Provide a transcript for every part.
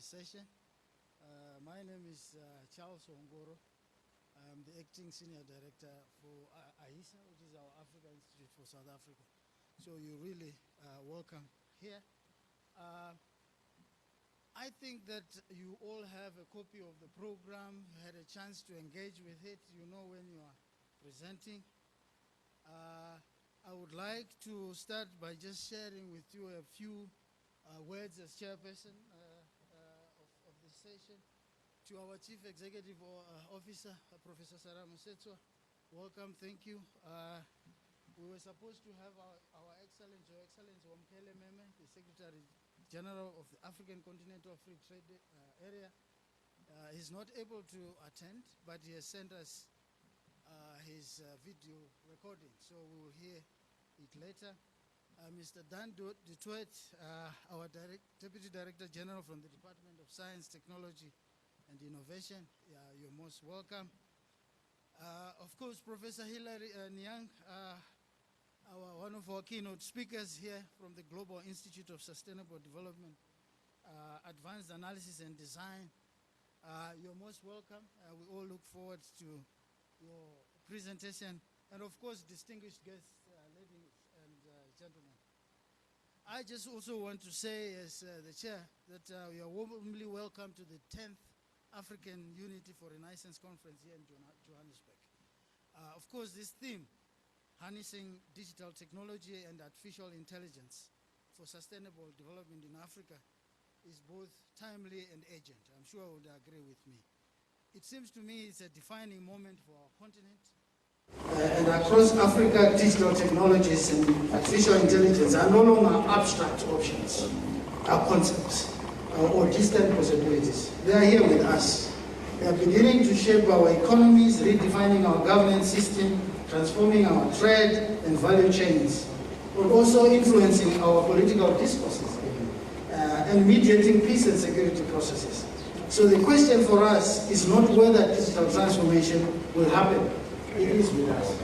session. My name is Charles Ongoro. I'm the Acting Senior Director for AISA, which is our Africa Institute for South Africa. So you're really welcome here. I think that you all have a copy of the program, had a chance to engage with it. You know when you are presenting. I would like to start by just sharing with you a few words as chairperson of this session. To our Chief Executive Officer, Professor Sarah Mosetswa, welcome, thank you. We were supposed to have our Your Excellency Wamkele Meme, the Secretary General of the African Continental Free Trade Area. He's not able to attend, but he has sent us his video recording, so we will hear it later. Mr. Dan Dutoit, our Deputy Director General from the Department of Science, Technology and Innovation, you're most welcome. Of course, Professor Hilary Nyang, one of our keynote speakers here from the Global Institute of Sustainable Development, Advanced Analysis and Design, you're most welcome. We all look forward to your presentation. And of course, distinguished guests, ladies and gentlemen. I just also want to say, as the chair, that you are warmly welcome to the 10th African Unity for Renaissance Conference here in Johannesburg. Of course, this theme, harnessing digital technology and artificial intelligence for sustainable development in Africa, is both timely and urgent. I'm sure you would agree with me. It seems to me it's a defining moment for our continent. And across Africa, digital technologies and artificial intelligence are no longer abstract options, concepts, or distant possibilities. They are here with us. They are beginning to shape our economies, redefining our governance system, transforming our trade and value chains, but also influencing our political discourses and mediating peace and security processes. So the question for us is not whether digital transformation will happen. It is with us.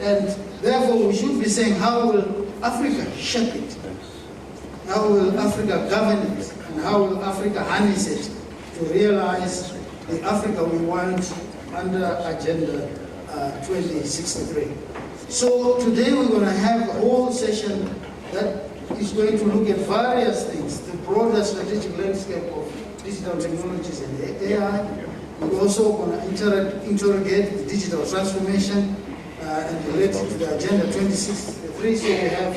And therefore we should be saying, how will Africa shape it? How will Africa govern it? And how will Africa harness it to realize the Africa we want under Agenda 2063? So today we're going to have a whole session that is going to look at various things, the broader strategic landscape of digital technologies and AI. We're also going to interrogate the digital transformation and relate it to the Agenda 2063. So we have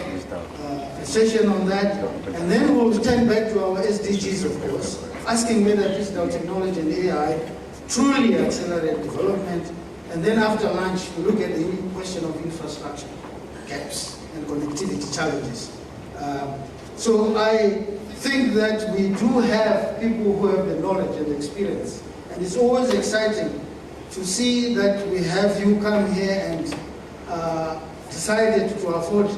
a session on that. And then we'll turn back to our SDGs, of course, asking whether digital technology and AI truly accelerate development. And then after lunch, we look at the question of infrastructure gaps and connectivity challenges. So I think that we do have people who have the knowledge and experience. And it's always exciting to see that we have you come here and decided to afford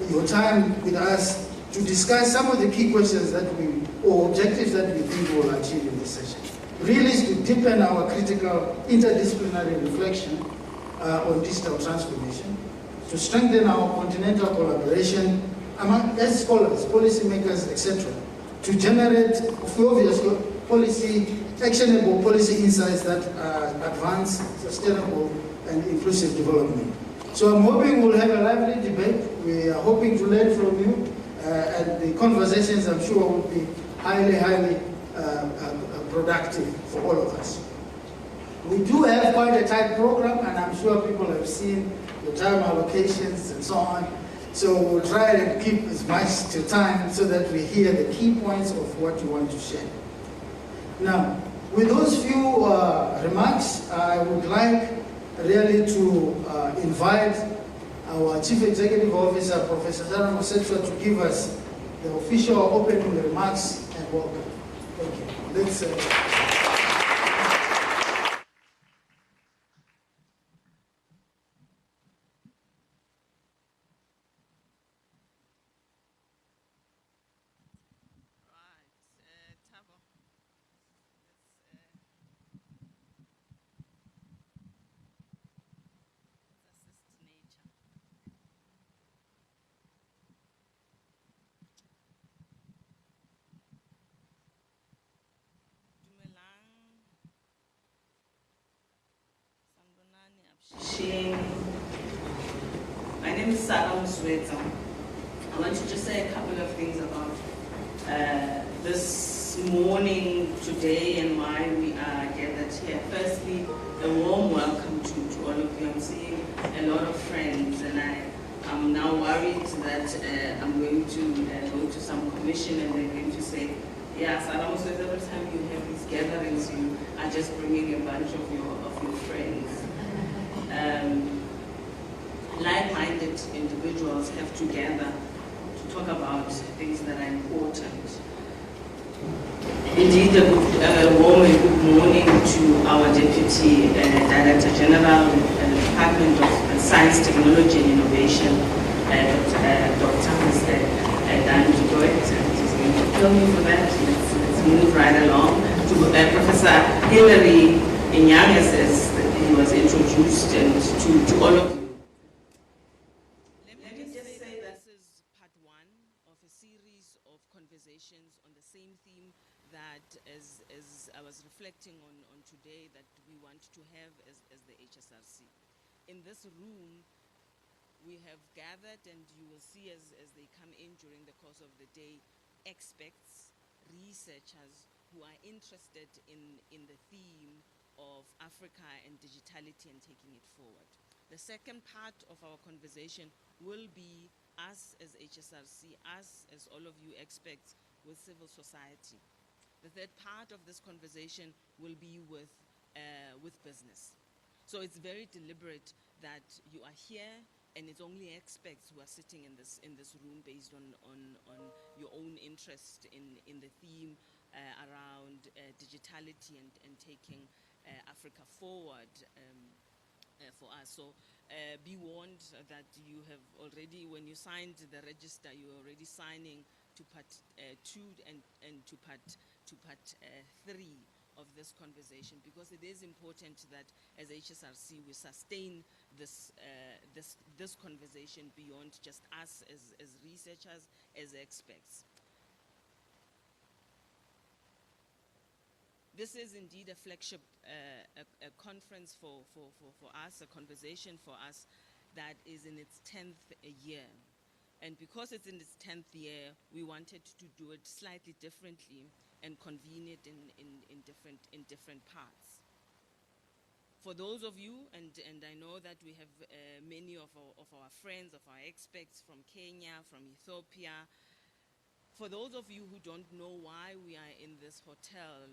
your time with us to discuss some of the key questions or objectives that we think we will achieve in this session. Really is to deepen our critical interdisciplinary reflection on digital transformation, to strengthen our continental collaboration among scholars, policymakers, etc., to generate, obviously, actionable policy insights that advance sustainable and inclusive development. So I'm hoping we'll have a lively debate. We are hoping to learn from you, and the conversations, I'm sure, will be highly productive for all of us. We do have quite a tight program, and I'm sure people have seen the time allocations and so on. So we'll try to keep as much to time so that we hear the key points of what you want to share. Now, with those few remarks, I would like really to invite our Chief Executive Officer, Professor Sarah Mosetswa, to give us the official opening remarks and welcome. Thank you. Let's Swetsa. I want to just say a couple of things about this morning, today, and why we are gathered here. Firstly, a warm welcome to all of you. I'm seeing a lot of friends, and I'm now worried that I'm going to go to some commission and they're going to say, yeah, Salam says every time you have these gatherings, you are just bringing a bunch of your friends. Like-minded individuals have to gather to talk about things that are important. Indeed, a warm and good morning to our Deputy Director General, Department of Science, Technology and Innovation, Dr. Mr. Dan Dubois. He's going to kill me for that. Let's move right along. To Professor Hilary Inyagas, as he was introduced, and to all of you. Let me just say that this is part one of a series of conversations on the same theme that, as I was reflecting on today, that we want to have as the HSRC. In this room, we have gathered, and you will see as they come in during the course of the day, experts, researchers who are interested in the theme of Africa and digitality and taking it forward. The second part of our conversation will be us as HSRC, us as all of you experts with civil society. The third part of this conversation will be with business. So it's very deliberate that you are here, and it's only experts who are sitting in this room based on your own interest in the theme around digitality and taking Africa forward for us. So be warned that you have already, when you signed the register, you're already signing to part 2 and to part 3 of this conversation, because it is important that as HSRC we sustain this conversation beyond just us as researchers, as experts. This is indeed a flagship a conference for us, a conversation for us that is in its 10th year. And because it's in its 10th year, we wanted to do it slightly differently and convene it in different parts. For those of you, and I know that we have many of our friends, of our experts from Kenya, from Ethiopia. For those of you who don't know why we are in this hotel,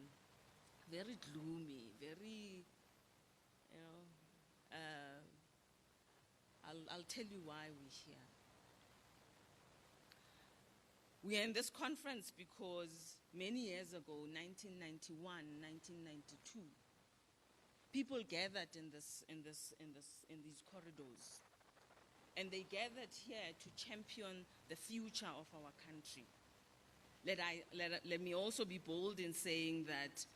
very gloomy, very, I'll tell you why we're here. We are in this conference because many years ago, 1991, 1992, people gathered in these corridors, and they gathered here to champion the future of our country. Let me also be bold in saying that,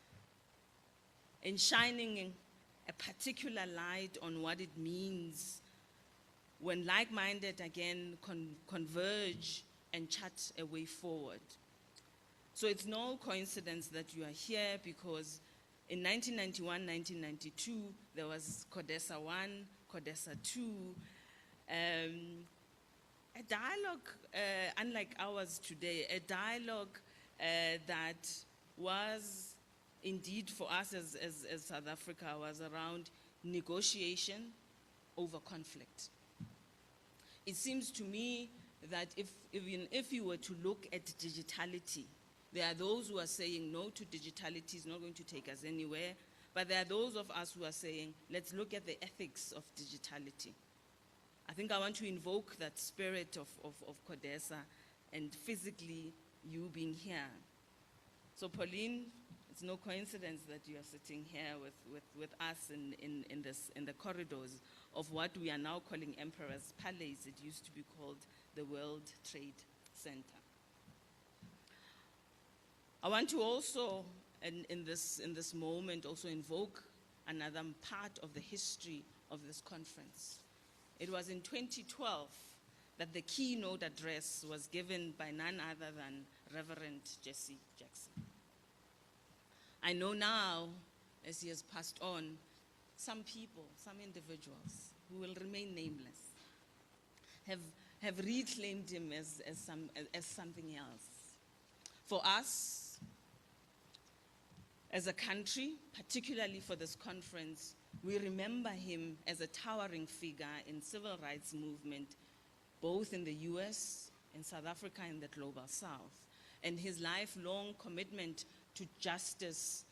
in shining a particular light on what it means when like-minded again converge and chart a way forward. So it's no coincidence that you are here, because in 1991, 1992, there was CODESA 1, CODESA 2, a dialogue, unlike ours today, a dialogue that was indeed for us as South Africa was around negotiation over conflict. It seems to me that even if you were to look at digitality, there are those who are saying no to digitality, is not going to take us anywhere, but there are those of us who are saying, let's look at the ethics of digitality. I think I want to invoke that spirit of CODESA, and physically you being here. So Pauline, it's no coincidence that you are sitting here with us in the corridors of what we are now calling Emperor's Palace. It used to be called the World Trade Center. I want to also, in this moment, also invoke another part of the history of this conference. It was in 2012 that the keynote address was given by none other than Reverend Jesse Jackson. I know now, as he has passed on, some people, some individuals who will remain nameless, have have reclaimed him as something else. For us, as a country, particularly for this conference, we remember him as a towering figure in civil rights movement, both in the US, in South Africa, and the Global South. And his lifelong commitment to justice,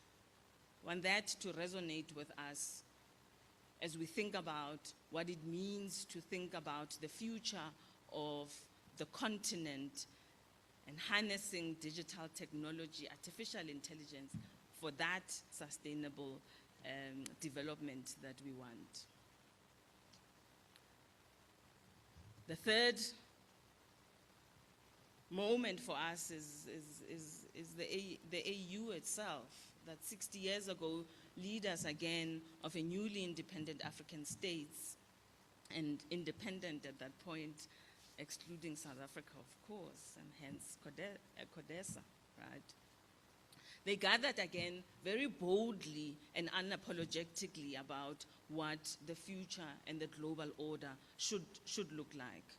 want that to resonate with us as we think about what it means to think about the future of the continent and harnessing digital technology, artificial intelligence, for that sustainable development that we want. The third moment for us is the AU itself, that 60 years ago, leaders again of a newly independent African states, and independent at that point, excluding South Africa, of course, and hence CODESA, right? They gathered again very boldly and unapologetically about what the future and the global order should look like.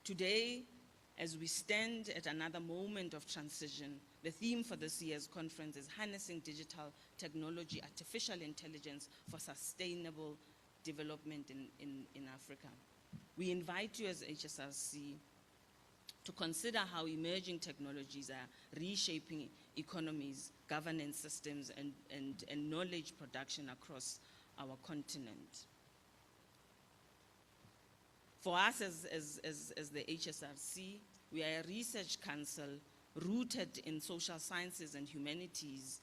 Today, as we stand at another moment of transition, the theme for this year's conference is harnessing digital technology, artificial intelligence for sustainable development in Africa. We invite you as HSRC to consider how emerging technologies are reshaping economies, governance systems, and knowledge production across our continent. For us as the HSRC, we are a research council rooted in social sciences and humanities.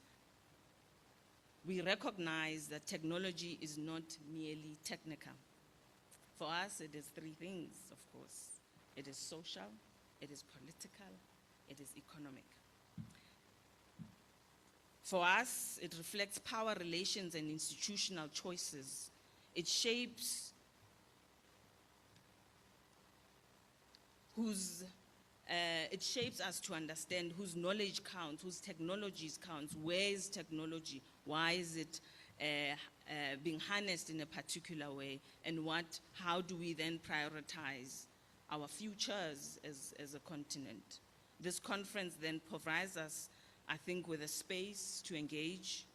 We recognize that technology is not merely technical. For us, it is three things, of course. It is social, it is political, it is economic. For us, it reflects power relations and institutional choices. It shapes us to understand whose knowledge counts, whose technologies counts, where is technology, why is it being harnessed in a particular way, and how do we then prioritize our futures as a continent. This conference then provides us, I think, with a space to engage,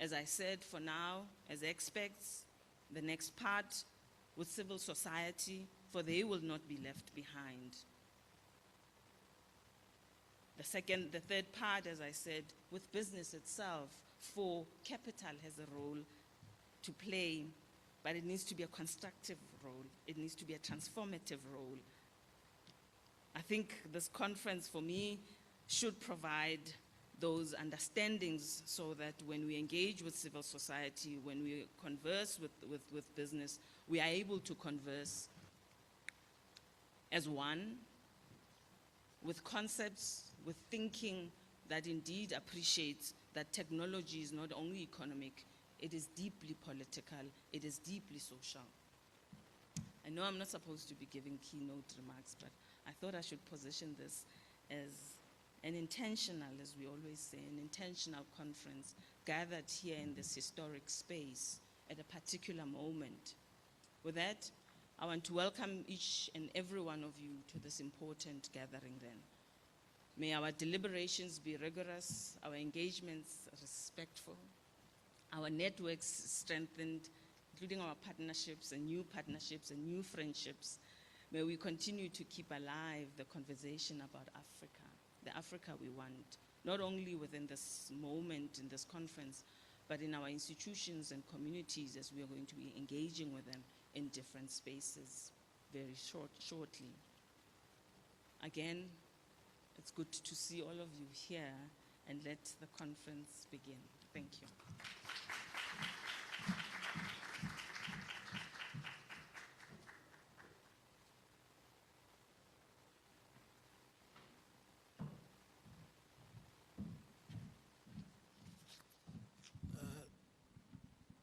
as I said, for now, as experts, the next part with civil society, for they will not be left behind. The third part, as I said, with business itself, for capital has a role to play, but it needs to be a constructive role. It needs to be a transformative role. I think this conference, for me, should provide those understandings so that when we engage with civil society, when we converse with business, we are able to converse as one, with concepts, with thinking that indeed appreciates that technology is not only economic, it is deeply political, it is deeply social. I know I'm not supposed to be giving keynote remarks, but I thought I should position this as an intentional, as we always say, an intentional conference gathered here in this historic space at a particular moment. With that, I want to welcome each and every one of you to this important gathering then. May our deliberations be rigorous, our engagements respectful, our networks strengthened, including our partnerships and new friendships. May we continue to keep alive the conversation about Africa, the Africa we want, not only within this moment, in this conference, but in our institutions and communities as we are going to be engaging with them in different spaces very shortly. Again, it's good to see all of you here, and let the conference begin. Thank you.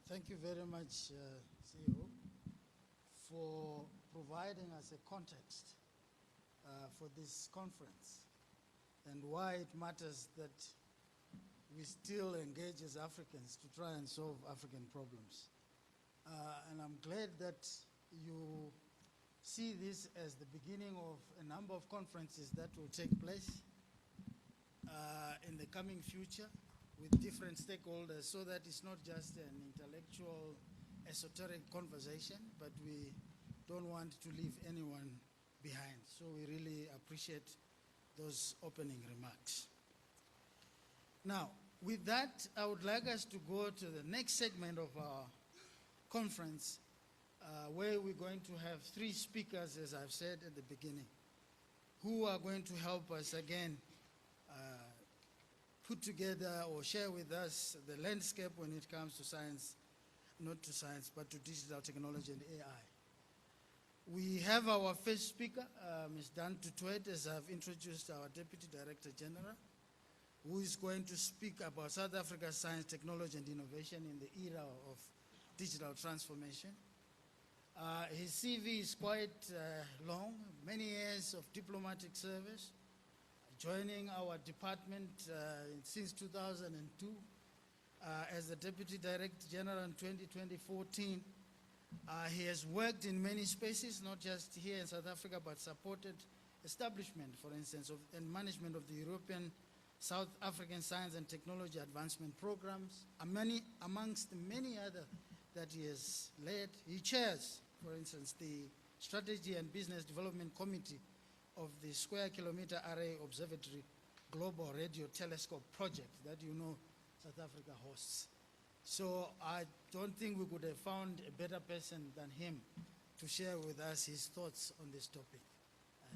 Thank you very much, CEO, for providing us a context for this conference and why it matters that we still engage as Africans to try and solve African problems. And I'm glad that you see this as the beginning of a number of conferences that will take place in the coming future with different stakeholders, so that it's not just an intellectual, esoteric conversation, but we don't want to leave anyone behind. So we really appreciate those opening remarks. Now, with that, I would like us to go to the next segment of our conference, where we're going to have three speakers, as I've said at the beginning, who are going to help us again put together or share with us the landscape when it comes to science, not to science, but to digital technology and AI. We have our first speaker, Ms. Dan Tutuet, as I've introduced, our Deputy Director General, who is going to speak about South Africa's science, technology, and innovation in the era of digital transformation. His CV is quite long, many years of diplomatic service, joining our department since 2002 as the Deputy Director General in 2014. He has worked in many spaces, not just here in South Africa, but supported establishment, for instance, and management of the European South African Science and Technology Advancement Programs, amongst the many other that he has led. He chairs, for instance, the Strategy and Business Development Committee of the Square Kilometer Array Observatory Global Radio Telescope Project that you know South Africa hosts. So I don't think we could have found a better person than him to share with us his thoughts on this topic.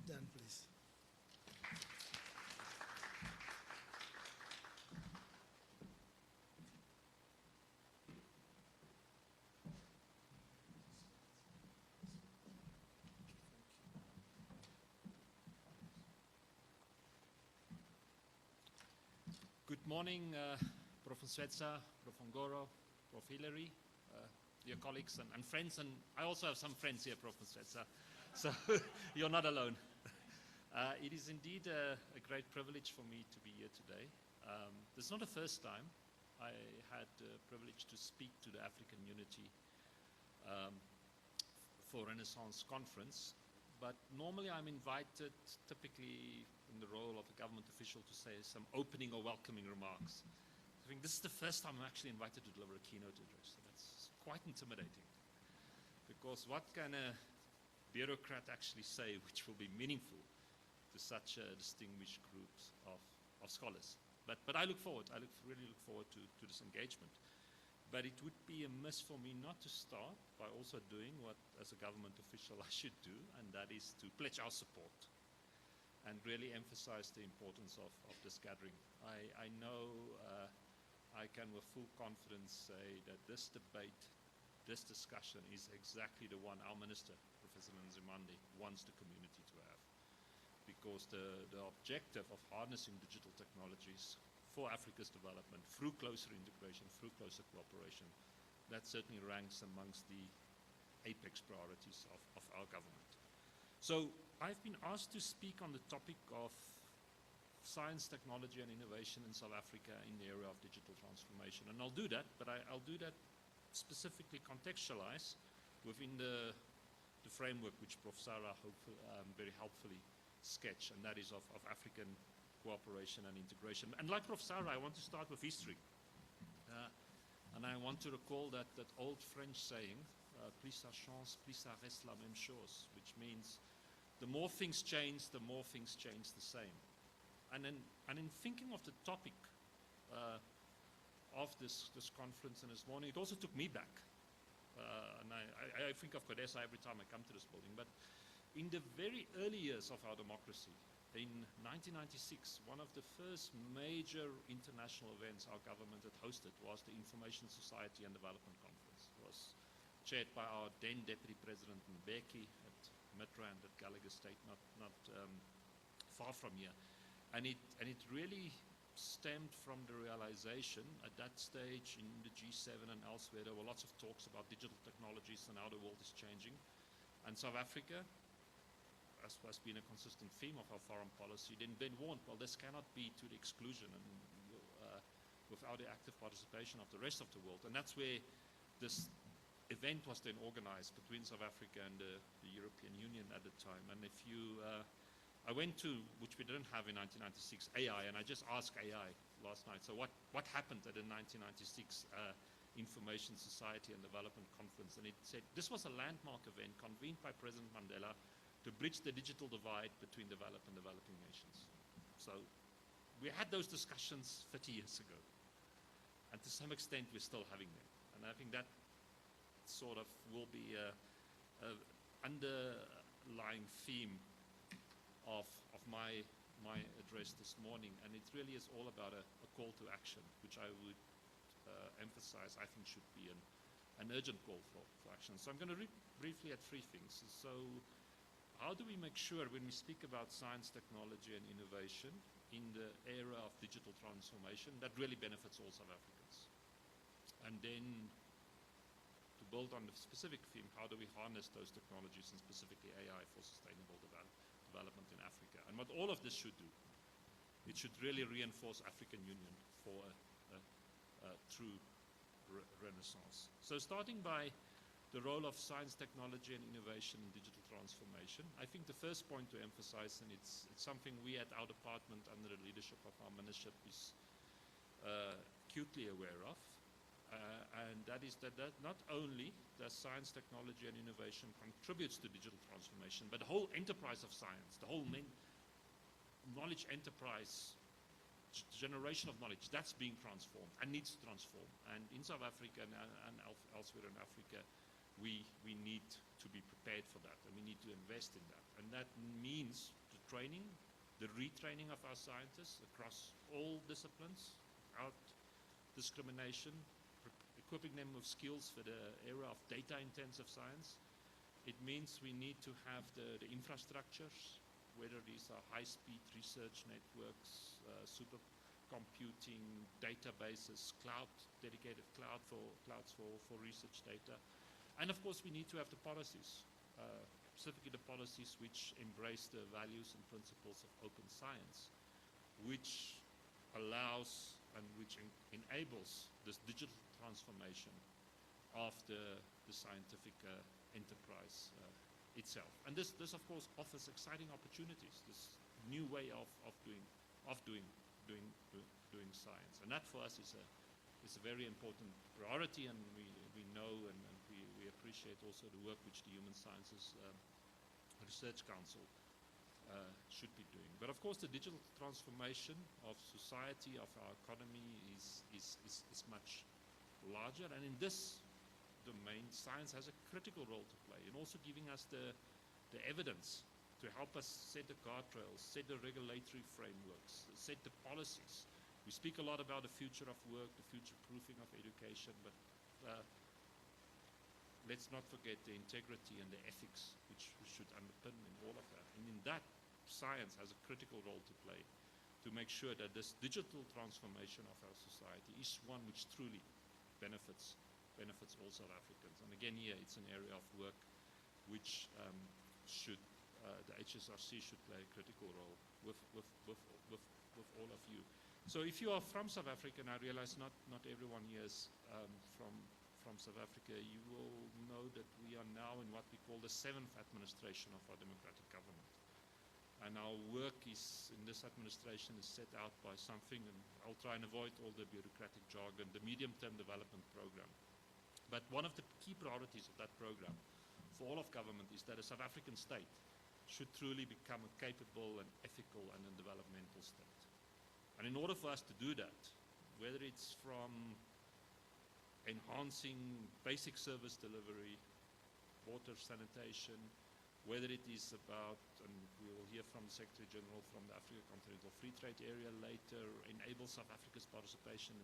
Dan, please. Good morning, Prof. Swetsa, Prof. Ngoro, Prof. Hillary, dear colleagues and friends, and I also have some friends here, Prof. Swetsa, so you're not alone. It is indeed a great privilege for me to be here today. This is not the first time I had the privilege to speak to the African Unity for Renaissance Conference, but normally I'm invited, typically in the role of a government official, to say some opening or welcoming remarks. I think this is the first time I'm actually invited to deliver a keynote address, so that's quite intimidating. Because what can a bureaucrat actually say which will be meaningful to such a distinguished group of scholars? But I look forward, really look forward to this engagement. But it would be amiss for me not to start by also doing what, as a government official, I should do, and that is to pledge our support and really emphasize the importance of this gathering. I know I can with full confidence say that this debate, this discussion is exactly the one our Minister, Professor Nzimande, wants the community to have. Because the objective of harnessing digital technologies for Africa's development through closer integration, through closer cooperation, that certainly ranks amongst the apex priorities of our government. So I've been asked to speak on the topic of science, technology and innovation in South Africa in the area of digital transformation. And I'll do that, but I'll do that specifically contextualized within the framework which Prof. Sarah very helpfully sketched, and that is of African cooperation and integration. And like Prof. Sarah, I want to start with history. And I want to recall that old French saying, plus ça change, plus ça reste la même chose, which means the more things change, the more things change the same. And in thinking of the topic of this conference and this morning, it also took me back. And I think of CODESA every time I come to this building. But in the very early years of our democracy, in 1996, one of the first major international events our government had hosted was the Information Society and Development Conference. It was chaired by our then Deputy President Mbeki at Midrand at Gallagher State, not far from here. And it really stemmed from the realization at that stage in the G7 and elsewhere, there were lots of talks about digital technologies and how the world is changing. And South Africa, as has been a consistent theme of our foreign policy, then warned, well, this cannot be to the exclusion and without the active participation of the rest of the world. And that's where this event was then organized between South Africa and the European Union at the time. And if you, I went to, which we didn't have in 1996, AI, and I just asked AI last night, so what happened at the 1996 Information Society and Development Conference? And it said this was a landmark event convened by President Mandela to bridge the digital divide between developed and developing nations. So we had those discussions 30 years ago, and to some extent we're still having them. And I think that sort of will be a underlying theme of my address this morning, and it really is all about a call to action, which I would emphasize I think should be an urgent call for action. So I'm going to look briefly at three things. So how do we make sure when we speak about science, technology and innovation in the era of digital transformation that really benefits all South Africans? And then to build on the specific theme, how do we harness those technologies and specifically AI for sustainable development in Africa? And what all of this should do, it should really reinforce African Union for a true renaissance. So starting by the role of science, technology and innovation in digital transformation, I think the first point to emphasize, and it's something we at our department under the leadership of our minister is acutely aware of, and that is that not only does science, technology and innovation contributes to digital transformation, but the whole enterprise of science, the whole knowledge enterprise, generation of knowledge, that's being transformed and needs to transform. And in South Africa and elsewhere in Africa, we need to be prepared for that, and we need to invest in that. And that means the training, the retraining of our scientists across all disciplines, without discrimination, equipping them with skills for the era of data-intensive science. It means we need to have the infrastructures, whether these are high-speed research networks, supercomputing databases, dedicated clouds for research data. And of course we need to have the policies, specifically the policies which embrace the values and principles of open science, which allows and which enables this digital transformation of the scientific enterprise itself. And this of course offers exciting opportunities, this new way of doing science. And that for us is a very important priority, and we know and we appreciate also the work which the Human Sciences Research Council should be doing. But of course the digital transformation of society, of our economy is much larger, and in this domain science has a critical role to play in also giving us the evidence to help us set the guardrails, set the regulatory frameworks, set the policies. We speak a lot about the future of work, the future proofing of education, but let's not forget the integrity and the ethics which should underpin in all of that. And in that, science has a critical role to play to make sure that this digital transformation of our society is one which truly benefits all South Africans. And again here, it's an area of work which the HSRC should play a critical role with all of you. So if you are from South Africa, and I realize not everyone here is from South Africa, you will know that we are now in what we call the 7th administration of our democratic government. And our work in this administration is set out by something, and I'll try and avoid all the bureaucratic jargon, the medium-term development program. But one of the key priorities of that program for all of government is that a South African state should truly become a capable and ethical and a developmental state. And in order for us to do that, whether it's from enhancing basic service delivery, water, sanitation, whether it is about, and we will hear from the Secretary General from the Africa Continental Free Trade Area later, enable South Africa's participation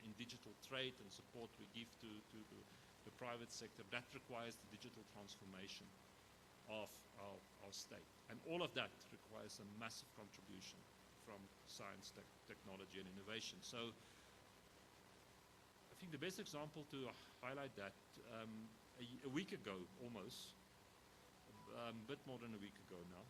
in digital trade and support we give to the private sector, that requires the digital transformation of our state. And all of that requires a massive contribution from science, technology and innovation. So I think the best example to highlight that, a week ago almost, a bit more than a week ago now,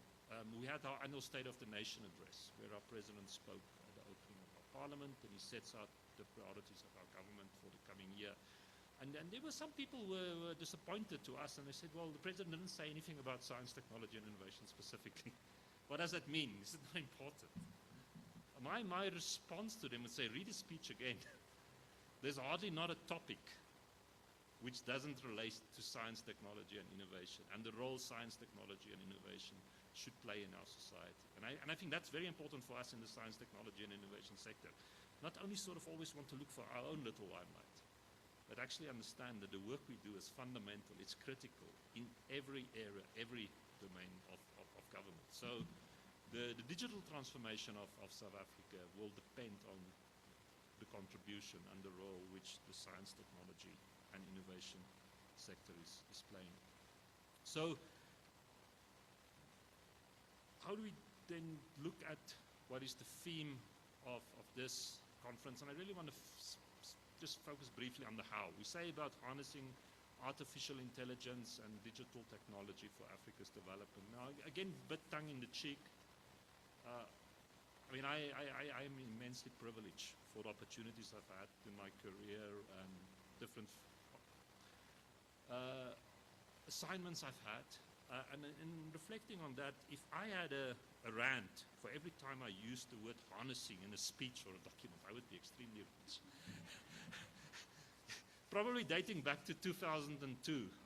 we had our annual State of the Nation address, where our President spoke at the opening of our Parliament, and he sets out the priorities of our government for the coming year. And there were some people who were disappointed to us, and they said, well, the president didn't say anything about science, technology, and innovation specifically. What does that mean? Is it not important? My response to them would say, read his speech again. There's hardly not a topic which doesn't relate to science, technology, and innovation, and the role science, technology, and innovation should play in our society. And I think that's very important for us in the science, technology, and innovation sector. Not only sort of always want to look for our own little limelight, but actually understand that the work we do is fundamental, it's critical in every area, every domain of government. So the digital transformation of South Africa will depend on the contribution and the role which the science, technology, and innovation sector is playing. So how do we then look at what is the theme of this conference? And I really want to just focus briefly on the how. We say about harnessing artificial intelligence and digital technology for Africa's development. Now, again, bit tongue in the cheek. I mean, I'm immensely privileged for the opportunities I've had in my career and different assignments I've had. And in reflecting on that, if I had a rant for every time I used the word harnessing in a speech or a document, I would be extremely rich. Probably dating back to 2002,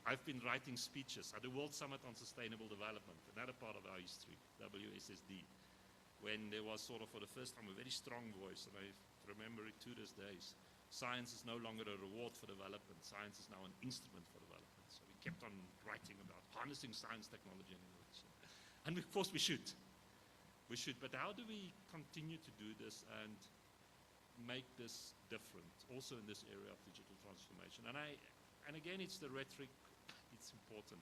I've been writing speeches at the World Summit on Sustainable Development, another part of our history, WSSD, when there was sort of for the first time a very strong voice, and I remember it to this day. Science is no longer a reward for development. Science is now an instrument for development. So we kept on writing about harnessing science, technology, and innovation. And of course we should. We should, but how do we continue to do this and make this different, also in this area of digital transformation? And again, it's the rhetoric, it's important.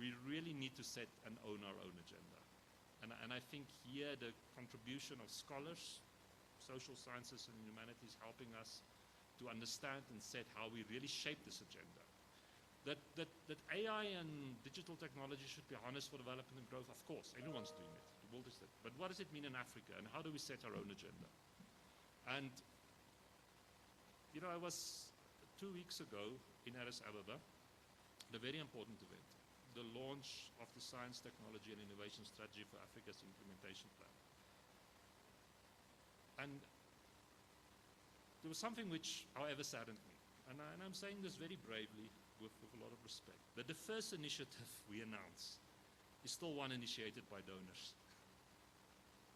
We really need to set and own our own agenda. And I think here the contribution of scholars, social sciences and humanities helping us to understand and set how we really shape this agenda. That AI and digital technology should be harnessed for development and growth, of course, everyone's doing it, the world is that. But what does it mean in Africa, and how do we set our own agenda? And, you know, I was 2 weeks ago in Addis Ababa, a very important event, the launch of the Science, Technology and Innovation Strategy for Africa's Implementation Plan. And there was something which, however, saddened me. And I'm saying this very bravely with a lot of respect. That the first initiative we announced is still one initiated by donors.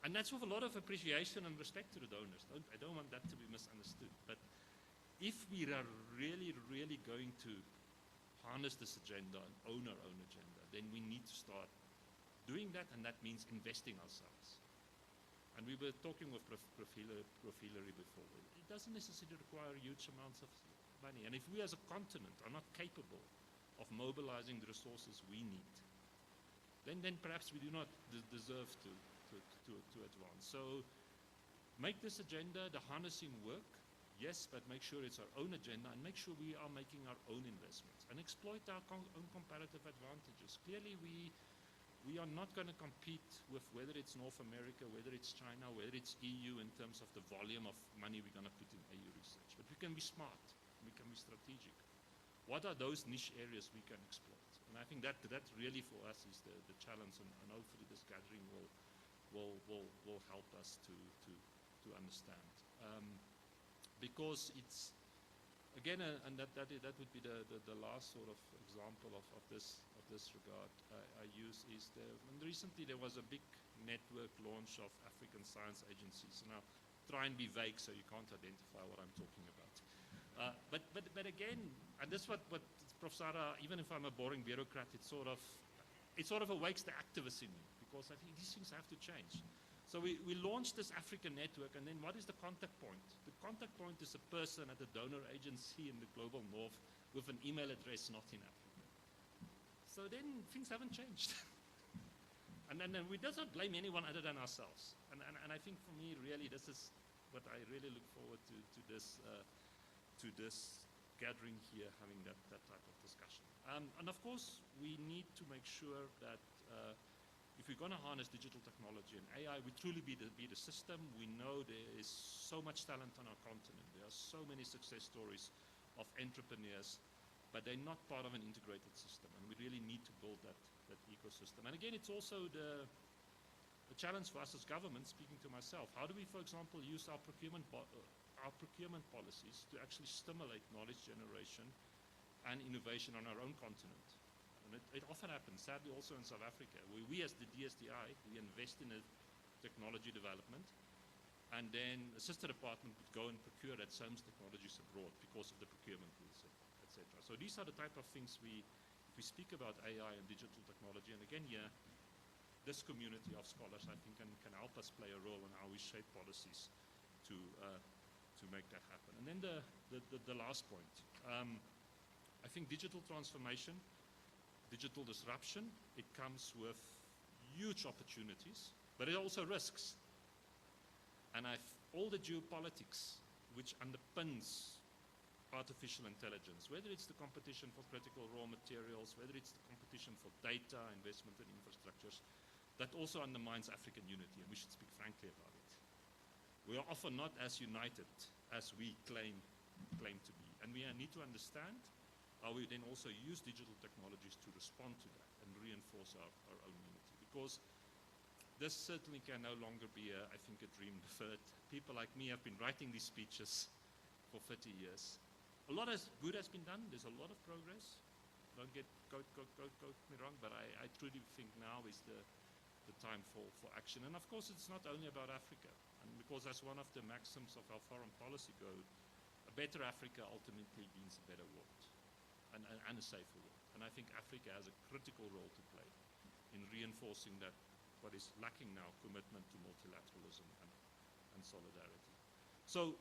And that's with a lot of appreciation and respect to the donors. I don't want that to be misunderstood. But if we are really, really going to harness this agenda and own our own agenda, then we need to start doing that, and that means investing ourselves. And we were talking with Prof. Hillary before. It doesn't necessarily require huge amounts of money. And if we as a continent are not capable of mobilizing the resources we need, then perhaps we do not deserve to advance. So make this agenda, the harnessing work, yes, but make sure it's our own agenda and make sure we are making our own investments and exploit our own comparative advantages. Clearly, we are not going to compete with whether it's North America, whether it's China, whether it's EU in terms of the volume of money we're going to put in AU research. But we can be smart, we can be strategic. What are those niche areas we can exploit? And I think that really for us is the challenge, and hopefully this gathering will help us to understand. Because it's, again, and that would be the last sort of example of this regard I use is and recently there was a big network launch of African science agencies. Now, try and be vague so you can't identify what I'm talking about. But again, and this what Prof. Sarah, even if I'm a boring bureaucrat, it sort of awakes the activist in me, because I think these things have to change. So we launched this African network, and then what is the contact point? The contact point is a person at a donor agency in the global north with an email address not in Africa. So then things haven't changed. And then we doesn't blame anyone other than ourselves. And I think for me, really, this is what I really look forward to this gathering here, having that type of discussion. And of course, we need to make sure that if we're going to harness digital technology and AI, we truly be the system. We know there is so much talent on our continent. There are so many success stories of entrepreneurs, but they're not part of an integrated system, and we really need to build that ecosystem. And again, it's also the challenge for us as government, speaking to myself. How do we, for example, use our procurement policies to actually stimulate knowledge generation and innovation on our own continent? And it often happens, sadly, also in South Africa, where we as the DSDI, we invest in a technology development, and then a sister department would go and procure that same technologies abroad because of the procurement rules, etc. So these are the type of things we speak about AI and digital technology, and again here, this community of scholars, I think, can help us play a role in how we shape policies to make that happen. And then the last point, I think digital transformation, digital disruption, it comes with huge opportunities, but it also risks. And all the geopolitics which underpins artificial intelligence, whether it's the competition for critical raw materials, whether it's the competition for data, investment in infrastructures, that also undermines African unity, and we should speak frankly about it. We are often not as united as we claim to be, and we need to understand how we then also use digital technologies to respond to that and reinforce our own unity, because this certainly can no longer be, I think, a dream deferred. People like me have been writing these speeches for 30 years. A lot of good has been done. There's a lot of progress. Don't quote me wrong, but I truly think now is the time for action. And of course, it's not only about Africa, and because that's one of the maxims of our foreign policy goal. A better Africa ultimately means a better world and a safer world. And I think Africa has a critical role to play in reinforcing that what is lacking now, commitment to multilateralism and solidarity. So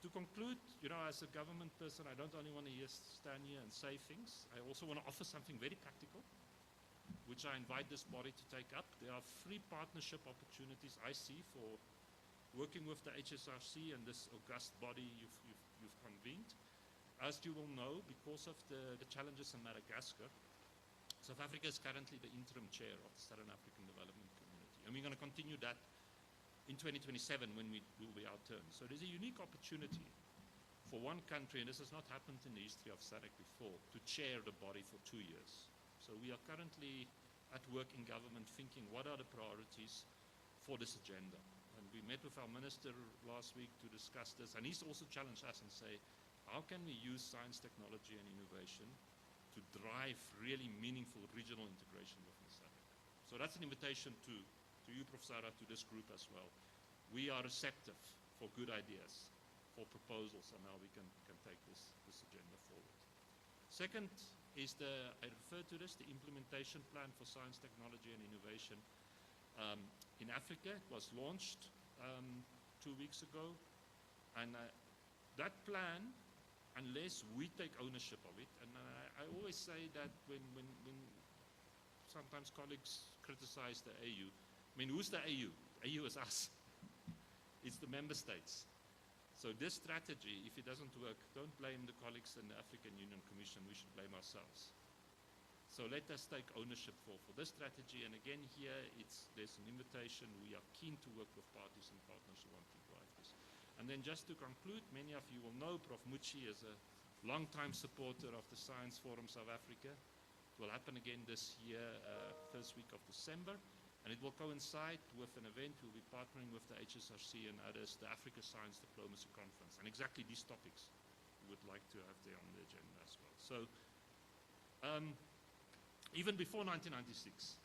to conclude, as a government person, I don't only want to stand here and say things, I also want to offer something very practical, which I invite this body to take up. There are 3 partnership opportunities I see for working with the HSRC and this august body you've convened. As you will know, because of the challenges in Madagascar, South Africa is currently the interim chair of the Southern African Development Community, and we're going to continue that in 2027 when we will be our turn. So there's a unique opportunity for one country, and this has not happened in the history of SADC before, to chair the body for 2 years. So we are currently at work in government thinking what are the priorities for this agenda. And we met with our minister last week to discuss this, and he's also challenged us and say, how can we use science, technology, and innovation to drive really meaningful regional integration within SADC? So that's an invitation to you, Prof. Sarah, to this group as well. We are receptive for good ideas, for proposals, on how we can take this agenda forward. Second is I refer to this, the implementation plan for science, technology, and innovation. In Africa, it was launched 2 weeks ago, and that plan, unless we take ownership of it, and I always say that when sometimes colleagues criticize the AU, I mean, who's the AU? The AU is us. It's the member states. So this strategy, if it doesn't work, don't blame the colleagues in the African Union Commission, we should blame ourselves. So let us take ownership for this strategy, and again here, there's an invitation. We are keen to work with parties and partners who want to drive this. And then just to conclude, many of you will know Prof. Muchi is a long-time supporter of the Science Forum South Africa. It will happen again this year, first week of December. And it will coincide with an event. We'll be partnering with the HSRC and others, the Africa Science Diplomacy Conference. And exactly these topics we would like to have there on the agenda as well. So even before 1996,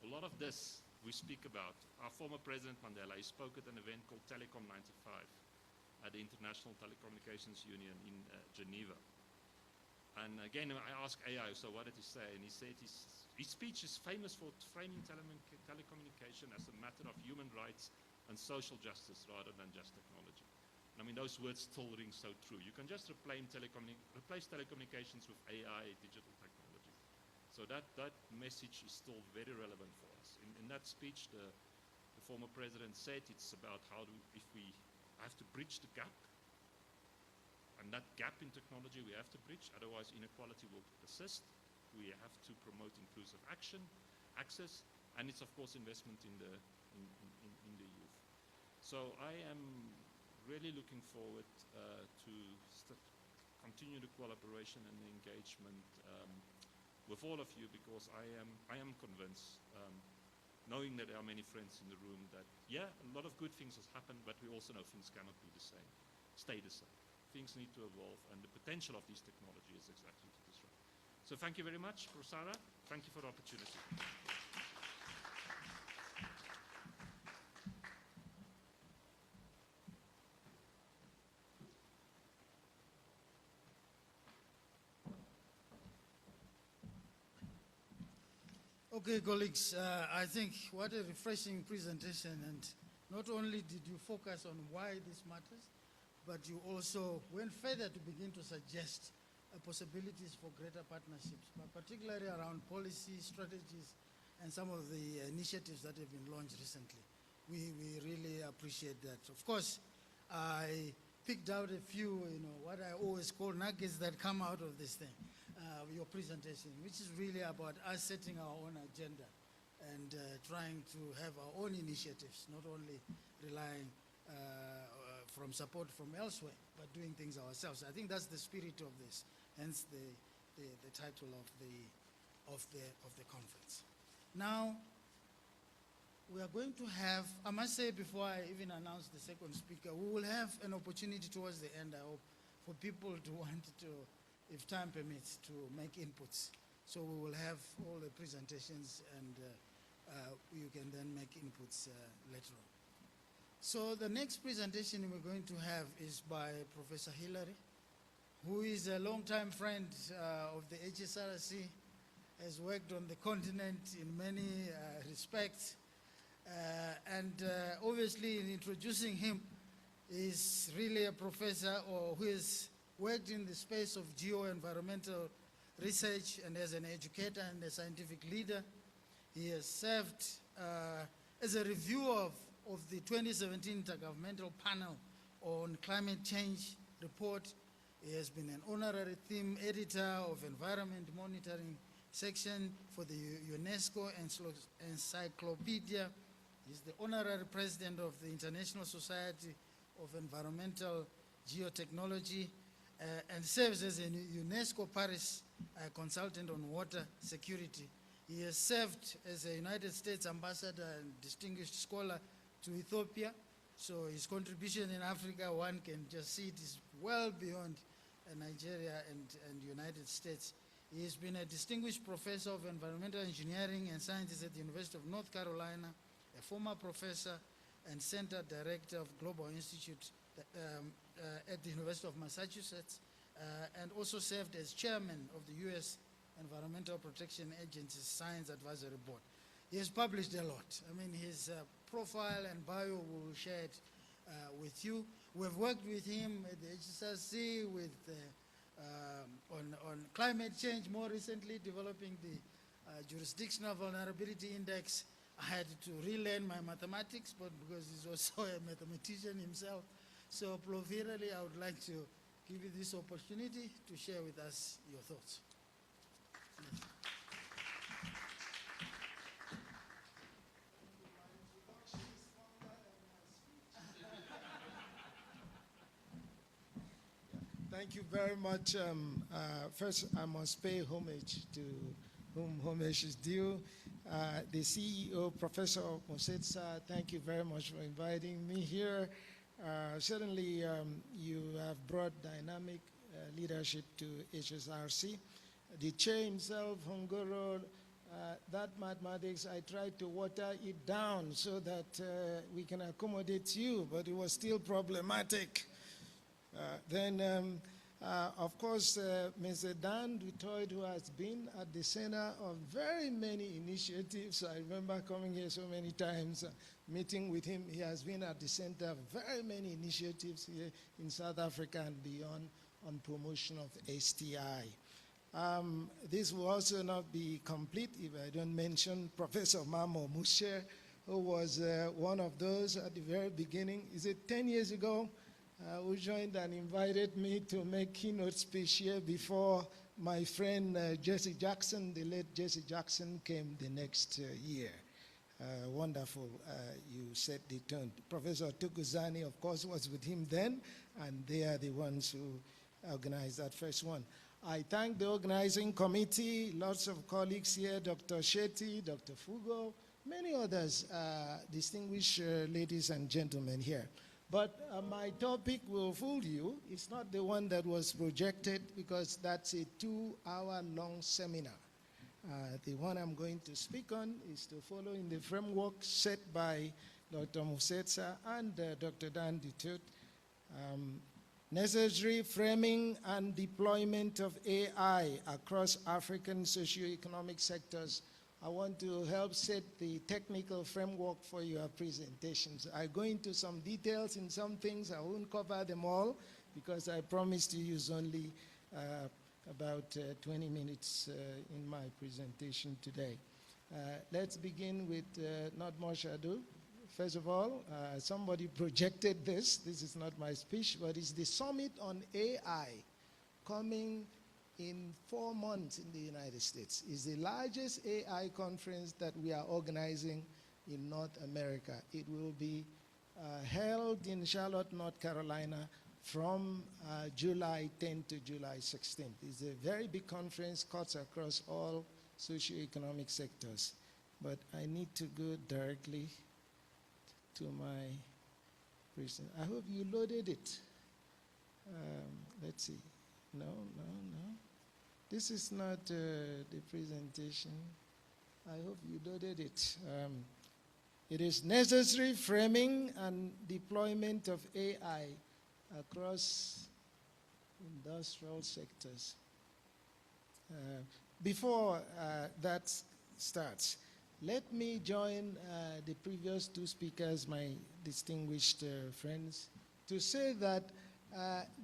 a lot of this we speak about. Our former President Mandela, he spoke at an event called Telecom 95 at the International Telecommunications Union in Geneva. And again, I asked AI, so what did he say? And he said his speech is famous for framing telecommunication as a matter of human rights and social justice rather than just technology. And I mean, those words still ring so true. You can just replace telecommunications with AI, digital technology. So that message is still very relevant for us. In that speech, the former president said it's about if we have to bridge the gap, and that gap in technology we have to bridge, otherwise inequality will persist. We have to promote inclusive access, and it's of course investment in the youth. So I am really looking forward to continue the collaboration and the engagement with all of you, because I am convinced, knowing that there are many friends in the room, that yeah, a lot of good things has happened, but we also know things cannot be the same, stay the same. Things need to evolve, and the potential of these technologies is exactly to disrupt. So thank you very much, Rosara. Thank you for the opportunity. Okay, colleagues, I think what a refreshing presentation, and not only did you focus on why this matters, but you also went further to begin to suggest possibilities for greater partnerships, but particularly around policy, strategies, and some of the initiatives that have been launched recently. We really appreciate that. Of course, I picked out a few, what I always call nuggets that come out of this thing. Your presentation, which is really about us setting our own agenda and trying to have our own initiatives, not only relying from support from elsewhere, but doing things ourselves. I think that's the spirit of this, hence the title of the conference. Now, we are going to have, I must say before I even announce the second speaker, we will have an opportunity towards the end, I hope, for people to want to, if time permits, to make inputs. So we will have all the presentations, and you can then make inputs later on. So the next presentation we're going to have is by Professor Hillary, who is a longtime friend of the HSRC, has worked on the continent in many respects, and obviously in introducing him, is really a professor who has worked in the space of geo-environmental research, and as an educator and a scientific leader. He has served as a reviewer of the 2017 Intergovernmental Panel on Climate Change report. He has been an honorary theme editor of Environment Monitoring section for the UNESCO Encyclopedia. He's the honorary president of the International Society of Environmental Geotechnology, and serves as a UNESCO Paris consultant on water security. He has served as a United States ambassador and distinguished scholar to Ethiopia. So his contribution in Africa, one can just see it, is well beyond Nigeria and United States. He has been a distinguished professor of environmental engineering and sciences at the University of North Carolina, a former professor and center director of Global Institute at the University of Massachusetts, and also served as chairman of the U.S. Environmental Protection Agency's Science Advisory Board. He has published a lot. I mean, his profile and bio will share it with you. We've worked with him at the HSRC on climate change, more recently developing the Jurisdictional Vulnerability Index. I had to relearn my mathematics, but because he's also a mathematician himself. So, Prof. Hillary, I would like to give you this opportunity to share with us your thoughts. Thank you very much. First, I must pay homage to whom homage is due. The CEO, Professor Mosetsa, thank you very much for inviting me here. Certainly, you have brought dynamic leadership to HSRC. The chair himself, Hongoro, that mathematics, I tried to water it down so that we can accommodate you, but it was still problematic. Of course, Mr. Dan Dutoit, who has been at the center of very many initiatives. I remember coming here so many times, meeting with him. He has been at the center of very many initiatives here in South Africa and beyond on promotion of STI. This will also not be complete if I don't mention Professor Mamo Mushe, who was one of those at the very beginning. Is it 10 years ago? Who joined and invited me to make keynote speech here before my friend Jesse Jackson, the late Jesse Jackson, came the next year. Wonderful, you set the tone. Professor Tukuzani, of course, was with him then, and they are the ones who organized that first one. I thank the organizing committee, lots of colleagues here, Dr. Shetty, Dr. Fugo, many others, distinguished ladies and gentlemen here. But my topic will fool you. It's not the one that was projected because that's a 2-hour-long seminar. The one I'm going to speak on is to follow in the framework set by Dr. Musetsa and Dr. Dan Dutot. Necessary framing and deployment of AI across African socio-economic sectors. I want to help set the technical framework for your presentations. I go into some details in some things. I won't cover them all because I promised to use only about 20 minutes in my presentation today. Let's begin with not much ado. First of all, somebody projected this. This is not my speech, but it's the summit on AI coming in 4 months in the United States. It's the largest AI conference that we are organizing in North America. It will be held in Charlotte, North Carolina from July 10th to July 16th. It's a very big conference, cuts across all socioeconomic sectors. But I need to go directly to my presentation. I hope you loaded it. Let's see. No. This is not the presentation. I hope you loaded it. It is necessary framing and deployment of AI across industrial sectors. Before that starts, let me join the previous two speakers, my distinguished friends, to say that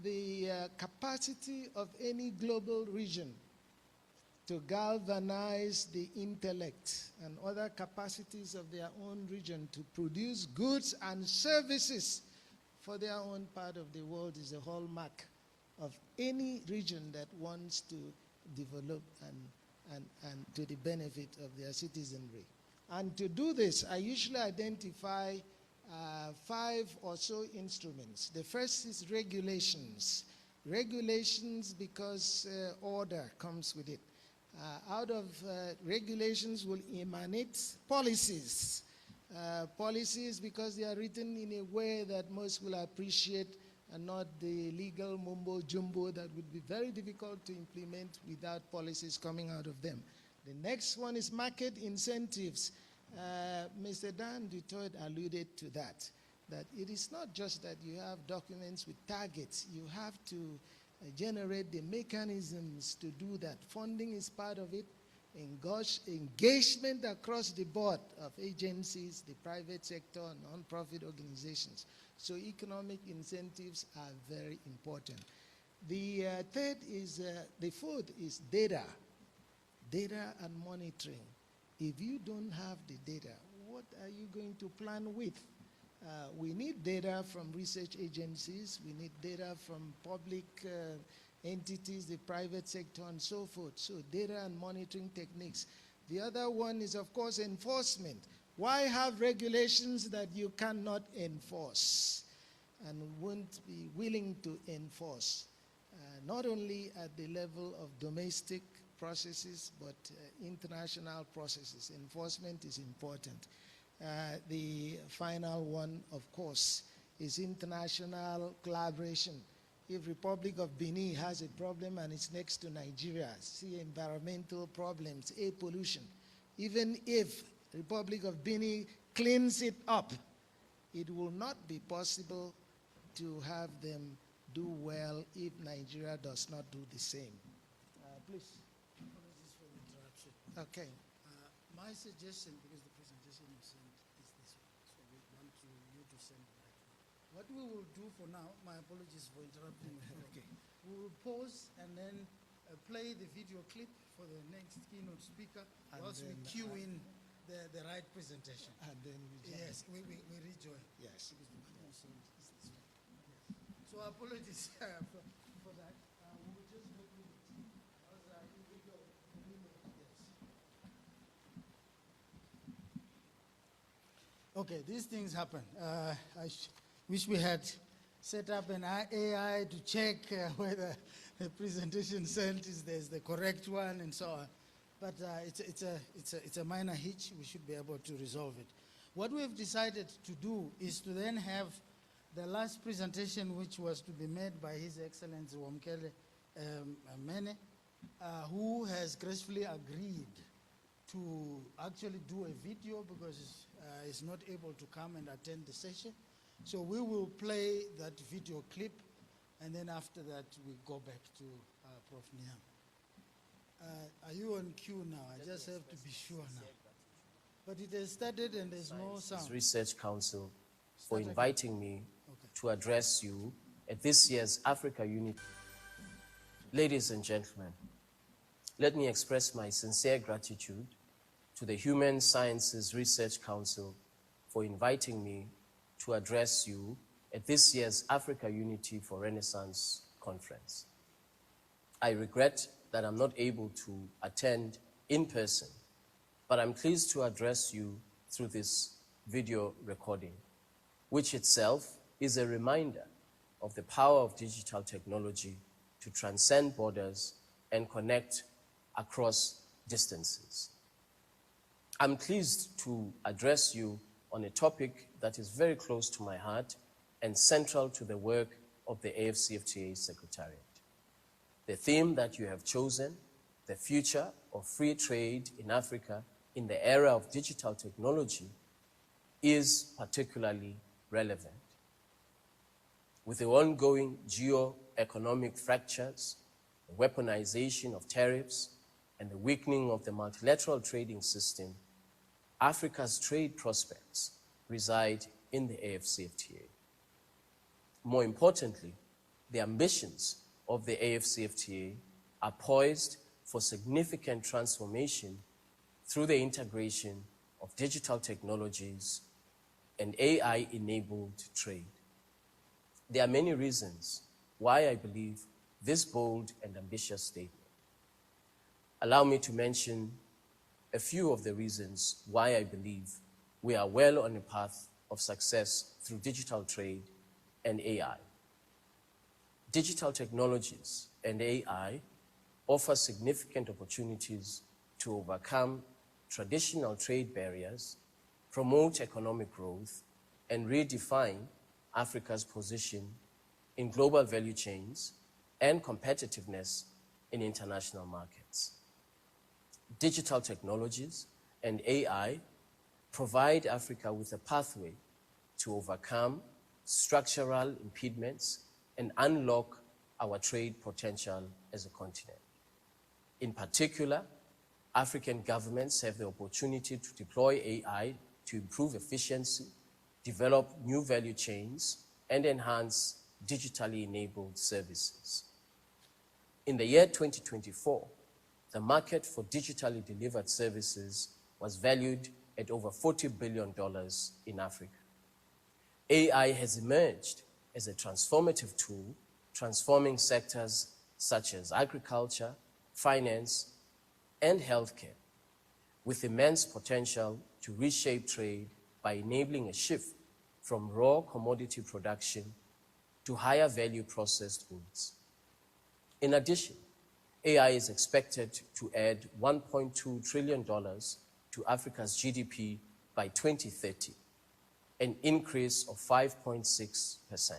the capacity of any global region to galvanize the intellect and other capacities of their own region to produce goods and services for their own part of the world is a hallmark of any region that wants to develop and to the benefit of their citizenry. And to do this, I usually identify 5 or so instruments. The first is regulations. Regulations because order comes with it. Out of regulations will emanate policies. Policies because they are written in a way that most will appreciate and not the legal mumbo jumbo that would be very difficult to implement without policies coming out of them. The next one is market incentives. Mr. Dan Dutoit alluded to that it is not just that you have documents with targets. You have to generate the mechanisms to do that. Funding is part of it. Engagement across the board of agencies, the private sector, non-profit organizations. So economic incentives are very important. The third is, the fourth is data and monitoring. If you don't have the data, what are you going to plan with? We need data from research agencies. We need data from public entities, the private sector, and so forth. So data and monitoring techniques. The other one is, of course, enforcement. Why have regulations that you cannot enforce and won't be willing to enforce? Not only at the level of domestic processes, but international processes. Enforcement is important. The final one, of course, is international collaboration. If Republic of Benin has a problem and it's next to Nigeria, see environmental problems, air pollution. Even if Republic of Benin cleans it up, it will not be possible to have them do well if Nigeria does not do the same. Please. Apologies for the interruption. Okay. My suggestion, because the presentation you sent is this one, so we want you to send the right one. What we will do for now, my apologies for interrupting you. Okay. We will pause and then play the video clip for the next keynote speaker And whilst we then, cue in the right presentation. And then we join. Yes, we rejoin. Yes. Because the one you sent is this one. Yes. So apologies for that. We will just go through it. Here we go. Yes. Okay, these things happen. I wish we had set up an AI to check whether the presentation sent is the correct one and so on. But it's a minor hitch. We should be able to resolve it. What we've decided to do is to then have the last presentation, which was to be made by His Excellency Wamkele Mene, who has gracefully agreed to actually do a video because he's not able to come and attend the session. So we will play that video clip, and then after that we go back to Prof. Niam. Are you on cue now? I just have to be sure now. But it has started and there's no sound. Research Council for inviting me to address you at this year's Africa Unity. Ladies and gentlemen, let me express my sincere gratitude to the Human Sciences Research Council for inviting me to address you at this year's Africa Unity for Renaissance Conference. I regret that I'm not able to attend in person, but I'm pleased to address you through this video recording, which itself is a reminder of the power of digital technology to transcend borders and connect across distances. I'm pleased to address you on a topic that is very close to my heart and central to the work of the AFCFTA Secretariat. The theme that you have chosen, the future of free trade in Africa in the era of digital technology, is particularly relevant. With the ongoing geo-economic fractures, the weaponization of tariffs, and the weakening of the multilateral trading system, Africa's trade prospects reside in the AFCFTA. More importantly, the ambitions of the AFCFTA are poised for significant transformation through the integration of digital technologies and AI-enabled trade. There are many reasons why I believe this bold and ambitious statement. Allow me to mention a few of the reasons why I believe we are well on a path of success through digital trade and AI. Digital technologies and AI offer significant opportunities to overcome traditional trade barriers, promote economic growth, and redefine Africa's position in global value chains and competitiveness in international markets. Digital technologies and AI provide Africa with a pathway to overcome structural impediments and unlock our trade potential as a continent. In particular, African governments have the opportunity to deploy AI to improve efficiency, develop new value chains, and enhance digitally enabled services. In the year 2024, the market for digitally delivered services was valued at over $40 billion in Africa. AI has emerged as a transformative tool, transforming sectors such as agriculture, finance, and healthcare, with immense potential to reshape trade by enabling a shift from raw commodity production to higher value processed goods. In addition, AI is expected to add $1.2 trillion to Africa's GDP by 2030, an increase of 5.6%.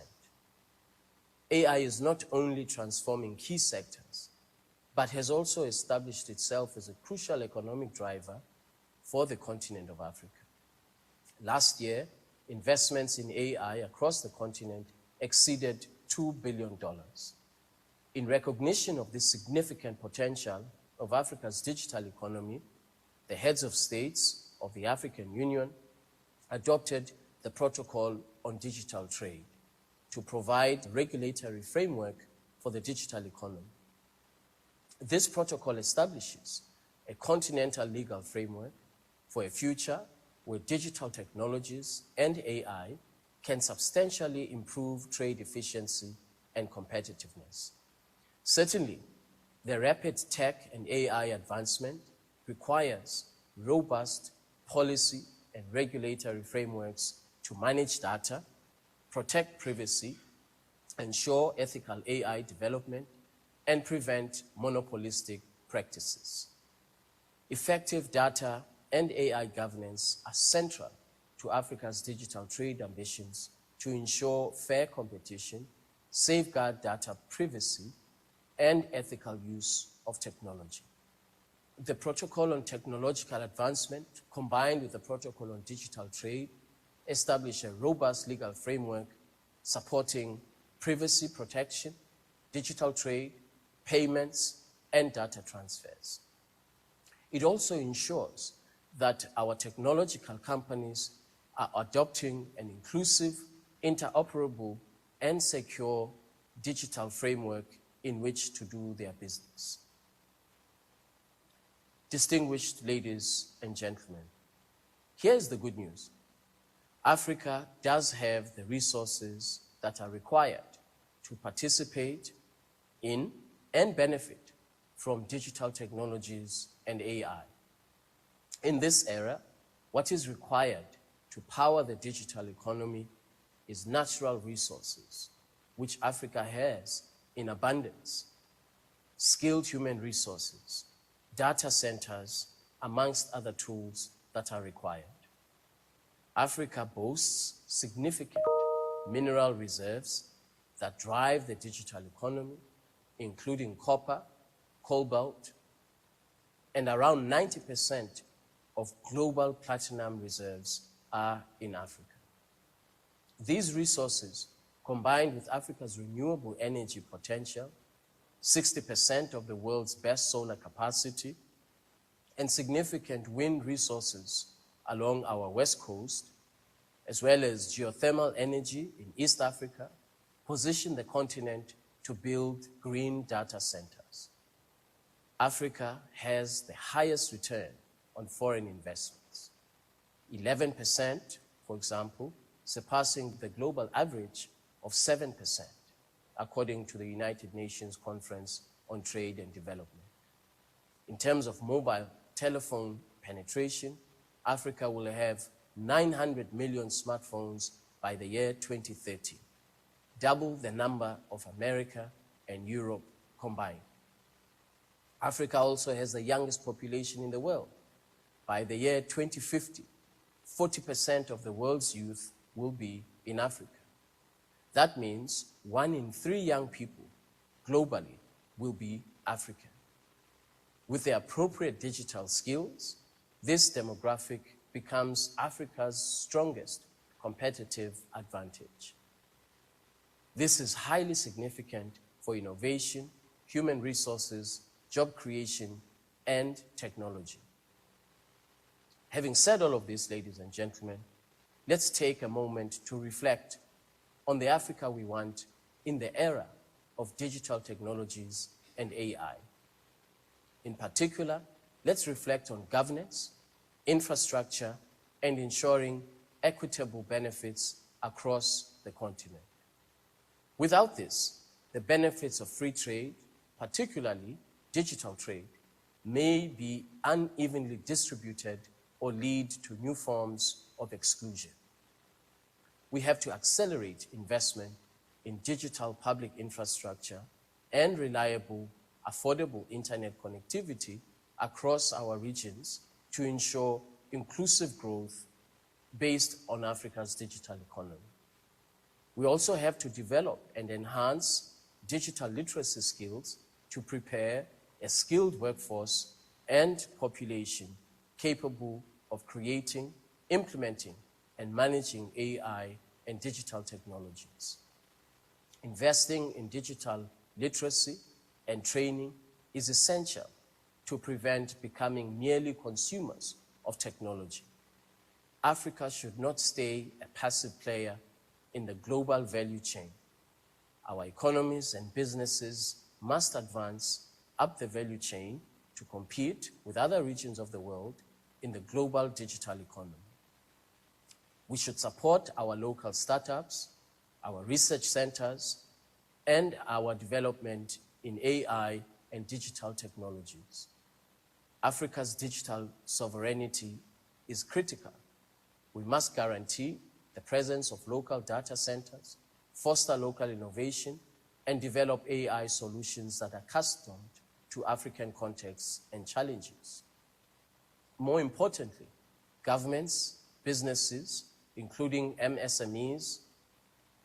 AI is not only transforming key sectors, but has also established itself as a crucial economic driver for the continent of Africa. Last year, investments in AI across the continent exceeded $2 billion. In recognition of this significant potential of Africa's digital economy, the heads of states of the African Union adopted the Protocol on Digital Trade to provide regulatory framework for the digital economy. This protocol establishes a continental legal framework for a future where digital technologies and AI can substantially improve trade efficiency and competitiveness. Certainly, the rapid tech and AI advancement requires robust policy and regulatory frameworks to manage data, protect privacy, ensure ethical AI development, and prevent monopolistic practices. Effective data and AI governance are central to Africa's digital trade ambitions to ensure fair competition, safeguard data privacy, and ethical use of technology. The Protocol on Technological Advancement, combined with the Protocol on Digital Trade, establish a robust legal framework supporting privacy protection, digital trade, payments, and data transfers. It also ensures that our technological companies are adopting an inclusive, interoperable, and secure digital framework in which to do their business. Distinguished ladies and gentlemen, here's the good news. Africa does have the resources that are required to participate in and benefit from digital technologies and AI. In this era, what is required to power the digital economy is natural resources, which Africa has in abundance, skilled human resources, data centers, amongst other tools that are required. Africa boasts significant mineral reserves that drive the digital economy, including copper, cobalt, and around 90% of global platinum reserves are in Africa. These resources, combined with Africa's renewable energy potential, 60% of the world's best solar capacity, and significant wind resources along our west coast, as well as geothermal energy in East Africa, position the continent to build green data centers. Africa has the highest return on foreign investments, 11%, for example, surpassing the global average of 7%, according to the United Nations Conference on Trade and Development. In terms of mobile telephone penetration, Africa will have 900 million smartphones by the year 2030, double the number of America and Europe combined. Africa also has the youngest population in the world. By the year 2050, 40% of the world's youth will be in Africa. That means 1 in 3 young people globally will be African. With the appropriate digital skills, this demographic becomes Africa's strongest competitive advantage. This is highly significant for innovation, human resources, job creation, and technology. Having said all of this, ladies and gentlemen, let's take a moment to reflect on the Africa we want in the era of digital technologies and AI. In particular, let's reflect on governance, infrastructure, and ensuring equitable benefits across the continent. Without this, the benefits of free trade, particularly digital trade, may be unevenly distributed or lead to new forms of exclusion. We have to accelerate investment in digital public infrastructure and reliable, affordable internet connectivity across our regions to ensure inclusive growth based on Africa's digital economy. We also have to develop and enhance digital literacy skills to prepare a skilled workforce and population capable of creating, implementing, and managing AI and digital technologies. Investing in digital literacy and training is essential to prevent becoming merely consumers of technology. Africa should not stay a passive player in the global value chain. Our economies and businesses must advance up the value chain to compete with other regions of the world in the global digital economy. We should support our local startups, our research centers, and our development in AI and digital technologies. Africa's digital sovereignty is critical. We must guarantee the presence of local data centers, foster local innovation, and develop AI solutions that are custom to African contexts and challenges. More importantly, governments, businesses, including MSMEs,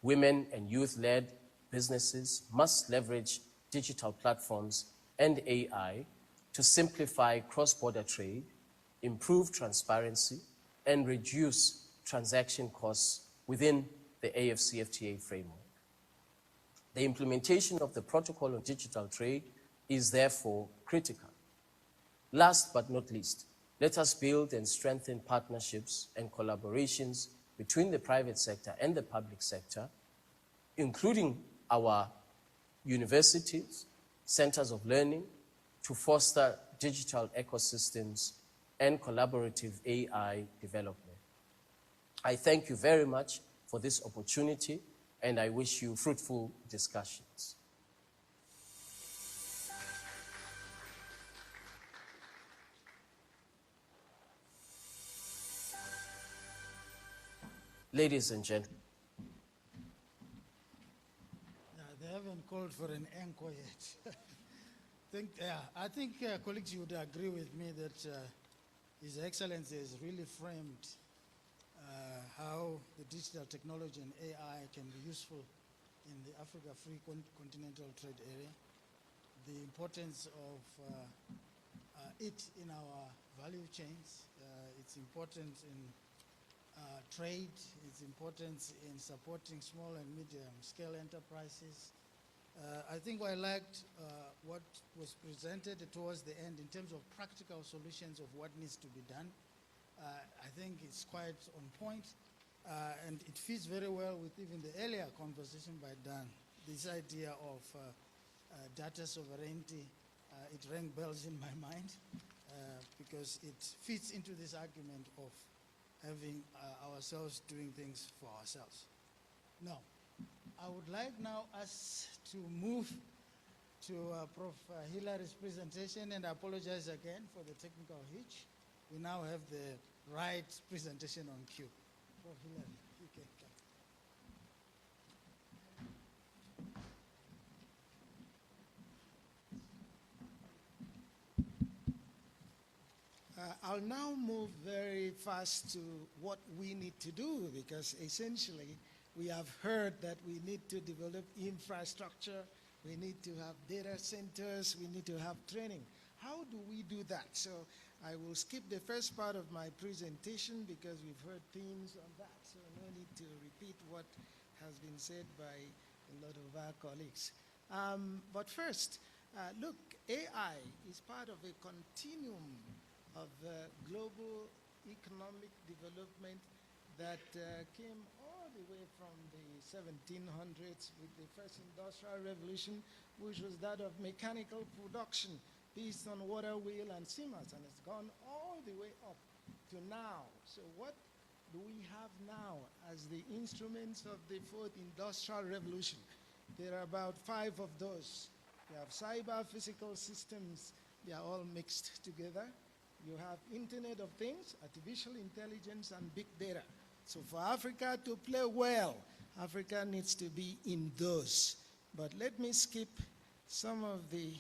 women and youth-led businesses, must leverage digital platforms and AI to simplify cross-border trade, improve transparency, and reduce transaction costs within the AfCFTA framework. The implementation of the Protocol on Digital Trade is therefore critical. Last but not least, let us build and strengthen partnerships and collaborations between the private sector and the public sector, including our universities, centers of learning, to foster digital ecosystems and collaborative AI development. I thank you very much for this opportunity, and I wish you fruitful discussions. Ladies and gentlemen, They haven't called for an encore yet. I think colleagues, you would agree with me that His Excellency has really framed how the digital technology and AI can be useful in the Africa Free Continental Trade Area, the importance of it in our value chains, its importance in trade, its importance in supporting small and medium-scale enterprises. I think I liked what was presented towards the end in terms of practical solutions of what needs to be done. I think it's quite on point, and it fits very well with even the earlier conversation by Dan. This idea of data sovereignty, it rang bells in my mind because it fits into this argument of having ourselves doing things for ourselves. Now, I would like now us to move to Prof. Hilary's presentation, and I apologize again for the technical hitch. We now have the right presentation on cue. Prof. Hilary, you can come. I'll now move very fast to what we need to do, because essentially we have heard that we need to develop infrastructure, we need to have data centers, we need to have training. How do we do that? So I will skip the first part of my presentation because we've heard themes on that, so no need to repeat what has been said by a lot of our colleagues. But first, look, AI is part of a continuum of global economic development that came all the way from the 1700s with the first industrial revolution, which was that of mechanical production based on water, wheel, and cement, and it's gone all the way up to now. So what do we have now as the instruments of the fourth industrial revolution? There are about 5 of those. You have cyber physical systems, they are all mixed together. You have Internet of Things, artificial intelligence, and big data. So for Africa to play well, Africa needs to be in those. But let me skip some of the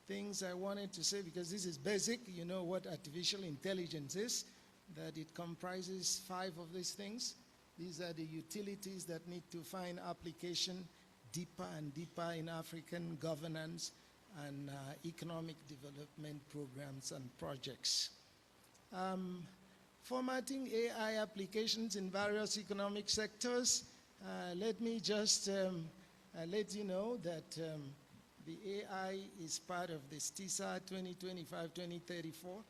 things I wanted to say, because this is basic. You know what artificial intelligence is, that it comprises 5 of these things. These are the utilities that need to find application deeper and deeper in African governance and economic development programs and projects. Formatting AI applications in various economic sectors. Let me just let you know that the AI is part of this TISA 2025-2034.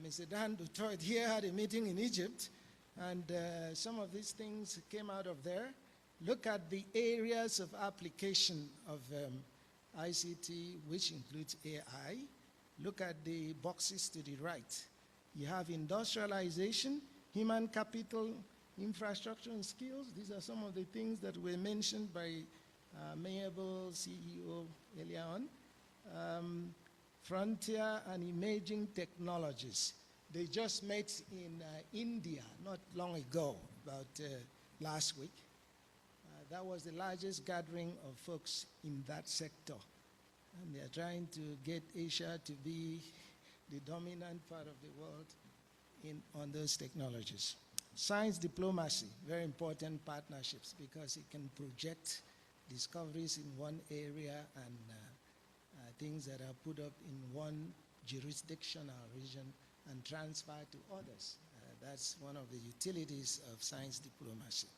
Mr. Dan Dutoit here had a meeting in Egypt, and some of these things came out of there. Look at the areas of application of ICT, which includes AI. Look at the boxes to the right. You have industrialization, human capital, infrastructure, and skills. These are some of the things that were mentioned by Mayable CEO earlier on. Frontier and emerging technologies. They just met in India not long ago, about last week. that was the largest gathering of folks in that sector. And they are trying to get Asia to be the dominant part of the world on those technologies. Science diplomacy, very important partnerships because it can project discoveries in one area and things that are put up in one jurisdiction or region and transfer to others. That's one of the utilities of science diplomacy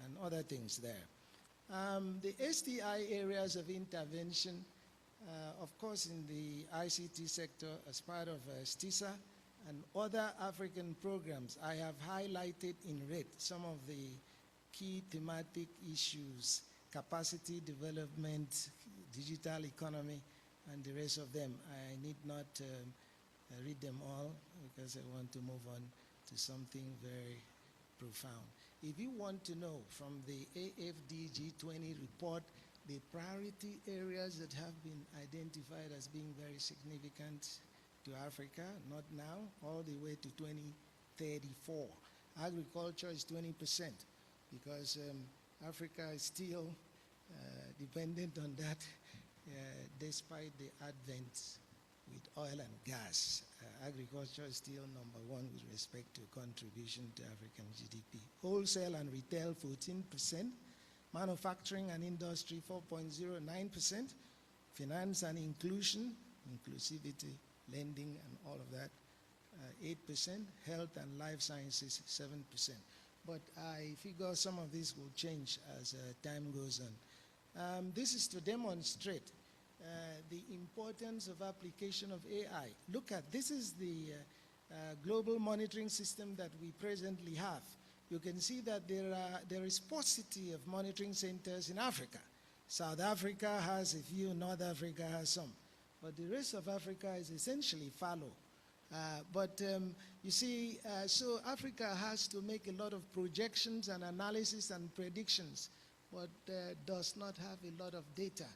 and other things there. The STI areas of intervention, of course, in the ICT sector as part of STISA and other African programs, I have highlighted in red some of the key thematic issues: capacity development, digital economy, and the rest of them. I need not read them all because I want to move on to something very profound. If you want to know from the AFDG 20 report the priority areas that have been identified as being very significant to Africa, not now, all the way to 2034. Agriculture is 20% because Africa is still dependent on that despite the advent with oil and gas. Agriculture is still number one with respect to contribution to African GDP. Wholesale and retail, 14%. Manufacturing and industry, 4.09%. Finance and inclusion, inclusivity, lending and all of that, 8%. Health and life sciences, 7%. But I figure some of this will change as time goes on. This is to demonstrate the importance of application of AI. Look at, this is the global monitoring system that we presently have. You can see that there is paucity of monitoring centers in Africa. South Africa has a few, North Africa has some. But the rest of Africa is essentially fallow. You see, so Africa has to make a lot of projections and analysis and predictions, but does not have a lot of data.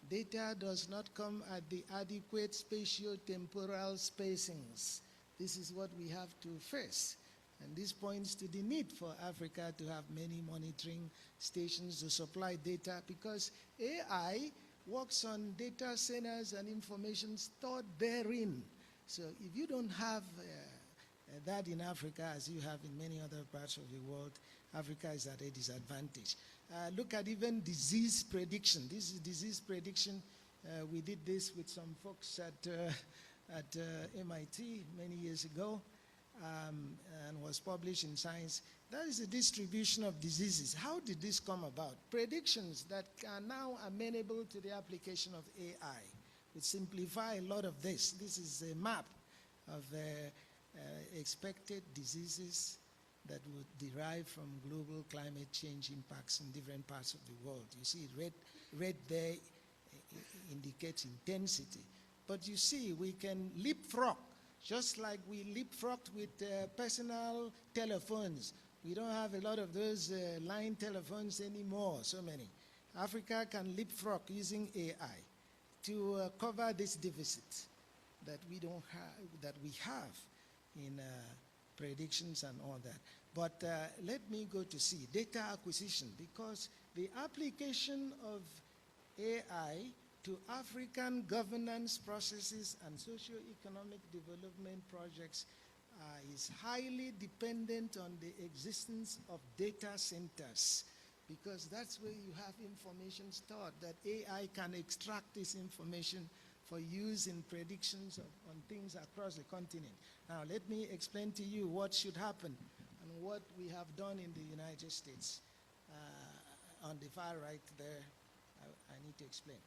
Data does not come at the adequate spatio-temporal spacings. This is what we have to face. And this points to the need for Africa to have many monitoring stations to supply data, because AI works on data centers and information stored therein. So if you don't have that in Africa, as you have in many other parts of the world, Africa is at a disadvantage. Look at even disease prediction. This is disease prediction. We did this with some folks at MIT many years ago, and was published in Science. That is the distribution of diseases. How did this come about? Predictions that are now amenable to the application of AI. We simplify a lot of this. This is a map of expected diseases that would derive from global climate change impacts in different parts of the world. You see, red there indicates intensity. But you see, we can leapfrog, just like we leapfrogged with personal telephones. We don't have a lot of those line telephones anymore, so many. Africa can leapfrog using AI to cover this deficit that we don't have, that we have in predictions and all that. But let me go to C, data acquisition, because the application of AI to African governance processes and socio-economic development projects is highly dependent on the existence of data centers, because that's where you have information stored, that AI can extract this information for use in predictions on things across the continent. Now, let me explain to you what should happen and what we have done in the United States. On the far right there, I need to explain.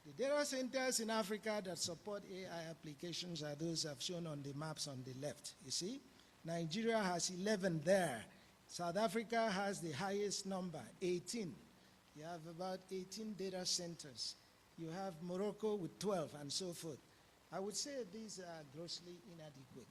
The data centers in Africa that support AI applications are those I've shown on the maps on the left. You see, Nigeria has 11 there. South Africa has the highest number, 18. You have about 18 data centers. You have Morocco with 12 and so forth. I would say these are grossly inadequate,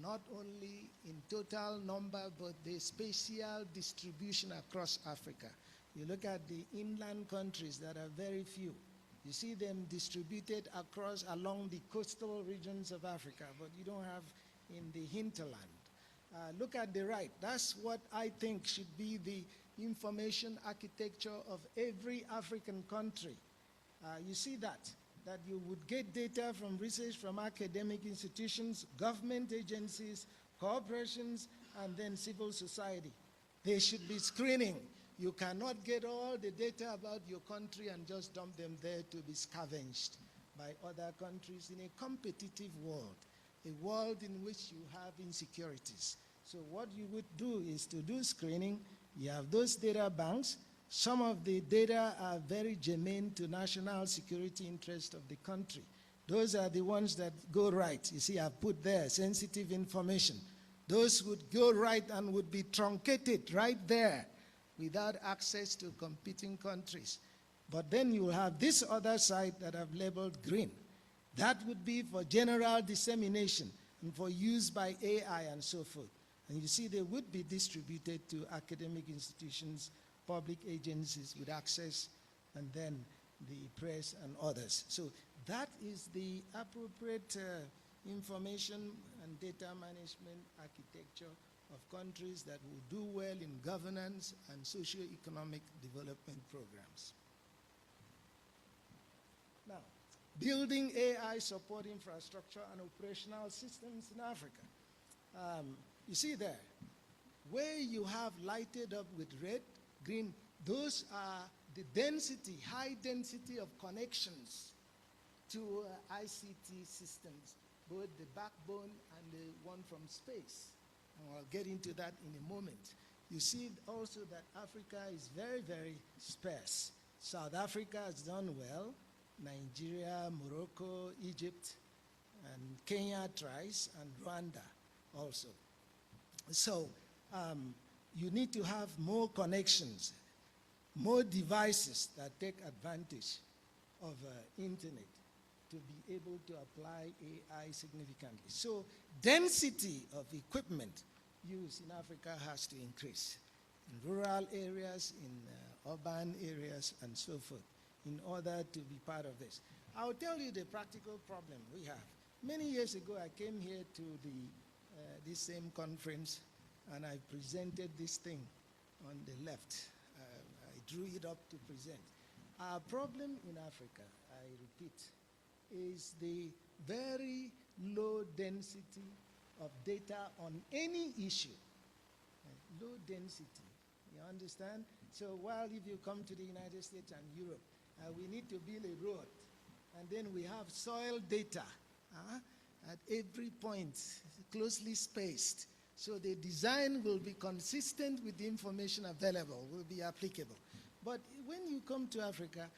not only in total number, but the spatial distribution across Africa. You look at the inland countries that are very few. You see them distributed along the coastal regions of Africa, but you don't have in the hinterland. Look at the right. That's what I think should be the information architecture of every African country. You see that you would get data from research from academic institutions, government agencies, corporations, and then civil society. There should be screening. You cannot get all the data about your country and just dump them there to be scavenged by other countries in a competitive world, a world in which you have insecurities. So what you would do is to do screening. You have those data banks. Some of the data are very germane to national security interest of the country. Those are the ones that go right. You see, I've put there sensitive information. Those would go right and would be truncated right there without access to competing countries. But then you have this other side that I've labeled green. That would be for general dissemination and for use by AI and so forth. And you see, they would be distributed to academic institutions, public agencies with access, and then the press and others. So that is the appropriate information and data management architecture of countries that will do well in governance and socio-economic development programs. Now, building AI support infrastructure and operational systems in Africa. You see there, where you have lighted up with red, green, those are the density, high density of connections to ICT systems, both the backbone and the one from space. And I'll get into that in a moment. You see also that Africa is very, very sparse. South Africa has done well. Nigeria, Morocco, Egypt, and Kenya tries, and Rwanda also. So you need to have more connections, more devices that take advantage of internet to be able to apply AI significantly. So density of equipment used in Africa has to increase in rural areas, in urban areas, and so forth, in order to be part of this. I'll tell you the practical problem we have. Many years ago, I came here to this same conference, and I presented this thing on the left. I drew it up to present. Our problem in Africa, I repeat, is the very low density of data on any issue. Low density, you understand? So while if you come to the United States and Europe, we need to build a road, and then we have soil data at every point, closely spaced. So the design will be consistent with the information available, will be applicable. But when you come to Africa,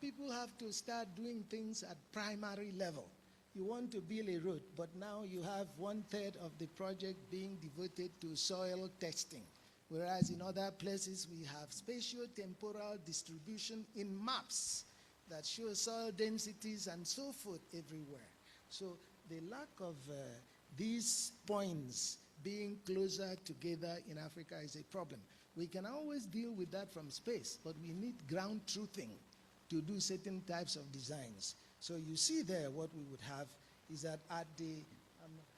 people have to start doing things at primary level. You want to build a road, but now you have 1/3 of the project being devoted to soil testing, whereas in other places we have spatio-temporal distribution in maps that show soil densities and so forth everywhere. So the lack of these points being closer together in Africa is a problem. We can always deal with that from space, but we need ground truthing to do certain types of designs. So you see there what we would have is that I'm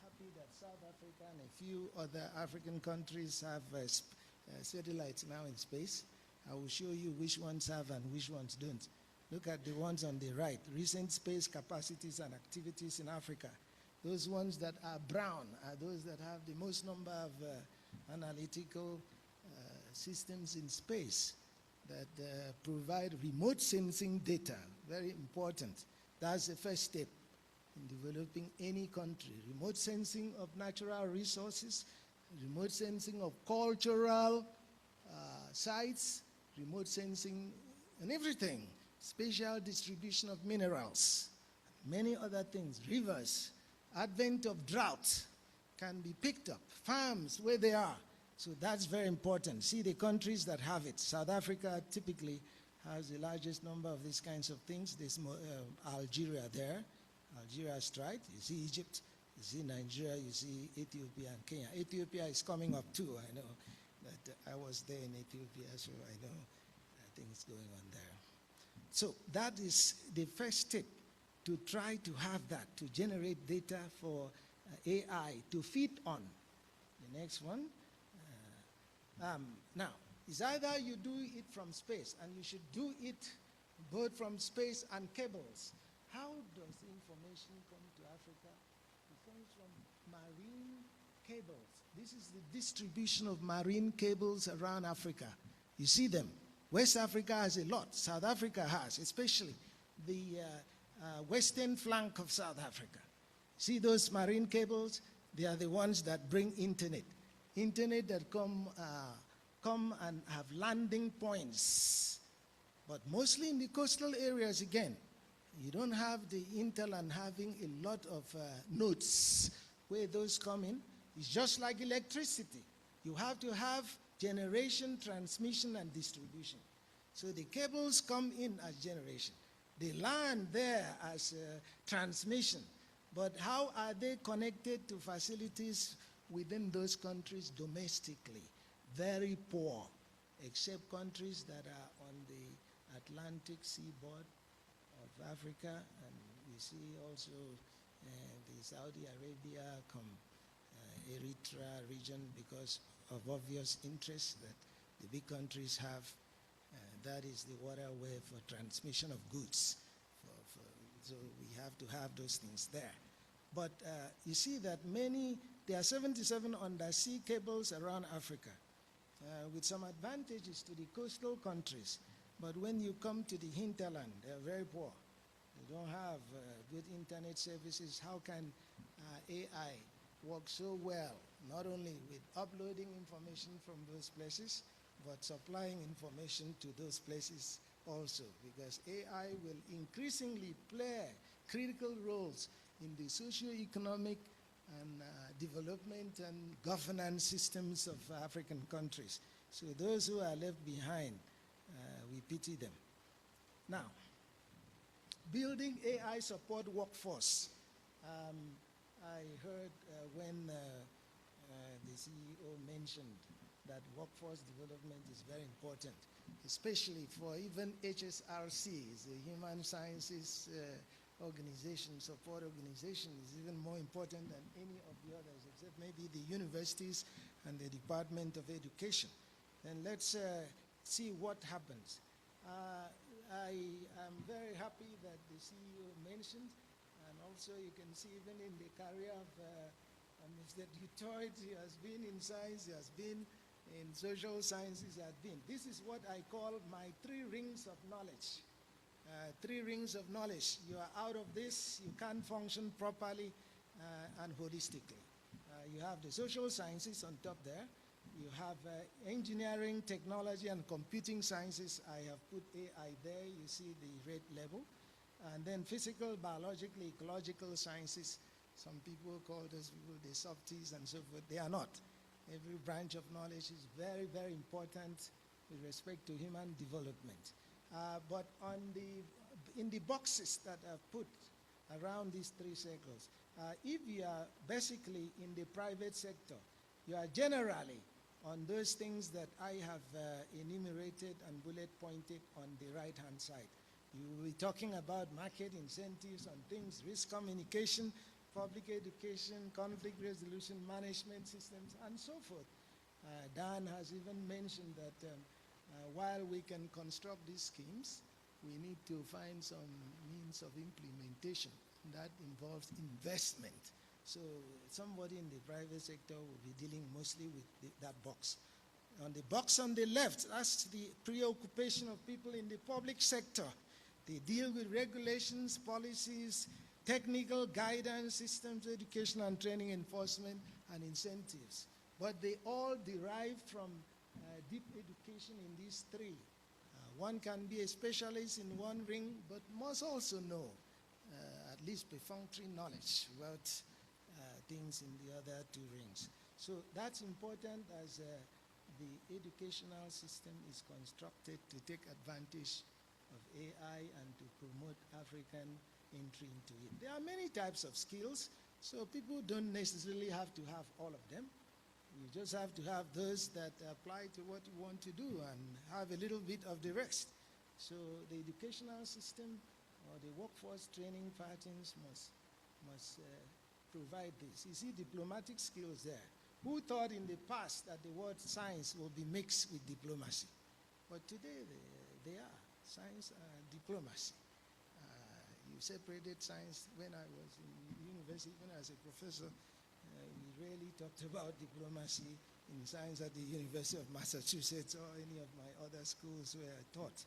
happy that South Africa and a few other African countries have satellites now in space. I will show you which ones have and which ones don't. Look at the ones on the right, recent space capacities and activities in Africa. Those ones that are brown are those that have the most number of analytical systems in space that provide remote sensing data, very important. That's the first step in developing any country. Remote sensing of natural resources, remote sensing of cultural sites, remote sensing and everything, spatial distribution of minerals, many other things, rivers, advent of drought can be picked up, farms where they are. So that's very important. See the countries that have it. South Africa typically has the largest number of these kinds of things. There's Algeria there. Algeria has tried. You see Egypt, you see Nigeria, you see Ethiopia and Kenya. Ethiopia is coming up too, I know. That I was there in Ethiopia, so I know things going on there. So that is the first step, to try to have that, to generate data for AI to feed on. The next one. Now, It's either you do it from space, and you should do it both from space and cables. How does the information come to Africa? It comes from marine cables. This is the distribution of marine cables around Africa. You see them. West Africa has a lot. South Africa has, especially the western flank of South Africa. See those marine cables? They are the ones that bring internet. Internet that come and have landing points. But mostly in the coastal areas again. You don't have the intel and having a lot of nodes where those come in. It's just like electricity. You have to have generation, transmission, and distribution. So the cables come in as generation. They land there as transmission. But how are they connected to facilities within those countries domestically? Very poor, except countries that are on the Atlantic seaboard of Africa, and we see also the Saudi Arabia, Eritrea region, because of obvious interests that the big countries have. That is the waterway for transmission of goods. So we have to have those things there. But you see that there are 77 undersea cables around Africa, with some advantages to the coastal countries. But when you come to the hinterland, they're very poor. They don't have good internet services. How can AI work so well, not only with uploading information from those places, but supplying information to those places also? Because AI will increasingly play critical roles in the socio-economic and development and governance systems of African countries. So those who are left behind, we pity them. Now, building AI support workforce. I heard when the CEO mentioned that workforce development is very important, especially for even HSRC, the Human Sciences organization, support organization, is even more important than any of the others, except maybe the universities and the Department of Education. And let's see what happens. I am very happy that the CEO mentioned, and also you can see even in the career of Mr. Dutoit, he has been in science, he has been in social sciences, he has been. This is what I call my 3 rings of knowledge. 3 rings of knowledge. You are out of this, you can't function properly and holistically. You have the social sciences on top there. You have engineering, technology, and computing sciences. I have put AI there. You see the red level. And then physical, biological, ecological sciences. Some people call those people the softies and so forth. They are not. Every branch of knowledge is very, very important with respect to human development. But in the boxes that I've put around these 3 circles, if you are basically in the private sector, you are generally on those things that I have enumerated and bullet pointed on the right-hand side. You will be talking about market incentives on things, risk communication, public education, conflict resolution management systems, and so forth. Dan has even mentioned that while we can construct these schemes, we need to find some means of implementation. That involves investment. So somebody in the private sector will be dealing mostly with that box. On the box on the left, that's the preoccupation of people in the public sector. They deal with regulations, policies, technical guidance, systems, education and training, enforcement, and incentives. But they all derive from deep education in these 3. One can be a specialist in one ring, but must also know at least perfunctory knowledge about things in the other 2 rings. So that's important as the educational system is constructed to take advantage of AI and to promote African entry into it. There are many types of skills, so people don't necessarily have to have all of them. You just have to have those that apply to what you want to do and have a little bit of the rest. So the educational system or the workforce training patterns must provide this. You see diplomatic skills there. Who thought in the past that the word science will be mixed with diplomacy? But today they are. Science and diplomacy. You separated science. When I was in university, when I was a professor, we rarely talked about diplomacy in science at the University of Massachusetts or any of my other schools where I taught.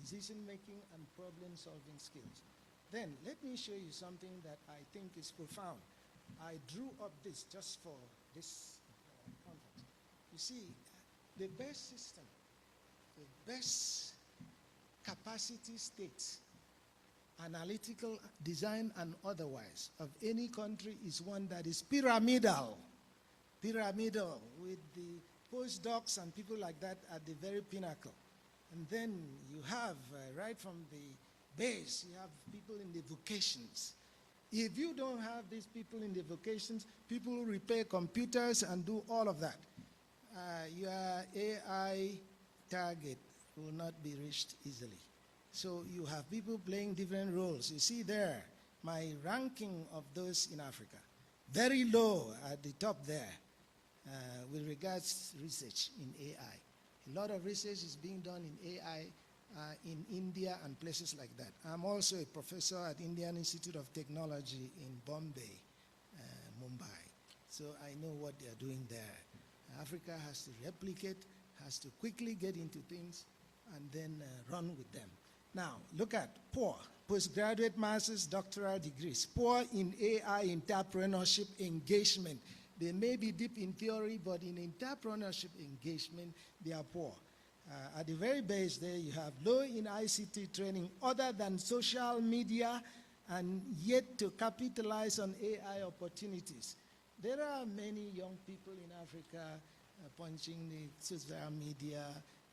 Decision-making and problem-solving skills. Then, let me show you something that I think is profound. I drew up this just for this conference. You see, the best system, the best capacity states, analytical design and otherwise, of any country is one that is pyramidal. Pyramidal, with the postdocs and people like that at the very pinnacle. And then you have, right from the base, you have people in the vocations. If you don't have these people in the vocations, people who repair computers and do all of that, your AI target will not be reached easily. So you have people playing different roles. You see there, my ranking of those in Africa, very low at the top there with regards to research in AI. A lot of research is being done in AI in India and places like that. I'm also a professor at Indian Institute of Technology in Bombay, Mumbai. So I know what they're doing there. Africa has to replicate, has to quickly get into things and then run with them. Now, look at poor, postgraduate masters, doctoral degrees, poor in AI entrepreneurship engagement. They may be deep in theory, but in entrepreneurship engagement, they are poor. At the very base there, you have low in ICT training other than social media and yet to capitalize on AI opportunities. There are many young people in Africa punching the social media,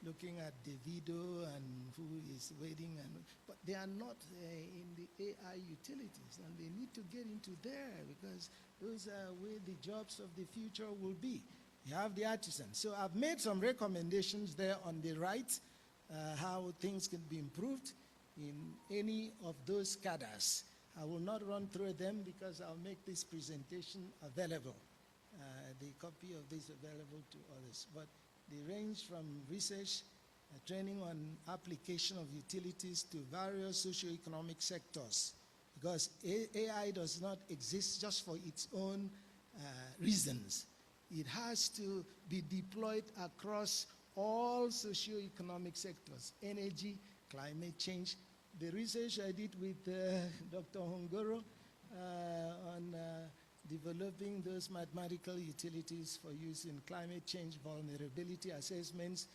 looking at the video and who is waiting, but they are not in the AI utilities, and they need to get into there because those are where the jobs of the future will be. You have the artisans. So I've made some recommendations there on the right, how things can be improved in any of those cadres. I will not run through them because I'll make this presentation available, the copy of this available to others. But they range from research, training on application of utilities to various socioeconomic sectors, because AI does not exist just for its own reasons. It has to be deployed across all socioeconomic sectors, energy, climate change. The research I did with Dr. Hongoro on developing those mathematical utilities for use in climate change vulnerability assessments,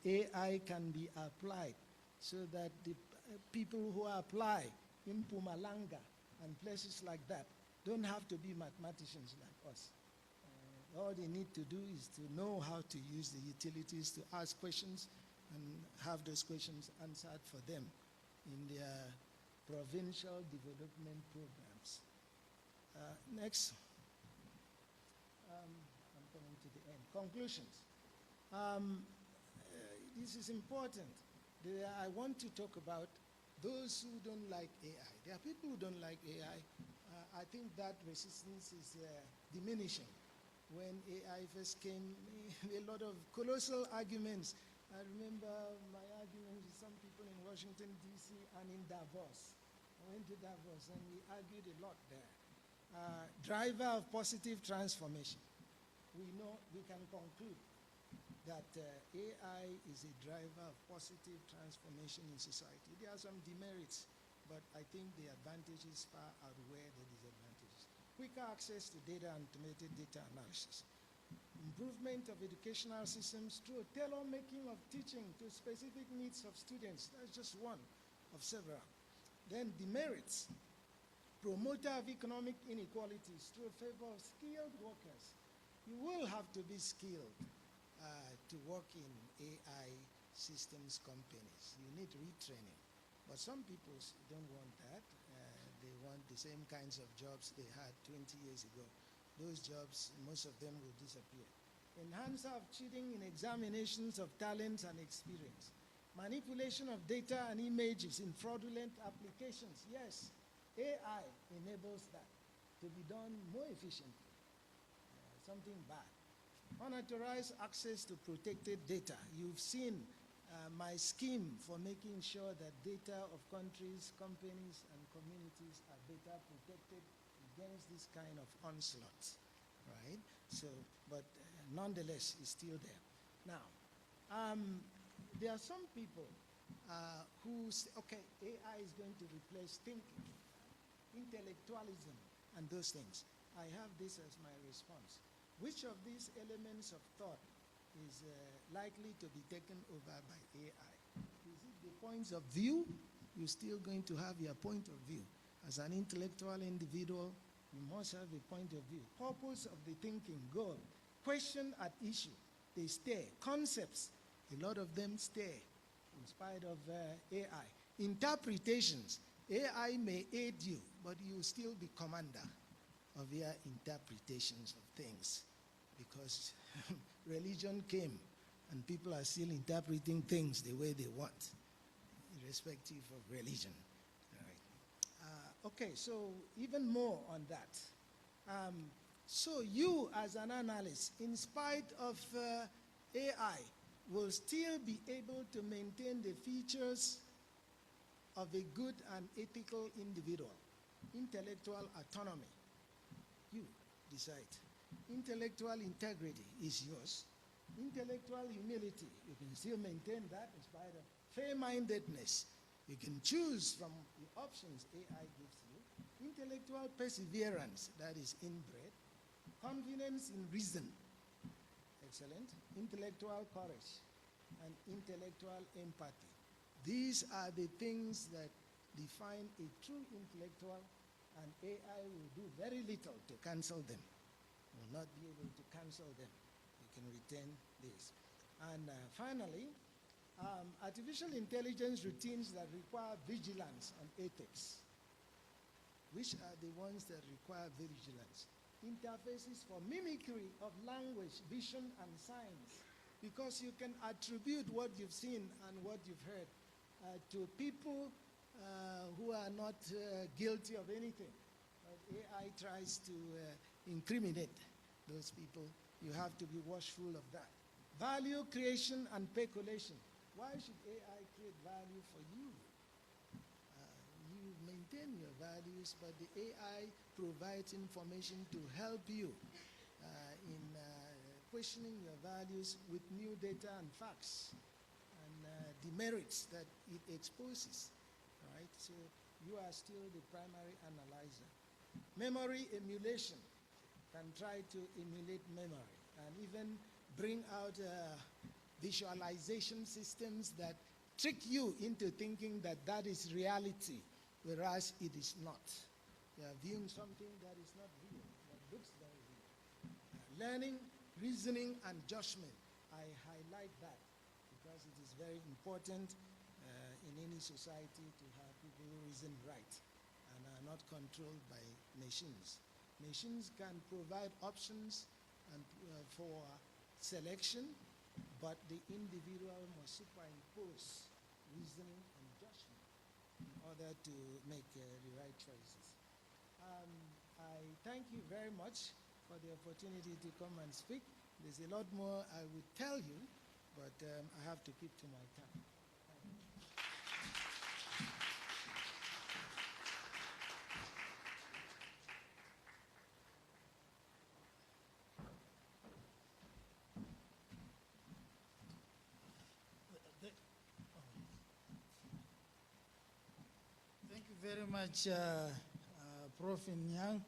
AI can be applied so that the people who apply in Mpumalanga and places like that don't have to be mathematicians like us. All they need to do is to know how to use the utilities to ask questions and have those questions answered for them in their provincial development programs. Next. I'm coming to the end. Conclusions. This is important. I want to talk about those who don't like AI. There are people who don't like AI. I think that resistance is diminishing. When AI first came, a lot of colossal arguments. I remember my arguments with some people in Washington, D.C. and in Davos. I went to Davos and we argued a lot there. Driver of positive transformation. We know, we can conclude that AI is a driver of positive transformation in society. There are some demerits, but I think the advantages far outweigh the disadvantages. Quicker access to data and automated data analysis. Improvement of educational systems through tailor-making of teaching to specific needs of students. That's just one of several. Then demerits. Promoter of economic inequalities through favor of skilled workers. You will have to be skilled to work in AI systems companies. You need retraining. But some people don't want that. They want the same kinds of jobs they had 20 years ago. Those jobs, most of them will disappear. Enhancer of cheating in examinations of talents and experience. Manipulation of data and images in fraudulent applications. Yes, AI enables that to be done more efficiently. something bad. Unauthorized access to protected data. You've seen my scheme for making sure that data of countries, companies, and communities are better protected against this kind of onslaught, right? So, but nonetheless, it's still there. Now, there are some people who say, okay, AI is going to replace thinking, intellectualism, and those things. I have this as my response. Which of these elements of thought is likely to be taken over by AI? Is it the points of view? You're still going to have your point of view. As an intellectual individual, you must have a point of view. Purpose of the thinking, goal, question at issue, they stay. Concepts, a lot of them stay in spite of AI. Interpretations, AI may aid you, but you will still be commander of your interpretations of things, because religion came and people are still interpreting things the way they want, irrespective of religion. All right. Okay, so even more on that. So you as an analyst, in spite of AI, will still be able to maintain the features of a good and ethical individual. Intellectual autonomy, you decide. Intellectual integrity is yours. Intellectual humility, you can still maintain that in spite of fair-mindedness. You can choose from the options AI gives you. Intellectual perseverance, that is inbred. Confidence in reason, excellent. Intellectual courage and intellectual empathy. These are the things that define a true intellectual, and AI will do very little to cancel them. Will not be able to cancel them. You can retain this. And finally, artificial intelligence routines that require vigilance on ethics. Which are the ones that require vigilance? Interfaces for mimicry of language, vision, and signs. Because you can attribute what you've seen and what you've heard to people who are not guilty of anything. But AI tries to incriminate those people. You have to be watchful of that. Value creation and speculation. Why should AI create value for you? You maintain your values, but the AI provides information to help you in questioning your values with new data and facts and the merits that it exposes, right? So you are still the primary analyzer. Memory emulation can try to emulate memory and even bring out visualization systems that trick you into thinking that that is reality, whereas it is not. You are viewing something that is not real, that looks very real. Learning, reasoning, and judgment. I highlight that because it is very important in any society to have people who reason right and are not controlled by machines. Machines can provide options and, for selection, but the individual must superimpose reasoning and judgment in order to make the right choices. I thank you very much for the opportunity to come and speak. There's a lot more I would tell you, but I have to keep to my time. Thank you very much, Prof. Nyang.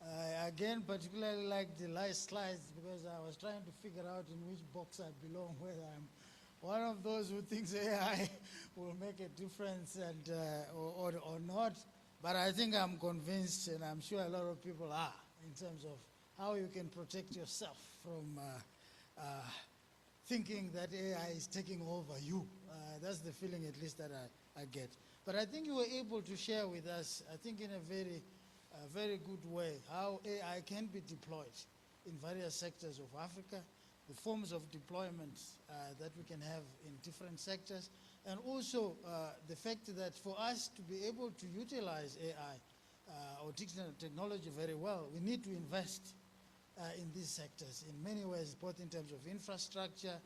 I again particularly like the last slides because I was trying to figure out in which box I belong, whether I'm one of those who thinks AI will make a difference and, or not. But I think I'm convinced, and I'm sure a lot of people are, in terms of how you can protect yourself from thinking that AI is taking over you. That's the feeling, at least, that I get. But I think you were able to share with us, I think in a very good way, how AI can be deployed in various sectors of Africa, the forms of deployment that we can have in different sectors, and also the fact that for us to be able to utilize AI or technology very well, we need to invest in these sectors in many ways, both in terms of infrastructure,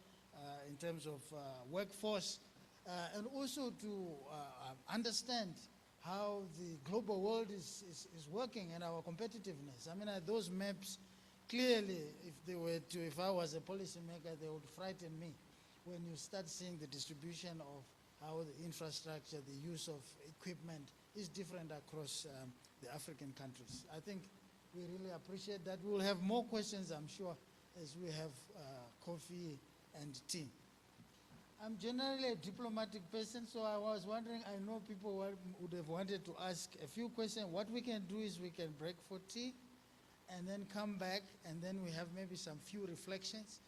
in terms of workforce, and also to understand how the global world is working and our competitiveness. I mean, those maps, clearly, if I was a policymaker, they would frighten me when you start seeing the distribution of how the infrastructure, the use of equipment is different across the African countries. I think we really appreciate that. We'll have more questions, I'm sure, as we have coffee and tea. I'm generally a diplomatic person, so I was wondering, I know people would have wanted to ask a few questions. What we can do is we can break for tea and then come back, and then we have maybe some few reflections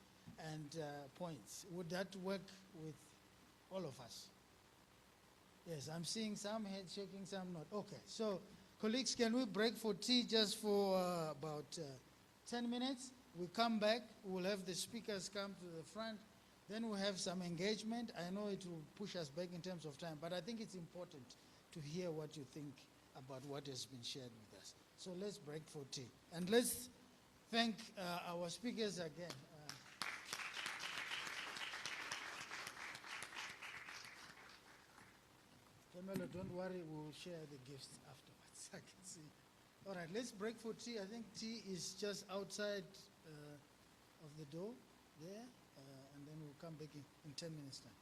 and points. Would that work with all of us? Yes, I'm seeing some heads shaking, some not. Okay, so colleagues, can we break for tea just for about 10 minutes? We come back, we'll have the speakers come to the front, then we'll have some engagement. I know it will push us back in terms of time, but I think it's important to hear what you think about what has been shared with us. So let's break for tea. And let's thank our speakers again. Camelo, don't worry, we'll share the gifts afterwards. I can see. All right, let's break for tea. I think tea is just outside of the door there, and then we'll come back in 10 minutes' time.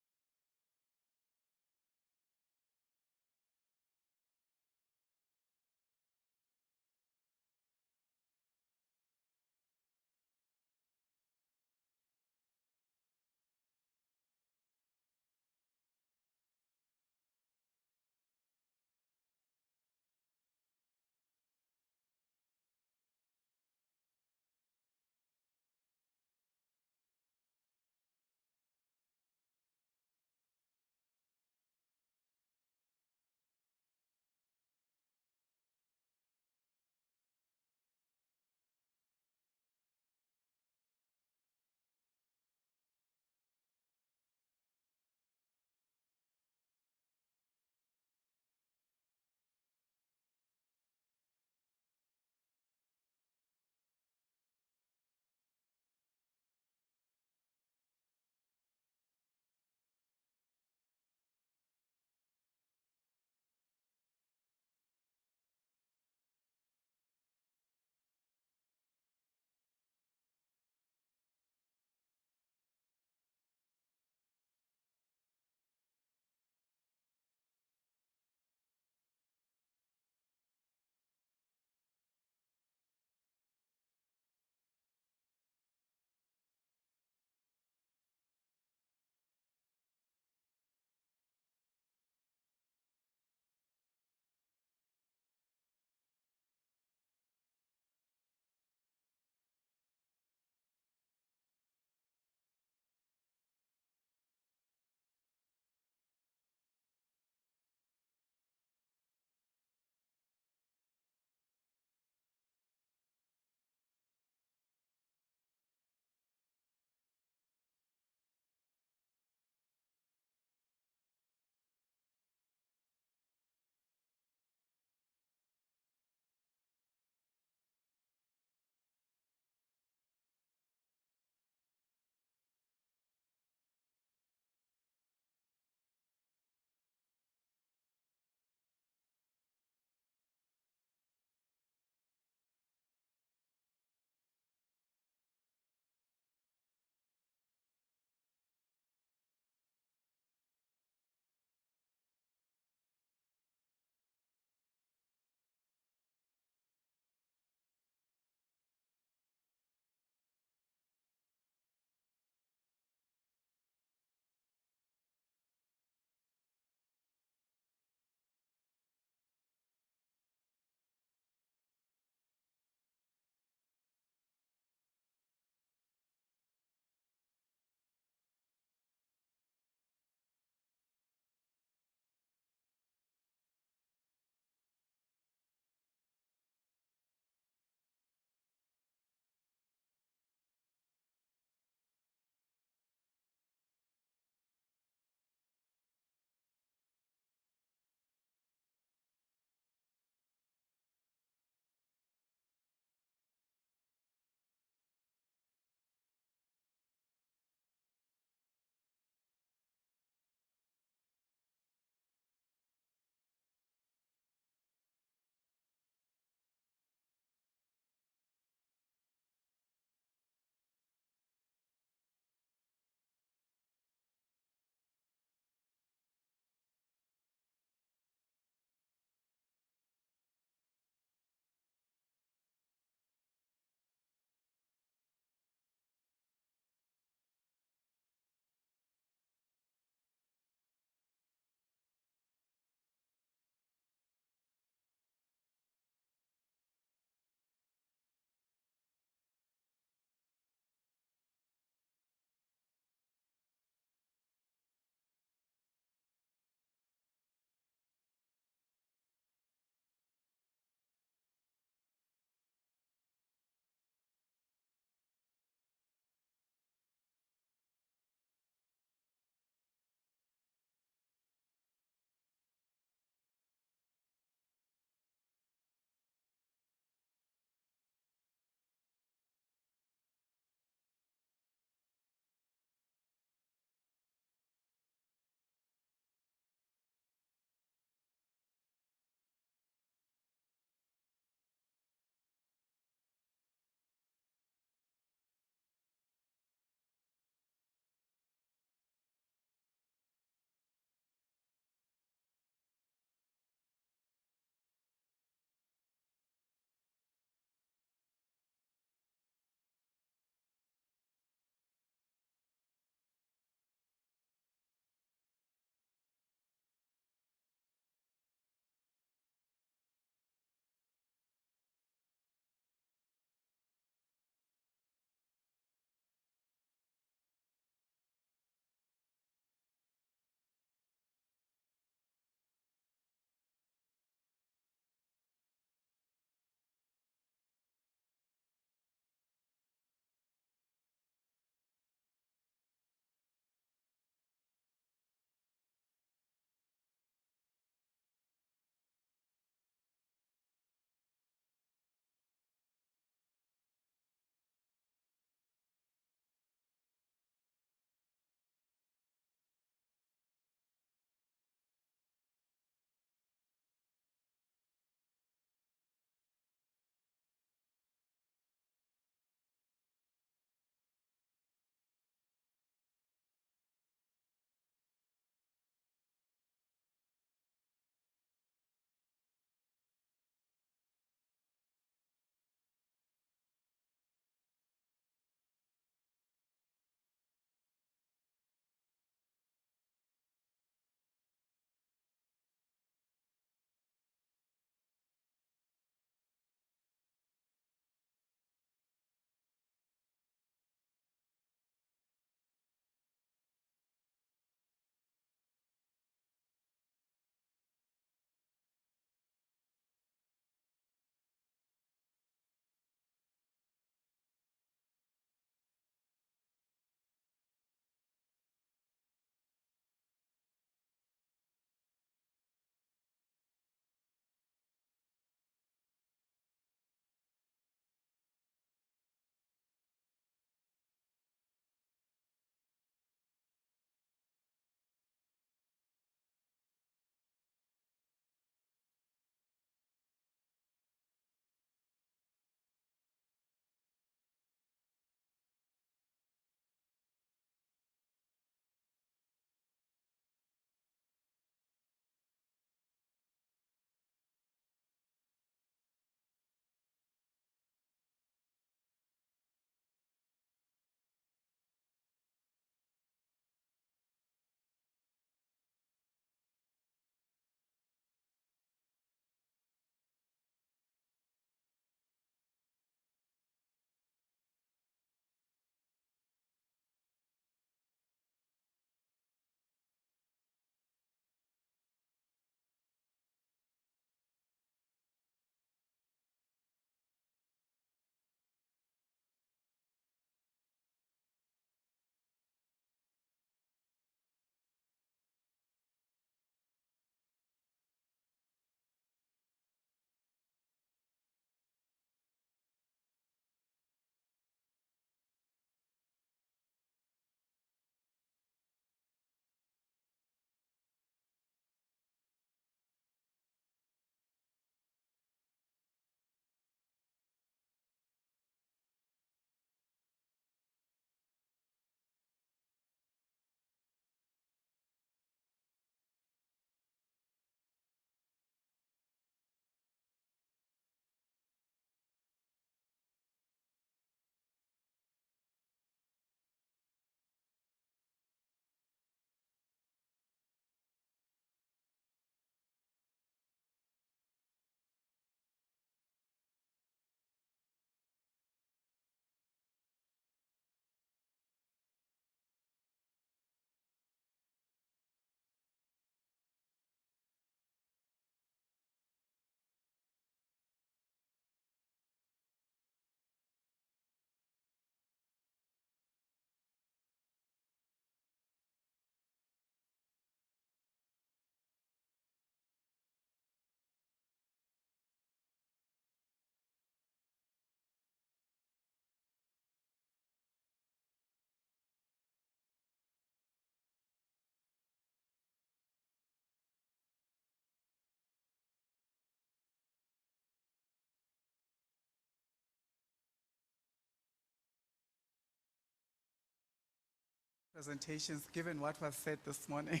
presentations, given what was said this morning.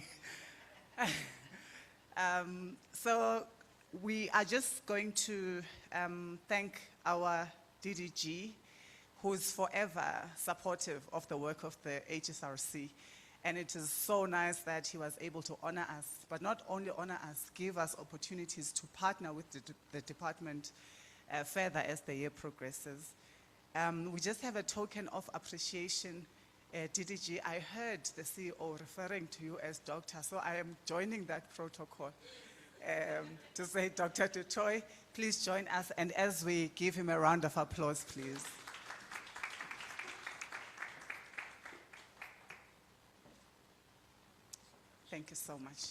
So we are just going to thank our DDG, who's forever supportive of the work of the HSRC. And it is so nice that he was able to honor us, but not only honor us, give us opportunities to partner with the department further as the year progresses. We just have a token of appreciation. DDG, I heard the CEO referring to you as doctor, so I am joining that protocol to say, Dr. Dutoy, please join us, and as we give him a round of applause, please. Thank you so much.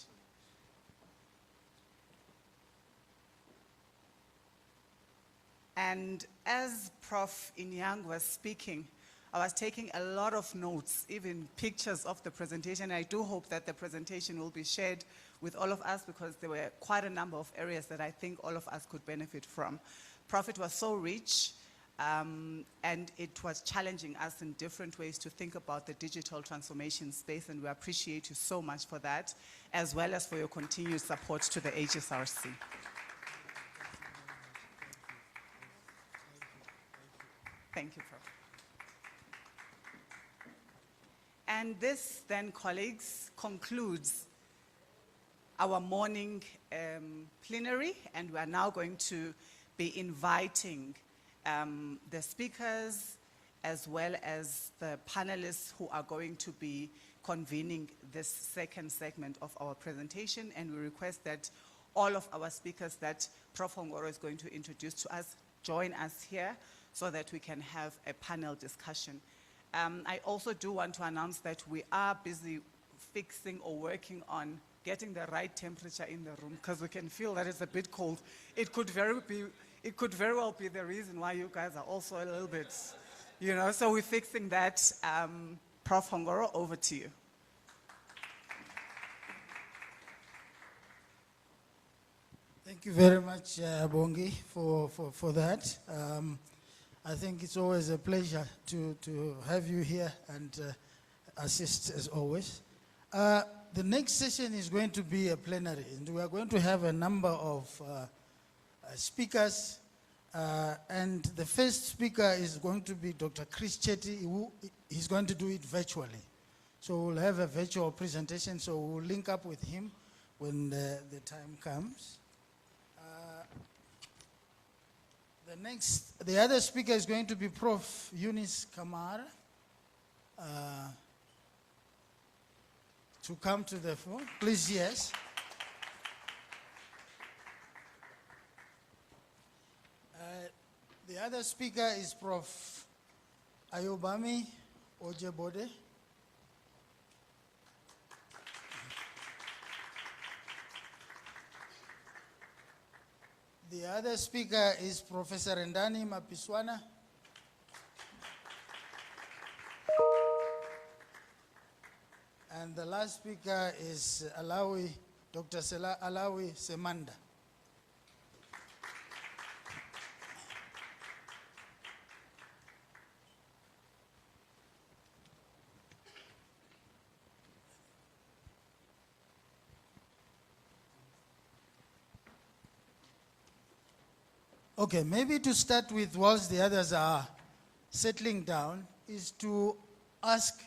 And as Prof. Inyang was speaking, I was taking a lot of notes, even pictures of the presentation. I do hope that the presentation will be shared with all of us, because there were quite a number of areas that I think all of us could benefit from. Prof, it was so rich, and it was challenging us in different ways to think about the digital transformation space, and we appreciate you so much for that, as well as for your continued support to the HSRC. Thank you, Prof. And this then, colleagues, concludes our morning plenary, and we are now going to be inviting the speakers as well as the panelists who are going to be convening this second segment of our presentation, and we request that all of our speakers that Prof. Hongoro is going to introduce to us join us here so that we can have a panel discussion. I also do want to announce that we are busy fixing or working on getting the right temperature in the room, because we can feel that it's a bit cold. It could very well be the reason why you guys are also a little bit, you know, so we're fixing that. Prof. Hongoro, over to you. Thank you very much, Bongi, for that. I think it's always a pleasure to have you here and assist as always. The next session is going to be a plenary, and we are going to have a number of speakers. And the first speaker is going to be Dr. Chris Chetty, who is going to do it virtually. So we'll have a virtual presentation, so we'll link up with him when the time comes. The other speaker is going to be Prof. Eunice Kamara, to come to the phone. Please, yes. The other speaker is Prof. Ayobami Ojebode. The other speaker is Professor Ndani Mapiswana. And the last speaker is Dr. Alawi Semanda. Okay, maybe to start with, whilst the others are settling down, is to ask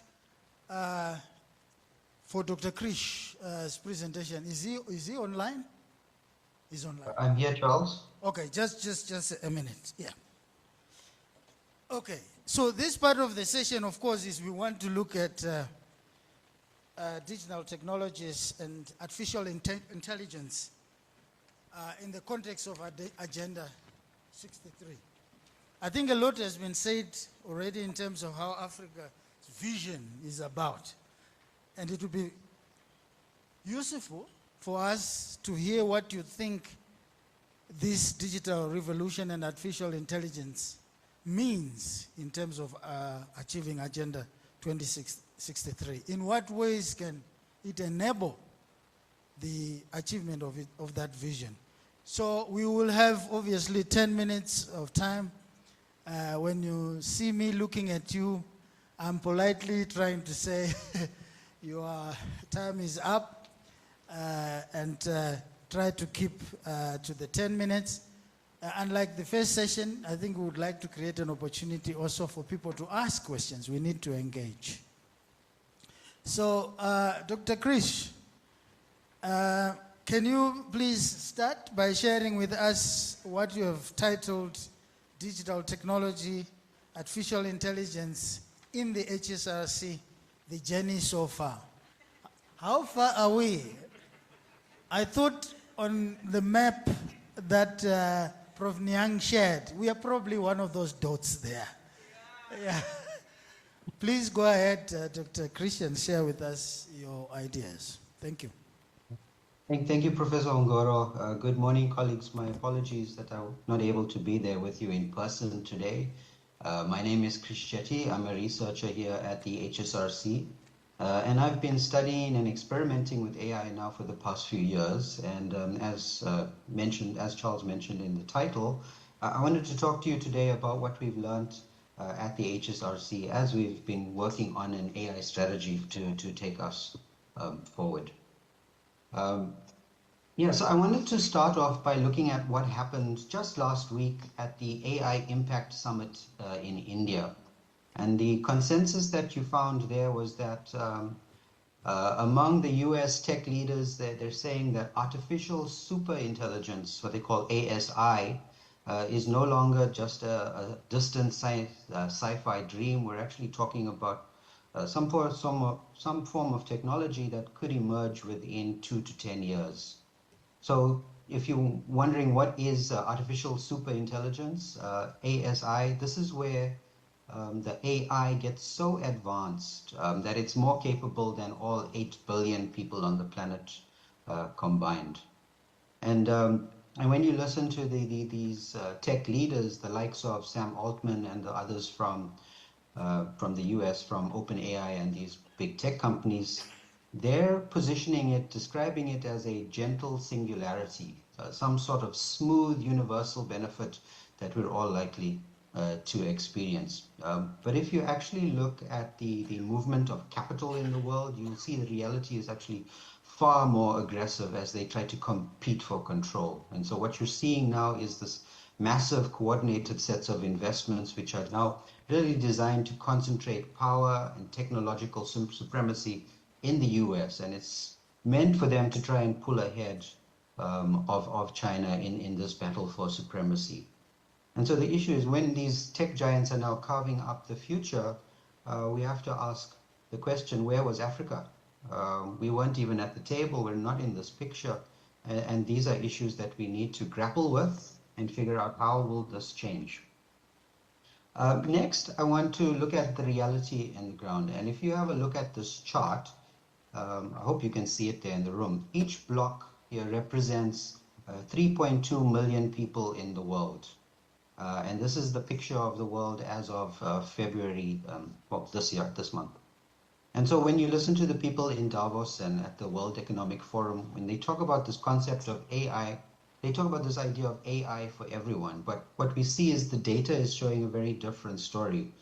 for Dr. Krish's presentation. Is he online? He's online. I'm here, Charles. Okay, just a minute. Yeah. Okay, so this part of the session, of course, is we want to look at digital technologies and artificial intelligence in the context of Agenda 63. I think a lot has been said already in terms of how Africa's vision is about. And it would be useful for us to hear what you think this digital revolution and artificial intelligence means in terms of achieving Agenda 2063. In what ways can it enable the achievement of that vision? So we will have obviously 10 minutes of time. When you see me looking at you, I'm politely trying to say your time is up and try to keep to the 10 minutes. Unlike the first session, I think we would like to create an opportunity also for people to ask questions. We need to engage. So, Dr. Krish, can you please start by sharing with us what you have titled Digital Technology, Artificial Intelligence in the HSRC, the journey so far? How far are we? I thought on the map that Prof. Nyang shared, we are probably one of those dots there. Yeah. Please go ahead, Dr. Christian, share with us your ideas. Thank you. Thank you, Professor Ongoro. Good morning, colleagues. My apologies that I'm not able to be there with you in person today. My name is Krish Chetty. I'm a researcher here at the HSRC. And I've been studying and experimenting with AI now for the past few years. And as Charles mentioned in the title, I wanted to talk to you today about what we've learned at the HSRC as we've been working on an AI strategy to take us forward. So I wanted to start off by looking at what happened just last week at the AI Impact Summit in India. And the consensus that you found there was that among the US tech leaders, they're saying that artificial superintelligence, what they call ASI, is no longer just a distant sci-fi dream. We're actually talking about some form of technology that could emerge within 2 to 10 years. So if you're wondering what is artificial superintelligence, ASI, this is where the AI gets so advanced that it's more capable than all 8 billion people on the planet combined. And when you listen to these tech leaders, the likes of Sam Altman and the others from the US, from OpenAI and these big tech companies, they're positioning it, describing it as a gentle singularity, some sort of smooth universal benefit that we're all likely to experience. But if you actually look at the movement of capital in the world, you'll see the reality is actually far more aggressive as they try to compete for control. And so what you're seeing now is this massive coordinated sets of investments which are now really designed to concentrate power and technological supremacy in the US, and it's meant for them to try and pull ahead of China in this battle for supremacy. And so the issue is when these tech giants are now carving up the future, we have to ask the question, where was Africa? We weren't even at the table, we're not in this picture, and these are issues that we need to grapple with and figure out how will this change. Next, I want to look at the reality in the ground. And if you have a look at this chart, I hope you can see it there in the room. Each block here represents 3.2 million people in the world. And this is the picture of the world as of February this month. And so when you listen to the people in Davos and at the World Economic Forum, when they talk about this concept of AI, they talk about this idea of AI for everyone. But what we see is the data is showing a very different story.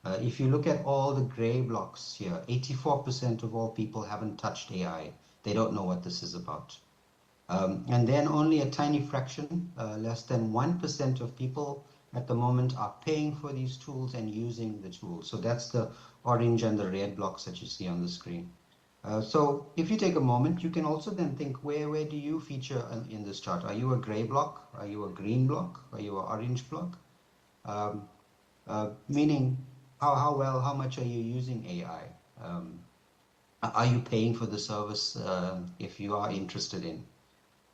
If you look at all the gray blocks here, 84% of all people haven't touched AI. They don't know what this is about. And then only a tiny fraction, less than 1% of people at the moment are paying for these tools and using the tools. So that's the orange and the red blocks that you see on the screen. So if you take a moment, you can also then think, where do you feature in this chart? Are you a gray block? Are you a green block? Are you an orange block? Meaning, how much are you using AI? Are you paying for the service if you are interested in?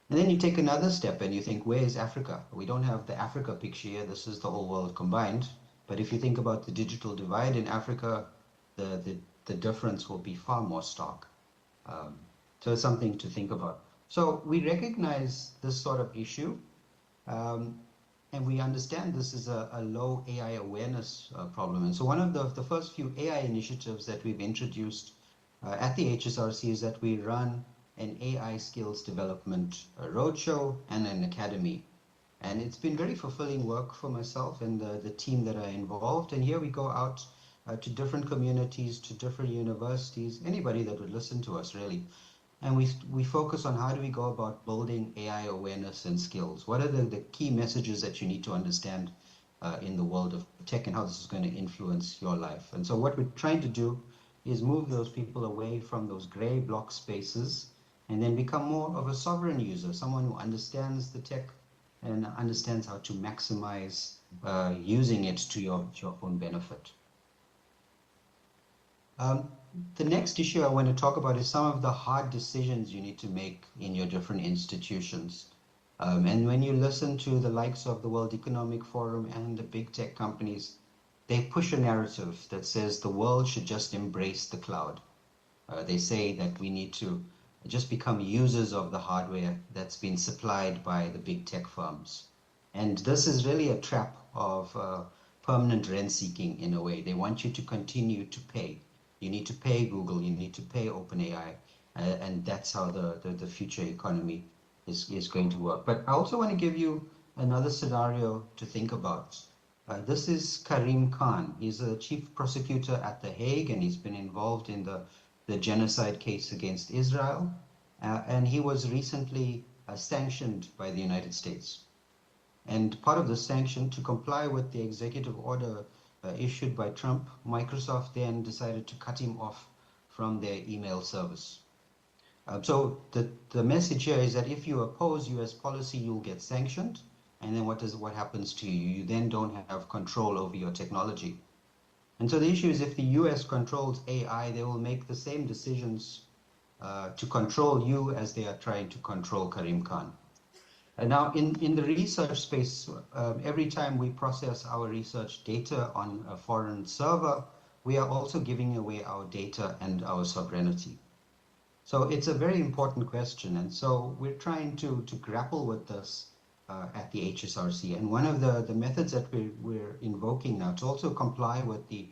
And then you take another step and you think, where is Africa? We don't have the Africa picture here. This is the whole world combined. But if you think about the digital divide in Africa, the difference will be far more stark. So it's something to think about. So we recognize this sort of issue. And we understand this is a low AI awareness problem. And so one of the first few AI initiatives that we've introduced at the HSRC is that we run an AI skills development roadshow and an academy. And it's been very fulfilling work for myself and the team that are involved. And here we go out to different communities, to different universities, anybody that would listen to us really. And we focus on how do we go about building AI awareness and skills. What are the key messages that you need to understand in the world of tech and how this is going to influence your life. And so what we're trying to do is move those people away from those gray block spaces and then become more of a sovereign user, someone who understands the tech and understands how to maximize using it to your own benefit. The next issue I want to talk about is some of the hard decisions you need to make in your different institutions. And when you listen to the likes of the World Economic Forum and the big tech companies, they push a narrative that says the world should just embrace the cloud. They say that we need to just become users of the hardware that's been supplied by the big tech firms. And this is really a trap of permanent rent seeking in a way. They want you to continue to pay. You need to pay Google, you need to pay OpenAI, and that's how the future economy is going to work. But I also want to give you another scenario to think about. This is Karim Khan. He's a chief prosecutor at The Hague, and he's been involved in the genocide case against Israel. And he was recently sanctioned by the United States. And part of the sanction, to comply with the executive order issued by Trump, Microsoft then decided to cut him off from their email service. So the message here is that if you oppose US policy, you'll get sanctioned. And then what happens to you? You then don't have control over your technology. And so the issue is if the US controls AI, they will make the same decisions to control you as they are trying to control Karim Khan. And now in the research space, every time we process our research data on a foreign server, we are also giving away our data and our sovereignty. So it's a very important question. And so we're trying to grapple with this at the HSRC. And one of the methods that we're invoking now to also comply with the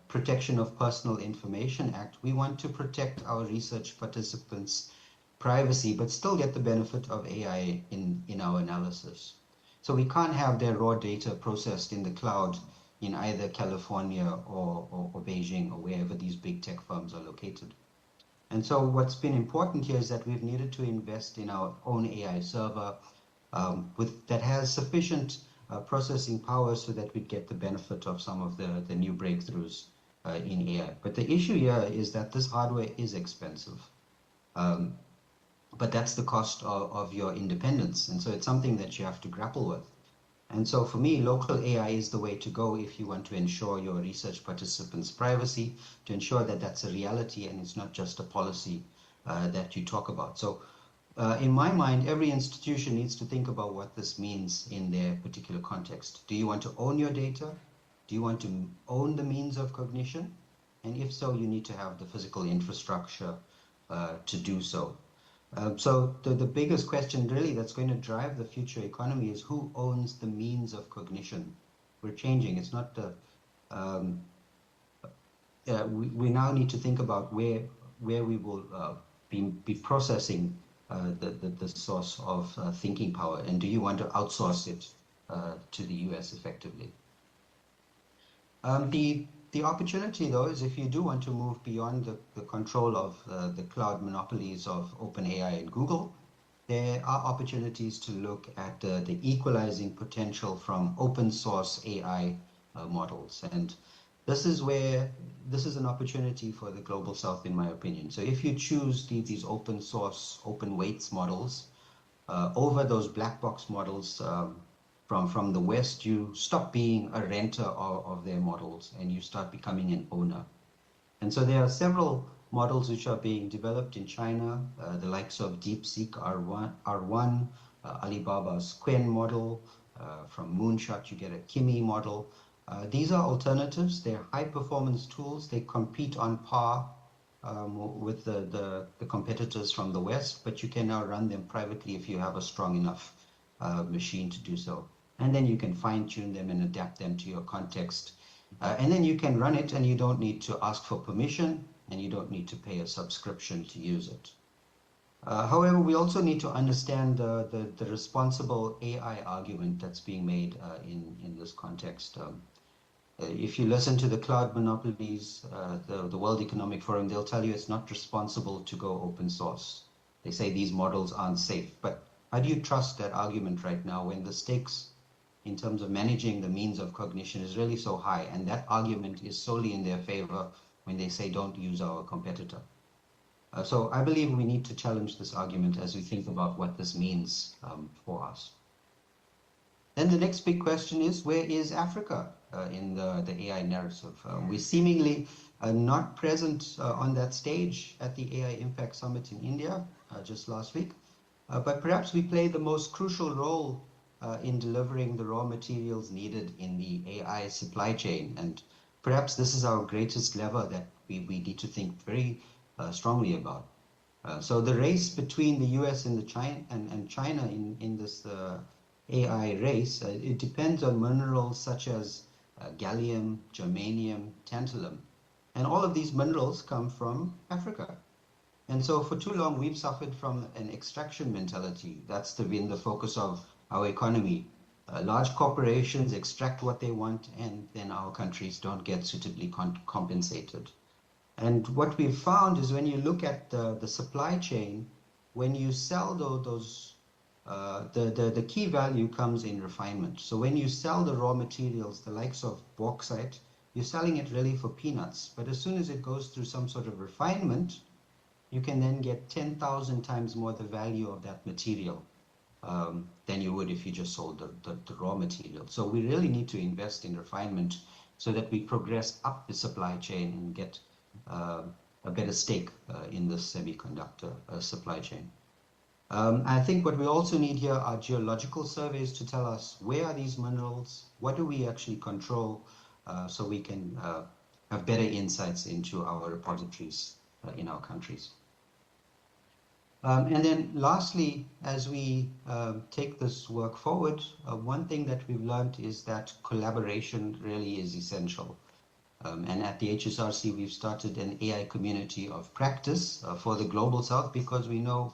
Protection of Personal Information Act, we want to protect our research participants' privacy, but still get the benefit of AI in our analysis. So we can't have their raw data processed in the cloud in either California or Beijing or wherever these big tech firms are located. And so what's been important here is that we've needed to invest in our own AI server that has sufficient processing power so that we get the benefit of some of the new breakthroughs in AI. But the issue here is that this hardware is expensive. But that's the cost of your independence. And so it's something that you have to grapple with. And so for me, local AI is the way to go if you want to ensure your research participants' privacy, to ensure that that's a reality and it's not just a policy that you talk about. So in my mind, every institution needs to think about what this means in their particular context. Do you want to own your data? Do you want to own the means of cognition? And if so, you need to have the physical infrastructure to do so. So the biggest question really that's going to drive the future economy is who owns the means of cognition. We're changing. It's not the we now need to think about where we will be processing the source of thinking power, and do you want to outsource it to the US effectively? The opportunity, though, is if you do want to move beyond the control of the cloud monopolies of OpenAI and Google, there are opportunities to look at the equalizing potential from open source AI models. And this is an opportunity for the Global South, in my opinion. So if you choose these open source, open weights models over those black box models, from the West, you stop being a renter of their models and you start becoming an owner. And so there are several models which are being developed in China, the likes of DeepSeek R1, Alibaba's Qwen model, from Moonshot you get a Kimi model. These are alternatives. They're high performance tools. They compete on par with the competitors from the West, but you can now run them privately if you have a strong enough machine to do so. And then you can fine-tune them and adapt them to your context. And then you can run it and you don't need to ask for permission and you don't need to pay a subscription to use it. However, we also need to understand the responsible AI argument that's being made in this context. If you listen to the cloud monopolies, the World Economic Forum, they'll tell you it's not responsible to go open source. They say these models aren't safe. But how do you trust that argument right now when the stakes in terms of managing the means of cognition is really so high, and that argument is solely in their favor when they say don't use our competitor? So I believe we need to challenge this argument as we think about what this means for us. Then the next big question is, where is Africa in the AI narrative? We're seemingly not present on that stage at the AI Impact Summit in India just last week, but perhaps we play the most crucial role in delivering the raw materials needed in the AI supply chain. And perhaps this is our greatest lever that we need to think very strongly about. So the race between the US and China in this AI race, it depends on minerals such as gallium, germanium, tantalum. And all of these minerals come from Africa. And so for too long, we've suffered from an extraction mentality. That's been the focus of our economy. Large corporations extract what they want, and then our countries don't get suitably compensated. And what we've found is when you look at the supply chain, when you sell those, the key value comes in refinement. So when you sell the raw materials, the likes of bauxite, you're selling it really for peanuts. But as soon as it goes through some sort of refinement, you can then get 10,000 times more the value of that material than you would if you just sold the raw material. So we really need to invest in refinement so that we progress up the supply chain and get a better stake in the semiconductor supply chain. I think what we also need here are geological surveys to tell us where are these minerals, what do we actually control, so we can have better insights into our repositories in our countries. And then lastly, as we take this work forward, one thing that we've learned is that collaboration really is essential. And at the HSRC, we've started an AI community of practice for the Global South, because we know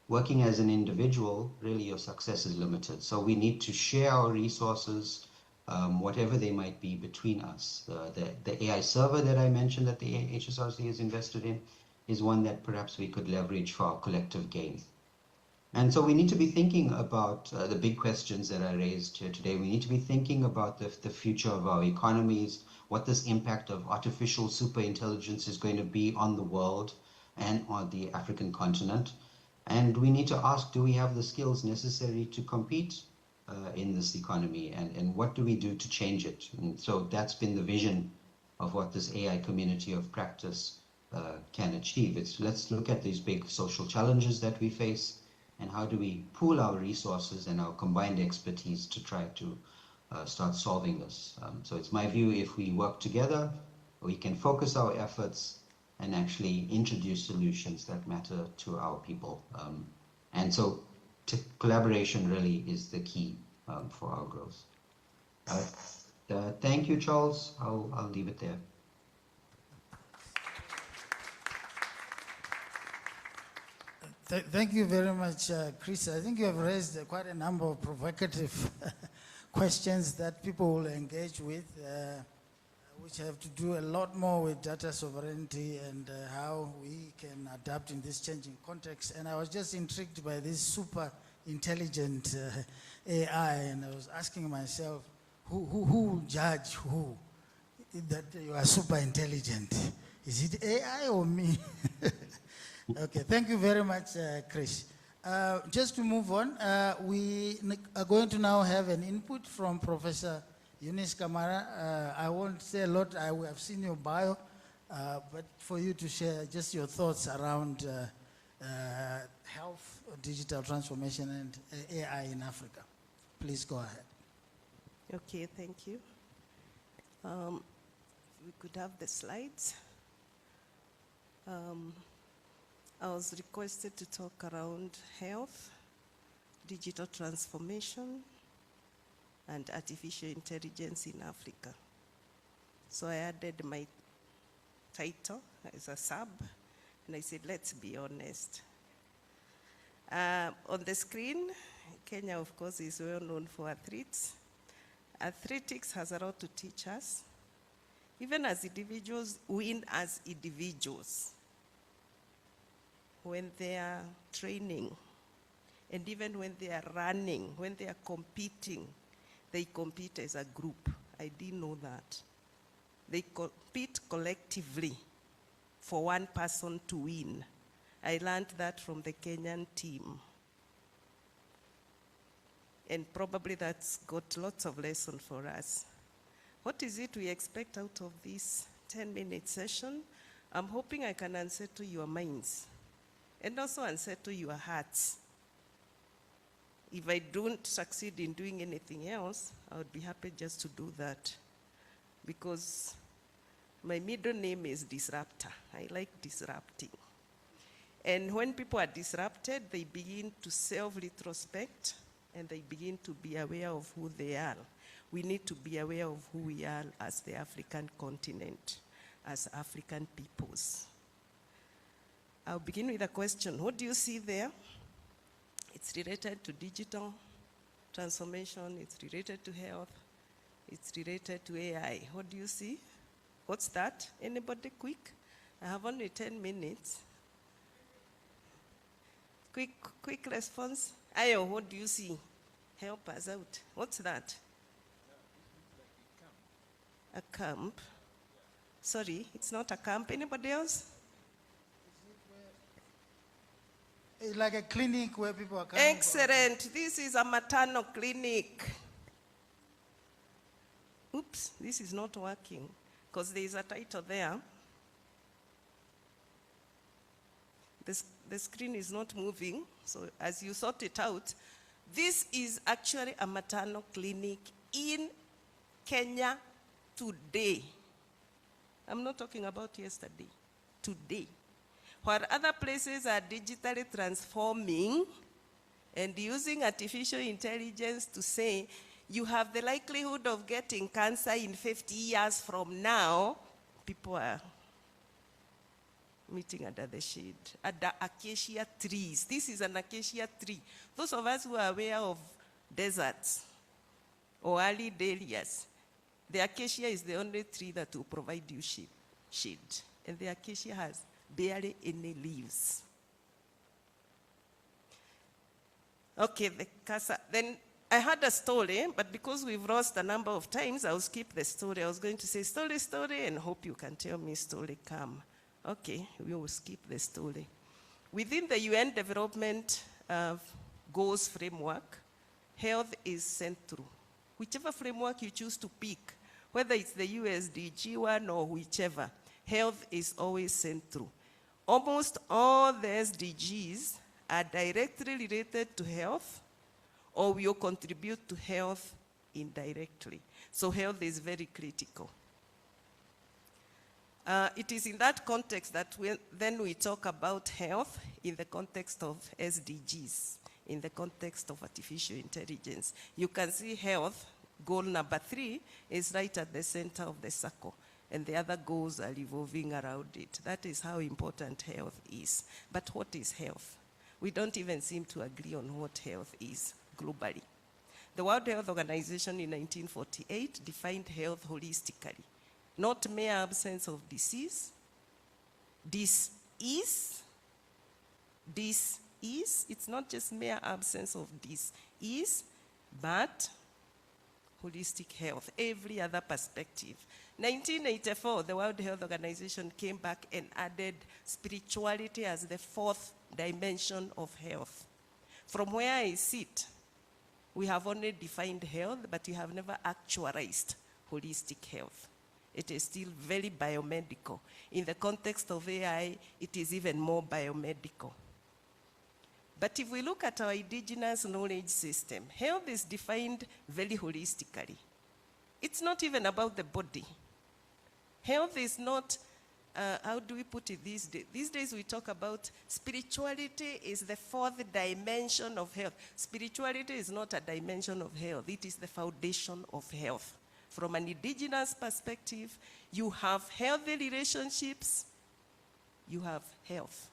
working as an individual, really your success is limited. So we need to share our resources, whatever they might be, between us. The AI server that I mentioned that the HSRC is invested in is one that perhaps we could leverage for our collective gain. And so we need to be thinking about the big questions that I raised here today. We need to be thinking about the future of our economies, what this impact of artificial superintelligence is going to be on the world and on the African continent. And we need to ask, do we have the skills necessary to compete in this economy? And what do we do to change it? And so that's been the vision of what this AI community of practice can achieve. Let's look at these big social challenges that we face, and how do we pool our resources and our combined expertise to try to start solving this. So it's my view, if we work together, we can focus our efforts and actually introduce solutions that matter to our people. And so collaboration really is the key for our growth. Thank you, Charles. I'll leave it there. Thank you very much, Chris. I think you have raised quite a number of provocative questions that people will engage with, which have to do a lot more with data sovereignty and how we can adapt in this changing context. And I was just intrigued by this super intelligent AI, and I was asking myself, who will judge who that you are super intelligent? Is it AI or me? Okay, thank you very much, Chris. Just to move on, we are going to now have an input from Professor Eunice Kamara. I won't say a lot, I have seen your bio, but for you to share just your thoughts around health, digital transformation, and AI in Africa. Please go ahead. Okay, thank you. We could have the slides. I was requested to talk around health, digital transformation, and artificial intelligence in Africa. So I added my title as a sub, and I said, let's be honest. On the screen, Kenya, of course, is well known for athletes. Athletics has a lot to teach us. Even as individuals, win as individuals. When they are training, and even when they are running, when they are competing, they compete as a group. I didn't know that. They compete collectively for one person to win. I learned that from the Kenyan team. And probably that's got lots of lessons for us. What is it we expect out of this 10-minute session? I'm hoping I can unsettle your minds and also unsettle your hearts. If I don't succeed in doing anything else, I would be happy just to do that. Because my middle name is Disruptor. I like disrupting. And when people are disrupted, they begin to self-retrospect and they begin to be aware of who they are. We need to be aware of who we are as the African continent, as African peoples. I'll begin with a question. What do you see there? It's related to digital transformation, it's related to health, it's related to AI. What do you see? What's that? Anybody quick? I have only 10 minutes. Quick response. Ayo, what do you see? Help us out. What's that? A camp. Sorry, it's not a camp. Anybody else? It's like a clinic where people are coming. Excellent. This is a maternal clinic. Oops, this is not working because there is a title there. The screen is not moving, so as you sort it out, this is actually a maternal clinic in Kenya today. I'm not talking about yesterday, today. Where other places are digitally transforming and using artificial intelligence to say, you have the likelihood of getting cancer in 50 years from now, people are meeting under the shade, under acacia trees. This is an acacia tree. Those of us who are aware of deserts or early dahlias, the acacia is the only tree that will provide you shade. And the acacia has barely any leaves. Okay, then I had a story, but because we've lost a number of times, I'll skip the story. I was going to say story, and hope you can tell me story come. Okay, we will skip the story. Within the UN Development Goals framework, health is central. Whichever framework you choose to pick, whether it's the USDG one or whichever, health is always central. Almost all the SDGs are directly related to health or will contribute to health indirectly. So health is very critical. It is in that context that then we talk about health in the context of SDGs, in the context of artificial intelligence. You can see health, goal number 3, is right at the center of the circle, and the other goals are revolving around it. That is how important health is. But what is health? We don't even seem to agree on what health is globally. The World Health Organization in 1948 defined health holistically. Not mere absence of disease. It's not just mere absence of disease, but holistic health, every other perspective. 1984, the World Health Organization came back and added spirituality as the 4th dimension of health. From where I sit, we have only defined health, but we have never actualized holistic health. It is still very biomedical. In the context of AI, it is even more biomedical. But if we look at our indigenous knowledge system, health is defined very holistically. It's not even about the body. Health is not, how do we put it these days? These days we talk about spirituality is the 4th dimension of health. Spirituality is not a dimension of health. It is the foundation of health. From an indigenous perspective, you have healthy relationships, you have health.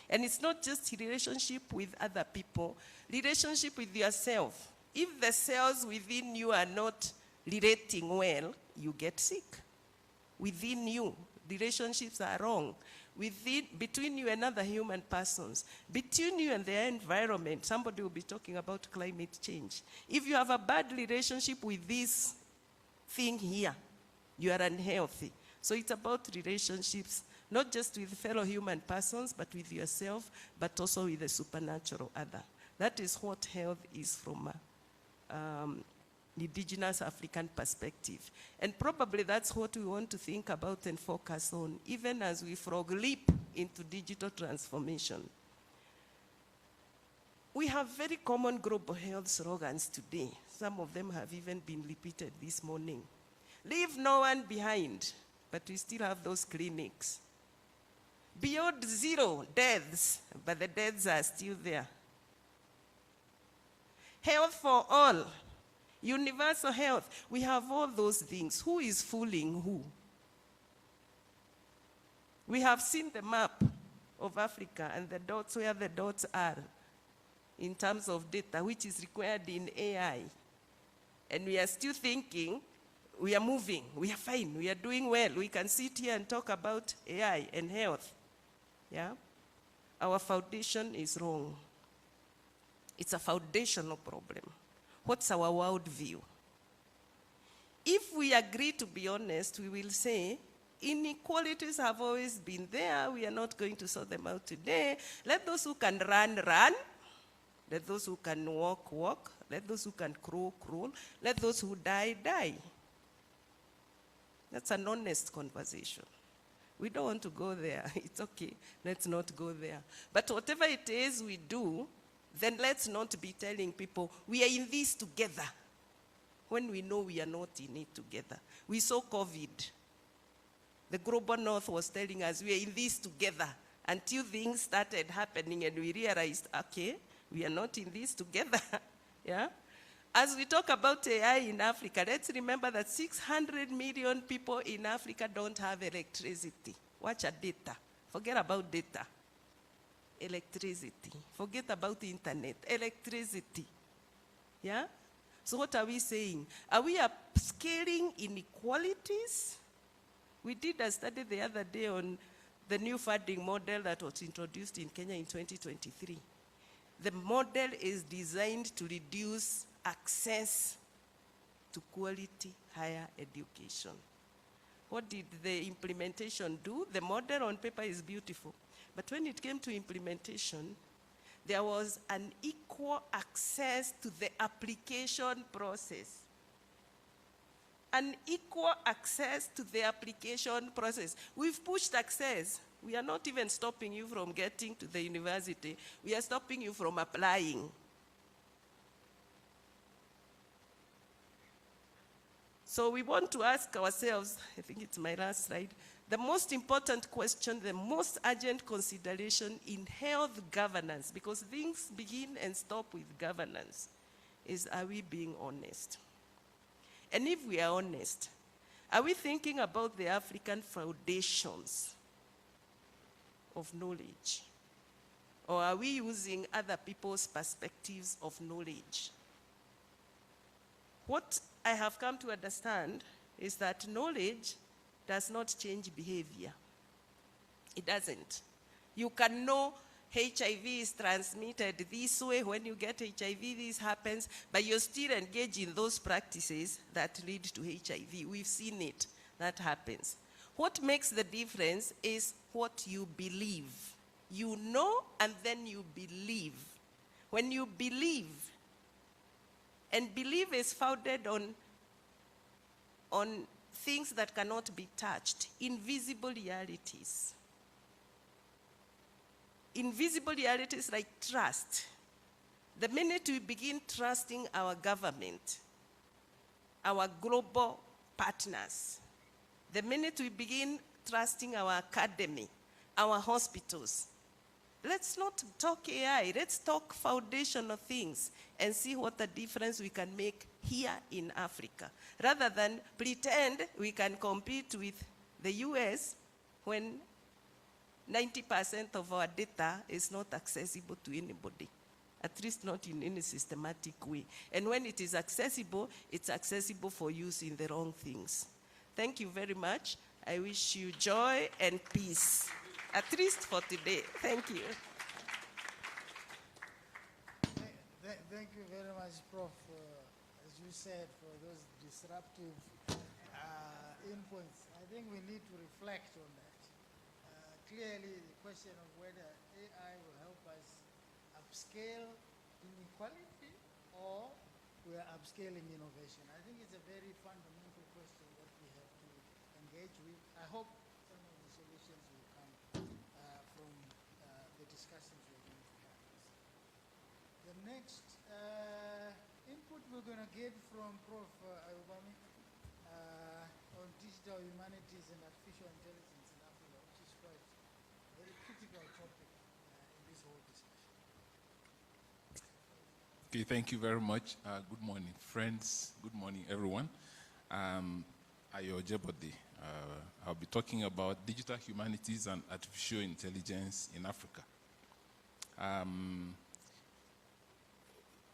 And it's not just relationship with other people, relationship with yourself. If the cells within you are not relating well, you get sick. Within you, relationships are wrong. Between you and other human persons, between you and their environment, somebody will be talking about climate change. If you have a bad relationship with this thing here, you are unhealthy. So it's about relationships, not just with fellow human persons, but with yourself, but also with the supernatural other. That is what health is from indigenous African perspective. And probably that's what we want to think about and focus on, even as we frog leap into digital transformation. We have very common global health slogans today. Some of them have even been repeated this morning. Leave no one behind, but we still have those clinics. Beyond 0 deaths, but the deaths are still there. Health for all. Universal health. We have all those things. Who is fooling who? We have seen the map of Africa and the dots, where the dots are in terms of data, which is required in AI. And we are still thinking, we are moving, we are fine, we are doing well. We can sit here and talk about AI and health. Yeah? Our foundation is wrong. It's a foundational problem. What's our worldview? If we agree to be honest, we will say, inequalities have always been there. We are not going to sort them out today. Let those who can run, run. Let those who can walk, walk. Let those who can crawl, crawl. Let those who die, die. That's an honest conversation. We don't want to go there. It's okay. Let's not go there. But whatever it is we do, then let's not be telling people, we are in this together, when we know we are not in it together. We saw COVID. The global north was telling us, we are in this together, until things started happening and we realized, okay, we are not in this together. Yeah? As we talk about AI in Africa, let's remember that 600 million people in Africa don't have electricity. Watch our data. Forget about data. Electricity. Forget about the internet. Electricity. Yeah? So what are we saying? Are we upscaling inequalities? We did a study the other day on the new funding model that was introduced in Kenya in 2023. The model is designed to reduce access to quality higher education. What did the implementation do? The model on paper is beautiful. But when it came to implementation, there was an equal access to the application process. An equal access to the application process. We've pushed access. We are not even stopping you from getting to the university. We are stopping you from applying. So we want to ask ourselves, I think it's my last slide, the most important question, the most urgent consideration in health governance, because things begin and stop with governance, is, are we being honest? And if we are honest, are we thinking about the African foundations of knowledge? Or are we using other people's perspectives of knowledge? What I have come to understand is that knowledge does not change behavior. It doesn't. You can know HIV is transmitted this way. When you get HIV, this happens, but you're still engaged in those practices that lead to HIV. We've seen it. That happens. What makes the difference is what you believe. You know, and then you believe. When you believe, and belief is founded on things that cannot be touched, invisible realities. Invisible realities like trust. The minute we begin trusting our government, our global partners, the minute we begin trusting our academy, our hospitals, let's not talk AI, let's talk foundational things and see what the difference we can make here in Africa, rather than pretend we can compete with the US when 90% of our data is not accessible to anybody. at least not in any systematic way. And when it is accessible, it's accessible for use in the wrong things. Thank you very much. I wish you joy and peace, at least for today. Thank you. Thank you very much, Prof, as you said, for those disruptive inputs. I think we need to reflect on that. Clearly, the question of whether AI will help us upscale inequality or we are upscaling innovation. I think it's a very fundamental question that we have to engage with. I hope some of the solutions will come from the discussions we're going to have. The next input we're going to get from Prof. Ayubami on digital humanities and artificial intelligence in Africa, which is quite a very critical topic in this whole discussion. Okay, thank you very much. Good morning, friends. Good morning, everyone. Ayo Jebode. I'll be talking about digital humanities and artificial intelligence in Africa.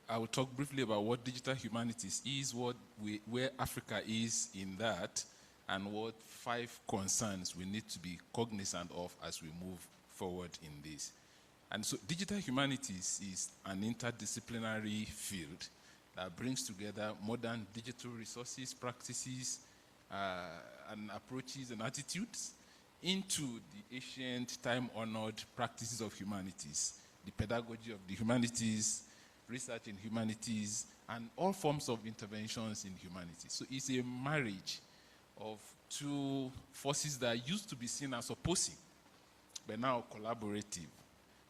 I will talk briefly about what digital humanities is, where Africa is in that, and what 5 concerns we need to be cognizant of as we move forward in this. And so digital humanities is an interdisciplinary field that brings together modern digital resources, practices, and approaches and attitudes into the ancient, time-honored practices of humanities, the pedagogy of the humanities, research in humanities, and all forms of interventions in humanities. So it's a marriage of 2 forces that used to be seen as opposing, but now collaborative.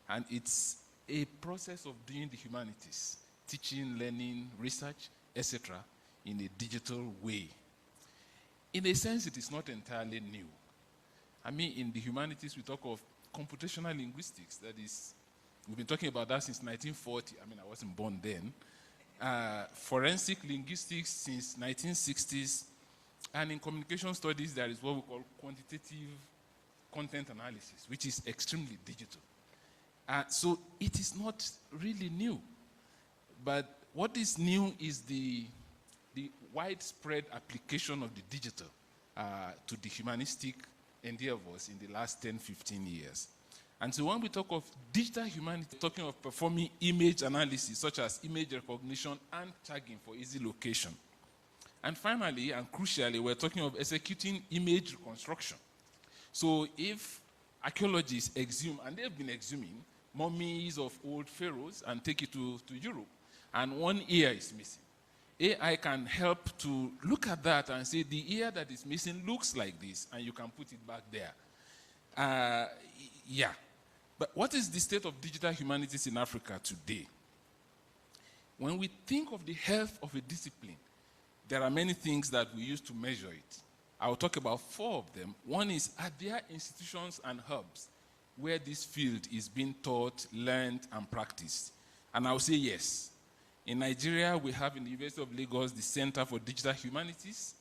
And it's a process of doing the humanities, teaching, learning, research, etc., in a digital way. In a sense, it is not entirely new. I mean, in the humanities, we talk of computational linguistics. That is, we've been talking about that since 1940. I mean, I wasn't born then. Forensic linguistics since 1960s. And in communication studies, there is what we call quantitative content analysis, which is extremely digital. So it is not really new. But what is new is the widespread application of the digital to the humanistic endeavors in the last 10, 15 years. And so when we talk of digital humanity, talking of performing image analysis, such as image recognition and tagging for easy location. And finally, and crucially, we're talking of executing image reconstruction. So if archaeologists exhume, and they've been exhuming, mummies of old pharaohs and take it to Europe, and one ear is missing, AI can help to look at that and say, the ear that is missing looks like this, and you can put it back there. Yeah. But what is the state of digital humanities in Africa today? When we think of the health of a discipline, there are many things that we use to measure it. I'll talk about 4 of them. One is, are there institutions and hubs where this field is being taught, learned, and practiced? And I'll say yes. In Nigeria, we have in the University of Lagos the Center for Digital Humanities,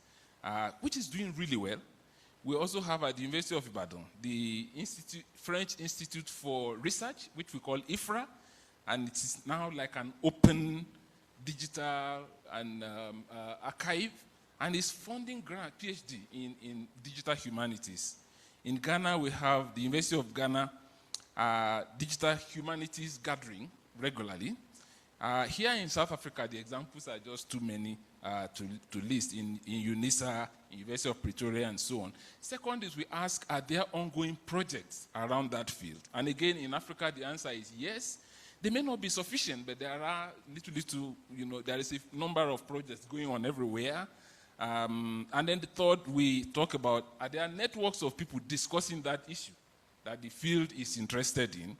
which is doing really well. We also have at the University of Ibadan the French Institute for Research, which we call IFRA, and it is now like an open digital and archive, and is funding grant PhD in digital humanities. In Ghana, we have the University of Ghana Digital Humanities gathering regularly. Here in South Africa, the examples are just too many to list in UNISA, University of Pretoria, and so on. Second is we ask, are there ongoing projects around that field? And again, in Africa, the answer is yes. They may not be sufficient, but there are little, there is a number of projects going on everywhere. And then the third, we talk about, are there networks of people discussing that issue that the field is interested in?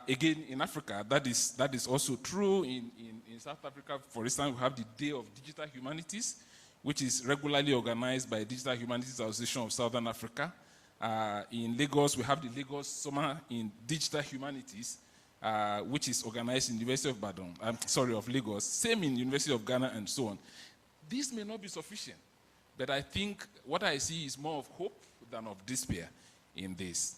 Again, in Africa, that is also true. In South Africa, for instance, we have the Day of Digital Humanities, which is regularly organized by Digital Humanities Association of Southern Africa. In Lagos, we have the Lagos Summer in Digital Humanities, which is organized in the University of Lagos. Same in University of Ghana and so on. This may not be sufficient, but I think what I see is more of hope than of despair in this.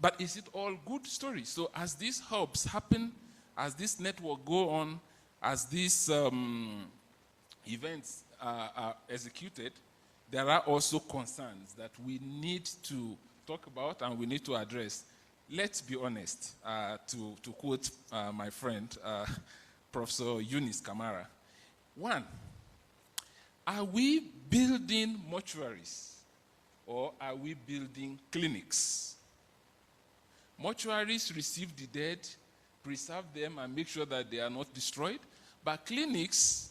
But is it all good stories? So as these hubs happen, as this network go on, as these events are executed, there are also concerns that we need to talk about and we need to address. Let's be honest, to quote my friend, Professor Eunice Kamara. One, are we building mortuaries or are we building clinics? Mortuaries receive the dead, preserve them, and make sure that they are not destroyed. But clinics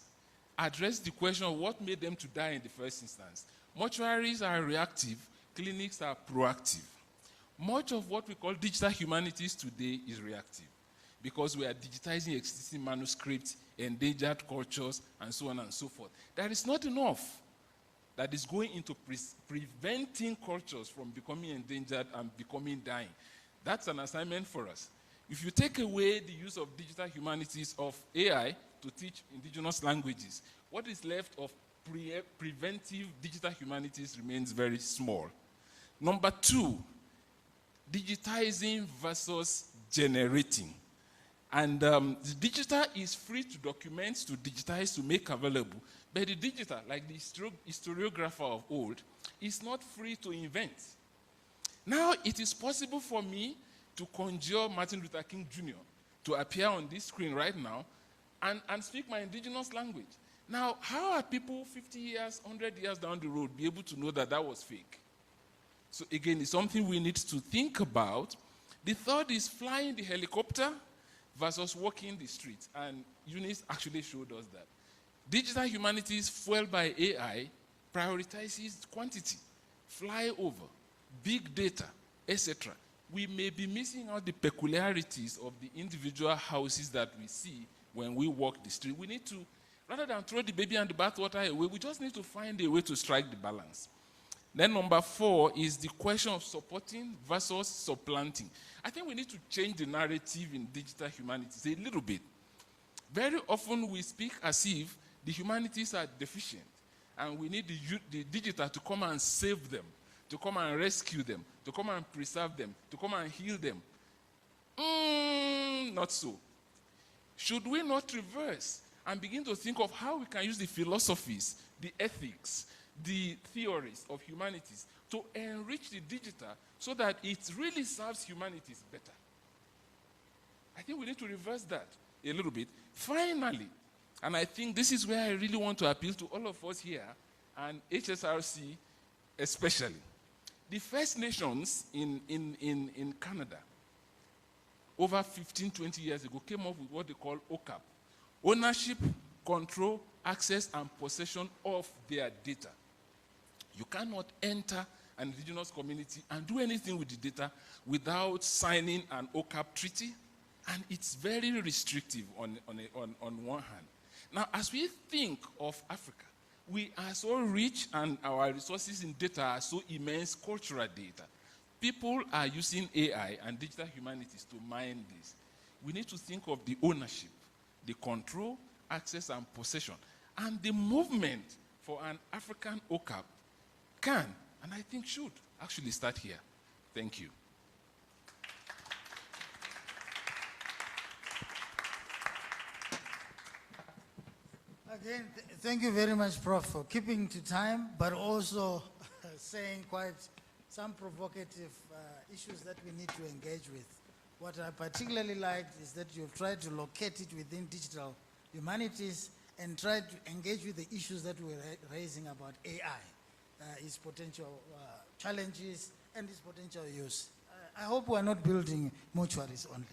address the question of what made them to die in the first instance. Mortuaries are reactive, clinics are proactive. Much of what we call digital humanities today is reactive because we are digitizing existing manuscripts, endangered cultures, and so on and so forth. There is not enough that is going into preventing cultures from becoming endangered and becoming dying. That's an assignment for us. If you take away the use of digital humanities of AI to teach indigenous languages, what is left of preventive digital humanities remains very small. Number two, digitizing versus generating. And the digital is free to document, to digitize, to make available. But the digital, like the historiographer of old, is not free to invent. Now it is possible for me to conjure Martin Luther King Jr. to appear on this screen right now and speak my indigenous language. Now, how are people 50 years, 100 years down the road be able to know that that was fake? So again, it's something we need to think about. The third is flying the helicopter versus walking the streets. And Eunice actually showed us that. Digital humanities fueled by AI prioritizes quantity, flyover, big data, etc. We may be missing out the peculiarities of the individual houses that we see when we walk the street. We need to, rather than throw the baby and the bathwater away, we just need to find a way to strike the balance. Then number four is the question of supporting versus supplanting. I think we need to change the narrative in digital humanities a little bit. Very often we speak as if the humanities are deficient and we need the digital to come and save them, to come and rescue them, to come and preserve them, to come and heal them. Not so. Should we not reverse and begin to think of how we can use the philosophies, the ethics, the theories of humanities to enrich the digital so that it really serves humanities better? I think we need to reverse that a little bit. Finally, and I think this is where I really want to appeal to all of us here, and HSRC especially. The First Nations in Canada, over 15, 20 years ago, came up with what they call OCAP, ownership, control, access, and possession of their data. You cannot enter an indigenous community and do anything with the data without signing an OCAP treaty, and it's very restrictive on one hand. Now, as we think of Africa, we are so rich and our resources in data are so immense, cultural data. People are using AI and digital humanities to mine this. We need to think of the ownership, the control, access, and possession. And the movement for an African OCAP can, and I think should, actually start here. Thank you. Again, thank you very much, Prof, for keeping to time, but also saying quite some provocative issues that we need to engage with. What I particularly liked is that you've tried to locate it within digital humanities and tried to engage with the issues that we're raising about AI, its potential challenges and its potential use. I hope we're not building mortuaries only.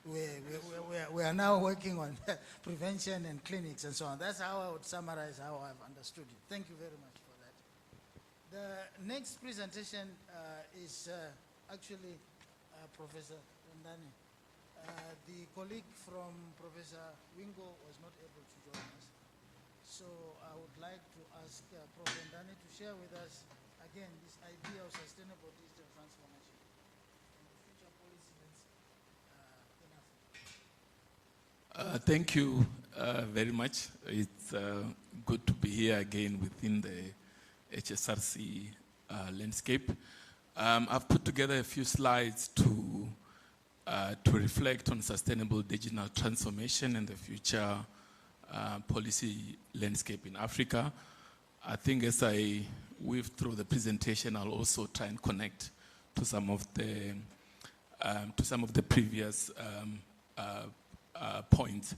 We are now working on prevention and clinics and so on. That's how I would summarize how I've understood it. Thank you very much for that. The next presentation is actually Professor Ndani. The colleague from Professor Wingo was not able to join us. So I would like to ask Professor Ndani to share with us, again, this idea of sustainable digital transformation. Thank you very much. It's good to be here again within the HSRC landscape. I've put together a few slides to reflect on sustainable digital transformation and the future policy landscape in Africa. I think as I weave through the presentation, I'll also try and connect to some of the previous points.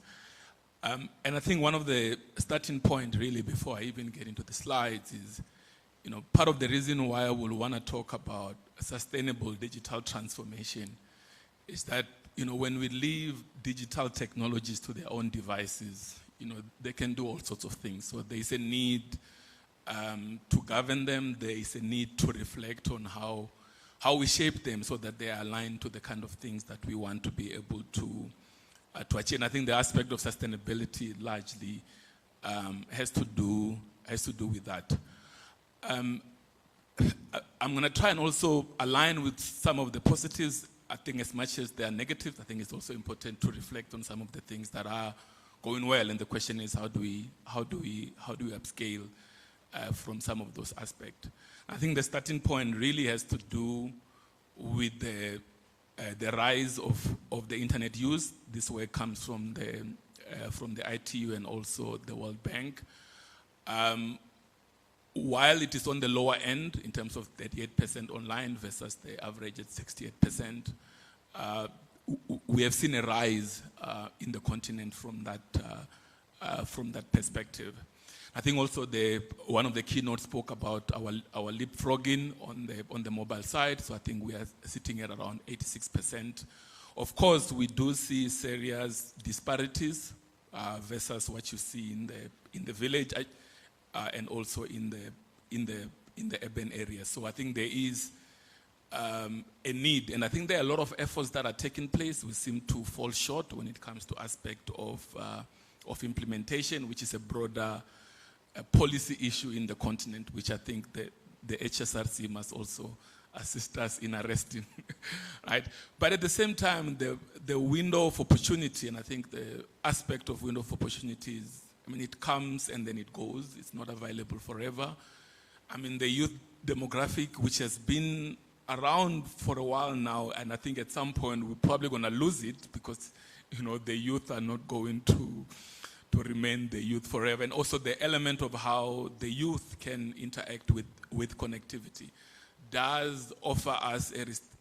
And I think one of the starting point, really, before I even get into the slides, is, part of the reason why I will want to talk about sustainable digital transformation is that, when we leave digital technologies to their own devices, they can do all sorts of things. So there is a need to govern them. There is a need to reflect on how we shape them so that they are aligned to the kind of things that we want to be able to achieve. And I think the aspect of sustainability largely has to do with that. I'm going to try and also align with some of the positives. I think as much as there are negatives, I think it's also important to reflect on some of the things that are going well. And the question is, how do we upscale from some of those aspects? I think the starting point really has to do with the rise of the internet use. This work comes from the ITU and also the World Bank. While it is on the lower end in terms of 38% online versus the average at 68%, we have seen a rise in the continent from that perspective. I think also one of the keynotes spoke about our leapfrogging on the mobile side. So I think we are sitting at around 86%. Of course, we do see serious disparities versus what you see in the village and also in the urban areas. So I think there is a need, and I think there are a lot of efforts that are taking place. We seem to fall short when it comes to aspect of implementation, which is a broader policy issue in the continent, which I think the HSRC must also assist us in arresting, right? But at the same time, the window of opportunity, and I think the aspect of window of opportunity is, it comes and then it goes. It's not available forever. The youth demographic, which has been around for a while now, and I think at some point we're probably going to lose it because, the youth are not going to remain the youth forever. And also the element of how the youth can interact with connectivity does offer us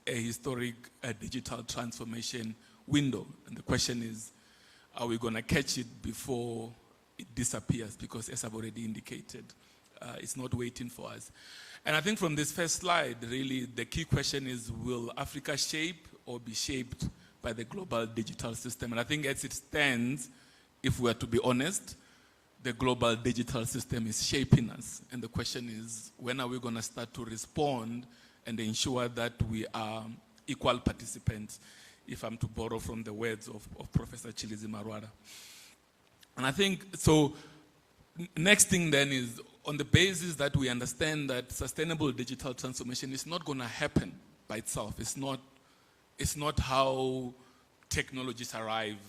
a historic digital transformation window. And the question is, are we going to catch it before it disappears? Because as I've already indicated, it's not waiting for us. And I think from this first slide, really, the key question is, will Africa shape or be shaped by the global digital system? And I think as it stands, if we are to be honest, the global digital system is shaping us. And the question is, when are we going to start to respond and ensure that we are equal participants, if I'm to borrow from the words of Professor Chilizi Marwara. And I think, so next thing then is, on the basis that we understand that sustainable digital transformation is not going to happen by itself. It's not how technologies arrive.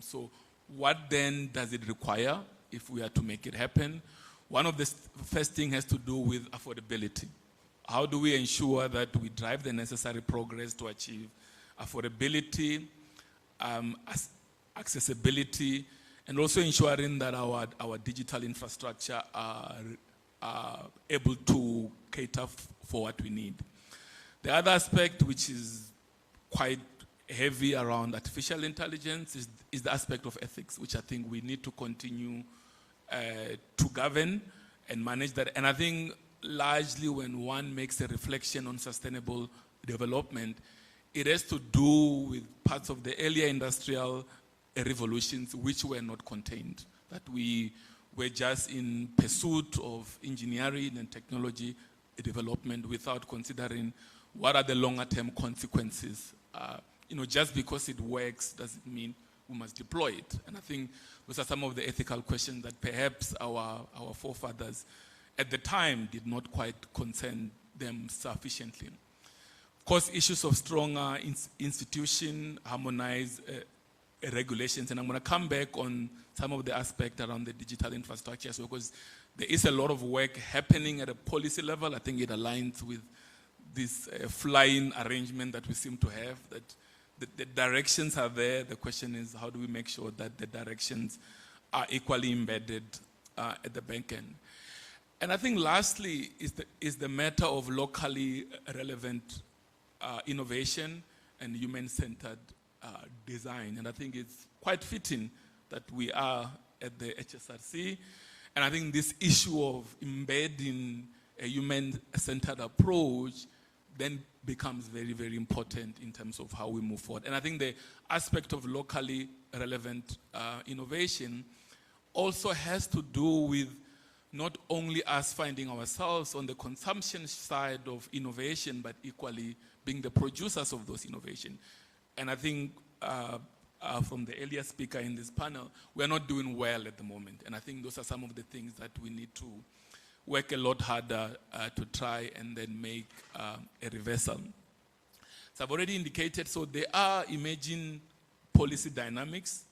So what then does it require if we are to make it happen? One of the first thing has to do with affordability. How do we ensure that we drive the necessary progress to achieve affordability, accessibility, and also ensuring that our digital infrastructure are able to cater for what we need. The other aspect, which is quite heavy around artificial intelligence, is the aspect of ethics, which I think we need to continue to govern and manage that. And I think largely when one makes a reflection on sustainable development, it has to do with parts of the earlier industrial revolutions which were not contained, that we were just in pursuit of engineering and technology development without considering what are the longer term consequences. Just because it works doesn't mean we must deploy it. And I think those are some of the ethical questions that perhaps our forefathers at the time did not quite concern them sufficiently. Of course, issues of stronger institution, harmonized regulations, and I'm going to come back on some of the aspects around the digital infrastructure, because there is a lot of work happening at a policy level. I think it aligns with this flying arrangement that we seem to have, that the directions are there. The question is, how do we make sure that the directions are equally embedded at the back end? And I think lastly is the matter of locally relevant innovation and human-centered design. And I think it's quite fitting that we are at the HSRC. And I think this issue of embedding a human-centered approach then becomes very, very important in terms of how we move forward. And I think the aspect of locally relevant innovation also has to do with not only us finding ourselves on the consumption side of innovation, but equally being the producers of those innovation. And I think from the earlier speaker in this panel, we're not doing well at the moment. And I think those are some of the things that we need to work a lot harder to try and then make a reversal. So I've already indicated, so there are emerging policy dynamics.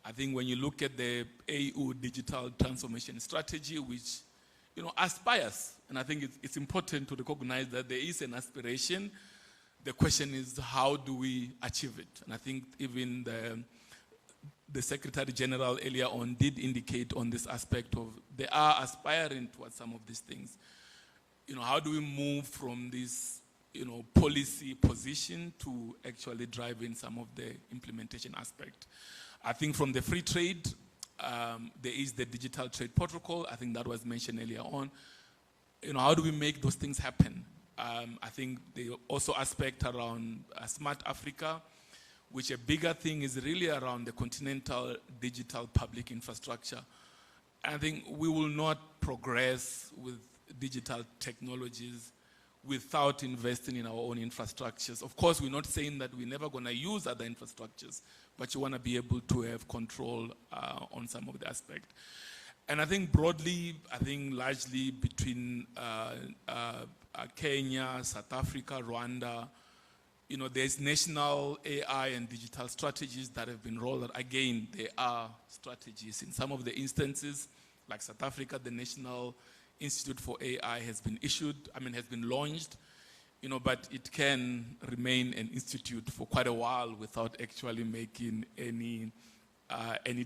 I think when you look at the AU digital transformation strategy, which aspires, and I think it's important to recognize that there is an aspiration. The question is, how do we achieve it? And I think even the Secretary General earlier on did indicate on this aspect of they are aspiring towards some of these things. How do we move from this policy position to actually driving some of the implementation aspect? I think from the free trade, there is the digital trade protocol. I think that was mentioned earlier on. How do we make those things happen? I think the also aspect around Smart Africa, which a bigger thing is really around the continental digital public infrastructure. I think we will not progress with digital technologies without investing in our own infrastructures. Of course, we're not saying that we're never going to use other infrastructures, but you want to be able to have control on some of the aspect. And I think broadly, largely between Kenya, South Africa, Rwanda, there's national AI and digital strategies that have been rolled out. Again, there are strategies. In some of the instances, like South Africa, the National Institute for AI has been launched, but it can remain an institute for quite a while without actually making any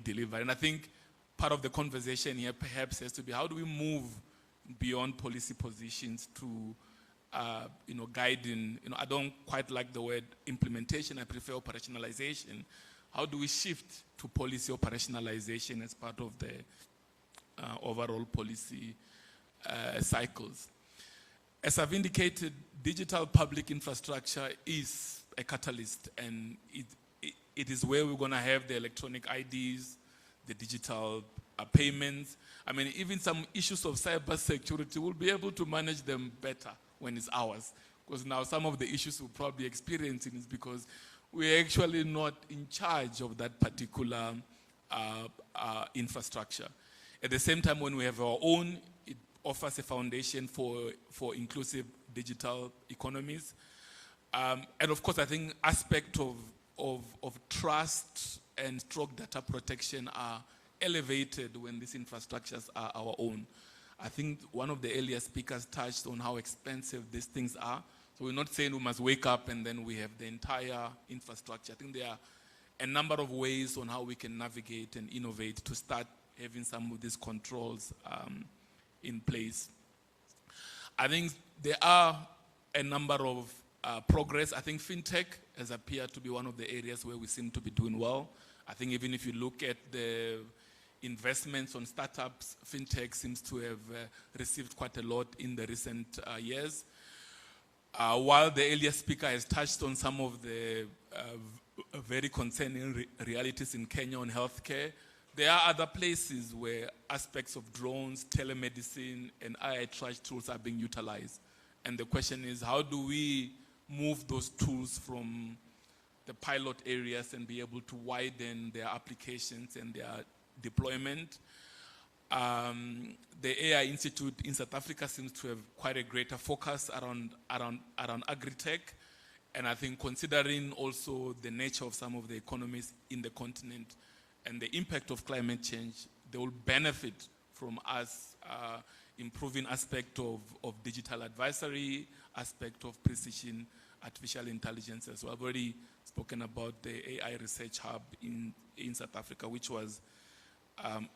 delivery. And I think part of the conversation here perhaps has to be, how do we move beyond policy positions to guiding? I don't quite like the word implementation. I prefer operationalization. How do we shift to policy operationalization as part of the overall policy cycles? As I've indicated, digital public infrastructure is a catalyst, and it is where we're going to have the electronic IDs, the digital payments. Even some issues of cyber security, we'll be able to manage them better when it's ours. Because now some of the issues we're probably experiencing is because we're actually not in charge of that particular infrastructure. At the same time, when we have our own, it offers a foundation for inclusive digital economies. And of course, I think aspect of trust and strong data protection are elevated when these infrastructures are our own. I think one of the earlier speakers touched on how expensive these things are. So we're not saying we must wake up and then we have the entire infrastructure. I think there are a number of ways on how we can navigate and innovate to start having some of these controls in place. I think there are a number of progress. I think fintech has appeared to be one of the areas where we seem to be doing well. I think even if you look at the investments on startups, fintech seems to have received quite a lot in the recent years. While the earlier speaker has touched on some of the very concerning realities in Kenya on healthcare, there are other places where aspects of drones, telemedicine, and AI triage tools are being utilized. And the question is, how do we move those tools from the pilot areas and be able to widen their applications and their deployment? The AI Institute in South Africa seems to have quite a greater focus around agri-tech. And I think considering also the nature of some of the economies in the continent and the impact of climate change, they will benefit from us improving aspect of digital advisory, aspect of precision artificial intelligence as well. I've already spoken about the AI Research Hub in South Africa, which was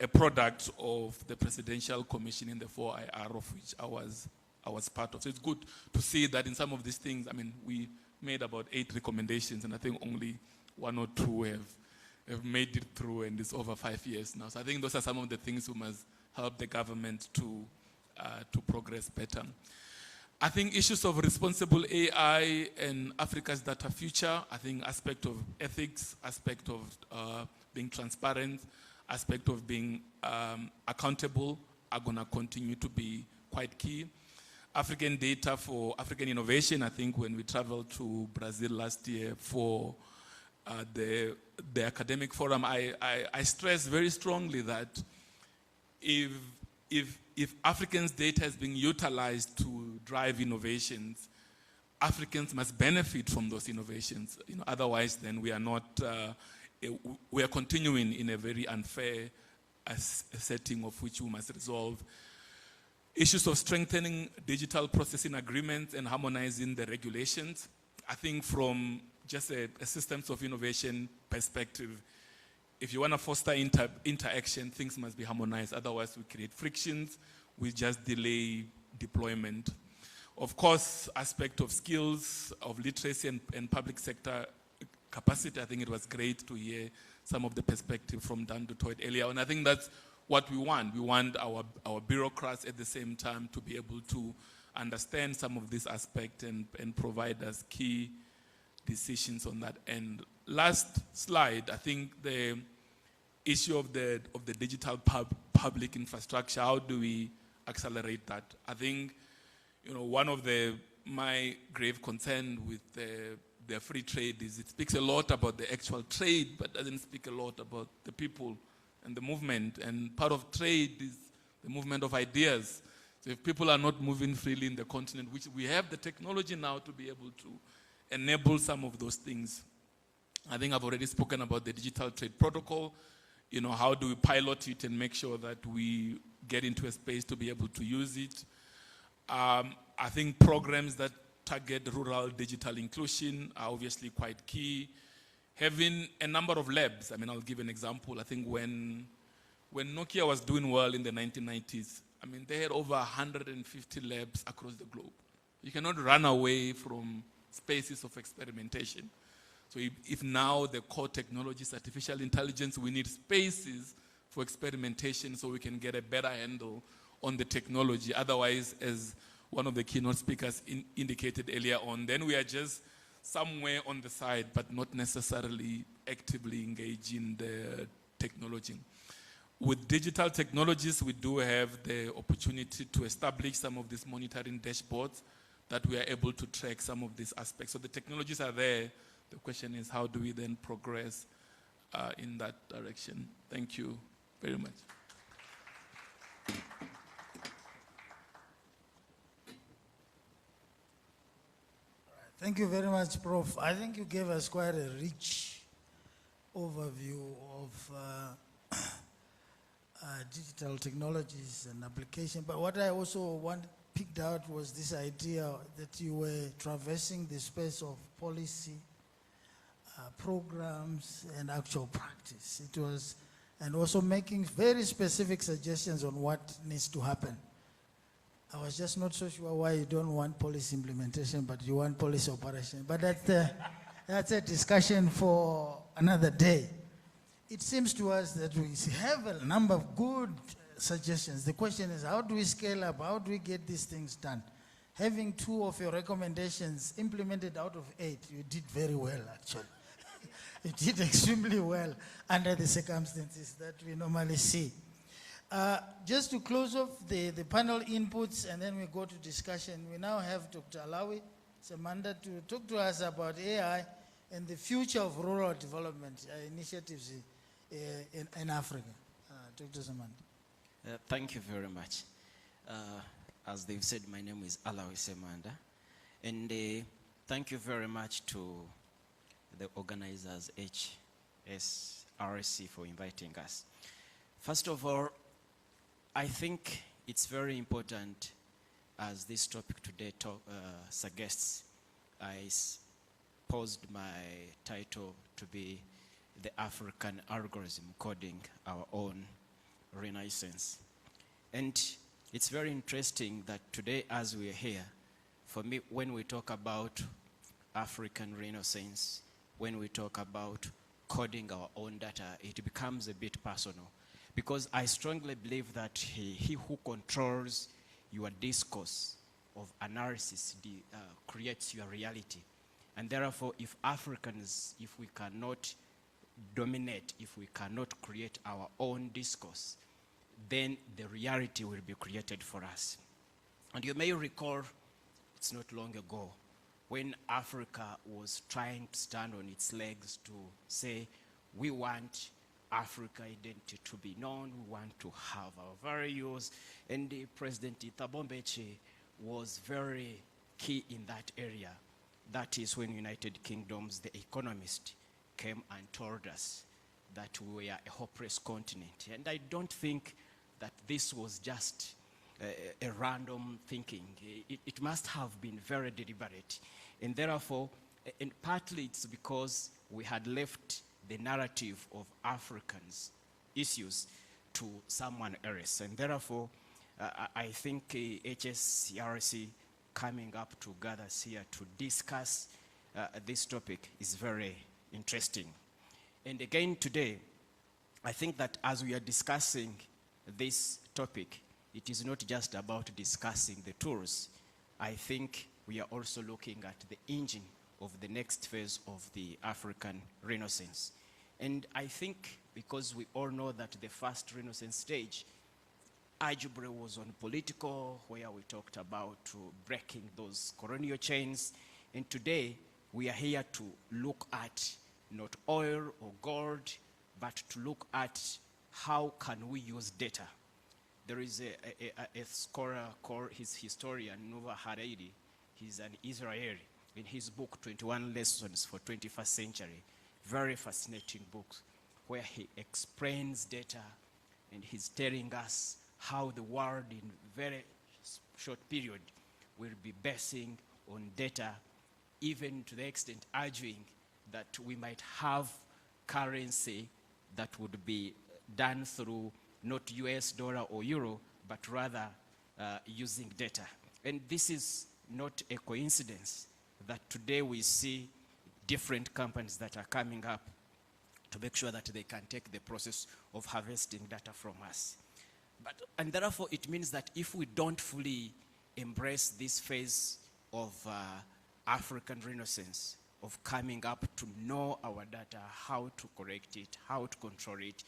a product of the Presidential Commission in the 4IR, of which I was part of. So it's good to see that in some of these things, I mean, we made about 8 recommendations, and I think only 1 or 2 have made it through, and it's over 5 years now. So I think those are some of the things we must help the government to progress better. I think issues of responsible AI and Africa's data future, I think aspect of ethics, aspect of being transparent, aspect of being accountable are going to continue to be quite key. African data for African innovation, I think when we traveled to Brazil last year for the academic forum, I stressed very strongly that if Africans' data is being utilized to drive innovations, Africans must benefit from those innovations. Otherwise, then we are not. We are continuing in a very unfair setting of which we must resolve. Issues of strengthening digital processing agreements and harmonizing the regulations. I think from just a systems of innovation perspective, if you want to foster interaction, things must be harmonized. Otherwise, we create frictions. We just delay deployment. Of course, aspect of skills, of literacy and public sector capacity. I think it was great to hear some of the perspective from Dan du Toit earlier. And I think that's what we want. We want our bureaucrats at the same time to be able to understand some of this aspect and provide us key decisions on that end. Last slide, I think the issue of the digital public infrastructure, how do we accelerate that? I think, one of my grave concern with the free trade is it speaks a lot about the actual trade, but doesn't speak a lot about the people and the movement. And part of trade is the movement of ideas. So if people are not moving freely in the continent, which we have the technology now to be able to enable some of those things. I think I've already spoken about the digital trade protocol. How do we pilot it and make sure that we get into a space to be able to use it? I think programs that target rural digital inclusion are obviously quite key. Having a number of labs, I'll give an example. I think when Nokia was doing well in the 1990s, they had over 150 labs across the globe. You cannot run away from spaces of experimentation. So if now the core technology is artificial intelligence, we need spaces for experimentation so we can get a better handle on the technology. Otherwise, as one of the keynote speakers indicated earlier on, then we are just somewhere on the side, but not necessarily actively engaged in the technology. With digital technologies, we do have the opportunity to establish some of these monitoring dashboards that we are able to track some of these aspects. So the technologies are there. The question is, how do we then progress in that direction? Thank you very much. Thank you very much, Prof. I think you gave us quite a rich overview of digital technologies and application. But what I also picked out was this idea that you were traversing the space of policy, programs, and actual practice. It was, and also making very specific suggestions on what needs to happen. I was just not so sure why you don't want policy implementation, but you want policy operation. But that's a discussion for another day. It seems to us that we have a number of good suggestions. The question is, how do we scale up? How do we get these things done? Having 2 of your recommendations implemented out of 8, you did very well, actually. You did extremely well under the circumstances that we normally see. Just to close off the panel inputs, and then we go to discussion, we now have Dr. Alawi Semanda to talk to us about AI and the future of rural development initiatives in Africa. Dr. Semanda. Thank you very much. As they've said, my name is Alawi Semanda, and thank you very much to the organizers, HSRC, for inviting us. First of all, I think it's very important, as this topic today suggests. I posed my title to be the African algorithm coding our own renaissance. And it's very interesting that today, as we are here, for me, when we talk about African renaissance, when we talk about coding our own data, it becomes a bit personal. Because I strongly believe that he who controls your discourse of analysis creates your reality. And therefore, if Africans, if we cannot dominate, if we cannot create our own discourse, then the reality will be created for us. And you may recall, it's not long ago, when Africa was trying to stand on its legs to say, we want Africa identity to be known, we want to have our values, and President Thabo Mbeki was very key in that area. That is when United Kingdom's The Economist came and told us that we were a hopeless continent. And I don't think that this was just a random thinking. It must have been very deliberate. And therefore, and partly it's because we had left the narrative of Africans' issues to someone else. And therefore, I think HSRC coming up to gather us here to discuss this topic is very interesting. And again today, I think that as we are discussing this topic, it is not just about discussing the tools. I think we are also looking at the engine of the next phase of the African Renaissance. And I think because we all know that the first Renaissance stage arguably was on political, where we talked about breaking those colonial chains. And today, we are here to look at not oil or gold, but to look at how can we use data. There is a scholar called his historian, Nova Haredi. He's an Israeli. In his book, 21 Lessons for 21st Century, very fascinating book, where he explains data, and he's telling us how the world in very short period will be basing on data, even to the extent arguing that we might have currency that would be done through not US dollar or euro, but rather using data. And this is not a coincidence that today we see different companies that are coming up to make sure that they can take the process of harvesting data from us. And therefore, it means that if we don't fully embrace this phase of African Renaissance, of coming up to know our data, how to correct it, how to control it,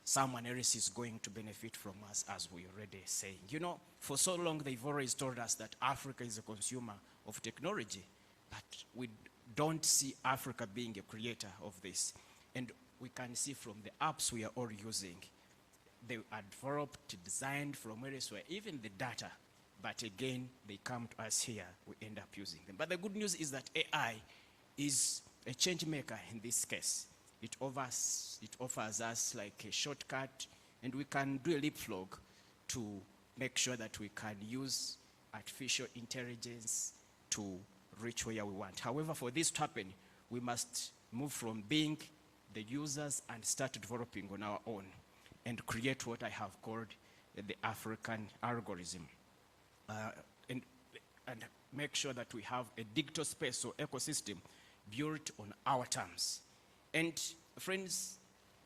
someone else is going to benefit from us, as we already saying. You know, for so long, they've always told us that Africa is a consumer of technology, but we don't see Africa being a creator of this. And we can see from the apps we are all using, they are developed, designed from elsewhere, even the data. But again, they come to us here, we end up using them. But the good news is that AI is a change maker in this case. It offers us like a shortcut, and we can do a leapfrog to make sure that we can use artificial intelligence to reach where we want. However, for this to happen, we must move from being the users and start developing on our own and create what I have called the African algorithm. And make sure that we have a digital space or ecosystem built on our terms. And friends,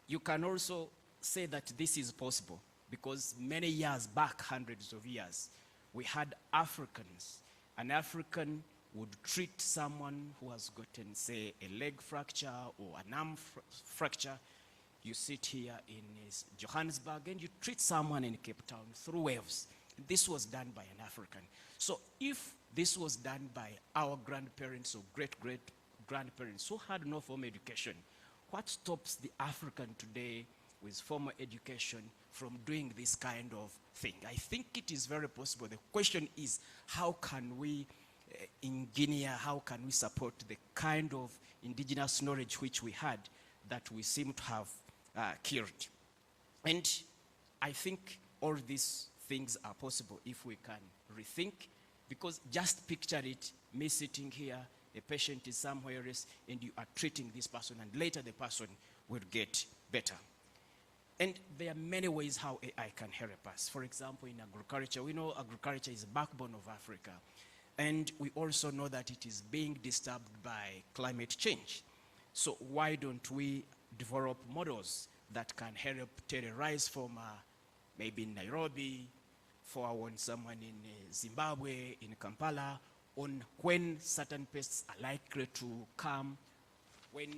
you can also say that this is possible because many years back, hundreds of years, we had Africans. An African would treat someone who has gotten, say, a leg fracture or an arm fracture. You sit here in Johannesburg and you treat someone in Cape Town through waves. This was done by an African. So if this was done by our grandparents or great-great-grandparents who had no formal education, what stops the African today with formal education from doing this kind of thing? I think it is very possible. The question is, how can we engineer, how can we support the kind of indigenous knowledge which we had that we seem to have killed? And I think all these things are possible if we can rethink, because just picture it, me sitting here, a patient is somewhere else, and you are treating this person, and later the person will get better. And there are many ways how AI can help us. For example, in agriculture, we know agriculture is the backbone of Africa. And we also know that it is being disturbed by climate change. So why don't we develop models that can help tell a rice farmer, maybe in Nairobi, for someone in Zimbabwe, in Kampala, on when certain pests are likely to come, when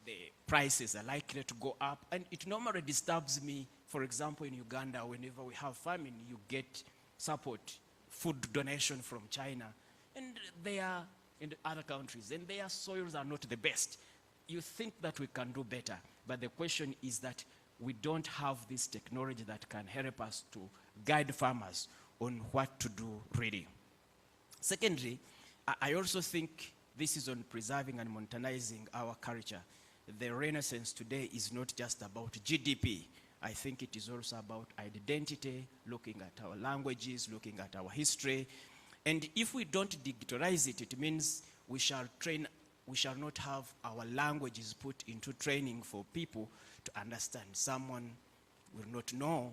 the prices are likely to go up. And it normally disturbs me, for example, in Uganda, whenever we have famine, you get support, food donation from China, and they are in other countries, and their soils are not the best. You think that we can do better, but the question is that we don't have this technology that can help us to guide farmers on what to do really. Secondly, I also think this is on preserving and modernizing our culture. The Renaissance today is not just about GDP. I think it is also about identity, looking at our languages, looking at our history. And if we don't digitalize it, it means we shall not have our languages put into training for people to understand. Someone will not know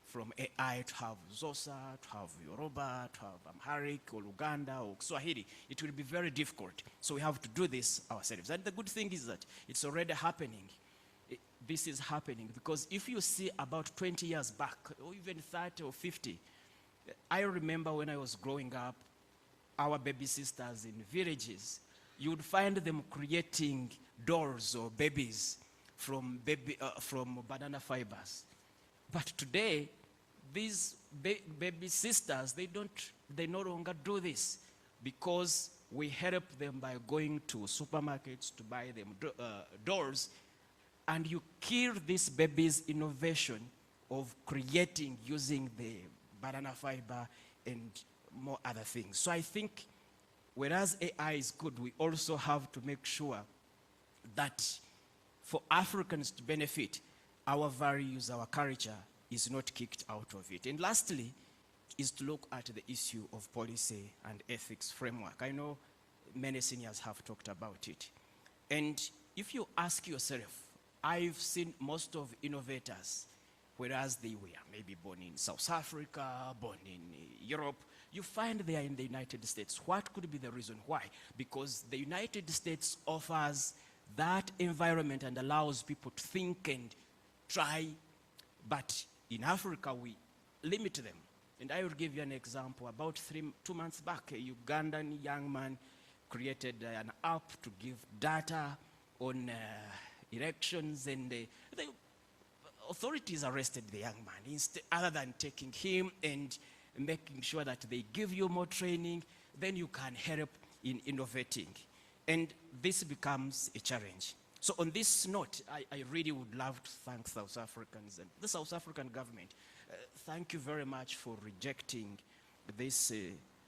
from AI to have Xhosa, to have Yoruba, to have Amharic or Uganda or Swahili. It will be very difficult. So we have to do this ourselves. And the good thing is that it's already happening. This is happening because if you see about 20 years back, or even 30 or 50, I remember when I was growing up, our baby sisters in villages, you would find them creating dolls or babies from banana fibers. But today, these baby sisters, they no longer do this because we help them by going to supermarkets to buy them dolls, and you kill this baby's innovation of creating using the banana fiber and more other things. So I think whereas AI is good, we also have to make sure that for Africans to benefit, our values, our culture is not kicked out of it. And lastly, is to look at the issue of policy and ethics framework. I know many seniors have talked about it. And if you ask yourself, I've seen most of innovators, whereas they were maybe born in South Africa, born in Europe, you find they are in the United States. What could be the reason why? Because the United States offers that environment and allows people to think and try, but in Africa we limit them. And I will give you an example. About 2 months back, a Ugandan young man created an app to give data on elections, and the authorities arrested the young man. Other than taking him and making sure that they give you more training, then you can help in innovating. And this becomes a challenge. So on this note, I really would love to thank South Africans and the South African government. Thank you very much for rejecting this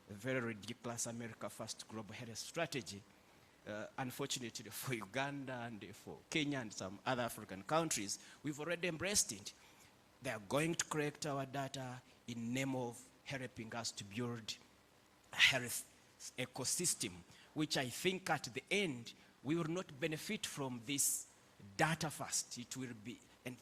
very ridiculous America First Global Health Strategy. Unfortunately for Uganda and for Kenya and some other African countries, we've already embraced it. They are going to collect our data in name of helping us to build a health ecosystem, which I think at the end, we will not benefit from this data first. It will be, and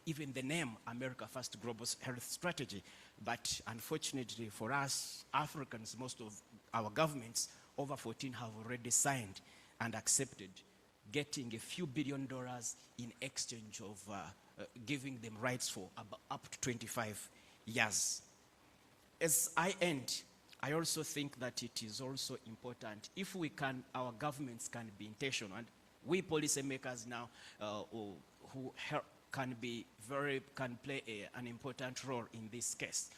even the name America First Global Health Strategy. But unfortunately for us Africans, most of our governments, over 14 have already signed and accepted getting a few $1 billion in exchange of giving them rights for up to 25 years. As I end, I also think that it is also important if we can, our governments can be intentional, and we policymakers now who can play an important role in this case.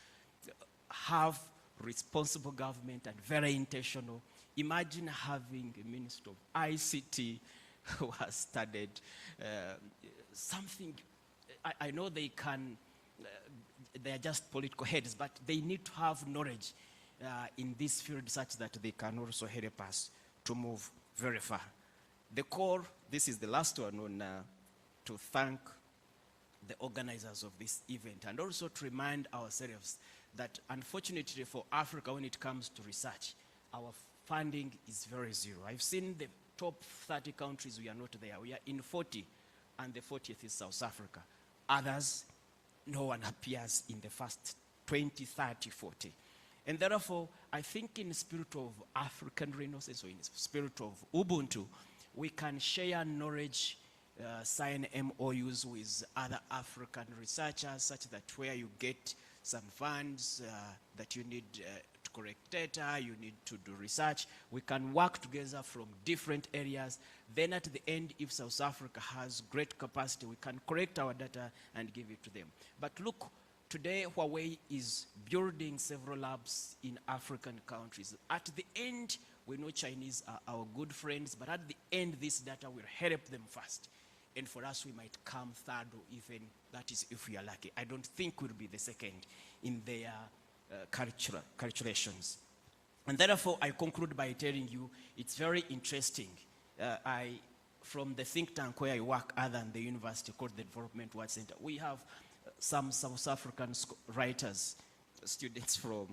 Have responsible government and very intentional. Imagine having a minister of ICT who has studied something. I know they can, they are just political heads, but they need to have knowledge in this field such that they can also help us to move very far. The core, this is the last one, on to thank the organizers of this event, and also to remind ourselves that unfortunately for Africa, when it comes to research, our funding is very zero. I've seen the top 30 countries, we are not there. We are in 40, and the 40th is South Africa. Others, no one appears in the first 20, 30, 40. And therefore, I think in the spirit of African Renaissance, or in the spirit of Ubuntu, we can share knowledge, sign MOUs with other African researchers, such that where you get some funds that you need to correct data, you need to do research, we can work together from different areas. Then at the end, if South Africa has great capacity, we can correct our data and give it to them. But look, today Huawei is building several labs in African countries. At the end, we know Chinese are our good friends, but at the end, this data will help them first. And for us, we might come third, or even, that is if we are lucky. I don't think we'll be the second in their calculations. And therefore, I conclude by telling you, it's very interesting. From the think tank where I work, other than the university called the Development World Center, we have some South African writers, students from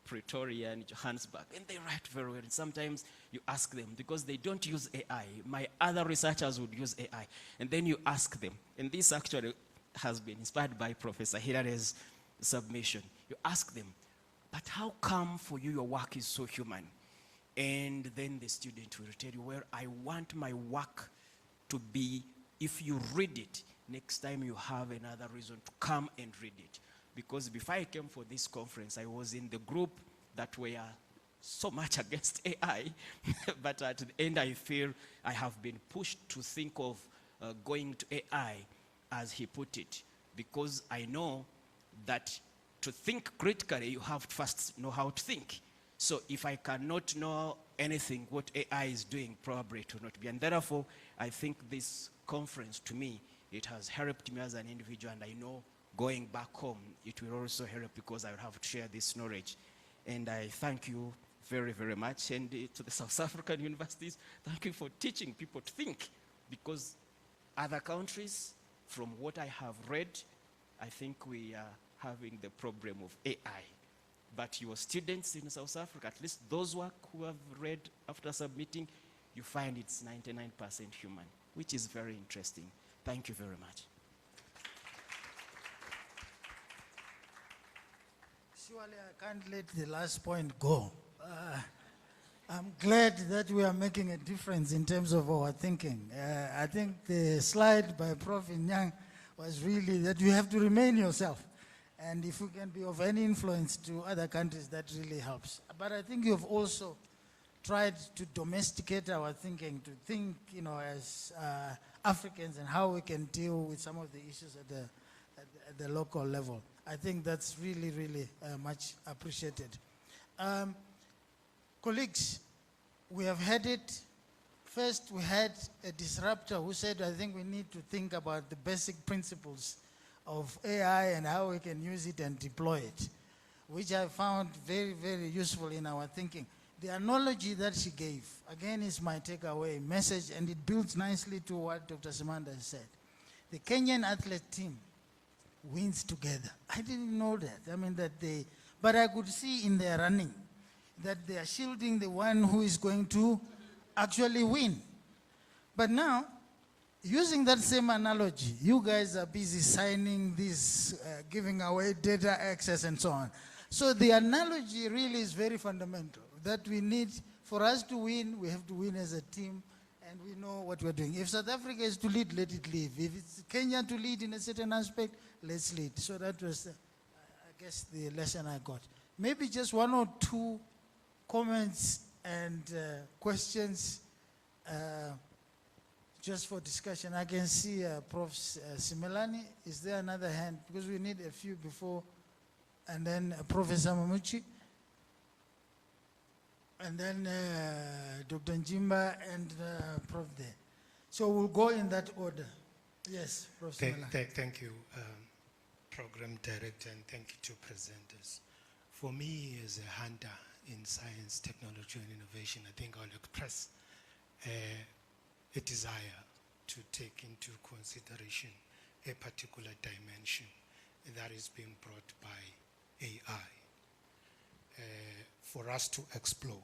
Pretoria and Johannesburg, and they write very well. And sometimes you ask them, because they don't use AI. My other researchers would use AI. And then you ask them, and this actually has been inspired by Professor Hilary's submission. You ask them, but how come for you your work is so human? And then the student will tell you, well, I want my work to be, if you read it, next time you have another reason to come and read it. Because before I came for this conference, I was in the group that were so much against AI. But at the end, I feel I have been pushed to think of going to AI, as he put it. Because I know that to think critically, you have to first know how to think. So if I cannot know anything what AI is doing, probably it will not be. And therefore, I think this conference, to me, it has helped me as an individual, and I know going back home, it will also help, because I will have to share this knowledge. And I thank you very, very much. And to the South African universities, thank you for teaching people to think, because other countries, from what I have read, I think we are having the problem of AI. But your students in South Africa, at least those who have read after submitting, you find it's 99% human, which is very interesting. Thank you very much. Surely I can't let the last point go. I'm glad that we are making a difference in terms of our thinking. I think the slide by Prof. Nyang was really that you have to remain yourself. And if you can be of any influence to other countries, that really helps. But I think you've also tried to domesticate our thinking, to think, as Africans, and how we can deal with some of the issues at the local level. I think that's really, really much appreciated. Colleagues, we have had it. First, we had a disruptor who said, I think we need to think about the basic principles of AI and how we can use it and deploy it, which I found very, very useful in our thinking. The analogy that she gave, again, is my takeaway message, and it builds nicely to what Dr. Simanda said. The Kenyan athlete team wins together. I didn't know that. But I could see in their running that they are shielding the one who is going to actually win. But now, using that same analogy, you guys are busy signing this, giving away data access and so on. So the analogy really is very fundamental, that we need, for us to win, we have to win as a team, and we know what we're doing. If South Africa is to lead, let it lead. If it's Kenya to lead in a certain aspect, let's lead. So that was, I guess, the lesson I got. Maybe just one or two comments and questions just for discussion. I can see Prof. Simelani. Is there another hand? Because we need a few before. And then Professor Mamuchi. And then Dr. Njimba and Prof. there. So we'll go in that order. Yes, Prof. Simelani. Thank you, Program Director, and thank you to presenters. For me, as a hunter in science, technology, and innovation, I think I'll express a desire to take into consideration a particular dimension that is being brought by AI for us to explore,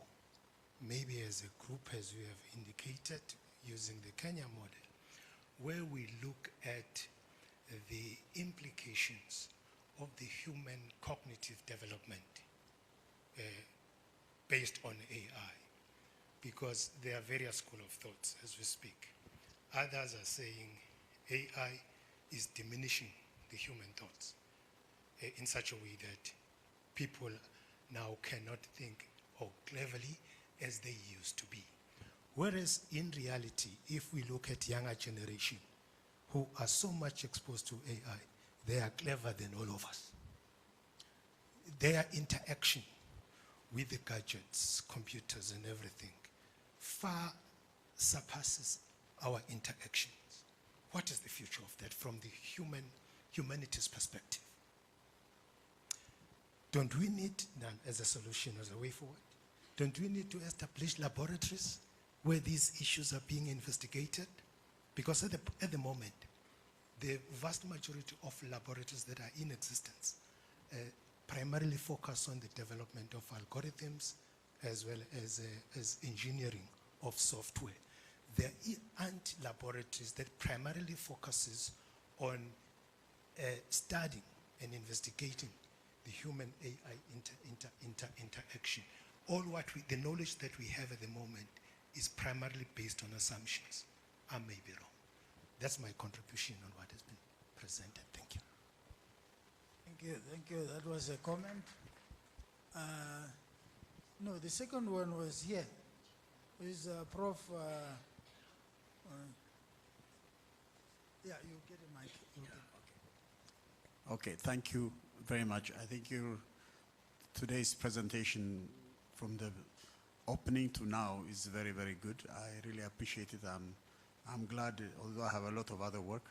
maybe as a group, as we have indicated, using the Kenya model, where we look at the implications of the human cognitive development based on AI, because there are various schools of thoughts as we speak. Others are saying AI is diminishing the human thoughts in such a way that people now cannot think cleverly as they used to be. Whereas in reality, if we look at younger generation who are so much exposed to AI, they are clever than all of us. Their interaction with the gadgets, computers and everything far surpasses our interactions. What is the future of that from the humanity's perspective? Don't we need, as a solution, as a way forward, don't we need to establish laboratories where these issues are being investigated? Because at the moment, the vast majority of laboratories that are in existence primarily focus on the development of algorithms as well as engineering of software. There aren't laboratories that primarily focuses on studying and investigating the human AI interaction. All the knowledge that we have at the moment is primarily based on assumptions. I may be wrong. That's my contribution on what has been presented. Thank you. Thank you, thank you. That was a comment. No, the second one was here. Is Prof. Yeah, you get a mic. Okay, thank you very much. I think today's presentation from the opening to now is very, very good. I really appreciate it. I'm glad, although I have a lot of other work,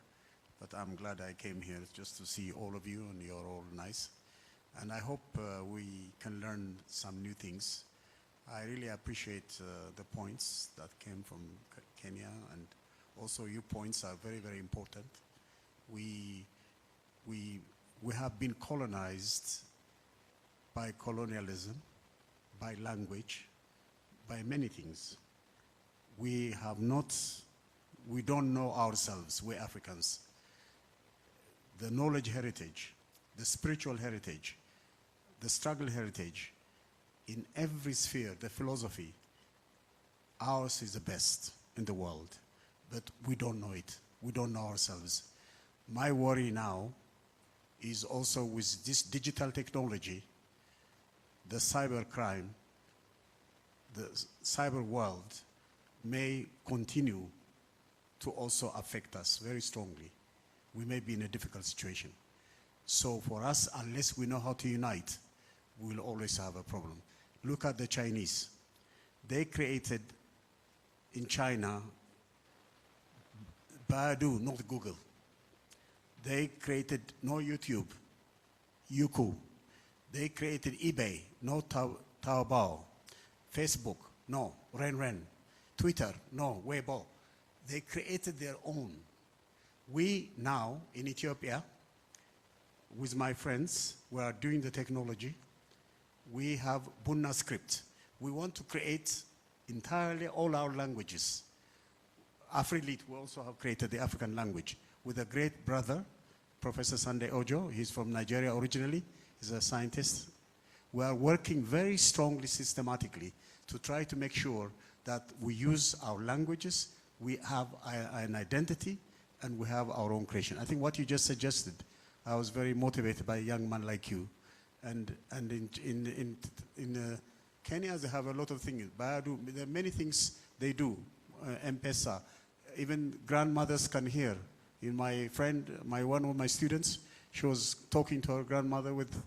but I'm glad I came here just to see all of you, and you're all nice. And I hope we can learn some new things. I really appreciate the points that came from Kenya, and also your points are very, very important. We have been colonized by colonialism, by language, by many things. We don't know ourselves, we're Africans. The knowledge heritage, the spiritual heritage, the struggle heritage, in every sphere, the philosophy, ours is the best in the world, but we don't know it. We don't know ourselves. My worry now is also with this digital technology, the cyber crime, the cyber world may continue to also affect us very strongly. We may be in a difficult situation. So for us, unless we know how to unite, we'll always have a problem. Look at the Chinese. They created in China Baidu, not Google. They created no YouTube, Youku. They created eBay, no Taobao. Facebook, no Ren. Twitter, no Weibo. They created their own. We now, in Ethiopia, with my friends, we are doing the technology. We have Bunna script. We want to create entirely all our languages. AfriLit, we also have created the African language with a great brother, Professor Sunday Ojo. He's from Nigeria originally. He's a scientist. We are working very strongly, systematically, to try to make sure that we use our languages, we have an identity, and we have our own creation. I think what you just suggested, I was very motivated by a young man like you. And in Kenya, they have a lot of things. Baidu, there are many things they do. M-Pesa, even grandmothers can hear. In my friend, one of my students, she was talking to her grandmother with,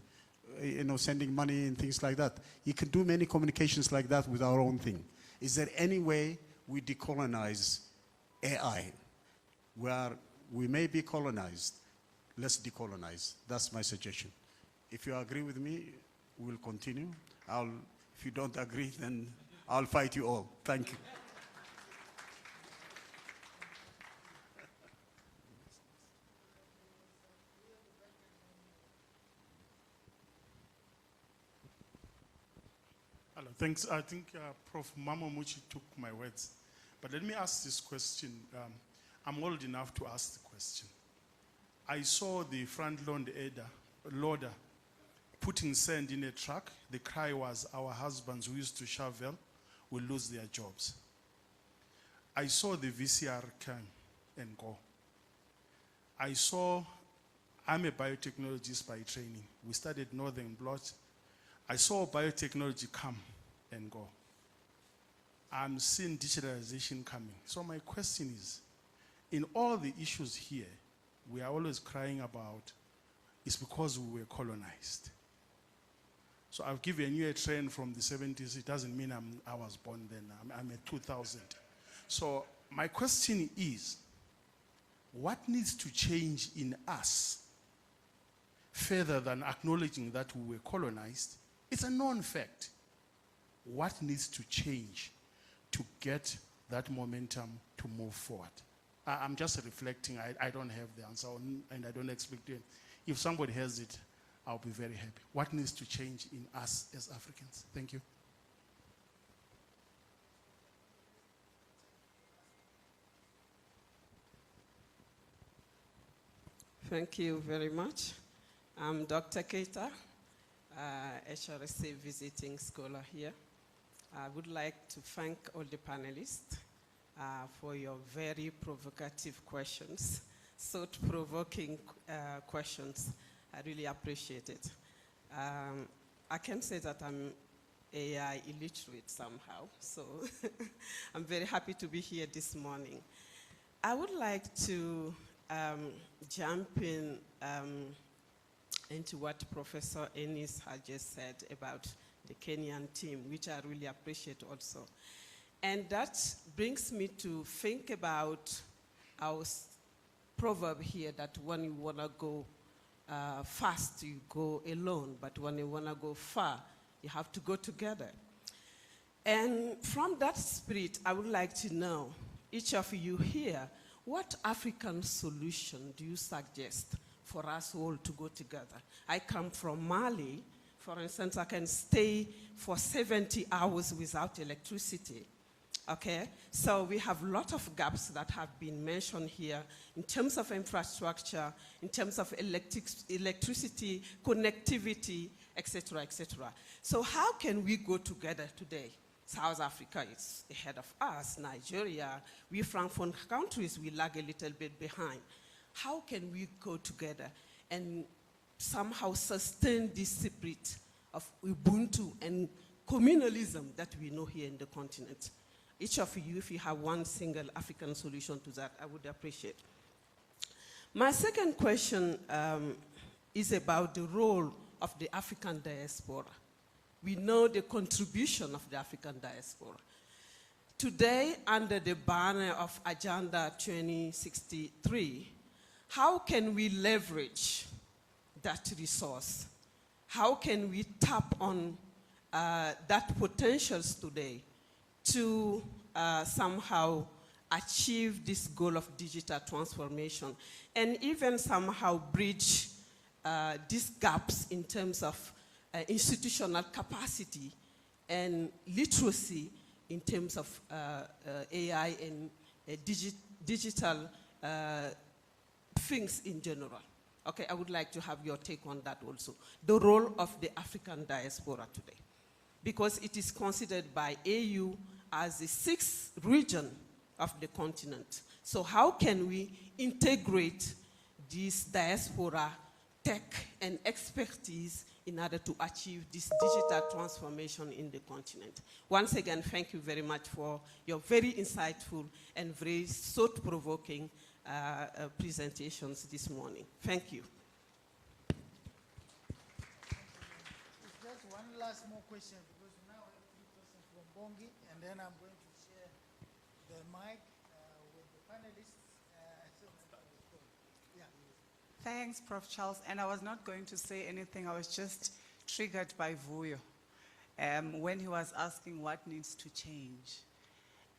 sending money and things like that. You can do many communications like that with our own thing. Is there any way we decolonize AI? Where we may be colonized, let's decolonize. That's my suggestion. If you agree with me, we'll continue. If you don't agree, then I'll fight you all. Thank you. Hello, thanks. I think Prof. Mamomuchi took my words. But let me ask this question. I'm old enough to ask the question. I saw the front loader putting sand in a truck. The cry was, our husbands who used to shovel will lose their jobs. I saw the VCR come and go. I'm a biotechnologist by training. We studied Northern Blot. I saw biotechnology come and go. I'm seeing digitalization coming. So my question is, in all the issues here, we are always crying about, it's because we were colonized. So I've given you a trend from the 70s. It doesn't mean I was born then. I'm a 2000. So my question is, what needs to change in us further than acknowledging that we were colonized? It's a known fact. What needs to change to get that momentum to move forward? I'm just reflecting. I don't have the answer, and I don't expect it. If somebody has it, I'll be very happy. What needs to change in us as Africans? Thank you. Thank you very much. I'm Dr. Keita, HSRC visiting scholar here. I would like to thank all the panelists for your very provocative questions, thought-provoking questions. I really appreciate it. I can say that I'm AI illiterate somehow, so I'm very happy to be here this morning. I would like to jump in into what Professor Ennis had just said about the Kenyan team, which I really appreciate also. And that brings me to think about our proverb here that when you want to go fast, you go alone, but when you want to go far, you have to go together. And from that spirit, I would like to know, each of you here, what African solution do you suggest for us all to go together? I come from Mali. For instance, I can stay for 70 hours without electricity. Okay, so we have a lot of gaps that have been mentioned here in terms of infrastructure, in terms of electricity, connectivity, etc., etc. So how can we go together today? South Africa is ahead of us, Nigeria, we Francophone countries, we lag a little bit behind. How can we go together and somehow sustain this spirit of Ubuntu and communalism that we know here in the continent? Each of you, if you have one single African solution to that, I would appreciate. My second question is about the role of the African diaspora. We know the contribution of the African diaspora. Today, under the banner of Agenda 2063, how can we leverage that resource? How can we tap on that potentials today to somehow achieve this goal of digital transformation and even somehow bridge these gaps in terms of institutional capacity and literacy in terms of AI and digital things in general? Okay, I would like to have your take on that also. The role of the African diaspora today, because it is considered by AU as the 6th region of the continent. So how can we integrate this diaspora tech and expertise in order to achieve this digital transformation in the continent? Once again, thank you very much for your very insightful and very thought-provoking presentations this morning. Thank you. Just one last more question, because now I have 3 questions from Bongi, and then I'm going to share the mic with the panelists. Thanks, Prof. Charles. And I was not going to say anything. I was just triggered by Vuyo when he was asking what needs to change.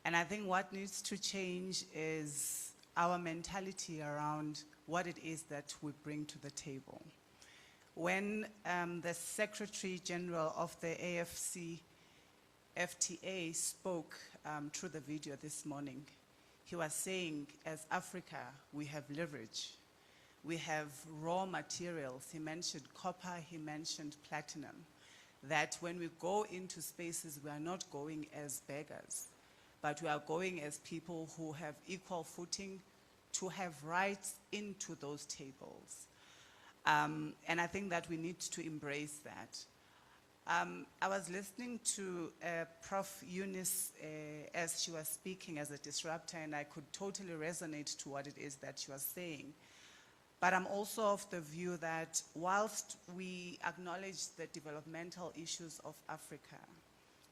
And I think what needs to change is our mentality around what it is that we bring to the table. When the Secretary General of the AFC FTA spoke through the video this morning. He was saying, as Africa, we have leverage. We have raw materials. He mentioned copper, he mentioned platinum. That when we go into spaces, we are not going as beggars, but we are going as people who have equal footing to have rights into those tables. And I think that we need to embrace that. I was listening to Prof. Eunice as she was speaking as a disruptor, and I could totally resonate to what it is that she was saying. But I'm also of the view that whilst we acknowledge the developmental issues of Africa,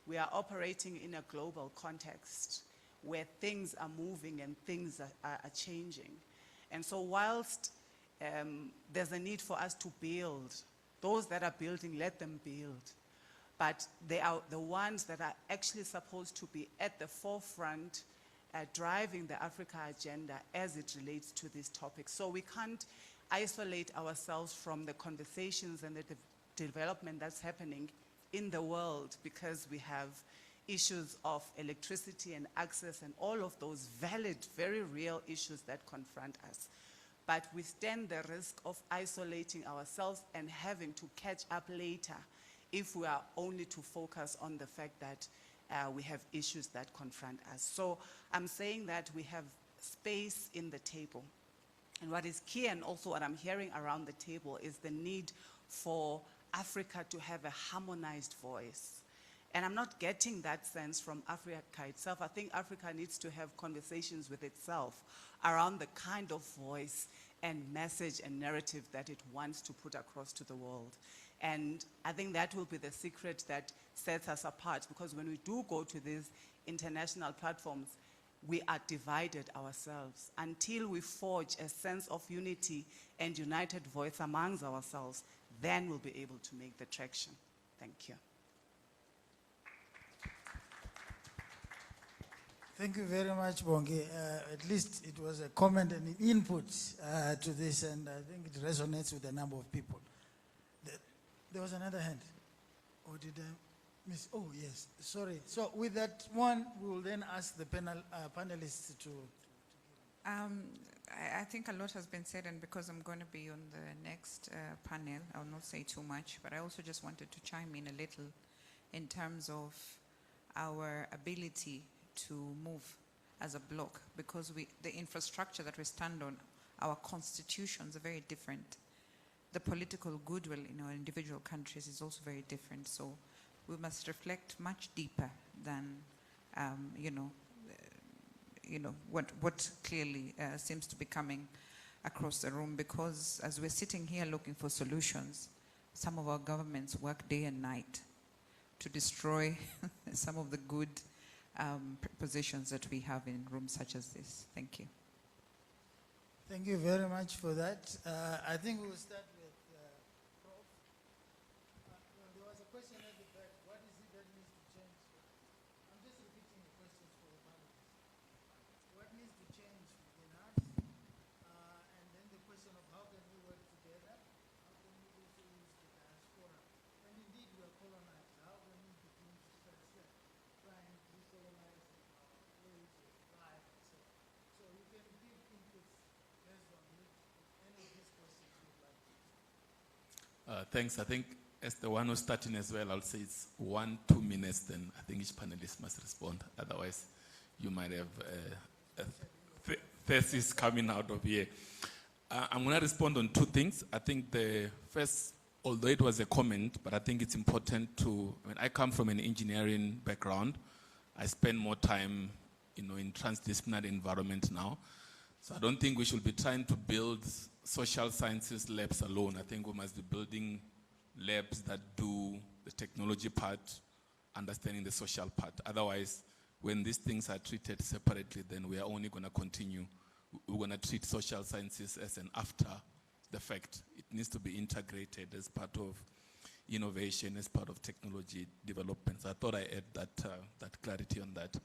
we are operating in a global context where things are moving and things are changing. And so whilst there's a need for us to build, those that are building, let them build. But they are the ones that are actually supposed to be at the forefront driving the Africa agenda as it relates to this topic. So we can't isolate ourselves from the conversations and the development that's happening in the world, because we have issues of electricity and access and all of those valid, very real issues that confront us. But we stand the risk of isolating ourselves and having to catch up later if we are only to focus on the fact that we have issues that confront us. So I'm saying that we have space in the table. And what is key, and also what I'm hearing around the table, is the need for Africa to have a harmonized voice. And I'm not getting that sense from Africa itself. I think Africa needs to have conversations with itself around the kind of voice and message and narrative that it wants to put across to the world. And I think that will be the secret that sets us apart, because when we do go to these international platforms, we are divided ourselves. Until we forge a sense of unity and united voice amongst ourselves, then we'll be able to make the traction. Thank you. Thank you very much, Bongi. At least it was a comment and an input to this, and I think it resonates with a number of people. There was another hand. Or did I miss? Oh, yes. Sorry. So with that one, we will then ask the panelists to I think a lot has been said, and because I'm going to be on the next panel, I'll not say too much, but I also just wanted to chime in a little in terms of our ability to move as a bloc, because the infrastructure that we stand on, our constitutions are very different. The political goodwill in our individual countries is also very different. So we must reflect much deeper than, what clearly seems to be coming across the room. Because as we're sitting here looking for solutions, some of our governments work day and night to destroy some of the good positions that we have in rooms such as this. Thank you. Thank you very much for that. I think we'll start with Prof. There was a question at the back. What is it that needs to change? I'm just repeating the questions for the panelists. What needs to change within us? And then the question of how can we work together? How can we also use the diaspora? And indeed, we are colonized. How can we begin to try and decolonize our ways of life, etc.? So you can give inputs based on any of these questions you'd like to. Thanks. I think as the one who's starting as well, I'll say it's 1-2 minutes, then I think each panelist must respond. Otherwise, you might have thesis coming out of here. I'm going to respond on two things. I think the first, although it was a comment, but I think it's important to, I come from an engineering background. I spend more time, in transdisciplinary environment now. So I don't think we should be trying to build social sciences labs alone. I think we must be building labs that do the technology part, understanding the social part. Otherwise, when these things are treated separately, then we are only going to continue. We're going to treat social sciences as an after the fact. It needs to be integrated as part of innovation, as part of technology development. So I thought I add that clarity on that.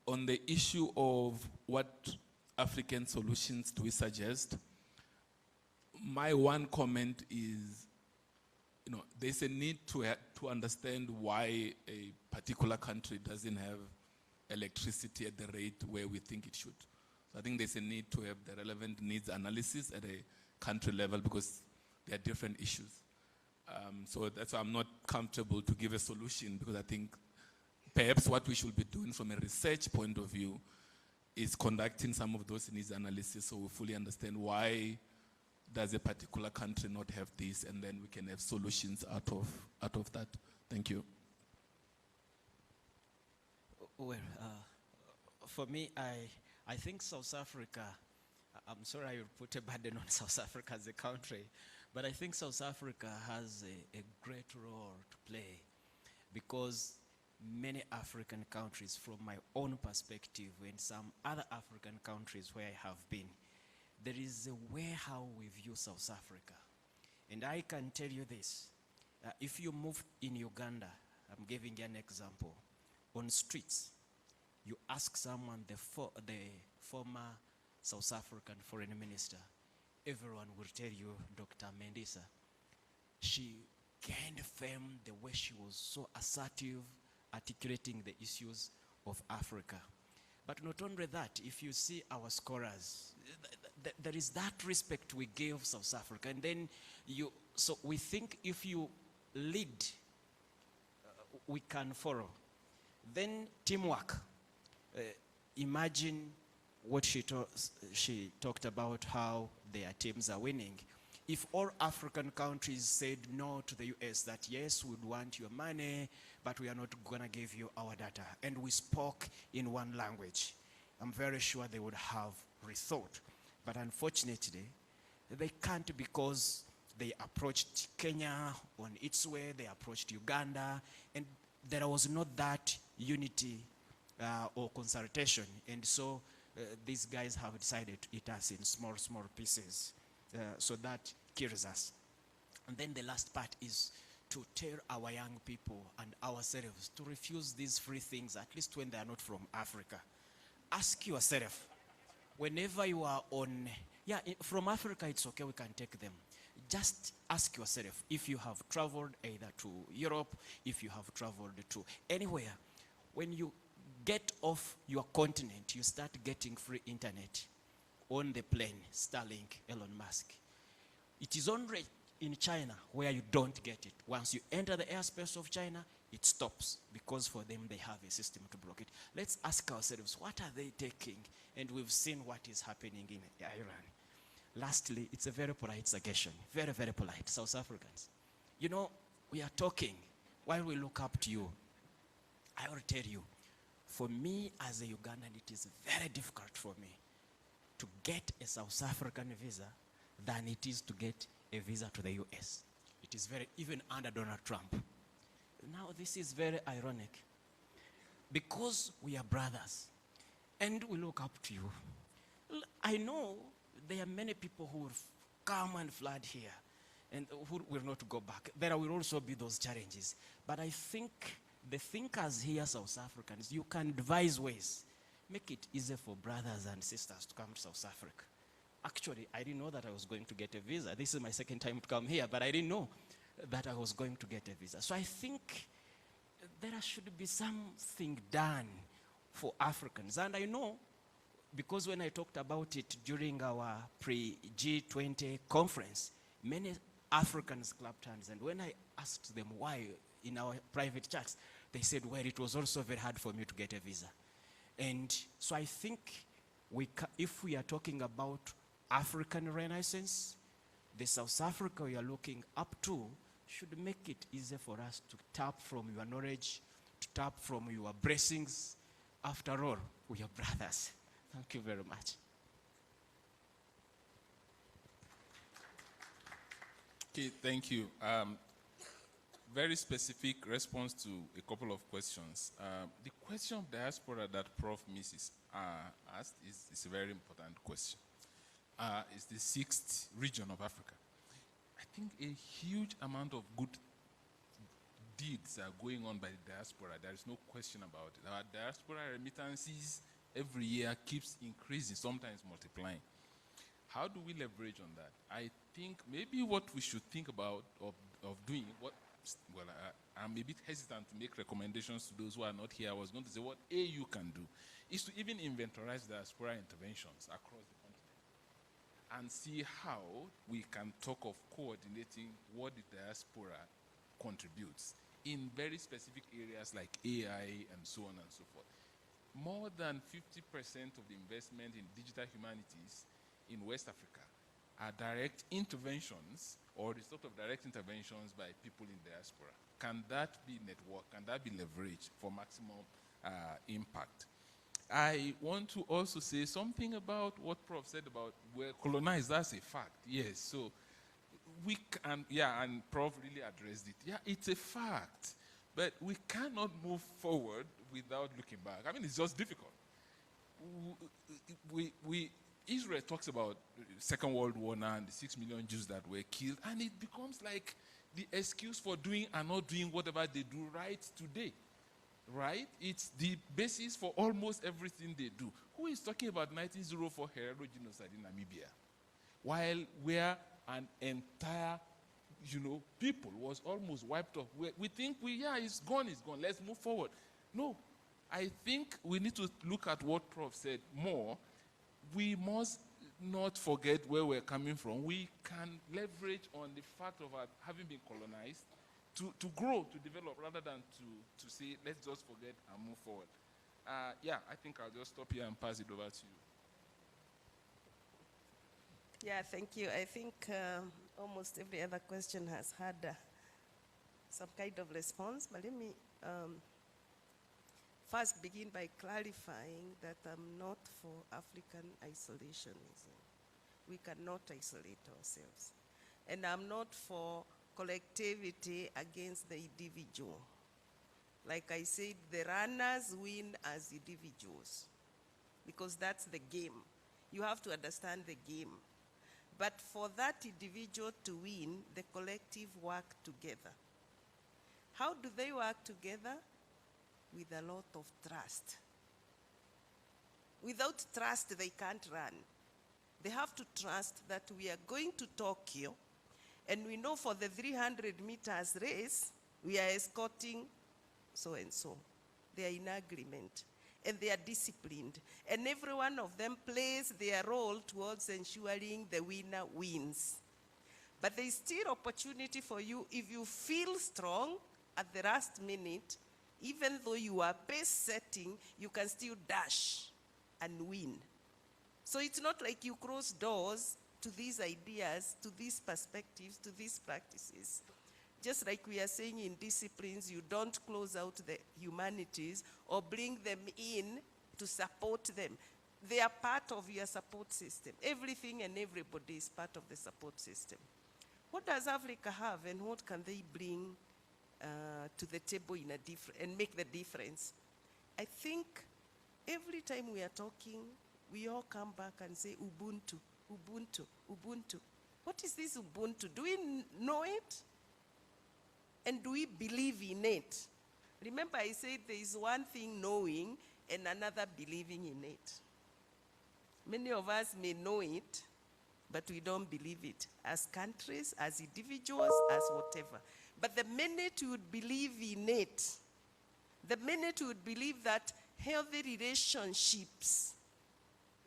On the issue of what African solutions do we suggest, my one comment is, there's a need to understand why a particular country doesn't have electricity at the rate where we think it should. So I think there's a need to have the relevant needs analysis at a country level because there are different issues. So that's why I'm not comfortable to give a solution, because I think perhaps what we should be doing from a research point of view is conducting some of those needs analysis so we fully understand why does a particular country not have this, and then we can have solutions out of that. Thank you. Well, for me, I think South Africa, I'm sorry I will put a burden on South Africa as a country, but I think South Africa has a great role to play, because many African countries, from my own perspective and some other African countries where I have been, there is a way how we view South Africa. And I can tell you this, if you move in Uganda, I'm giving you an example, on streets, you ask someone, the former South African foreign minister, everyone will tell you Dr. Mendisa. She gained fame the way she was so assertive, articulating the issues of Africa. But not only that, if you see our scholars, there is that respect we give South Africa. And then so we think if you lead, we can follow. Then teamwork. Imagine what she talked about, how their teams are winning. If all African countries said no to the US, that yes, we'd want your money, but we are not going to give you our data, and we spoke in one language, I'm very sure they would have rethought. But unfortunately, they can't, because they approached Kenya on its way, they approached Uganda, and there was not that unity or consultation. And so these guys have decided to eat us in small, small pieces. So that kills us. And then the last part is to tell our young people and ourselves to refuse these free things, at least when they are not from Africa. Ask yourself, whenever you are from Africa, it's okay, we can take them. Just ask yourself, if you have traveled either to Europe, if you have traveled to anywhere, when you get off your continent, you start getting free internet on the plane, Starlink, Elon Musk. It is only in China where you don't get it. Once you enter the airspace of China, it stops, because for them they have a system to block it. Let's ask ourselves, what are they taking? And we've seen what is happening in Iran. Lastly, it's a very polite suggestion, very, very polite, South Africans. You know, we are talking while we look up to you. I will tell you, for me as a Ugandan, it is very difficult for me to get a South African visa than it is to get a visa to the US. It is very, even under Donald Trump. Now this is very ironic, because we are brothers and we look up to you. I know there are many people who will come and flood here and who will not go back. There will also be those challenges. But I think the thinkers here, South Africans, you can devise ways. Make it easier for brothers and sisters to come to South Africa. Actually, I didn't know that I was going to get a visa. This is my second time to come here, but I didn't know that I was going to get a visa. So I think there should be something done for Africans. And I know, because when I talked about it during our pre-G20 conference, many Africans clapped hands. And when I asked them why in our private chats, they said, well, it was also very hard for me to get a visa. And so I think if we are talking about African Renaissance, the South Africa we are looking up to should make it easier for us to tap from your knowledge, to tap from your blessings. After all, we are brothers. Thank you very much. Okay, thank you. Very specific response to a couple of questions. The question of diaspora that Prof. Mrs. asked is a very important question. It's the 6th region of Africa. I think a huge amount of good deeds are going on by the diaspora. There is no question about it. Our diaspora remittances every year keeps increasing, sometimes multiplying. How do we leverage on that? I think maybe what we should think about of doing, what I'm a bit hesitant to make recommendations to those who are not here. I was going to say what AU can do is to even inventorize diaspora interventions across the continent and see how we can talk of coordinating what the diaspora contributes in very specific areas like AI and so on and so forth. More than 50% of the investment in digital humanities in West Africa are direct interventions or the sort of direct interventions by people in diaspora. Can that be networked? Can that be leveraged for maximum impact? I want to also say something about what Prof said about we're colonized. That's a fact, yes. So we can, yeah, and Prof really addressed it. Yeah, it's a fact, but we cannot move forward without looking back. I mean, it's just difficult. Israel talks about Second World War now and the 6 million Jews that were killed, and it becomes like the excuse for doing and not doing whatever they do right today. Right? It's the basis for almost everything they do. Who is talking about 1904 Herero genocide in Namibia? While where an entire, people was almost wiped off. We think, it's gone, let's move forward. No, I think we need to look at what Prof said more. We must not forget where we're coming from. We can leverage on the fact of having been colonized to grow, to develop, rather than to say, let's just forget and move forward. I think I'll just stop here and pass it over to you. Yeah, thank you. I think almost every other question has had some kind of response, but let me first begin by clarifying that I'm not for African isolationism. We cannot isolate ourselves. And I'm not for collectivity against the individual. Like I said, the runners win as individuals because that's the game. You have to understand the game. But for that individual to win, the collective work together. How do they work together? With a lot of trust. Without trust, they can't run. They have to trust that we are going to Tokyo, and we know for the 300 meters race, we are escorting so and so. They are in agreement, and they are disciplined. And every one of them plays their role towards ensuring the winner wins. But there is still opportunity for you if you feel strong at the last minute. Even though you are pace setting, you can still dash and win. So it's not like you close doors to these ideas, to these perspectives, to these practices. Just like we are saying in disciplines, you don't close out the humanities or bring them in to support them. They are part of your support system. Everything and everybody is part of the support system. What does Africa have and what can they bring to the table and make the difference? I think every time we are talking, we all come back and say Ubuntu, Ubuntu, Ubuntu. What is this Ubuntu? Do we know it? And do we believe in it? Remember I said there is one thing knowing and another believing in it. Many of us may know it, but we don't believe it. As countries, as individuals, as whatever. But the minute you would believe in it, the minute you would believe that healthy relationships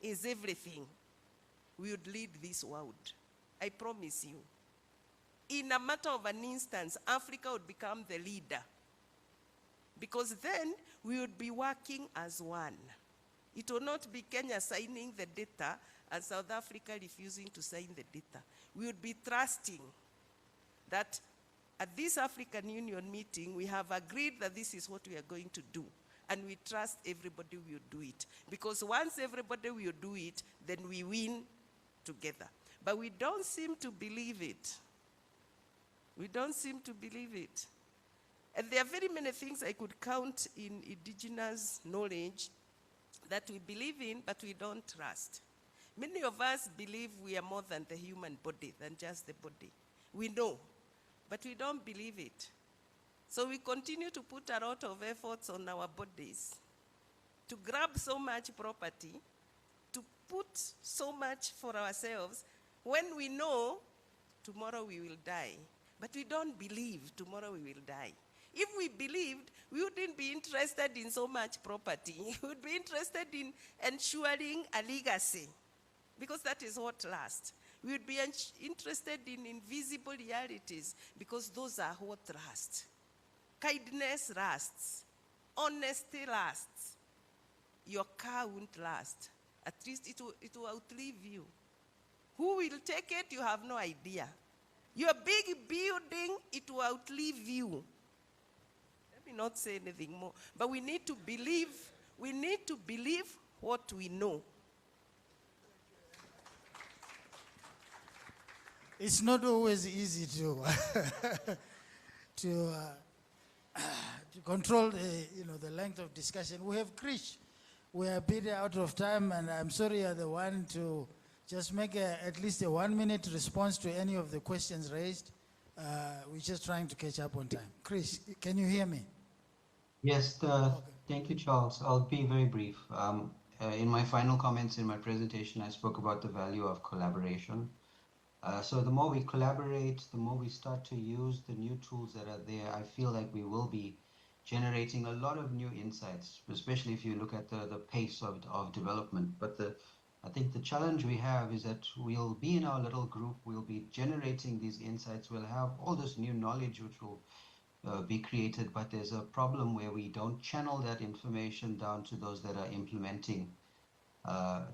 is everything, we would lead this world. I promise you. In a matter of an instance, Africa would become the leader. Because then we would be working as one. It will not be Kenya signing the data and South Africa refusing to sign the data. We would be trusting that at this African Union meeting, we have agreed that this is what we are going to do. And we trust everybody will do it. Because once everybody will do it, then we win together. But we don't seem to believe it. We don't seem to believe it. And there are very many things I could count in indigenous knowledge that we believe in, but we don't trust. Many of us believe we are more than the human body, than just the body. We know. But we don't believe it. So we continue to put a lot of efforts on our bodies to grab so much property, to put so much for ourselves, when we know tomorrow we will die. But we don't believe tomorrow we will die. If we believed, we wouldn't be interested in so much property. We would be interested in ensuring a legacy, because that is what lasts. We would be interested in invisible realities, because those are what last. Kindness lasts. Honesty lasts. Your car won't last. At least it will outlive you. Who will take it, you have no idea. Your big building, it will outlive you. Let me not say anything more. But we need to believe what we know. It's not always easy to to control the length of discussion. We have Krish. We are a bit out of time, and I'm sorry you're the one to just make at least a 1-minute response to any of the questions raised. We're just trying to catch up on time. Krish, can you hear me? Yes, thank you, Charles. I'll be very brief. In my final comments in my presentation, I spoke about the value of collaboration. So the more we collaborate, the more we start to use the new tools that are there, I feel like we will be generating a lot of new insights, especially if you look at the pace of development. But I think the challenge we have is that we'll be in our little group, we'll be generating these insights, we'll have all this new knowledge which will be created, but there's a problem where we don't channel that information down to those that are implementing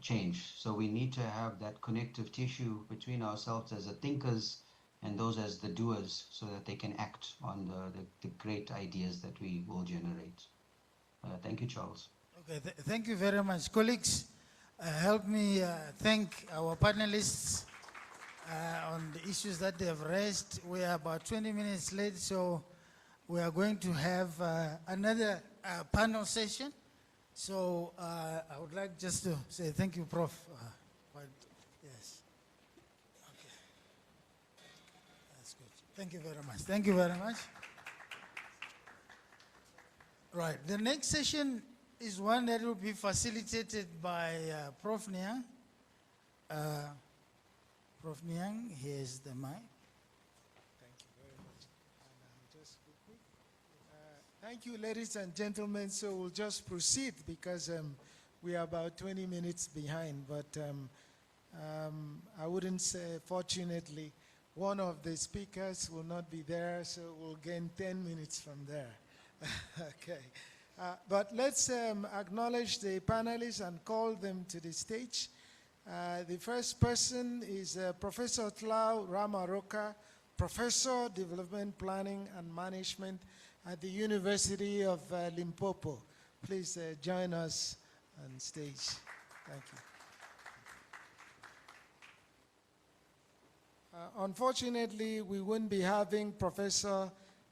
change. So we need to have that connective tissue between ourselves as the thinkers and those as the doers, so that they can act on the great ideas that we will generate. Thank you, Charles. Okay, thank you very much. Colleagues, help me thank our panelists on the issues that they have raised. We are about 20 minutes late, so we are going to have another panel session. So I would like just to say thank you, Prof. Yes. Okay. That's good. Thank you very much. Thank you very much. Right. The next session is one that will be facilitated by Prof. Niang. Prof. Niang, here's the mic. Thank you, ladies and gentlemen. So we'll just proceed because we are about 20 minutes behind. But I wouldn't say, fortunately, one of the speakers will not be there, so we'll gain 10 minutes from there. Okay. But let's acknowledge the panelists and call them to the stage. The first person is Professor Tlau Ramaroka, Professor, Development Planning and Management at the University of Limpopo. Please join us on stage. Thank you. Unfortunately, we won't be having Professor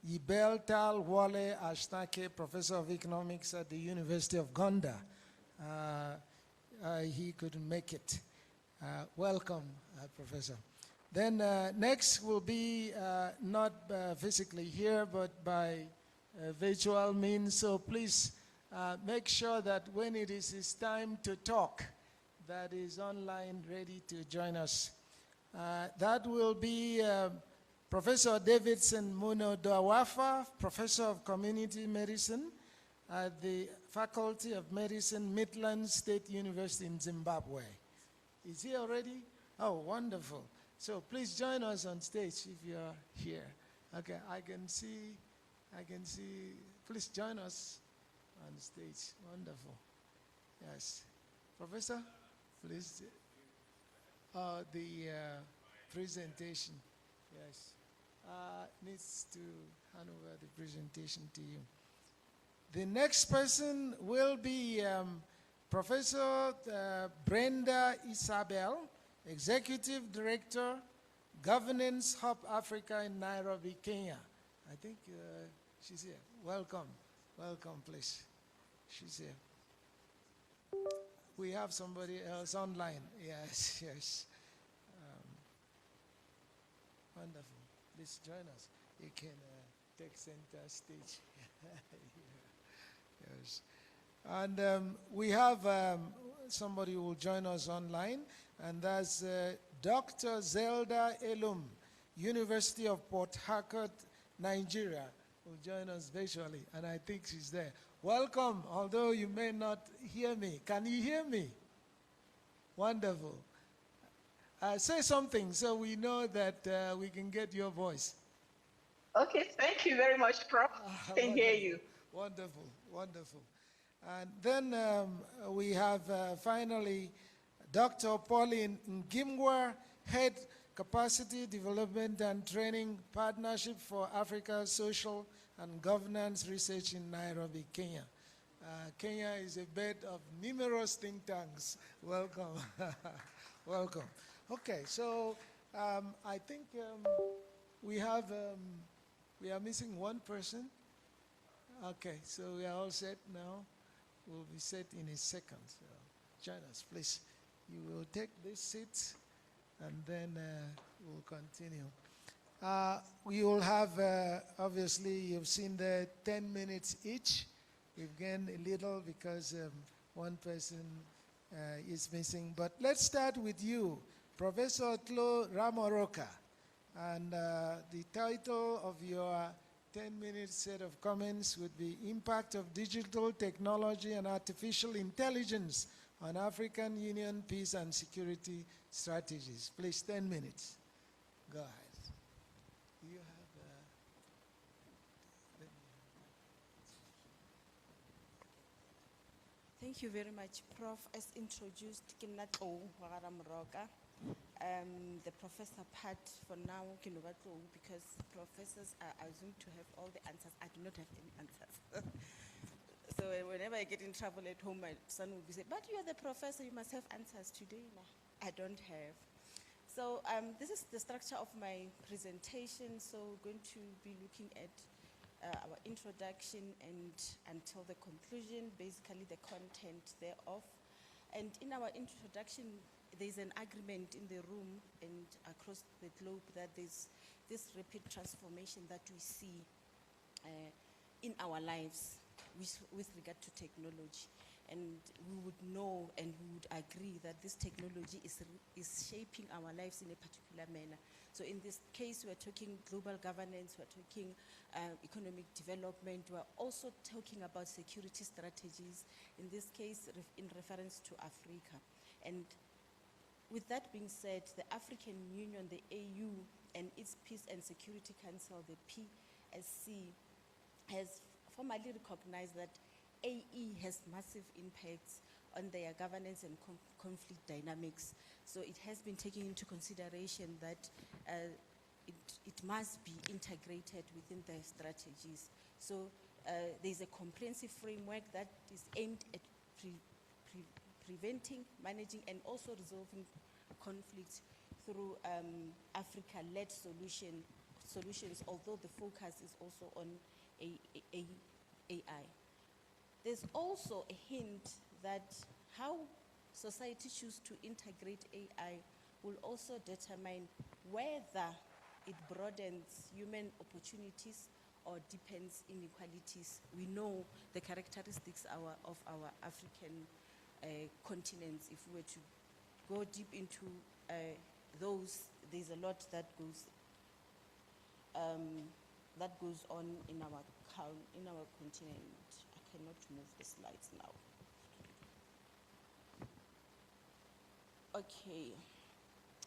Yibel Tal Wale Ashtake, Professor of Economics at the University of Gonda. He couldn't make it. Welcome, Professor. Then next will be not physically here, but by virtual means. So please make sure that when it is his time to talk, that is online ready to join us. That will be Professor Davidson Muno Dawafa, Professor of Community Medicine at the Faculty of Medicine, Midland State University in Zimbabwe. Is he already? Oh, wonderful. So please join us on stage if you are here. Okay, I can see, please join us on stage. Wonderful. Yes. Professor, please. The presentation, yes. Needs to hand over the presentation to you. The next person will be Professor Brenda Isabel, Executive Director, Governance Hub Africa in Nairobi, Kenya. I think she's here. Welcome. Welcome, please. She's here. We have somebody else online. Yes, yes. Wonderful. Please join us. You can take center stage. Yes. And we have somebody who will join us online, and that's Dr. Zelda Elum, University of Port Harcourt, Nigeria. will join us virtually, and I think she's there. Welcome, although you may not hear me. Can you hear me? Wonderful. Say something so we know that we can get your voice. Okay, thank you very much, Prof. I can hear you. Wonderful, wonderful. And then we have finally Dr. Pauline Ngimwa, Head Capacity Development and Training Partnership for Africa Social and Governance Research in Nairobi, Kenya. Kenya is a bed of numerous think tanks. Welcome. Welcome. Okay, so I think we are missing one person. Okay, so we are all set now. We'll be set in a second. So join us, please. You will take this seat, and then we'll continue. We will have, obviously, you've seen the 10 minutes each. We've gained a little because one person is missing. But let's start with you, Professor Tlo Ramoroka. And the title of your 10-minute set of comments would be Impact of Digital Technology and Artificial Intelligence on African Union Peace and Security Strategies. Please, 10 minutes. Go ahead. You have, Thank you very much, Prof. As introduced, Kinatlo Wagaramroga. The professor part for now, because professors are assumed to have all the answers. I do not have any answers. So whenever I get in trouble at home, my son will be saying, but you are the professor, you must have answers today. No, I don't have. So this is the structure of my presentation. So we're going to be looking at our introduction and until the conclusion, basically the content thereof. And in our introduction, there's an agreement in the room and across the globe that there's this rapid transformation that we see in our lives with regard to technology. And we would know and we would agree that this technology is shaping our lives in a particular manner. So in this case, we're talking global governance, we're talking economic development, we're also talking about security strategies, in this case, in reference to Africa. And with that being said, the African Union, the AU, and its Peace and Security Council, the PSC, has formally recognized that AE has massive impacts on their governance and conflict dynamics. So it has been taken into consideration that it must be integrated within their strategies. So there's a comprehensive framework that is aimed at preventing, managing, and also resolving conflicts through Africa-led solutions, although the focus is also on AI. There's also a hint that how society chooses to integrate AI will also determine whether it broadens human opportunities or deepens inequalities. We know the characteristics of our African continents. If we were to go deep into those, there's a lot that goes on in our continent. I cannot move the slides now. Okay,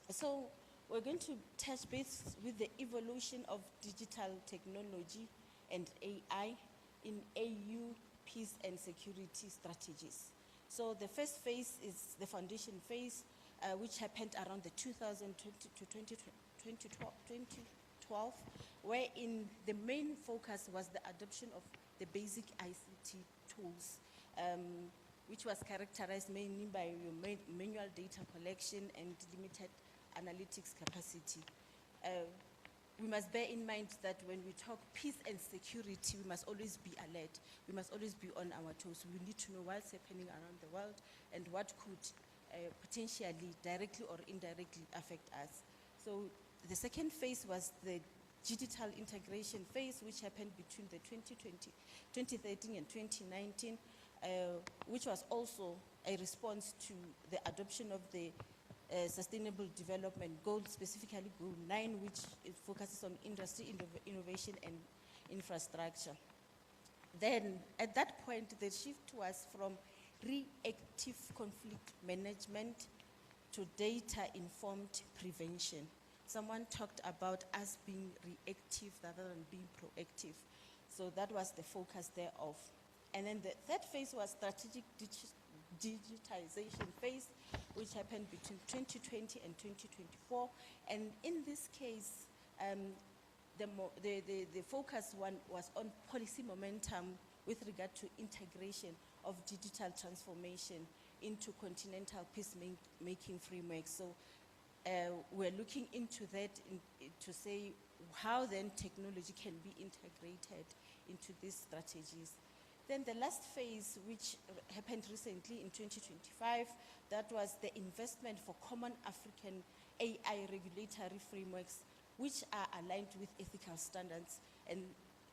so we're going to touch base with the evolution of digital technology and AI in AU peace and security strategies. So the first phase is the foundation phase, which happened around the 2020 to 2012, wherein the main focus was the adoption of the basic ICT tools, which was characterized mainly by your manual data collection and limited analytics capacity. We must bear in mind that when we talk peace and security, we must always be alert. We must always be on our toes. We need to know what's happening around the world and what could potentially directly or indirectly affect us. So the second phase was the digital integration phase, which happened between the 2013 and 2019, which was also a response to the adoption of the Sustainable Development Goal, specifically Goal 9, which it focuses on industry innovation and infrastructure. Then, at that point, the shift was from reactive conflict management to data-informed prevention. Someone talked about us being reactive rather than being proactive. So that was the focus thereof. And then the third phase was strategic digitization phase, which happened between 2020 and 2024. And in this case, the focus one was on policy momentum with regard to integration of digital transformation into continental peacemaking frameworks. So we're looking into that to say how then technology can be integrated into these strategies. Then the last phase, which happened recently in 2025, that was the investment for common African AI regulatory frameworks, which are aligned with ethical standards. And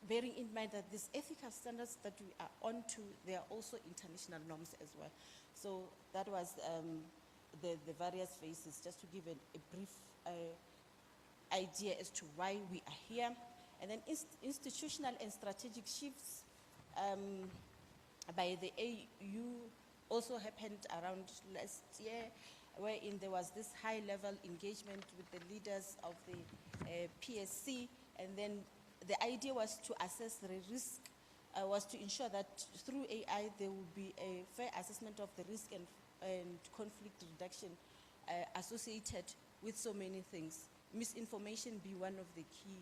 bearing in mind that these ethical standards that we are onto, they are also international norms as well. So that was the various phases, just to give a brief idea as to why we are here. And then institutional and strategic shifts by the AU also happened around last year, wherein there was this high-level engagement with the leaders of the PSC, and then the idea was to assess the risk, was to ensure that through AI there will be a fair assessment of the risk and conflict reduction associated with so many things. Misinformation be one of the key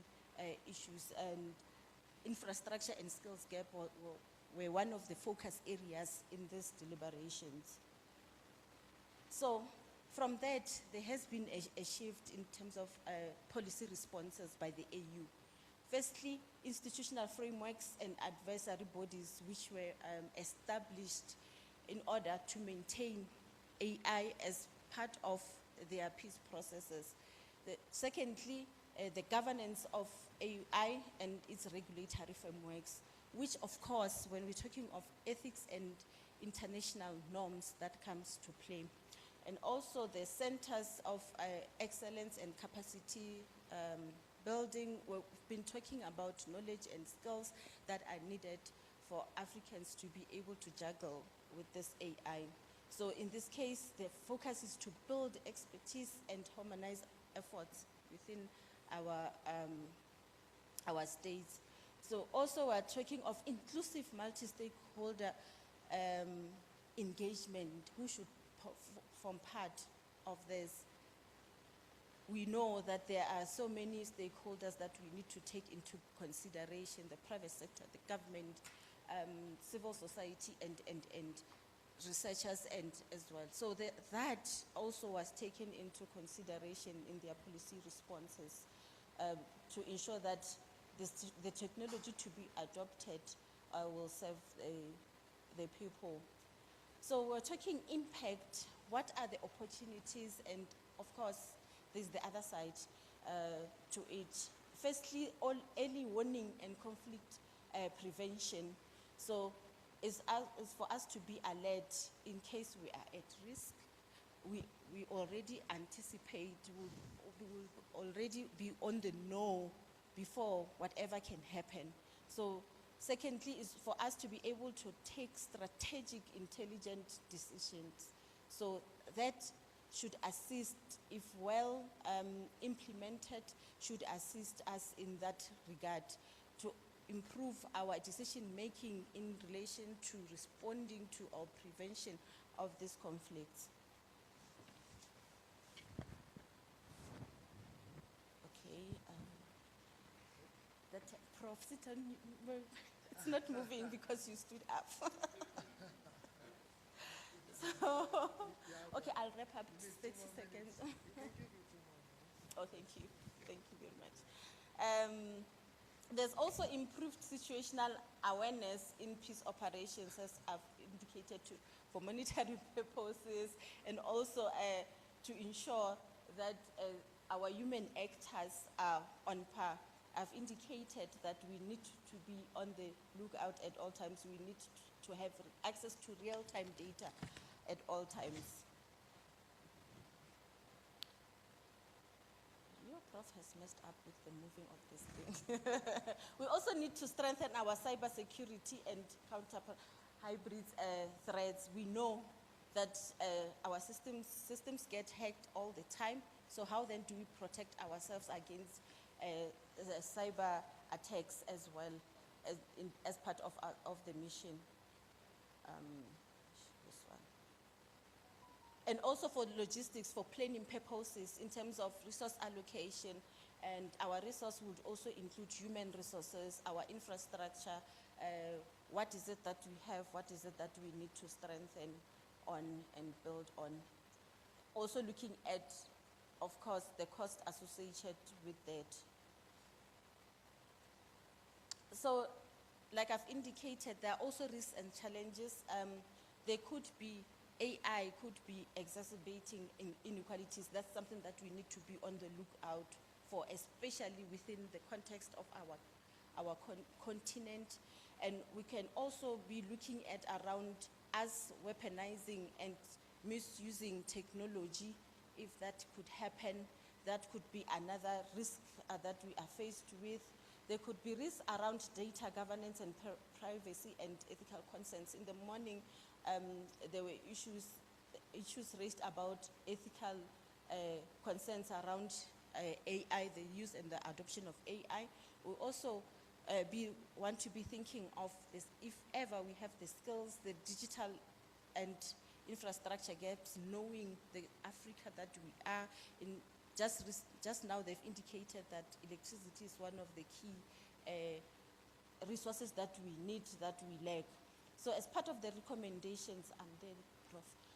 issues, and infrastructure and skills gap were one of the focus areas in these deliberations. So from that, there has been a shift in terms of policy responses by the AU. Firstly, institutional frameworks and advisory bodies which were established in order to maintain AI as part of their peace processes. Secondly, the governance of AI and its regulatory frameworks, which of course, when we're talking of ethics and international norms, that comes to play. And also the centers of excellence and capacity building. We've been talking about knowledge and skills that are needed for Africans to be able to juggle with this AI. So in this case, the focus is to build expertise and harmonize efforts within our states. So also we're talking of inclusive multi-stakeholder engagement, who should form part of this. We know that there are so many stakeholders that we need to take into consideration: the private sector, the government, civil society, and researchers and as well. So that also was taken into consideration in their policy responses to ensure that the technology to be adopted will serve the people. So we're talking impact. What are the opportunities? And of course, there's the other side to it. Firstly, all early warning and conflict prevention. So it's for us to be alert in case we are at risk. We already anticipate, we will already be on the know before whatever can happen. So secondly is for us to be able to take strategic, intelligent decisions. So that should assist, if well implemented, should assist us in that regard to improve our decision-making in relation to responding to or prevention of these conflicts. Okay, Prof, sit on, it's not moving because you stood up. So, okay, I'll wrap up 30 seconds. Oh, thank you. Thank you very much. There's also improved situational awareness in peace operations, as I've indicated, for monetary purposes, and also to ensure that our human actors are on par. I've indicated that we need to be on the lookout at all times. We need to have access to real-time data at all times. Yep. Prof has messed up with the moving of this thing. We also need to strengthen our cyber security and counter hybrid threats. We know that our systems get hacked all the time. So how then do we protect ourselves against the cyber attacks as well as part of the mission? This one. And also for logistics, for planning purposes in terms of resource allocation, and our resource would also include human resources, our infrastructure, what is it that we have, what is it that we need to strengthen on and build on. Also looking at, of course, the cost associated with that. So, like I've indicated, there are also risks and challenges. There could be, AI could be exacerbating inequalities. That's something that we need to be on the lookout for, especially within the context of our continent. And we can also be looking at around us weaponizing and misusing technology. If that could happen, that could be another risk that we are faced with. There could be risks around data governance and privacy and ethical concerns. In the morning, there were issues raised about ethical concerns around AI, the use and the adoption of AI. We also want to be thinking of this, if ever we have the skills, the digital and infrastructure gaps, knowing the Africa that we are in. Just now they've indicated that electricity is one of the key resources that we need, that we lack. So as part of the recommendations,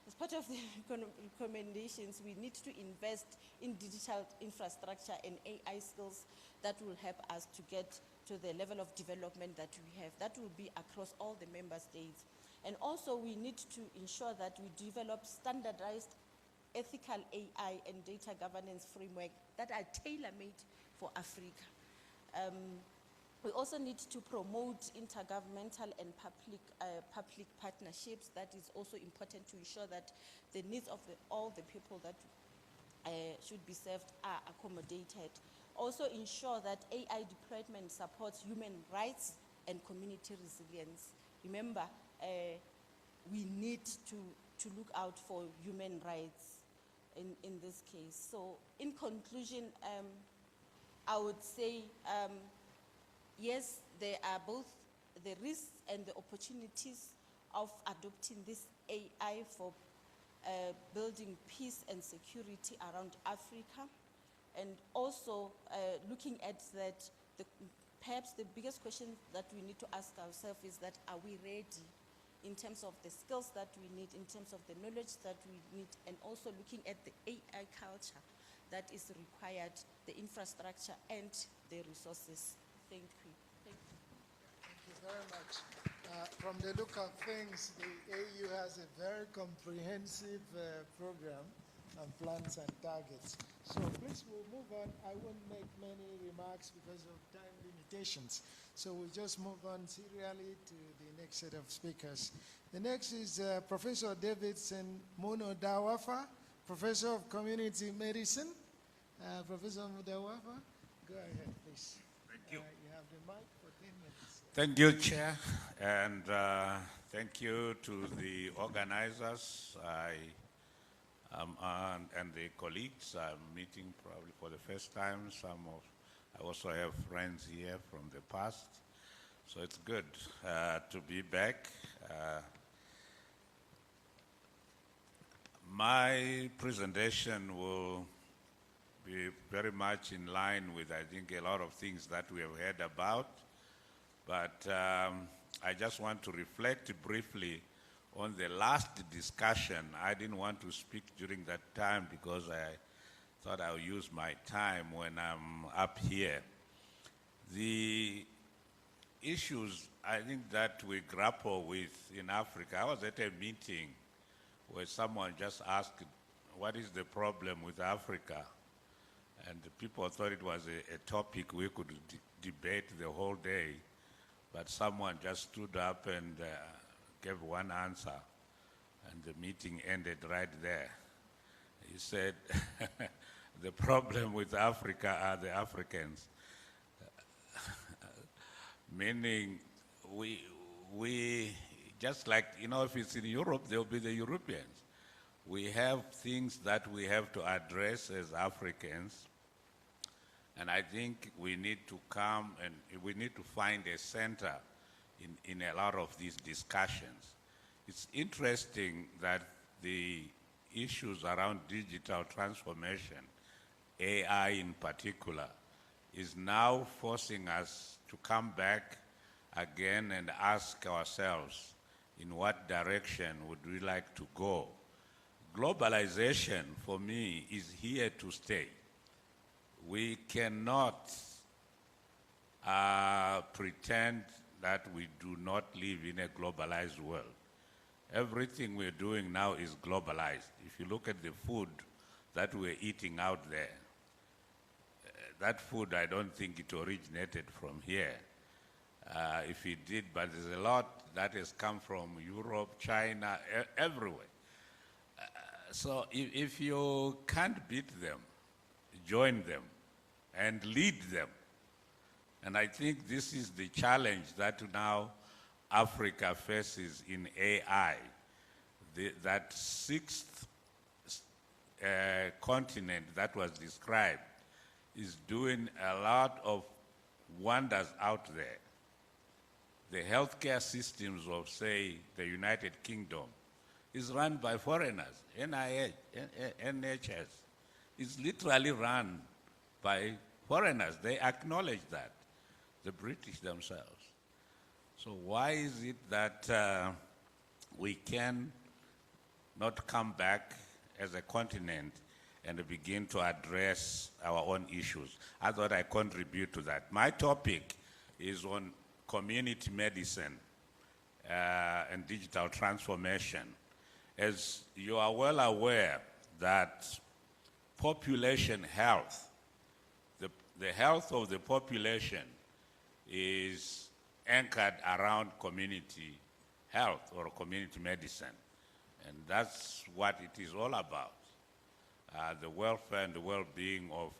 as part of the recommendations, we need to invest in digital infrastructure and AI skills that will help us to get to the level of development that we have. That will be across all the member states. And also we need to ensure that we develop standardized ethical AI and data governance framework that are tailor-made for Africa. We also need to promote intergovernmental and public partnerships. That is also important to ensure that the needs of all the people that should be served are accommodated. Also ensure that AI deployment supports human rights and community resilience. Remember, we need to look out for human rights in this case. So in conclusion, I would say, yes, there are both the risks and the opportunities of adopting this AI for building peace and security around Africa. And also looking at that, perhaps the biggest question that we need to ask ourselves is that, are we ready in terms of the skills that we need, in terms of the knowledge that we need, and also looking at the AI culture that is required, the infrastructure and the resources. Thank you. Thank you. Thank you very much. From the look of things, the AU has a very comprehensive program and plans and targets. So please, we'll move on. I won't make many remarks because of time limitations. So we'll just move on serially to the next set of speakers. The next is Professor Davidson Muno Dawafa, Professor of Community Medicine. Professor Dawafa, go ahead, please. Thank you. You have the mic for 10 minutes. Thank you, Chair, and thank you to the organizers and the colleagues. I'm meeting probably for the first time. I also have friends here from the past, so it's good to be back. My presentation will be very much in line with, I think, a lot of things that we have heard about, but I just want to reflect briefly on the last discussion. I didn't want to speak during that time because I thought I'll use my time when I'm up here. The issues I think that we grapple with in Africa, I was at a meeting where someone just asked, what is the problem with Africa? And the people thought it was a topic we could debate the whole day, but someone just stood up and gave one answer, and the meeting ended right there. He said, The problem with Africa are the Africans. Meaning, we just like, if it's in Europe, there'll be the Europeans. We have things that we have to address as Africans, and I think we need to come and we need to find a center in a lot of these discussions. It's interesting that the issues around digital transformation, AI in particular, is now forcing us to come back again and ask ourselves, in what direction would we like to go? Globalization, for me, is here to stay. We cannot pretend that we do not live in a globalized world. Everything we're doing now is globalized. If you look at the food that we're eating out there, that food, I don't think it originated from here. If it did, but there's a lot that has come from Europe, China, everywhere. So if you can't beat them, join them and lead them. And I think this is the challenge that now Africa faces in AI. That sixth continent that was described is doing a lot of wonders out there. The healthcare systems of, say, the United Kingdom is run by foreigners. NHS is literally run by foreigners. They acknowledge that, the British themselves. So why is it that we can not come back as a continent and begin to address our own issues? I thought I'd contribute to that. My topic is on community medicine and digital transformation. As you are well aware that population health, the health of the population is anchored around community health or community medicine. And that's what it is all about. The welfare and the well-being of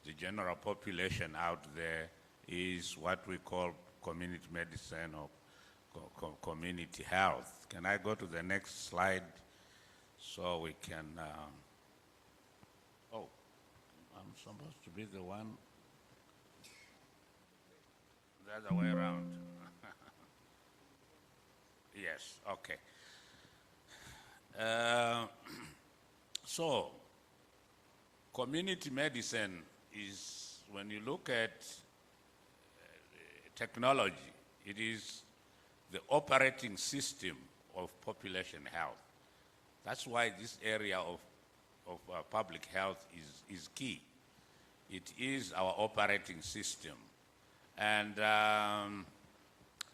the general population out there is what we call community medicine or community health. Can I go to the next slide so we can... oh, I'm supposed to be the one the other way around. Yes, okay. So, community medicine is, when you look at technology, it is the operating system of population health. That's why this area of public health is key. It is our operating system. And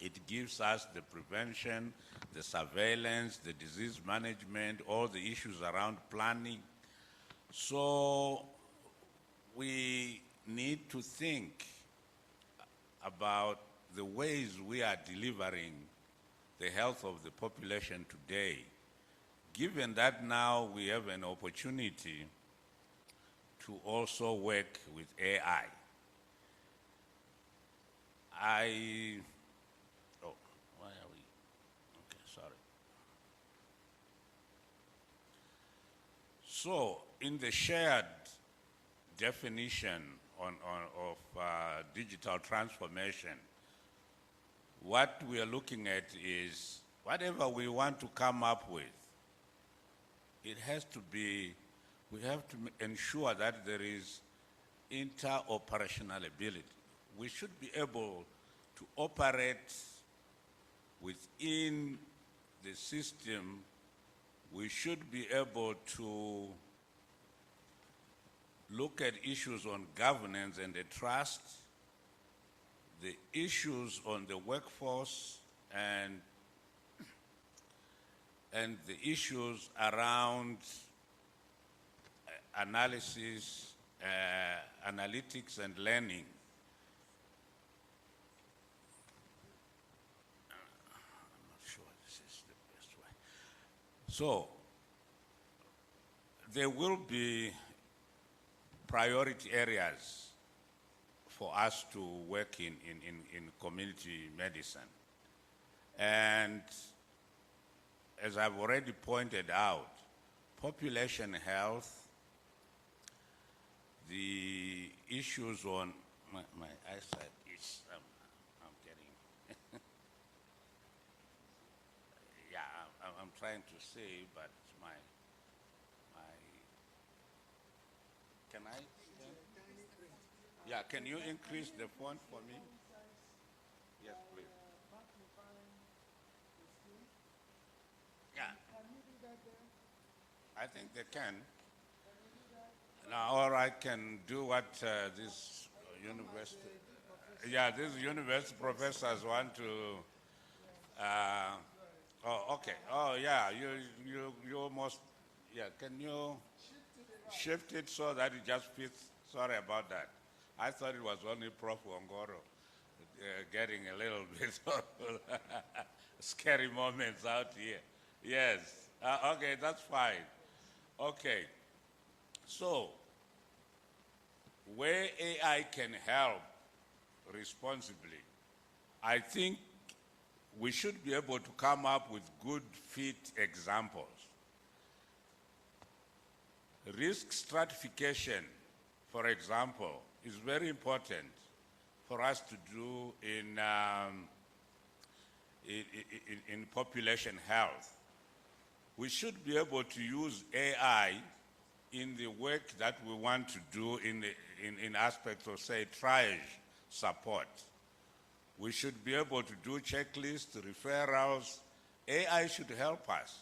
it gives us the prevention, the surveillance, the disease management, all the issues around planning. So we need to think about the ways we are delivering the health of the population today, given that now we have an opportunity to also work with AI. Oh, why are we? Okay, sorry. So, in the shared definition of digital transformation, what we are looking at is whatever we want to come up with, it has to be, we have to ensure that there is interoperational ability. We should be able to operate within the system. We should be able to look at issues on governance and the trust, the issues on the workforce, and the issues around analysis, analytics and learning. I'm not sure this is the best way. So, there will be priority areas for us to work in community medicine. And as I've already pointed out, population health, the issues on my eyesight is, I'm getting, yeah, I'm trying to say, but can I? Yeah, can you increase the font for me? Yes, please. Yeah. I think they can. Now, or I can do what this university, these university professors want to. Oh, okay. Oh, yeah. You almost. Yeah. Can you shift it so that it just fits? Sorry about that. I thought it was only Prof. Ongoro getting a little bit of scary moments out here. Yes. Okay, that's fine. Okay. So, where AI can help responsibly, I think we should be able to come up with good fit examples. Risk stratification, for example, is very important for us to do in population health. We should be able to use AI in the work that we want to do in aspects of, say, triage support. We should be able to do checklists, referrals. AI should help us.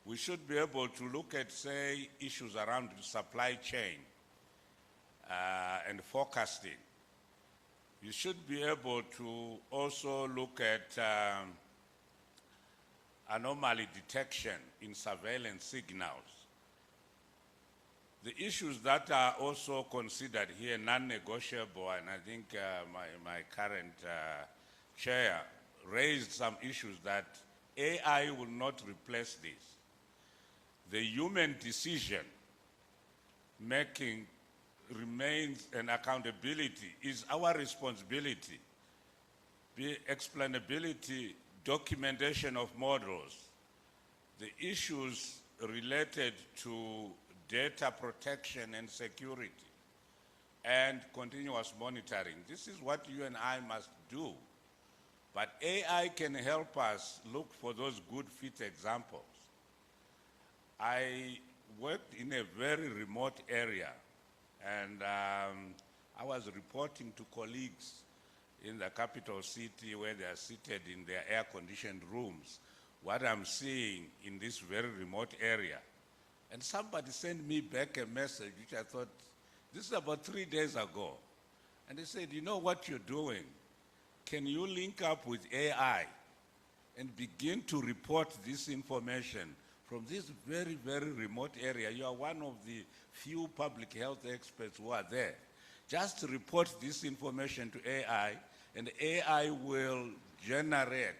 We should be able to look at, say, issues around the supply chain and forecasting. You should be able to also look at anomaly detection in surveillance signals. The issues that are also considered here, non-negotiable, and I think my current chair raised some issues that AI will not replace this. The human decision making remains, and accountability is our responsibility. The explainability, documentation of models, the issues related to data protection and security, and continuous monitoring. This is what you and I must do. But AI can help us look for those good fit examples. I worked in a very remote area, and I was reporting to colleagues in the capital city where they are seated in their air-conditioned rooms, what I'm seeing in this very remote area. And somebody sent me back a message, which I thought, this is about 3 days ago. And they said, you know what you're doing? Can you link up with AI and begin to report this information from this very, very remote area? You are one of the few public health experts who are there. Just report this information to AI, and AI will generate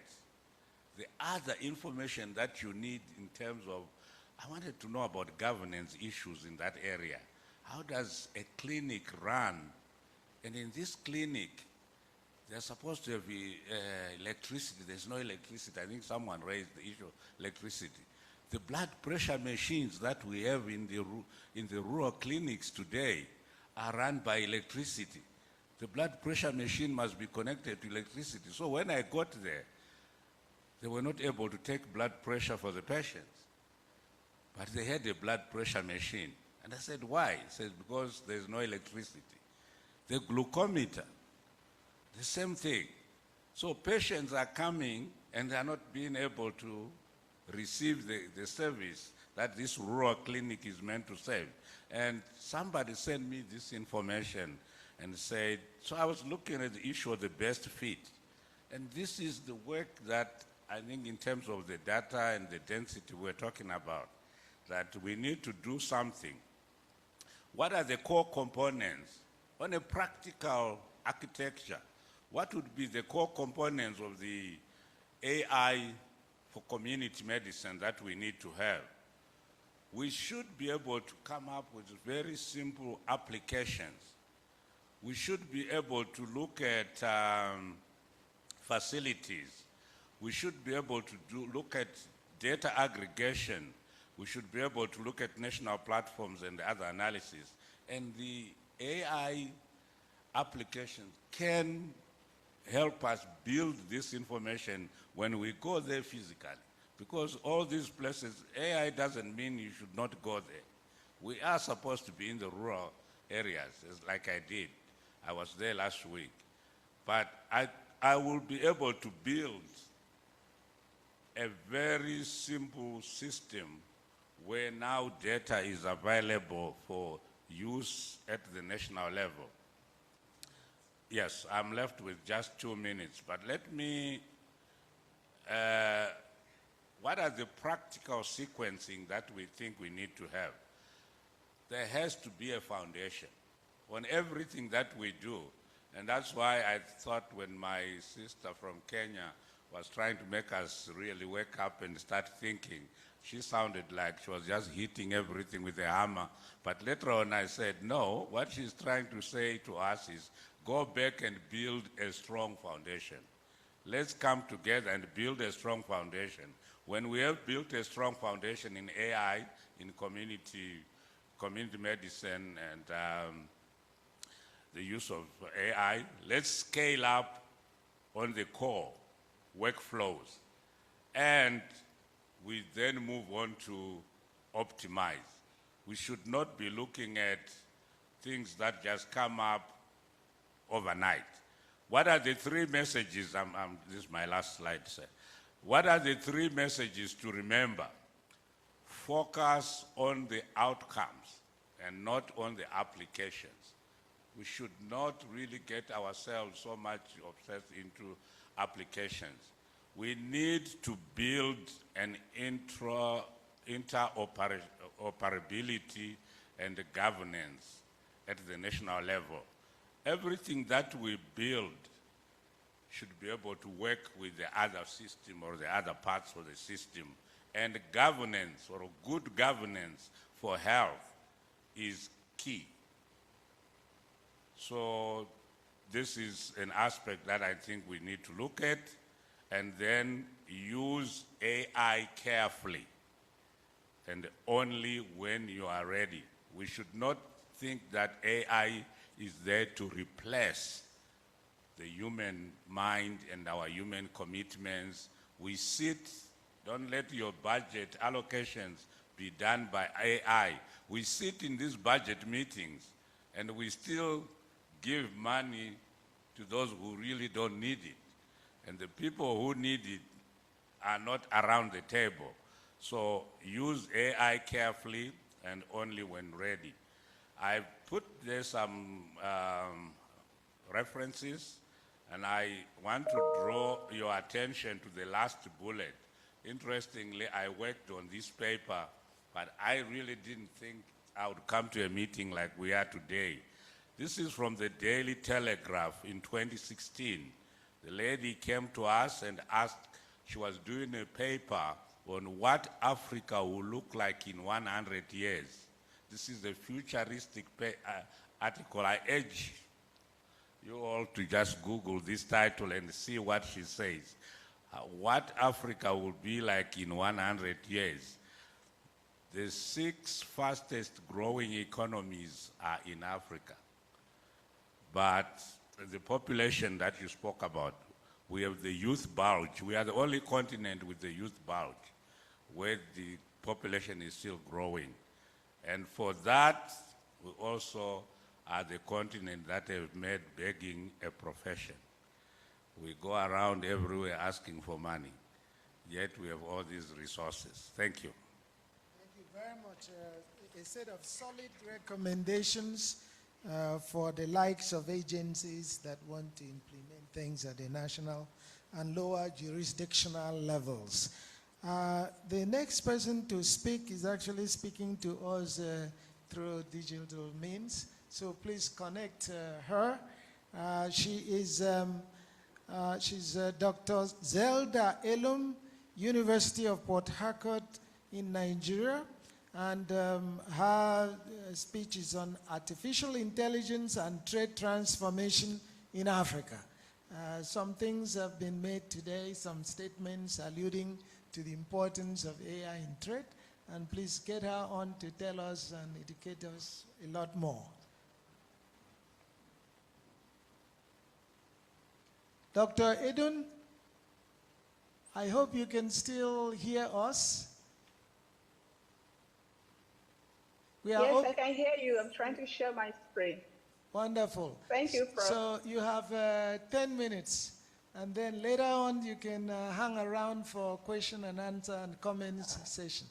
the other information that you need in terms of, I wanted to know about governance issues in that area. How does a clinic run? And in this clinic, they're supposed to have electricity. There's no electricity. I think someone raised the issue of electricity. The blood pressure machines that we have in the rural clinics today are run by electricity. The blood pressure machine must be connected to electricity. So when I got there, they were not able to take blood pressure for the patients. But they had a blood pressure machine. And I said, why? He said, because there's no electricity. The glucometer, the same thing. So patients are coming and they are not being able to receive the service that this rural clinic is meant to serve. And somebody sent me this information and said, so I was looking at the issue of the best fit. And this is the work that I think in terms of the data and the density we're talking about, that we need to do something. What are the core components? On a practical architecture, what would be the core components of the AI for community medicine that we need to have? we should be able to come up with very simple applications. We should be able to look at facilities. We should be able to look at data aggregation. We should be able to look at national platforms and other analysis. And the AI applications can help us build this information when we go there physically. Because all these places, AI doesn't mean you should not go there. We are supposed to be in the rural areas, like I did. I was there last week. But I will be able to build a very simple system where now data is available for use at the national level. Yes, I'm left with just 2 minutes, but let me, what are the practical sequencing that we think we need to have? There has to be a foundation on everything that we do. And that's why I thought when my sister from Kenya was trying to make us really wake up and start thinking, she sounded like she was just hitting everything with a hammer. But later on I said, no, what she's trying to say to us is, go back and build a strong foundation. Let's come together and build a strong foundation. When we have built a strong foundation in AI, in community medicine, and the use of AI, let's scale up on the core workflows. And we then move on to optimize. We should not be looking at things that just come up overnight. What are the 3 messages? This is my last slide, sir. What are the 3 messages to remember? Focus on the outcomes and not on the applications. We should not really get ourselves so much obsessed into applications. We need to build an interoperability and governance at the national level. Everything that we build should be able to work with the other system or the other parts of the system. And governance, or good governance for health, is key. So this is an aspect that I think we need to look at, and then use AI carefully and only when you are ready. We should not think that AI is there to replace the human mind and our human commitments. We sit, don't let your budget allocations be done by AI. We sit in these budget meetings and we still give money to those who really don't need it. And the people who need it are not around the table. So use AI carefully and only when ready. I put there some references, and I want to draw your attention to the last bullet. Interestingly, I worked on this paper, but I really didn't think I would come to a meeting like we are today. This is from the Daily Telegraph in 2016. The lady came to us and asked, she was doing a paper on what Africa will look like in 100 years. This is a futuristic article. I urge you all to just Google this title and see what she says. What Africa will be like in 100 years. The 6 fastest growing economies are in Africa. But the population that you spoke about, we have the youth bulge. We are the only continent with the youth bulge, where the population is still growing. And for that, we also are the continent that have made begging a profession. We go around everywhere asking for money, yet we have all these resources. Thank you. Thank you very much. A set of solid recommendations for the likes of agencies that want to implement things at the national and lower jurisdictional levels. The next person to speak is actually speaking to us through digital means, so please connect her. She's Dr. Zelda Elum, University of Port Harcourt in Nigeria, And her speech is on artificial intelligence and trade transformation in Africa. Some things have been made today, some statements alluding to the importance of AI in trade. And please get her on to tell us and educate us a lot more. Dr. Edun, I hope you can still hear us. Yes, I can hear you. I'm trying to share my screen. Wonderful. Thank you, Prof. So you have 10 minutes, and then later on you can hang around for question and answer and comments session.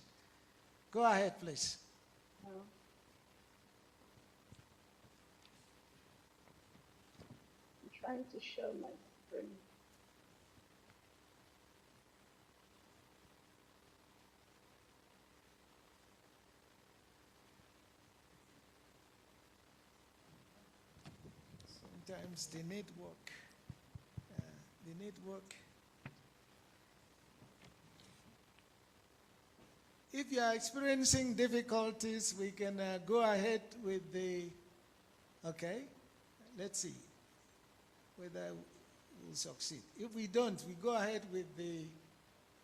Go ahead, please. I'm trying to share my screen. Sometimes the network. If you are experiencing difficulties, we can go ahead with the, okay, let's see whether we'll succeed. If we don't, we go ahead with the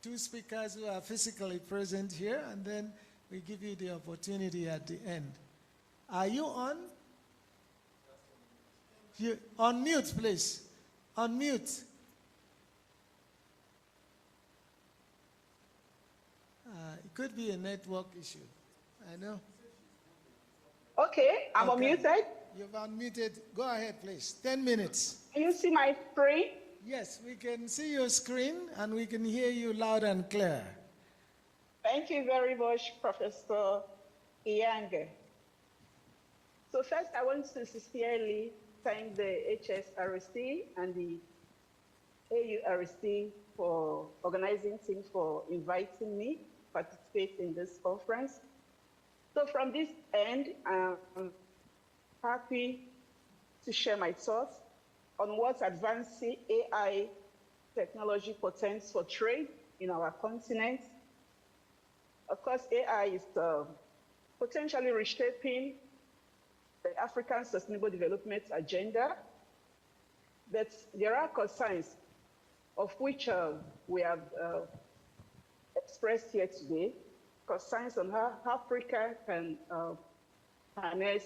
two speakers who are physically present here, and then we give you the opportunity at the end. Are you on? You, on mute, please. On mute. It could be a network issue. I know. Okay, I'm unmuted. You've unmuted. Go ahead, please. 10 minutes. Can you see my screen? Yes, we can see your screen and we can hear you loud and clear. Thank you very much, Professor Iyange. So first, I want to sincerely thank the HSRC and the AURC for organizing things, for inviting me to participate in this conference. So from this end, I'm happy to share my thoughts on what advancing AI technology portends for trade in our continent. Of course, AI is potentially reshaping the African Sustainable Development Agenda, but there are concerns of which we have expressed here today, concerns on how Africa can harness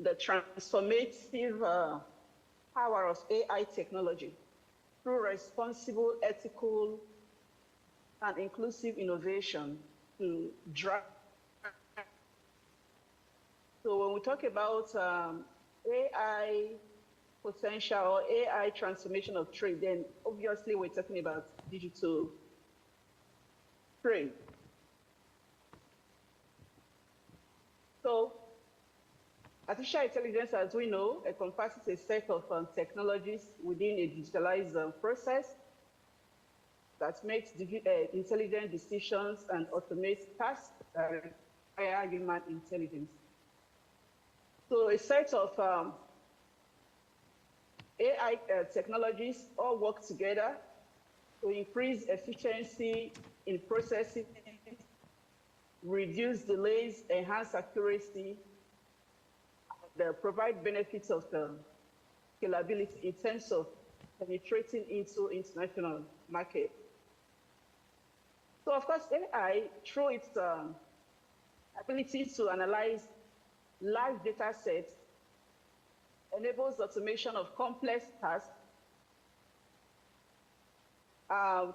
the transformative power of AI technology through responsible, ethical, and inclusive innovation to drive. So when we talk about AI potential or AI transformation of trade, then obviously we're talking about digital trade. So artificial intelligence, as we know, encompasses a set of technologies within a digitalized process that makes intelligent decisions and automates tasks that require human intelligence. So a set of AI technologies all work together to increase efficiency in processing, reduce delays, enhance accuracy, and provide benefits of scalability in terms of penetrating into international market. So of course, AI, through its ability to analyze large data sets, enables automation of complex tasks,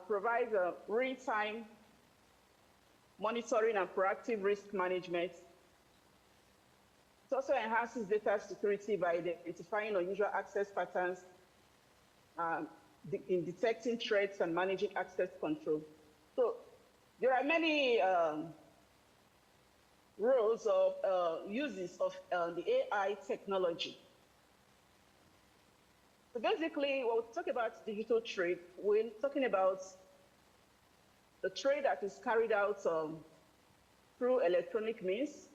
provides real-time monitoring and proactive risk management. It also enhances data security by identifying unusual access patterns in detecting threats and managing access control. So there are many roles of uses of the AI technology. So basically, when we talk about digital trade, we're talking about the trade that is carried out through electronic means.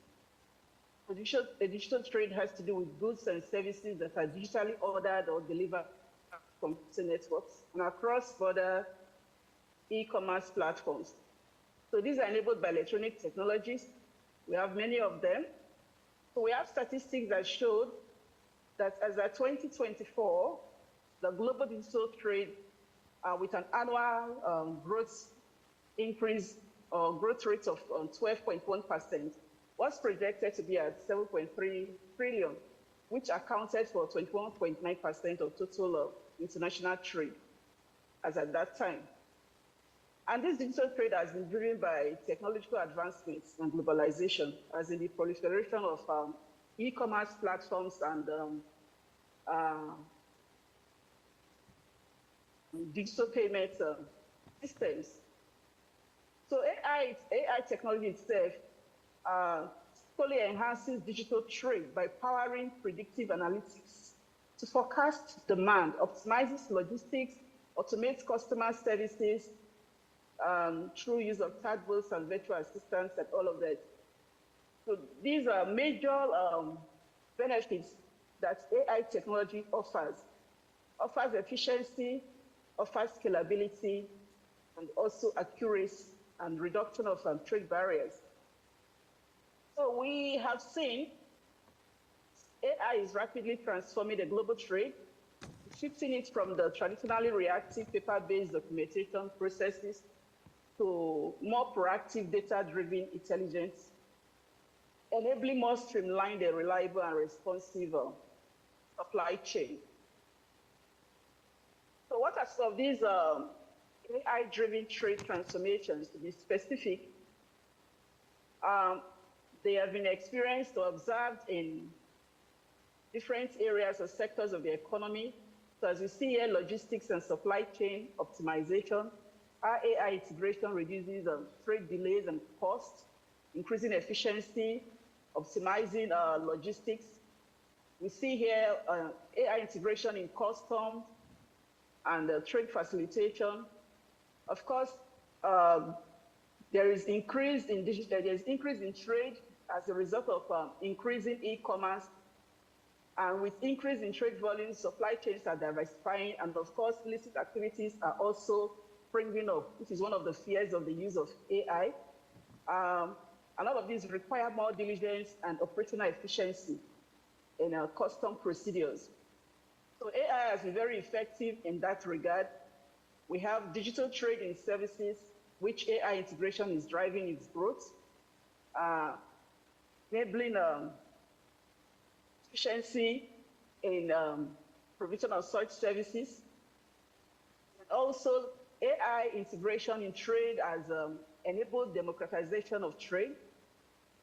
The digital trade has to do with goods and services that are digitally ordered or delivered from computer networks and across border e-commerce platforms. So these are enabled by electronic technologies. We have many of them. So we have statistics that showed that as of 2024, the global digital trade with an annual growth increase or growth rate of 12.1% was projected to be at 7.3 trillion, which accounted for 21.9% of total international trade as at that time. And this digital trade has been driven by technological advancements and globalization, as in the proliferation of e-commerce platforms and digital payment systems. So AI technology itself fully enhances digital trade by powering predictive analytics to forecast demand, optimizes logistics, automates customer services through use of chatbots and virtual assistants and all of that. So these are major benefits that AI technology offers. Offers efficiency, offers scalability, and also accuracy and reduction of trade barriers. So we have seen AI is rapidly transforming the global trade, shifting it from the traditionally reactive paper-based documentation processes to more proactive data-driven intelligence, enabling more streamlined and reliable and responsive supply chain. So what are some of these AI-driven trade transformations? To be specific, they have been experienced or observed in different areas or sectors of the economy. So as you see here, logistics and supply chain optimization. Our AI integration reduces trade delays and costs, increasing efficiency, optimizing logistics. We see here AI integration in customs and trade facilitation. Of course, there is increase in trade as a result of increasing e-commerce. And with increase in trade volumes, supply chains are diversifying, and of course, illicit activities are also springing up, which is one of the fears of the use of AI. A lot of these require more diligence and operational efficiency in our custom procedures. So AI has been very effective in that regard. We have digital trade in services, which AI integration is driving its growth, enabling efficiency in provision of such services. And also, AI integration in trade has enabled democratization of trade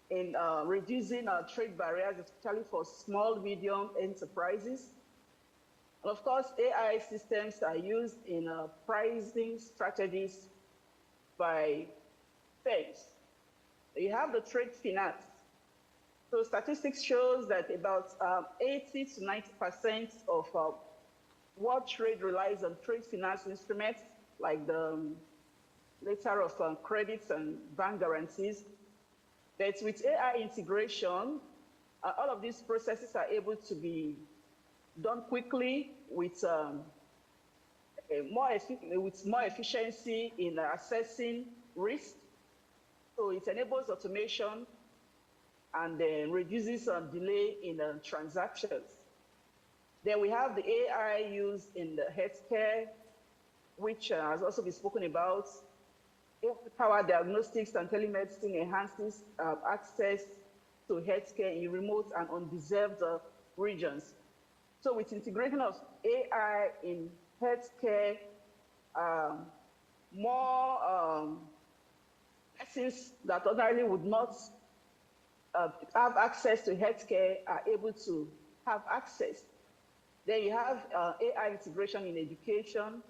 in reducing trade barriers, especially for small, medium enterprises. And of course, AI systems are used in pricing strategies by firms. You have the trade finance. So statistics shows that about 80 to 90% of world trade relies on trade finance instruments like the letter of credits and bank guarantees. But with AI integration, all of these processes are able to be done quickly with more efficiency in assessing risk. So it enables automation and reduces delay in transactions. Then we have the AI used in the healthcare, which has also been spoken about. Power diagnostics and telemedicine enhances access to healthcare in remote and undeserved regions. So with integration of AI in healthcare, more persons that ordinarily would not have access to healthcare are able to have access. Then you have AI integration in education.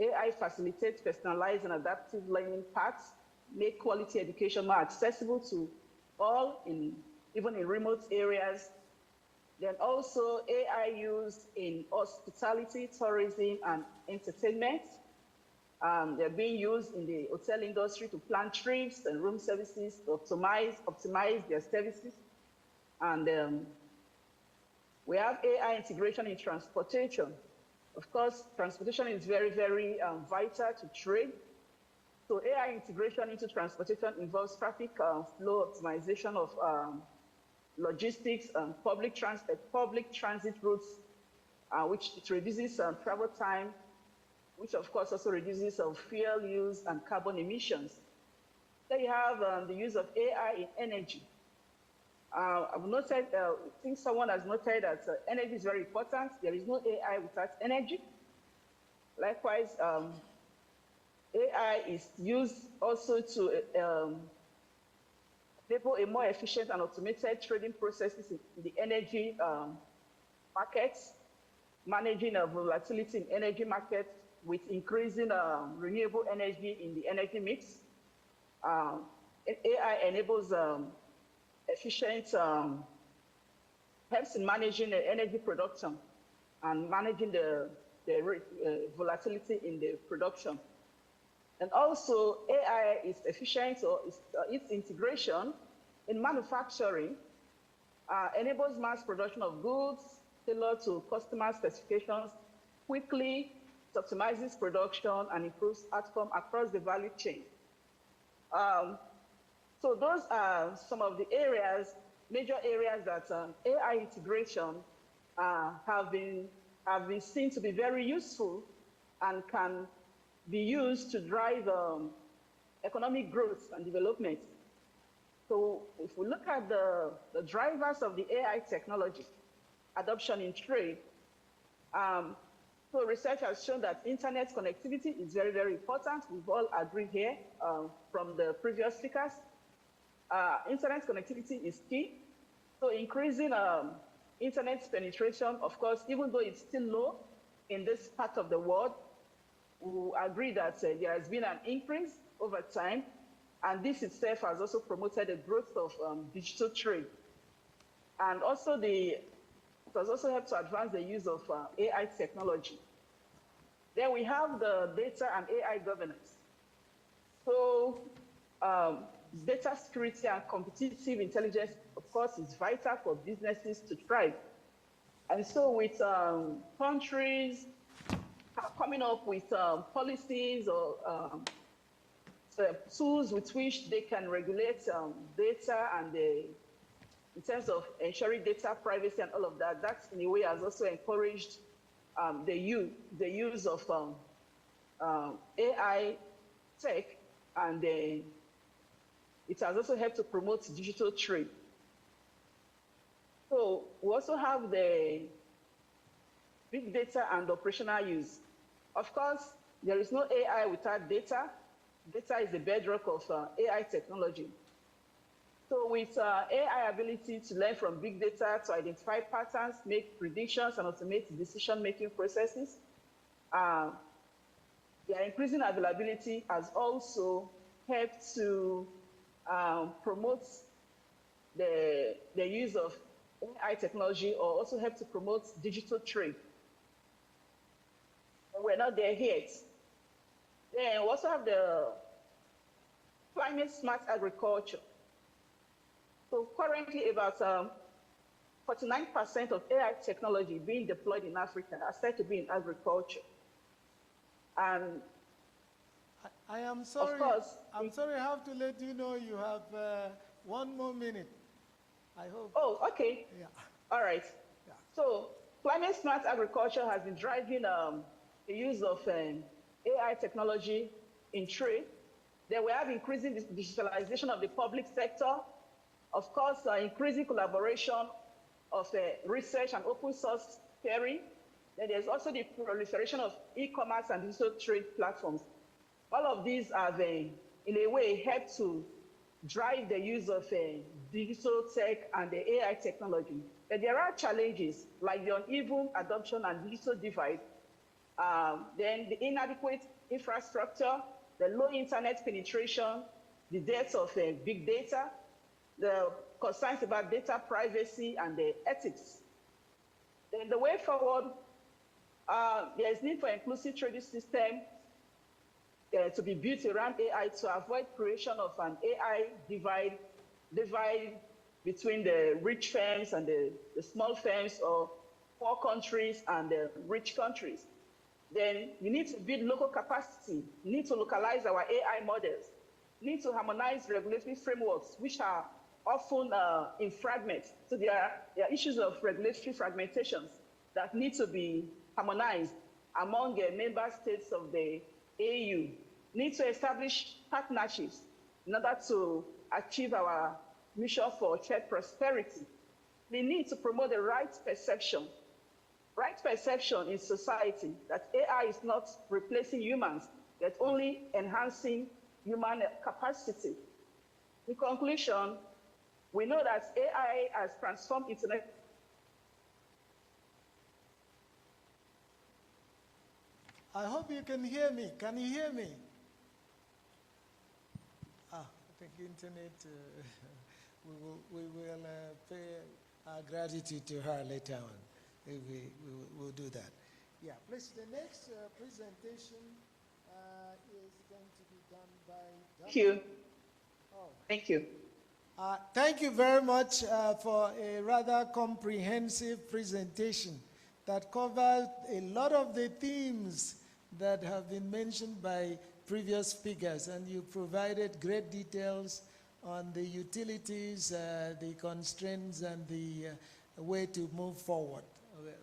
AI facilitates personalized and adaptive learning paths, make quality education more accessible to all, even in remote areas. Then also AI used in hospitality, tourism, and entertainment. They're being used in the hotel industry to plan trips and room services, to optimize their services. And we have AI integration in transportation. Of course, transportation is very, very vital to trade. So AI integration into transportation involves traffic flow optimization of logistics and public transit routes, which it reduces travel time, which of course also reduces fuel use and carbon emissions. Then you have the use of AI in energy. I've noted, I think someone has noted that energy is very important. There is no AI without energy. Likewise, AI is used also to enable a more efficient and automated trading processes in the energy markets, managing volatility in energy markets with increasing renewable energy in the energy mix. AI enables efficient, helps in managing the energy production and managing the volatility in the production. And also, AI is efficient, or its integration in manufacturing enables mass production of goods tailored to customer specifications quickly, it optimizes production, and improves outcome across the value chain. So those are some of the areas, major areas that AI integration have been seen to be very useful and can be used to drive economic growth and development. So if we look at the drivers of the AI technology adoption in trade, so research has shown that internet connectivity is very, very important. We've all agreed here from the previous speakers. Internet connectivity is key. So increasing internet penetration, of course, even though it's still low in this part of the world, we agree that there has been an increase over time, and this itself has also promoted the growth of digital trade. And also it has also helped to advance the use of AI technology. Then we have the data and AI governance. So data security and competitive intelligence, of course, is vital for businesses to thrive. And so with countries coming up with policies or tools with which they can regulate data and in terms of ensuring data privacy and all of that, that in a way has also encouraged the use of AI tech, and it has also helped to promote digital trade. So we also have the big data and operational use. Of course, there is no AI without data. Data is the bedrock of AI technology. So with AI ability to learn from big data to identify patterns, make predictions, and automate decision-making processes, their increasing availability has also helped to promote the use of AI technology, or also help to promote digital trade. But we're not there yet. Then we also have the climate smart agriculture. So currently about 49% of AI technology being deployed in Africa are said to be in agriculture. And I am sorry, of course, I'm sorry, I have to let you know you have 1 more minute. I hope. Oh, okay. Yeah. All right. Yeah. So climate smart agriculture has been driving the use of AI technology in trade. Then we have increasing digitalization of the public sector. Of course, increasing collaboration of research and open source sharing. Then there's also the proliferation of e-commerce and digital trade platforms. All of these have, in a way, helped to drive the use of digital tech and the AI technology. But there are challenges like the uneven adoption and digital divide, then the inadequate infrastructure, the low internet penetration, the death of big data, the concerns about data privacy and the ethics. Then the way forward, there is need for inclusive trading system to be built around AI to avoid creation of an AI divide between the rich firms and the small firms, or poor countries and the rich countries. then you need to build local capacity, you need to localize our AI models, you need to harmonize regulatory frameworks, which are often in fragments. So there are issues of regulatory fragmentations that need to be harmonized among member states of the AU. Need to establish partnerships in order to achieve our mission for shared prosperity. We need to promote the right perception in society that AI is not replacing humans, but only enhancing human capacity. In conclusion, we know that AI has transformed internet. I hope you can hear me. Can you hear me? I think internet, we will pay our gratitude to her later on. We'll do that. Yeah, please, the next presentation is going to be done by... Thank you. Oh. Thank you. Thank you very much for a rather comprehensive presentation that covered a lot of the themes that have been mentioned by previous speakers, and you provided great details on the utilities, the constraints, and the way to move forward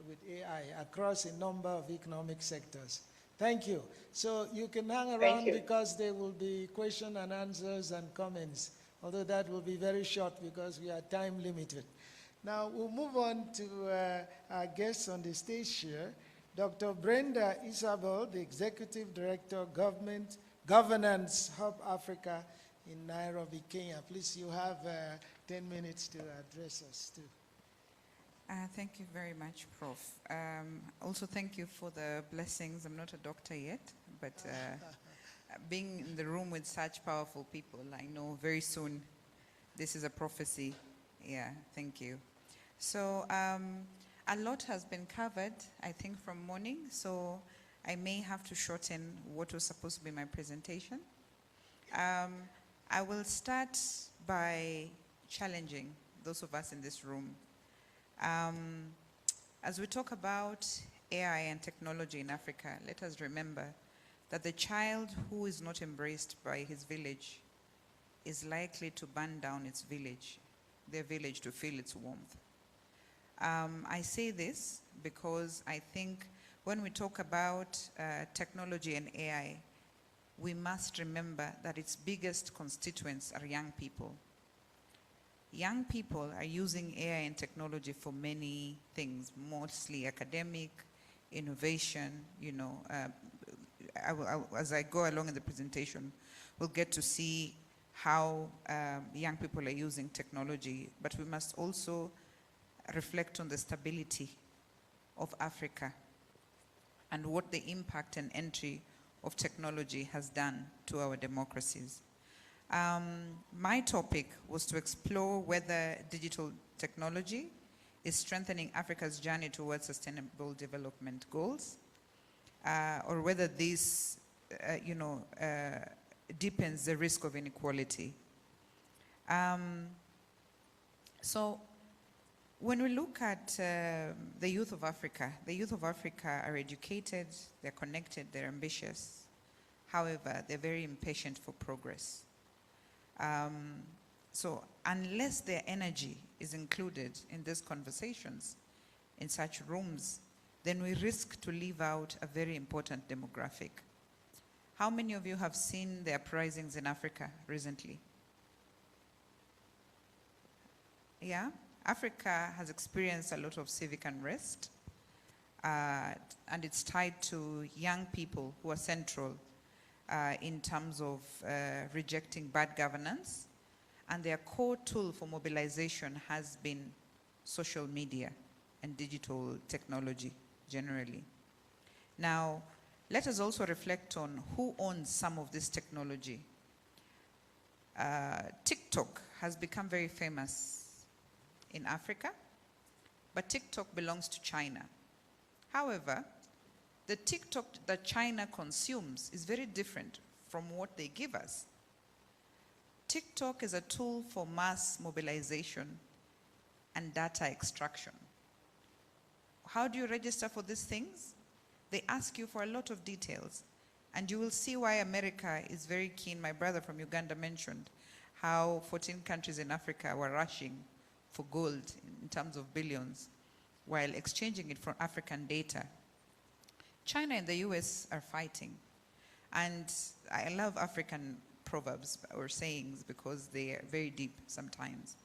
with AI across a number of economic sectors. Thank you. So you can hang around because there will be question and answers and comments, although that will be very short because we are time limited. Now we'll move on to our guests on the stage here. Dr. Brenda Isabel, the Executive Director of Governance Hub Africa in Nairobi, Kenya. Please, you have 10 minutes to address us too. Thank you very much, Prof. Also, thank you for the blessings. I'm not a doctor yet, but being in the room with such powerful people, I know very soon this is a prophecy. Yeah, thank you. So a lot has been covered, I think, from morning, so I may have to shorten what was supposed to be my presentation. I will start by challenging those of us in this room. As we talk about AI and technology in Africa, let us remember that the child who is not embraced by his village is likely to burn down its village, their village, to feel its warmth. I say this because I think when we talk about technology and AI, we must remember that its biggest constituents are young people. Young people are using AI and technology for many things, mostly academic, innovation, you know. As I go along in the presentation, we'll get to see how young people are using technology, but we must also reflect on the stability of Africa and what the impact and entry of technology has done to our democracies. My topic was to explore whether digital technology is strengthening Africa's journey towards sustainable development goals, or whether this, deepens the risk of inequality. So when we look at the youth of Africa are educated, they're connected, they're ambitious. However, they're very impatient for progress. So unless their energy is included in these conversations, in such rooms, then we risk to leave out a very important demographic. How many of you have seen the uprisings in Africa recently? Yeah? Africa has experienced a lot of civic unrest, and it's tied to young people who are central in terms of rejecting bad governance, and their core tool for mobilization has been social media and digital technology generally. Now, let us also reflect on who owns some of this technology. TikTok has become very famous in Africa, but TikTok belongs to China. However, the TikTok that China consumes is very different from what they give us. TikTok is a tool for mass mobilization and data extraction. How do you register for these things? They ask you for a lot of details. And you will see why America is very keen. My brother from Uganda mentioned how 14 countries in Africa were rushing for gold in terms of billions while exchanging it for African data. China and the US are fighting. And I love African proverbs or sayings because they are very deep sometimes.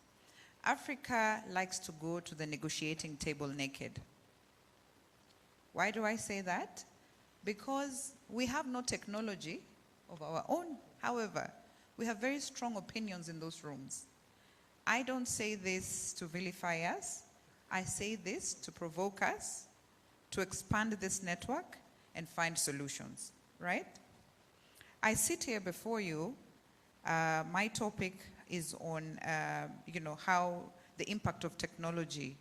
Africa likes to go to the negotiating table naked. Why do I say that? Because we have no technology of our own. However, we have very strong opinions in those rooms. I don't say this to vilify us. I say this to provoke us, to expand this network and find solutions, right? I sit here before you. My topic is on, how the impact of technology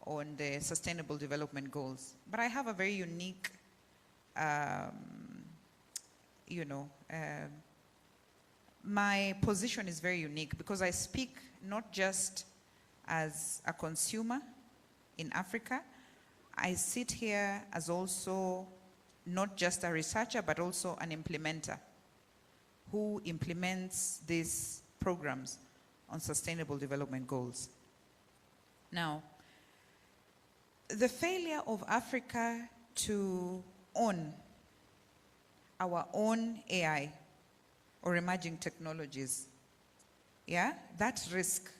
on the Sustainable Development Goals. But I have a very unique, my position is very unique because I speak not just as a consumer in Africa. I sit here as also not just a researcher, but also an implementer who implements these programs on Sustainable Development Goals. Now, the failure of Africa to own our own AI or emerging technologies, that risk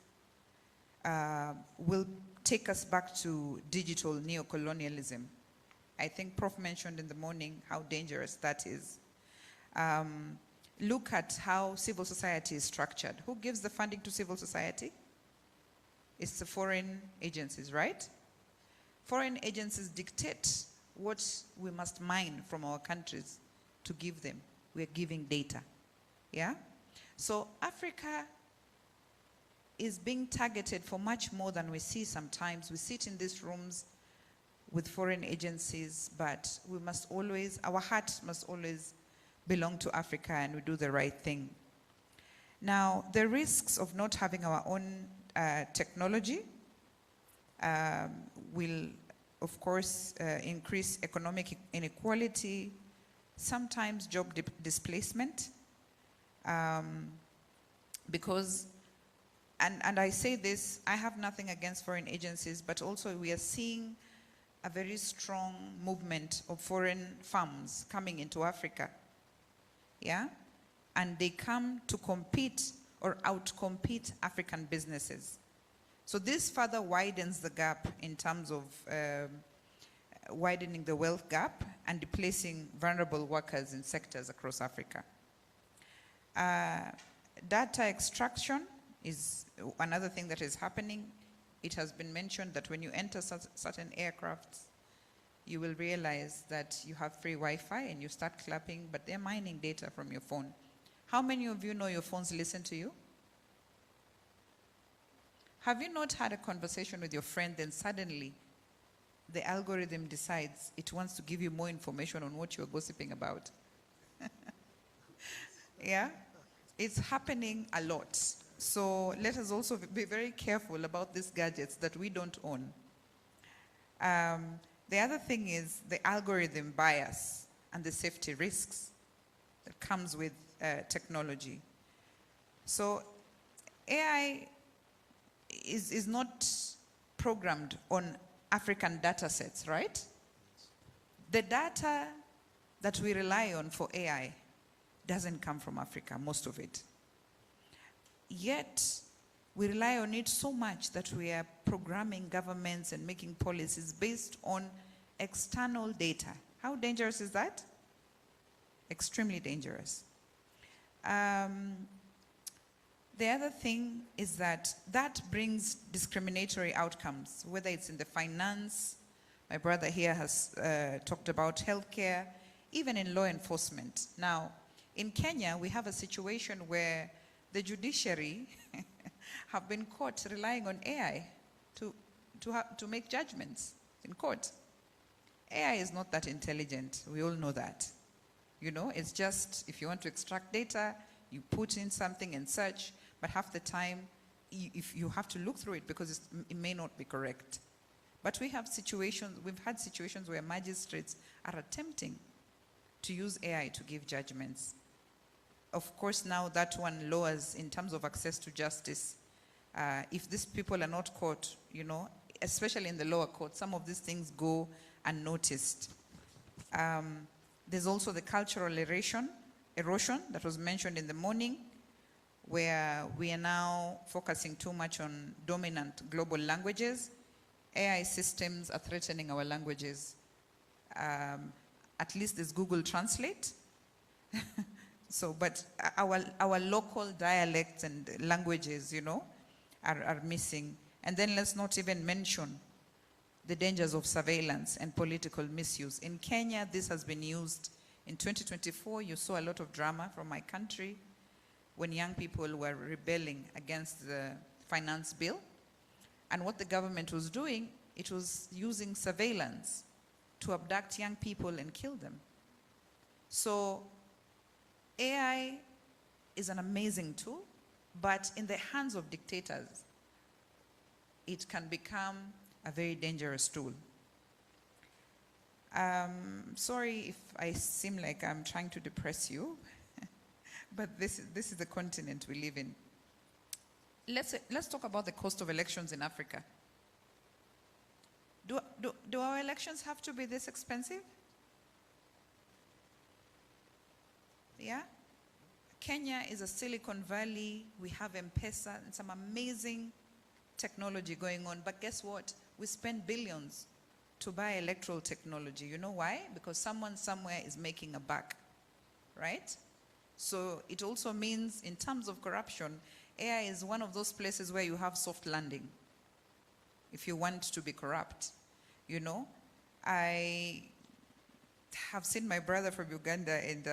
will take us back to digital neocolonialism. I think Prof mentioned in the morning how dangerous that is. Look at how civil society is structured. Who gives the funding to civil society? It's the foreign agencies, right? Foreign agencies dictate what we must mine from our countries to give them. We're giving data, So Africa is being targeted for much more than we see sometimes. We sit in these rooms with foreign agencies, but we must always, our heart must always belong to Africa and we do the right thing. Now, the risks of not having our own technology will, of course, increase economic inequality, sometimes job displacement, because, and I say this, I have nothing against foreign agencies, but also we are seeing a very strong movement of foreign firms coming into Africa, and they come to compete or outcompete African businesses. So this further widens the gap in terms of widening the wealth gap and displacing vulnerable workers in sectors across Africa. Data extraction is another thing that is happening. It has been mentioned that when you enter certain aircrafts, you will realize that you have free Wi-Fi and you start clapping, but they're mining data from your phone. How many of you know your phones listen to you? Have you not had a conversation with your friend, then suddenly the algorithm decides it wants to give you more information on what you're gossiping about? It's happening a lot. So let us also be very careful about these gadgets that we don't own. The other thing is the algorithm bias and the safety risks that comes with technology. So AI is not programmed on African data sets, right? The data that we rely on for AI doesn't come from Africa, most of it. Yet, we rely on it so much that we are programming governments and making policies based on external data. How dangerous is that? Extremely dangerous. The other thing is that brings discriminatory outcomes, whether it's in the finance, my brother here has talked about healthcare, even in law enforcement. Now, in Kenya, we have a situation where the judiciary have been caught relying on AI to make judgments in court. AI is not that intelligent. We all know that. It's just if you want to extract data, you put in something and search, but half the time, if you have to look through it because it may not be correct. But we've had situations where magistrates are attempting to use AI to give judgments. Of course, now that one lowers in terms of access to justice. If these people are not caught, you know, especially in the lower court, some of these things go unnoticed. There's also the cultural erosion that was mentioned in the morning, where we are now focusing too much on dominant global languages. AI systems are threatening our languages. At least there's Google Translate. So, but our local dialects and languages, you know, are missing. And then let's not even mention the dangers of surveillance and political misuse. In Kenya, this has been used. In 2024, you saw a lot of drama from my country when young people were rebelling against the finance bill. And what the government was doing, it was using surveillance to abduct young people and kill them. So AI is an amazing tool, but in the hands of dictators, it can become a very dangerous tool. Sorry if I seem like I'm trying to depress you, but this is the continent we live in. Let's talk about the cost of elections in Africa. Do our elections have to be this expensive? Yeah? Kenya is a Silicon Valley. We have M-Pesa and some amazing technology going on. But guess what? We spend billions to buy electoral technology. You know why? Because someone somewhere is making a buck, right? So it also means, in terms of corruption, AI is one of those places where you have soft landing if you want to be corrupt. You know, I have seen my brother from Uganda, and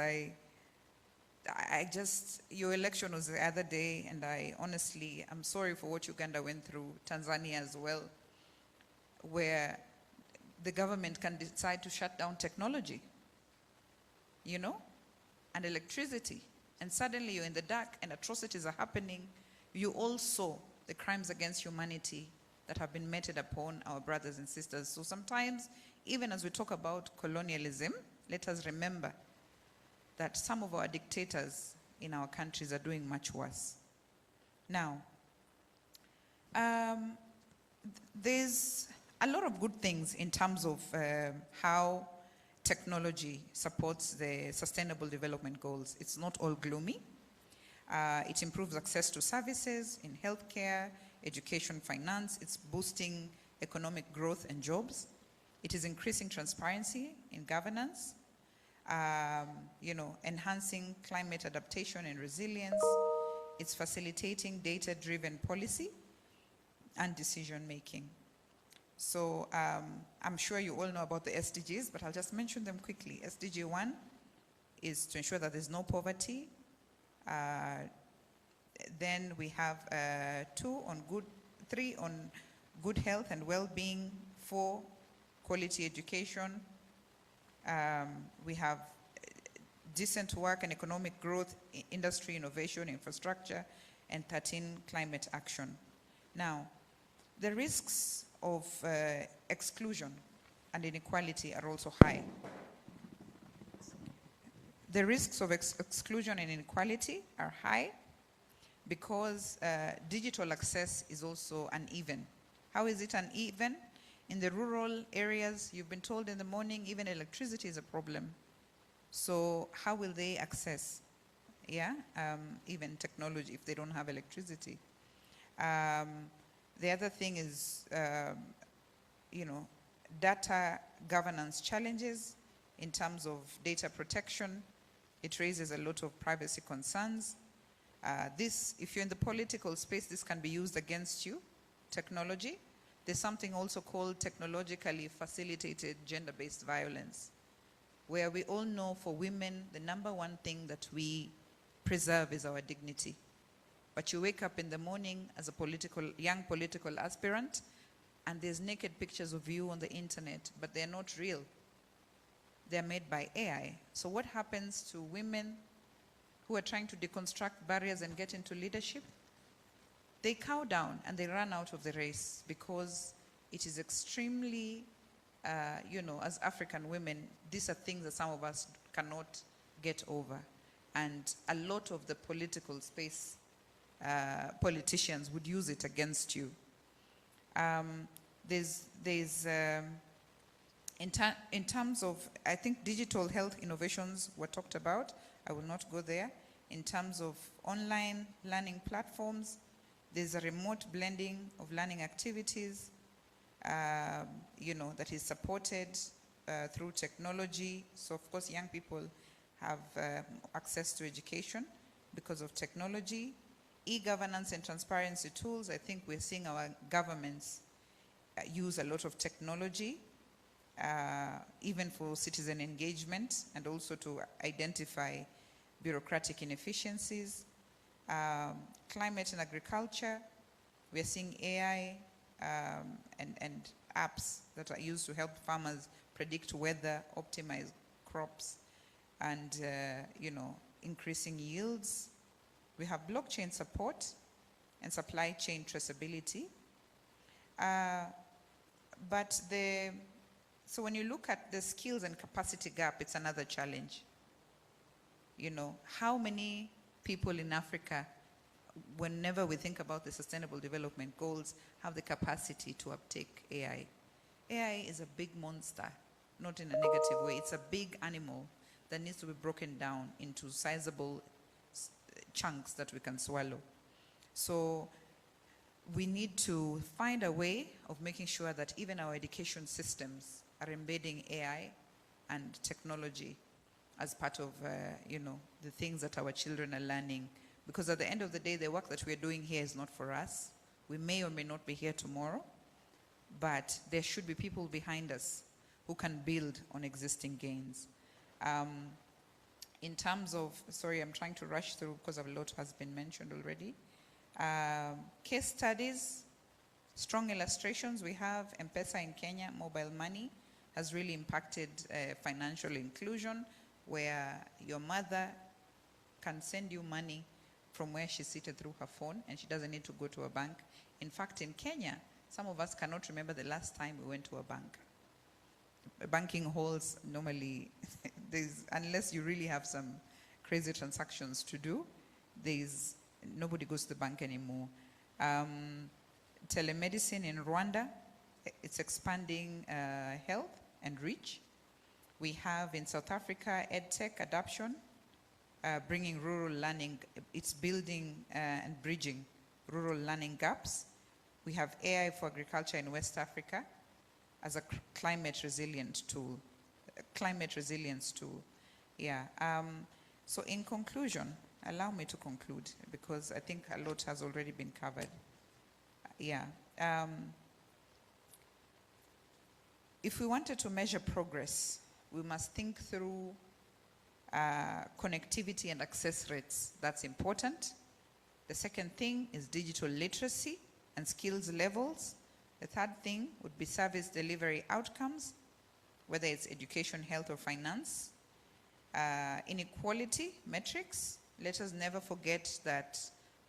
your election was the other day, and I'm sorry for what Uganda went through, Tanzania as well, where the government can decide to shut down technology, you know, and electricity, and suddenly you're in the dark and atrocities are happening. You all saw the crimes against humanity that have been meted upon our brothers and sisters. So sometimes, even as we talk about colonialism, let us remember that some of our dictators in our countries are doing much worse. Now, there's a lot of good things in terms of how technology supports the Sustainable Development Goals. It's not all gloomy. It improves access to services in healthcare, education, finance. It's boosting economic growth and jobs. It is increasing transparency in governance. You know, enhancing climate adaptation and resilience. It's facilitating data-driven policy and decision-making. So I'm sure you all know about the SDGs, but I'll just mention them quickly. SDG 1 is to ensure that there's no poverty. Then we have 3 on good health and well-being, 4 quality education. We have decent work and economic growth, industry, innovation, infrastructure, and 13 climate action. Now, the risks of exclusion and inequality are also high. The risks of exclusion and inequality are high because digital access is also uneven. How is it uneven? In the rural areas, you've been told in the morning, even electricity is a problem. So how will they access, even technology if they don't have electricity? The other thing is, data governance challenges in terms of data protection. It raises a lot of privacy concerns. If you're in the political space, this can be used against you, technology. There's something also called technologically facilitated gender-based violence, where we all know for women, the number one thing that we preserve is our dignity. But you wake up in the morning as a young political aspirant, and there's naked pictures of you on the internet, but they're not real. They're made by AI. So what happens to women who are trying to deconstruct barriers and get into leadership? They cow down and they run out of the race because it is extremely, you know, as African women, these are things that some of us cannot get over. And a lot of the political space, politicians would use it against you. In terms of, I think digital health innovations were talked about. I will not go there. In terms of online learning platforms, there's a remote blending of learning activities, you know, that is supported through technology. So of course, young people have access to education because of technology. E-governance and transparency tools, I think we're seeing our governments use a lot of technology, even for citizen engagement and also to identify bureaucratic inefficiencies. Climate and agriculture, we're seeing AI and apps that are used to help farmers predict weather, optimize crops, and you know, increasing yields. We have blockchain support and supply chain traceability. So when you look at the skills and capacity gap, it's another challenge. You know, how many people in Africa, whenever we think about the Sustainable Development Goals, have the capacity to uptake AI? AI is a big monster, not in a negative way. It's a big animal that needs to be broken down into sizable chunks that we can swallow. So we need to find a way of making sure that even our education systems are embedding AI and technology as part of, you know, the things that our children are learning. Because at the end of the day, the work that we're doing here is not for us. We may or may not be here tomorrow, but there should be people behind us who can build on existing gains. In terms of, sorry, I'm trying to rush through because a lot has been mentioned already. Case studies, strong illustrations. We have M-Pesa in Kenya, mobile money has really impacted financial inclusion, where your mother can send you money from where she's seated through her phone, and she doesn't need to go to a bank. In fact, in Kenya, some of us cannot remember the last time we went to a bank. Banking halls normally, unless you really have some crazy transactions to do, nobody goes to the bank anymore. Telemedicine in Rwanda, it's expanding health and reach. We have in South Africa EdTech adoption, bringing rural learning, it's building and bridging rural learning gaps. We have AI for agriculture in West Africa as a climate resilience tool. Yeah. So in conclusion, allow me to conclude because I think a lot has already been covered. Yeah. If we wanted to measure progress, we must think through connectivity and access rates. That's important. The second thing is digital literacy and skills levels. The third thing would be service delivery outcomes, whether it's education, health, or finance. Inequality metrics. Let us never forget that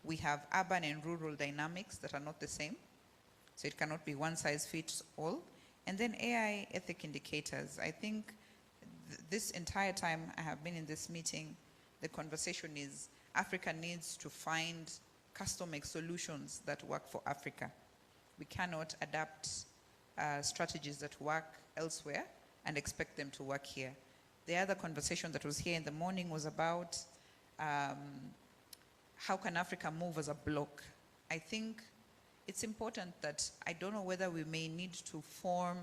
we have urban and rural dynamics that are not the same. So it cannot be one size fits all. And then AI ethic indicators. I think this entire time I have been in this meeting, the conversation is Africa needs to find custom-made solutions that work for Africa. We cannot adapt strategies that work elsewhere and expect them to work here. The other conversation that was here in the morning was about how can Africa move as a bloc. I think it's important that I don't know whether we may need to form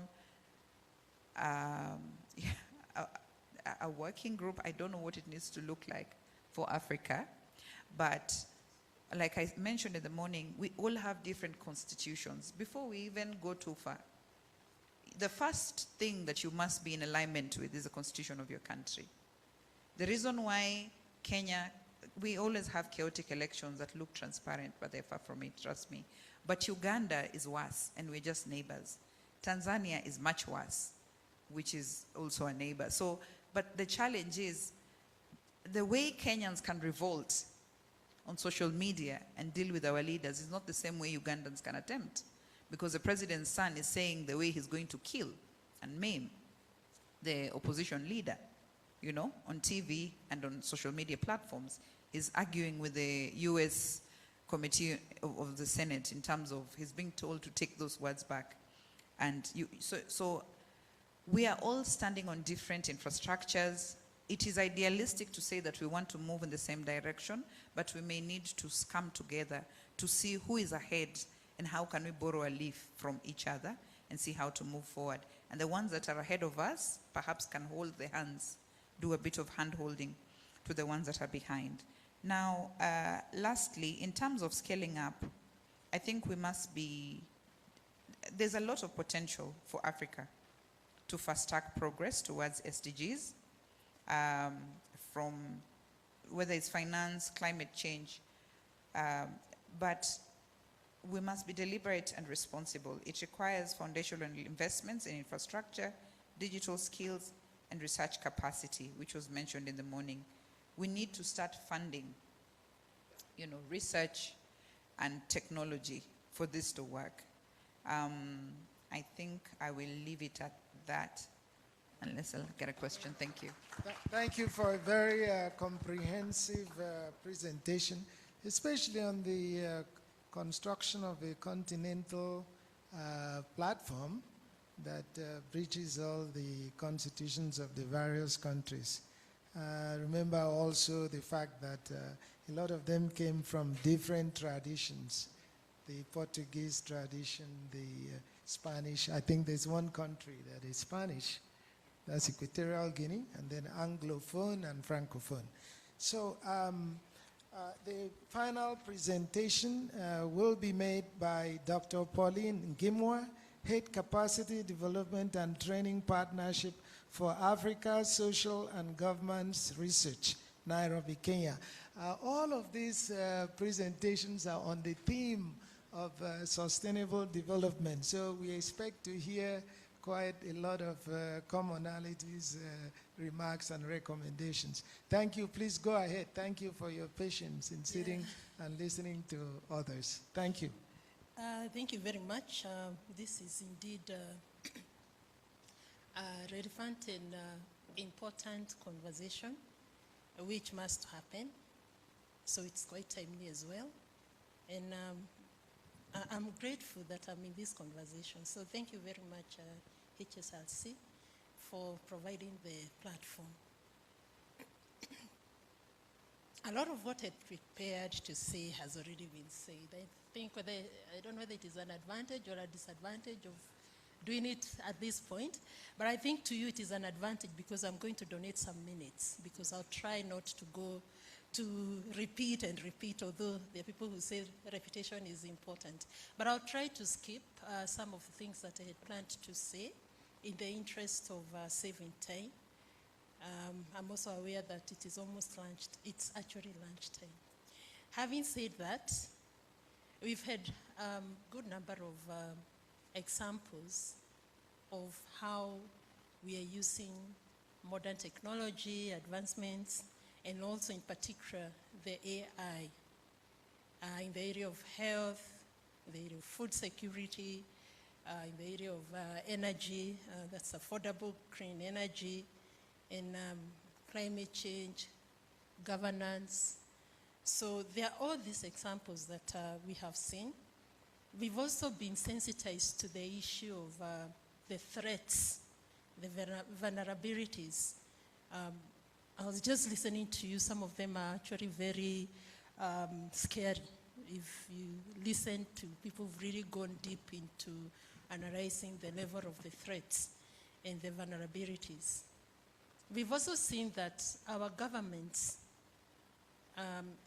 a working group. I don't know what it needs to look like for Africa. But like I mentioned in the morning, we all have different constitutions. Before we even go too far, the first thing that you must be in alignment with is the constitution of your country. The reason why Kenya, we always have chaotic elections that look transparent, but they're far from it, trust me. But Uganda is worse, and we're just neighbors. Tanzania is much worse, which is also a neighbor. So, but the challenge is the way Kenyans can revolt on social media and deal with our leaders is not the same way Ugandans can attempt. because the president's son is saying the way he's going to kill and maim the opposition leader, you know, on TV and on social media platforms. He's arguing with the US Committee of the Senate in terms of he's being told to take those words back. And so we are all standing on different infrastructures. It is idealistic to say that we want to move in the same direction, but we may need to come together to see who is ahead and how can we borrow a leaf from each other and see how to move forward. And the ones that are ahead of us perhaps can hold the hands, do a bit of hand-holding to the ones that are behind. Now, lastly, in terms of scaling up, I think we must be, there's a lot of potential for Africa to fast-track progress towards SDGs, from whether it's finance, climate change, but we must be deliberate and responsible. It requires foundational investments in infrastructure, digital skills, and research capacity, which was mentioned in the morning. We need to start funding, you know, research and technology for this to work. I think I will leave it at that, unless I'll get a question. Thank you. Thank you for a very comprehensive presentation, especially on the construction of a continental platform that bridges all the constitutions of the various countries. Remember also the fact that a lot of them came from different traditions. The Portuguese tradition, the Spanish. I think there's one country that is Spanish. That's Equatorial Guinea, and then Anglophone and Francophone. So the final presentation will be made by Dr. Pauline Ngimwa, Head Capacity Development and Training Partnership for Africa Social and Governance Research, Nairobi, Kenya. All of these presentations are on the theme of sustainable development. So we expect to hear quite a lot of commonalities, remarks, and recommendations. Thank you. Please go ahead. Thank you for your patience in sitting and listening to others. Thank you. Thank you very much. This is indeed a relevant and important conversation which must happen. So it's quite timely as well. And I'm grateful that I'm in this conversation. So thank you very much, HSRC, for providing the platform. A lot of what I prepared to say has already been said. I don't know whether it is an advantage or a disadvantage of doing it at this point, but I think to you it is an advantage because I'm going to donate some minutes, because I'll try not to go to repeat and repeat, although there are people who say repetition is important. But I'll try to skip some of the things that I had planned to say in the interest of saving time. I'm also aware that it is almost lunch. It's actually lunchtime. Having said that, we've had a good number of examples of how we are using modern technology, advancements, and also in particular the AI in the area of health, in the area of food security, in the area of energy, that's affordable clean energy, and climate change, governance. So there are all these examples that we have seen. We've also been sensitized to the issue of the threats, the vulnerabilities. I was just listening to you. Some of them are actually very scary. If you listen to people who've really gone deep into analyzing the level of the threats and the vulnerabilities. We've also seen that our governments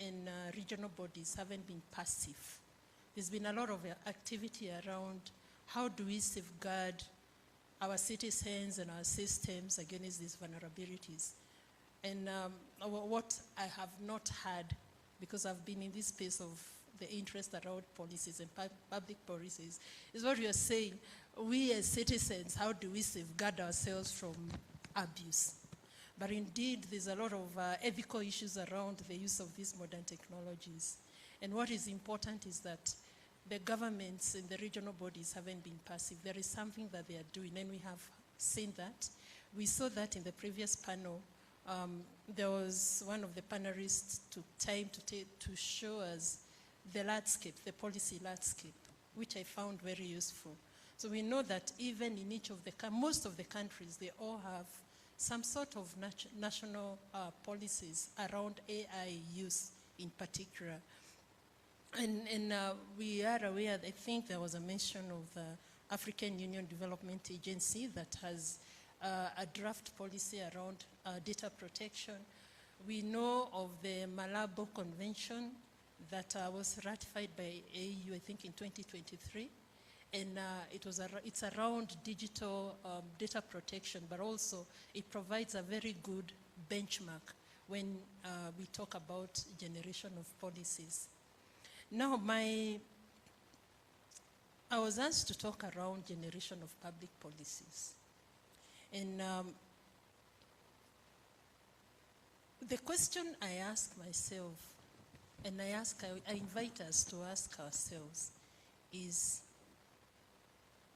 and regional bodies haven't been passive. There's been a lot of activity around how do we safeguard our citizens and our systems against these vulnerabilities. And what I have not had, because I've been in this space of the interest around policies and public policies, is what you're saying. We as citizens, how do we safeguard ourselves from abuse? But indeed, there's a lot of ethical issues around the use of these modern technologies. And what is important is that the governments and the regional bodies haven't been passive. There is something that they are doing, and we have seen that. We saw that in the previous panel. There was one of the panelists took time to show us the landscape, the policy landscape, which I found very useful. So we know that even in each of most of the countries, they all have some sort of national policies around AI use in particular. And we are aware, I think there was a mention of the African Union Development Agency that has a draft policy around data protection. We know of the Malabo Convention that was ratified by AU, I think, in 2023. And it's around digital data protection, but also it provides a very good benchmark when we talk about generation of policies. Now, I was asked to talk around generation of public policies. And the question I ask myself, and I invite us to ask ourselves, is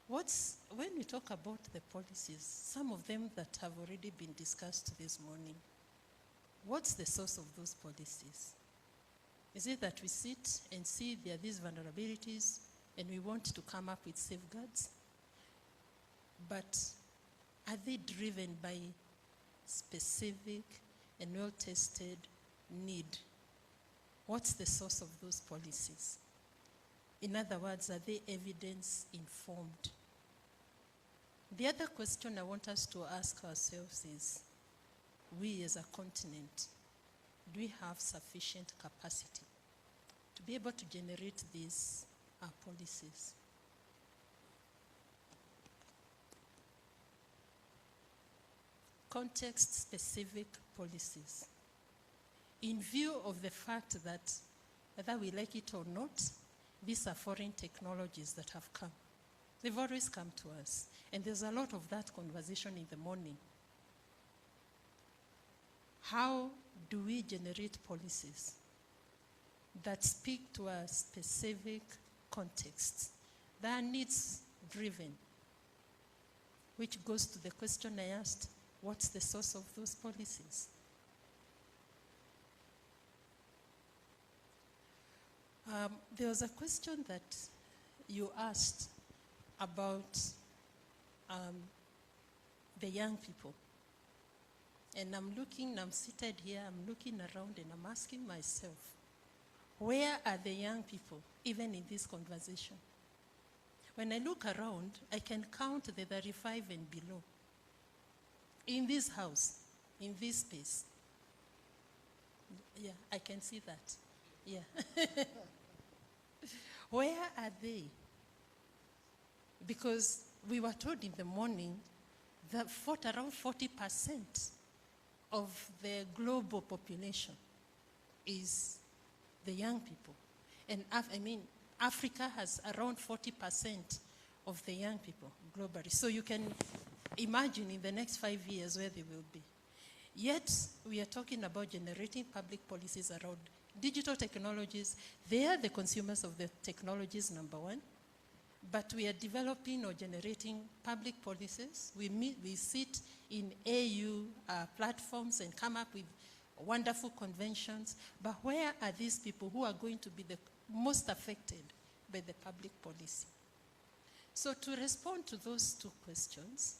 when we talk about the policies, some of them that have already been discussed this morning, what's the source of those policies? Is it that we sit and see there are these vulnerabilities and we want to come up with safeguards? But are they driven by specific and well-tested need? What's the source of those policies? In other words, are they evidence-informed? The other question I want us to ask ourselves is, we as a continent, do we have sufficient capacity to be able to generate these policies? Context-specific policies. In view of the fact that, whether we like it or not, these are foreign technologies that have come. They've always come to us. And there's a lot of that conversation in the morning. How do we generate policies that speak to a specific context, that are needs-driven? Which goes to the question I asked, what's the source of those policies? There was a question that you asked about the young people. And I'm seated here, I'm looking around and I'm asking myself, where are the young people, even in this conversation? When I look around, I can count the 35 and below. In this house, in this space. Yeah, I can see that. Yeah. Where are they? Because we were told in the morning that around 40% of the global population is the young people. And Africa has around 40% of the young people globally. So you can imagine in the next 5 years where they will be. Yet, we are talking about generating public policies around digital technologies. They are the consumers of the technologies, number one. But we are developing or generating public policies. We sit in AU platforms and come up with wonderful conventions. But where are these people who are going to be the most affected by the public policy? So to respond to those two questions,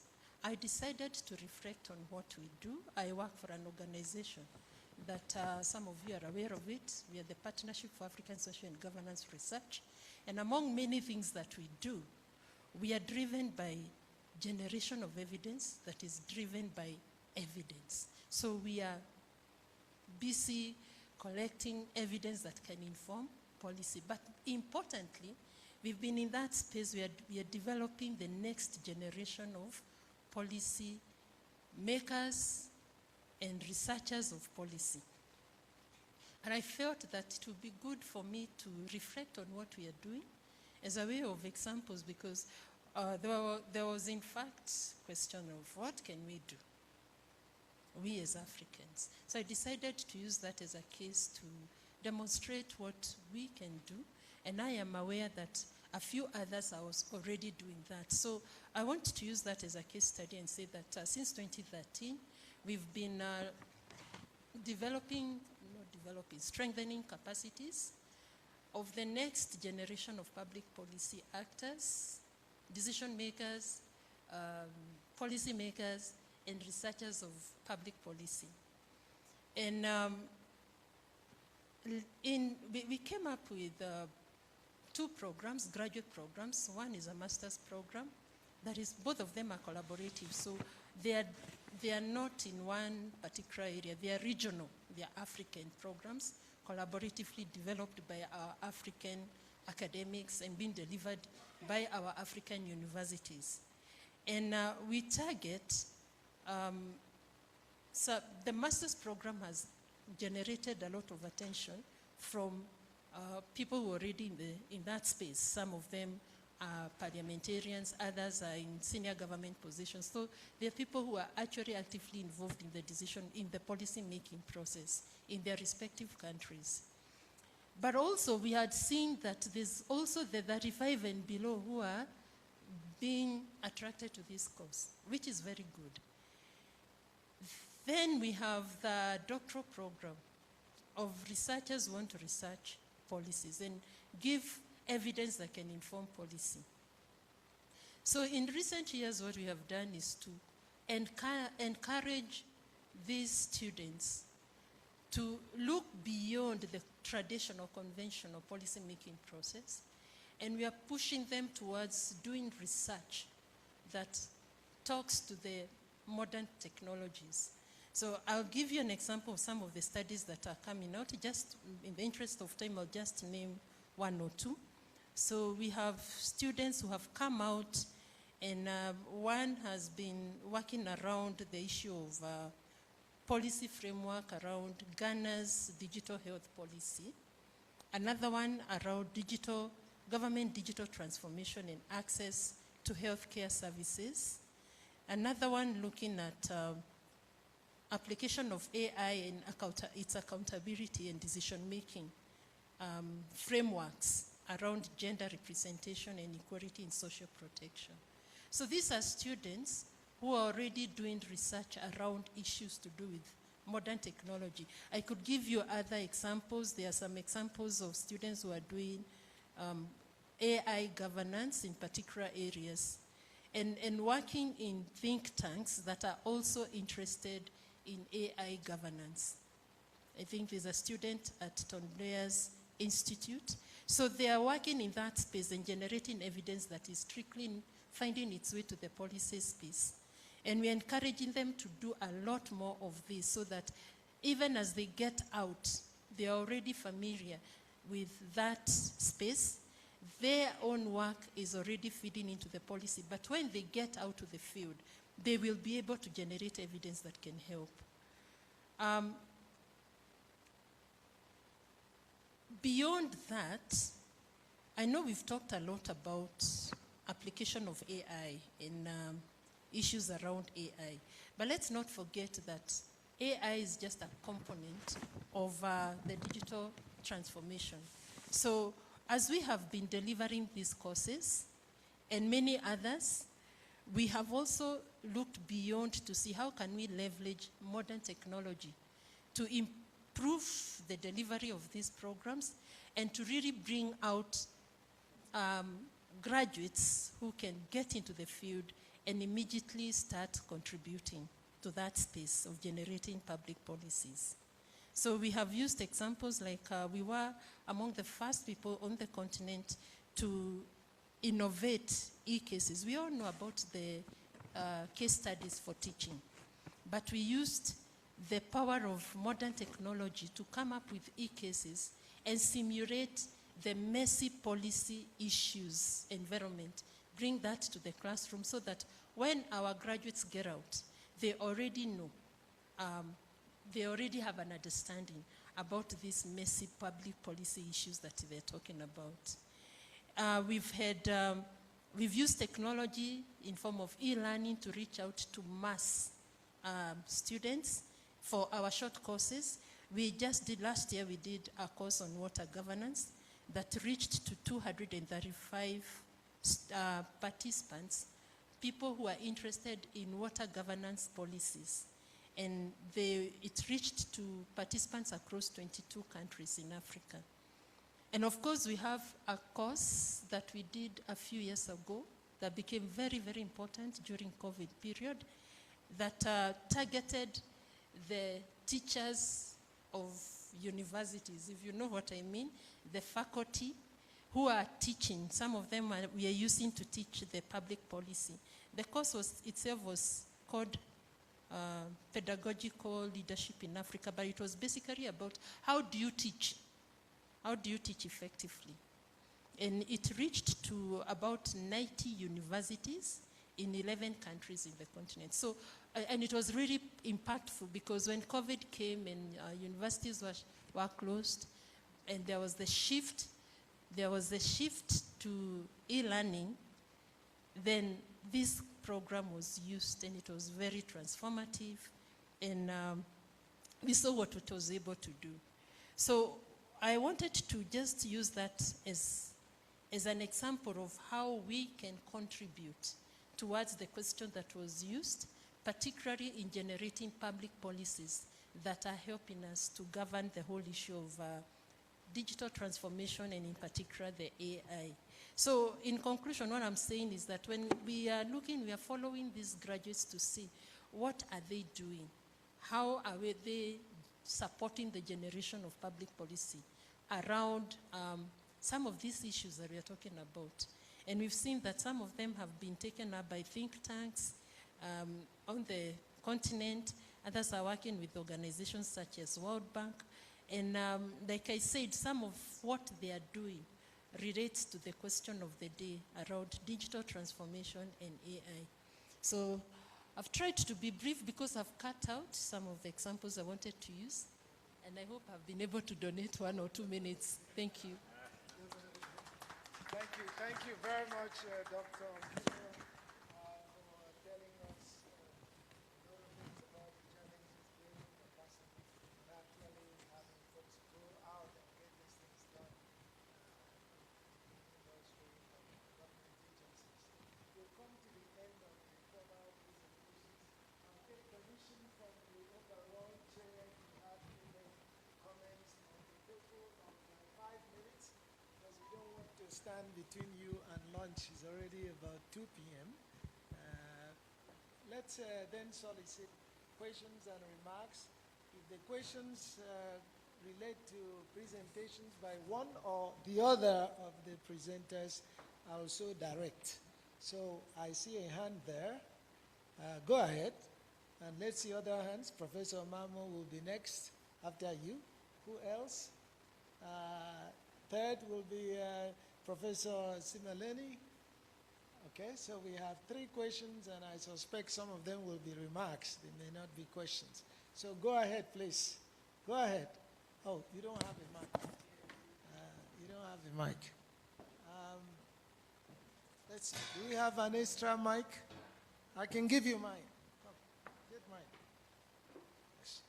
I decided to reflect on what we do. I work for an organization that some of you are aware of it. We are the Partnership for African Social and Governance Research. And among many things that we do, we are driven by generation of evidence that is driven by evidence. So we are busy collecting evidence that can inform policy. But importantly, we've been in that space. We are developing the next generation of policy makers and researchers of policy. And I felt that it would be good for me to reflect on what we are doing as a way of examples, because there was in fact a question of what can we do, we as Africans. So I decided to use that as a case to demonstrate what we can do And I am aware that a few others are already doing that. So I want to use that as a case study and say that since 2013, we've been strengthening capacities of the next generation of public policy actors, decision makers, policy makers, and researchers of public policy. And we came up with 2 programs, graduate programs. One is a master's program. That is, both of them are collaborative. So they are not in one particular area. They are regional. They are African programs, collaboratively developed by our African academics and being delivered by our African universities. And we target, so the master's program has generated a lot of attention from people who are already in that space. Some of them are parliamentarians, others are in senior government positions. So there are people who are actually actively involved in the decision, in the policy-making process in their respective countries. But also we had seen that there's also the 35 and below who are being attracted to this course, which is very good. Then we have the doctoral program of researchers who want to research policies and give evidence that can inform policy. So in recent years, what we have done is to encourage these students to look beyond the traditional, conventional policy-making process, and we are pushing them towards doing research that talks to the modern technologies. So I'll give you an example of some of the studies that are coming out. Just in the interest of time, I'll just name 1 or 2. So we have students who have come out, and one has been working around the issue of policy framework around Ghana's digital health policy. Another one around government digital transformation and access to healthcare services. Another one looking at application of AI and its accountability and decision-making frameworks around gender representation and equality in social protection. So these are students who are already doing research around issues to do with modern technology. I could give you other examples. There are some examples of students who are doing AI governance in particular areas and working in think tanks that are also interested in AI governance. I think there's a student at Tony Blair's Institute. So they are working in that space and generating evidence that is trickling, finding its way to the policy space. And we're encouraging them to do a lot more of this so that even as they get out, they are already familiar with that space. Their own work is already feeding into the policy. But when they get out to the field, they will be able to generate evidence that can help. Beyond that, I know we've talked a lot about application of AI and issues around AI. But let's not forget that AI is just a component of the digital transformation. So as we have been delivering these courses and many others, we have also looked beyond to see how can we leverage modern technology to improve the delivery of these programs and to really bring out graduates who can get into the field and immediately start contributing to that space of generating public policies. So we have used examples like we were among the first people on the continent to innovate e-cases. We all know about the case studies for teaching, but we used the power of modern technology to come up with e-cases and simulate the messy policy issues environment, bring that to the classroom so that when our graduates get out, they already know, they already have an understanding about these messy public policy issues that they're talking about. We've used technology in form of e-learning to reach out to mass students for our short courses. We just did, last year we did a course on water governance. that reached to 235 participants, people who are interested in water governance policies. And it reached to participants across 22 countries in Africa. And of course, we have a course that we did a few years ago that became very, very important during COVID period that targeted the teachers of universities, if you know what I mean, the faculty who are teaching. Some of them we are using to teach the public policy. The course itself was called Pedagogical Leadership in Africa, but it was basically about how do you teach? How do you teach effectively? And it reached to about 90 universities in 11 countries in the continent. So, and it was really impactful because when COVID came and universities were closed, and there was the shift to e-learning, then this program was used and it was very transformative, and we saw what it was able to do. So I wanted to just use that as an example of how we can contribute towards the question that was used, particularly in generating public policies that are helping us to govern the whole issue of digital transformation, and in particular the AI. So in conclusion, what I'm saying is that when we are following these graduates to see what are they doing, how are they supporting the generation of public policy around some of these issues that we are talking about. And we've seen that some of them have been taken up by think tanks on the continent. Others are working with organizations such as World Bank. And like I said, some of what they are doing relates to the question of the day around digital transformation and AI. So I've tried to be brief because I've cut out some of the examples I wanted to use. And I hope I've been able to donate 1 or 2 minutes. Thank you. Thank you very much, Dr. Ompilo, for telling us a lot of things about the challenges building capacity and actually having folks go out and get these things done in industry and government agencies. We'll come to the end of the formal presentations. I'll take permission from the overall chair to have any comments on the total of 5 minutes, because we don't want to stand between you and lunch. It's already about 2 p.m. Let's then solicit questions and remarks. If the questions relate to presentations by one or the other of the presenters, I'll so direct. So I see a hand there. Go ahead. And let's see other hands. Professor Mamo will be next after you. Who else? Third will be Professor Simeleni. Okay, so we have 3 questions, and I suspect some of them will be remarks. They may not be questions. So go ahead, please. Go ahead. Oh, you don't have a mic. You don't have a mic. Let's see. Do we have an extra mic? I can give you mine. Come, get mine. Yes.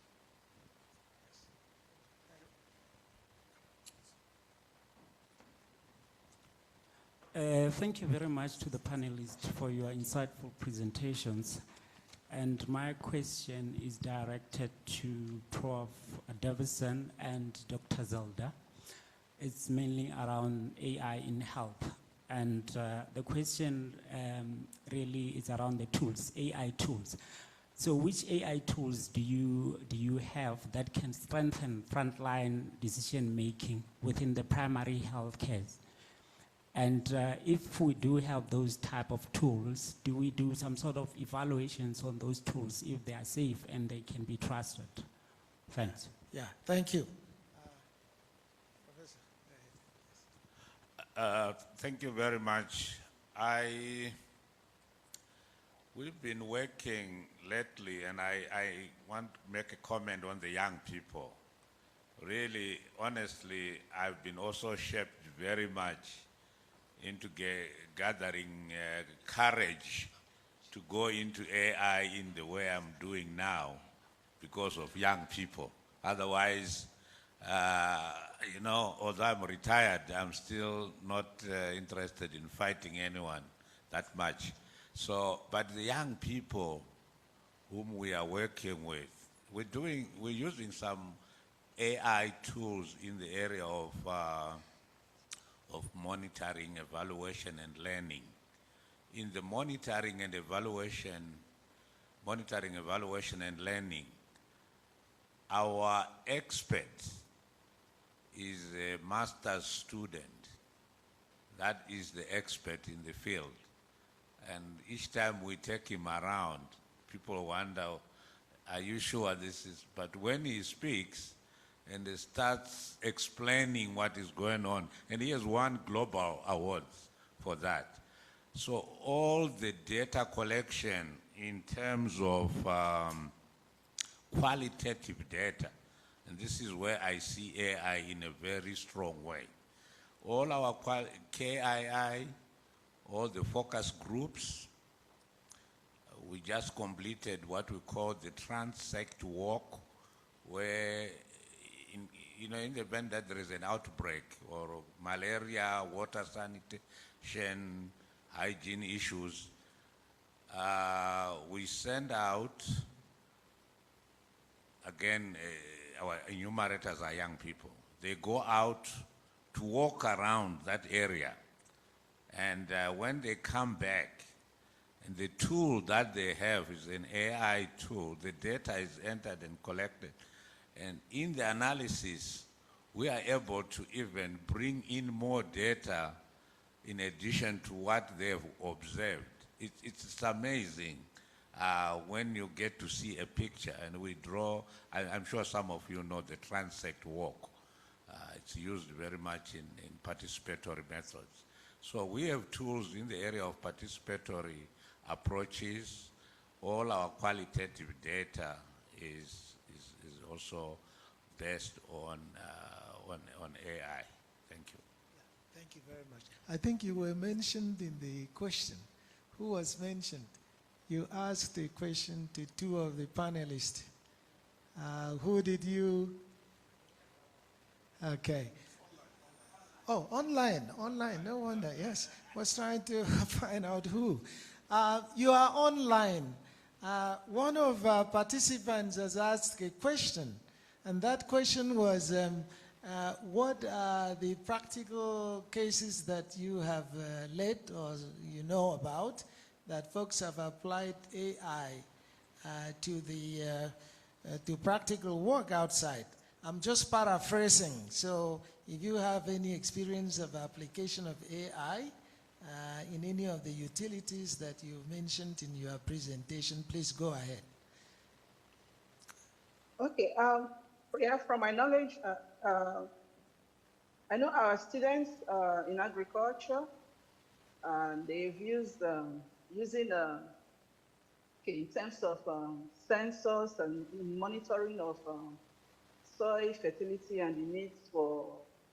Thank you very much to the panelists for your insightful presentations. And my question is directed to Prof. Davison and Dr. Zelda. It's mainly around AI in health. And the question really is around the tools, AI tools. So which AI tools do you have that can strengthen frontline decision making within the primary health care? And if we do have those type of tools, do we do some sort of evaluations on those tools if they are safe and they can be trusted? Thanks. Yeah, thank you. Thank you very much. We've been working lately, and I want to make a comment on the young people. Really, honestly, I've been also shaped very much into gathering courage to go into AI in the way I'm doing now because of young people. Otherwise, You know, although I'm retired, I'm still not interested in fighting anyone that much. So, but the young people whom we are working with, we're using some AI tools in the area of monitoring, evaluation, and learning. In the monitoring, evaluation, and learning, our expert is a master's student. That is the expert in the field. And each time we take him around, people wonder, are you sure this is? But when he speaks and he starts explaining what is going on, and he has won global awards for that. So all the data collection in terms of qualitative data, and this is where I see AI in a very strong way. All our KII, all the focus groups, we just completed what we call the transect walk, where in the event that there is an outbreak or malaria, water sanitation, hygiene issues, we send out, again, our enumerators are young people. They go out to walk around that area. And when they come back, and the tool that they have is an AI tool, the data is entered and collected. And in the analysis, we are able to even bring in more data in addition to what they've observed. It's amazing when you get to see a picture and we draw. I'm sure some of you know the transect walk. It's used very much in participatory methods. So we have tools in the area of participatory approaches. All our qualitative data is also based on AI. Thank you. Thank you very much. I think you were mentioned in the question. Who was mentioned? You asked a question to two of the panelists. Who did you? Okay. Oh, online, no wonder, yes. Was trying to find out who. You are online. One of our participants has asked a question, and that question was, what are the practical cases that you have led or you know about that folks have applied AI to practical work outside? I'm just paraphrasing, so if you have any experience of application of AI in any of the utilities that you mentioned in your presentation, please go ahead. Okay, yeah, from my knowledge, I know our students in agriculture, they've used using in terms of sensors and monitoring of soil fertility and the needs for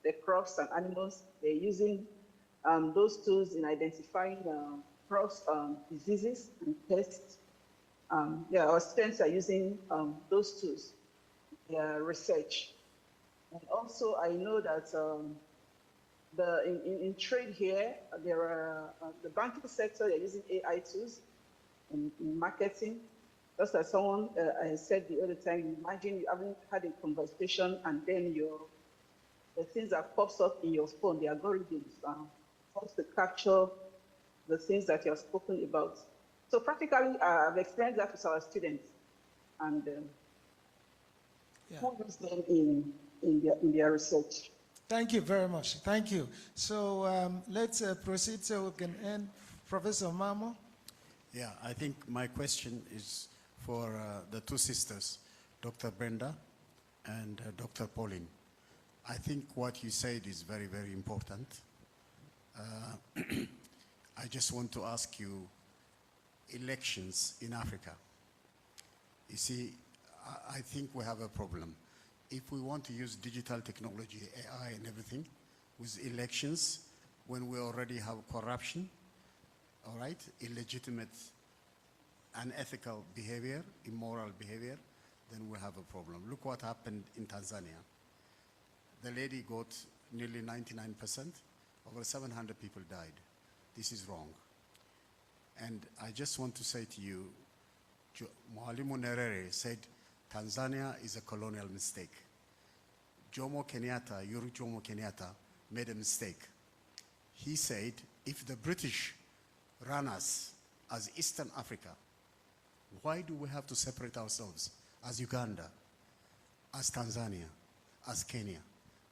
the crops and animals. They're using those tools in identifying crops diseases and pests. Yeah, our students are using those tools in their research. And also, I know that in trade here, there are the banking sector, they're using AI tools in marketing. Just as someone I said the other time, imagine you haven't had a conversation and then the things that pops up in your phone, the algorithms, wants to capture the things that you're spoken about. So practically, I've experienced that with our students, and who use them in their research. Thank you very much. Thank you. So let's proceed so we can end. Professor Mamo? Yeah, I think my question is for the two sisters, Dr. Brenda and Dr. Pauline. I think what you said is very, very important. I just want to ask you, elections in Africa. You see, I think we have a problem. If we want to use digital technology, AI and everything, with elections, when we already have corruption, all right, illegitimate, unethical behavior, immoral behavior, then we have a problem. Look what happened in Tanzania. the lady got nearly 99%. Over 700 people died. This is wrong. And I just want to say to you, Mwalimu Nyerere said, Tanzania is a colonial mistake. Jomo Kenyatta, Yuru Jomo Kenyatta, made a mistake. He said, if the British run us as Eastern Africa, why do we have to separate ourselves as Uganda, as Tanzania, as Kenya,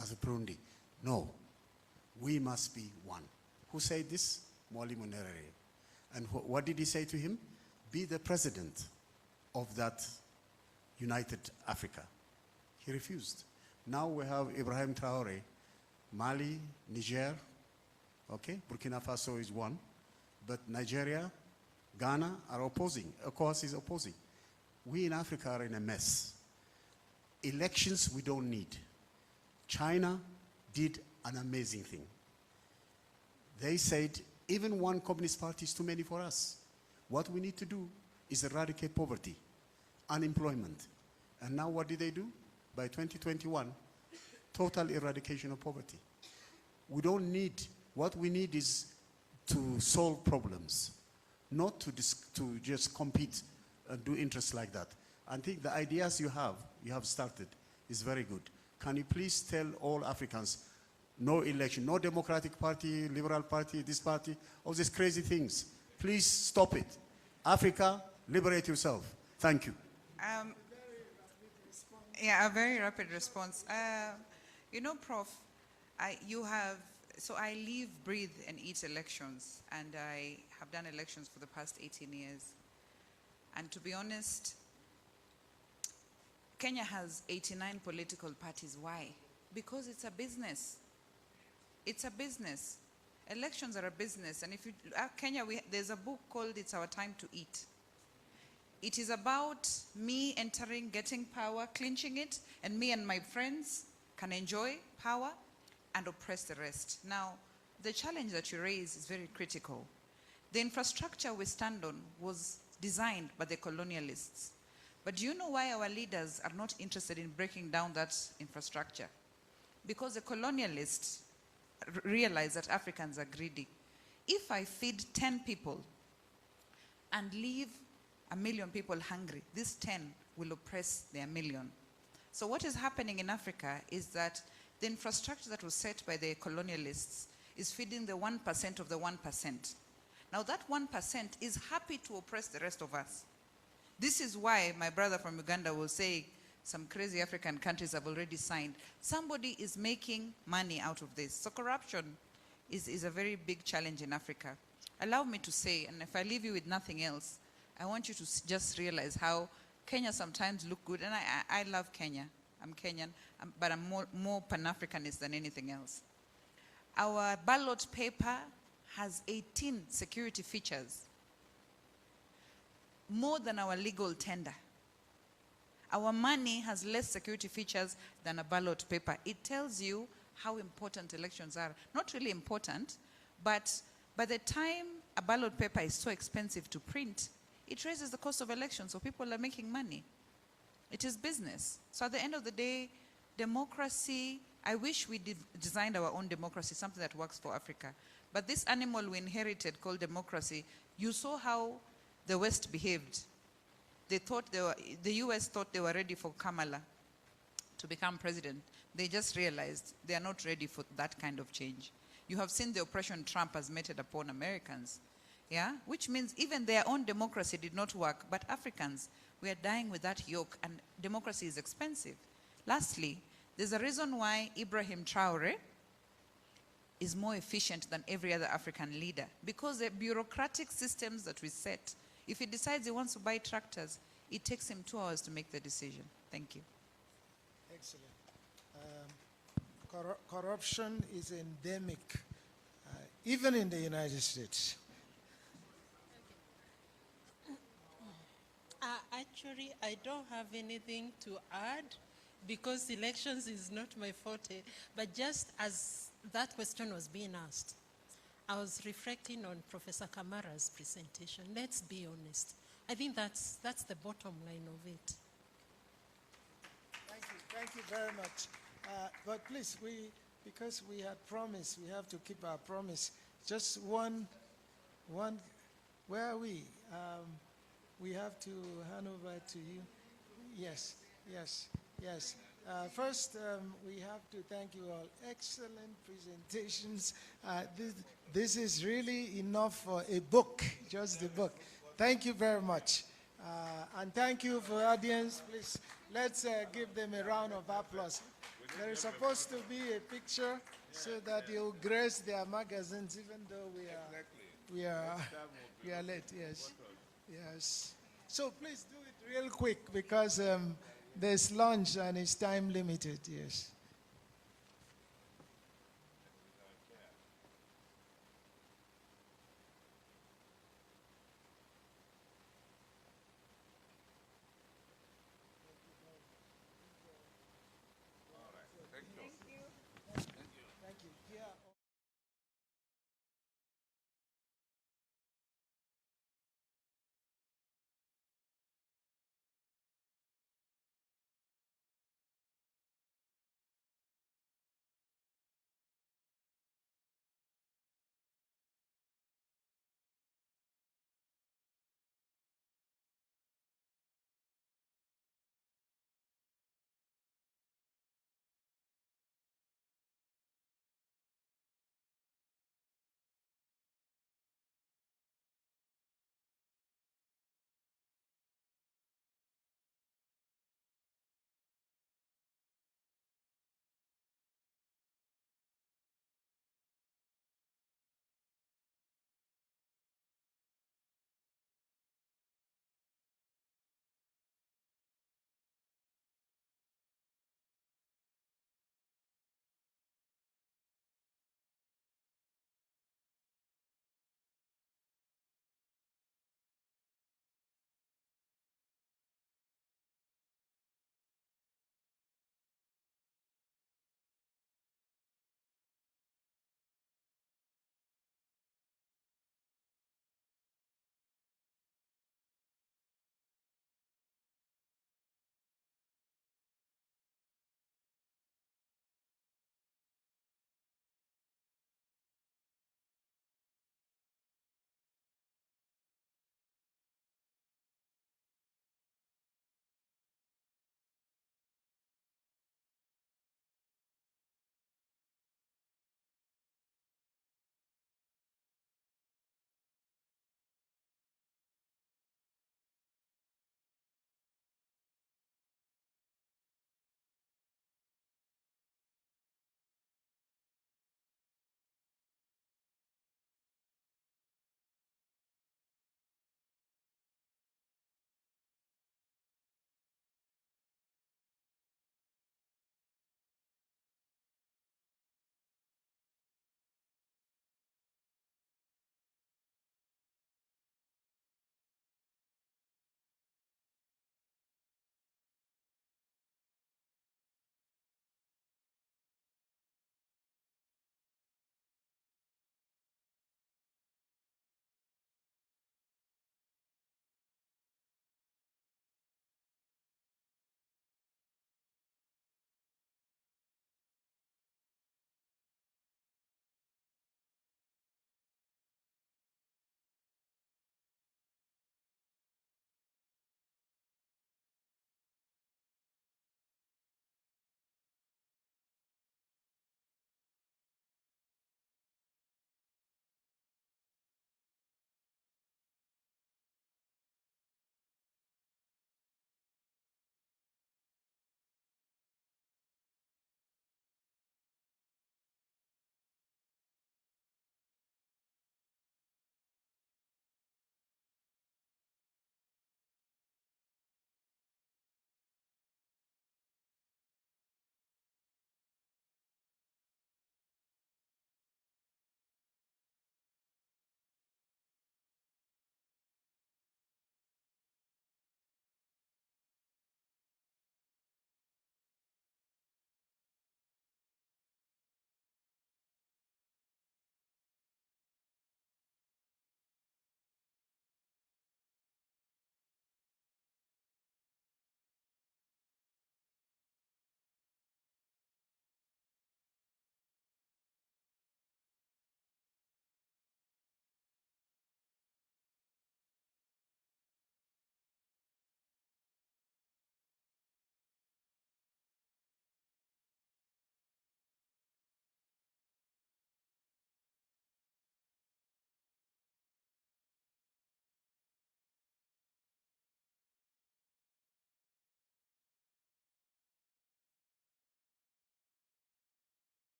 as Burundi? No, we must be one. Who said this? Mwalimu Nyerere. And what did he say to him? Be the president of that United Africa. He refused. Now we have Ibrahim Traore, Mali, Niger, okay, Burkina Faso is one, but Nigeria, Ghana are opposing. ECOWAS is opposing. We in Africa are in a mess. Elections we don't need. China did an amazing thing. They said, even one communist party is too many for us. What we need to do is eradicate poverty, unemployment. And now what did they do? By 2021, total eradication of poverty. We don't need, what we need is to solve problems, not to just compete and do interests like that. I think the ideas you have started, is very good. Can you please tell all Africans, no election, no Democratic Party, Liberal Party, this party, all these crazy things. Please stop it. Africa, liberate yourself. Thank you. Yeah, a very rapid response. You know, Prof, so I live, breathe, and eat elections, and I have done elections for the past 18 years. And to be honest, Kenya has 89 political parties. Why? Because it's a business. It's a business. Elections are a business. And if you, Kenya, there's a book called It's Our Time to Eat. It is about me entering, getting power, clinching it, and me and my friends can enjoy power and oppress the rest. Now, the challenge that you raise is very critical. The infrastructure we stand on was designed by the colonialists. But do you know why our leaders are not interested in breaking down that infrastructure? Because the colonialists realize that Africans are greedy. If I feed 10 people and leave 1 million people hungry, these 10 will oppress their million. So what is happening in Africa is that the infrastructure that was set by the colonialists is feeding the 1% of the 1%. Now that 1% is happy to oppress the rest of us. This is why my brother from Uganda will say some crazy African countries have already signed. Somebody is making money out of this. So corruption is a very big challenge in Africa. Allow me to say, and if I leave you with nothing else, I want you to just realize how Kenya sometimes look good. And I love Kenya. I'm Kenyan, but I'm more Pan-Africanist than anything else. Our ballot paper has 18 security features, more than our legal tender. Our money has less security features than a ballot paper. It tells you how important elections are. Not really important, but by the time a ballot paper is so expensive to print, it raises the cost of elections, so people are making money. It is business. So at the end of the day, democracy, I wish we designed our own democracy, something that works for Africa. But this animal we inherited called democracy, you saw how the West behaved. They thought the US thought they were ready for Kamala to become president. They just realized they are not ready for that kind of change. You have seen the oppression Trump has meted upon Americans, yeah? Which means even their own democracy did not work, but Africans, we are dying with that yoke, and democracy is expensive. Lastly, there's a reason why Ibrahim Traore is more efficient than every other African leader, because the bureaucratic systems that we set, if he decides he wants to buy tractors, it takes him 2 hours to make the decision. Thank you. Excellent. Corruption is endemic, even in the United States. Actually, I don't have anything to add because elections is not my forte, but just as that question was being asked, I was reflecting on Professor Kamara's presentation. Let's be honest. I think that's the bottom line of it. Thank you very much. But please, because we had promised, we have to keep our promise. Just one, where are we? We have to hand over to you. Yes, yes, yes. First, we have to thank you all. Excellent presentations. This is really enough for a book, just a book. Thank you very much. And thank you for audience. Please, let's give them a round of applause. There is supposed to be a picture so that you'll grace their magazines, even though we are late. Yes, yes. So please do it real quick because there's lunch and it's time limited. Yes.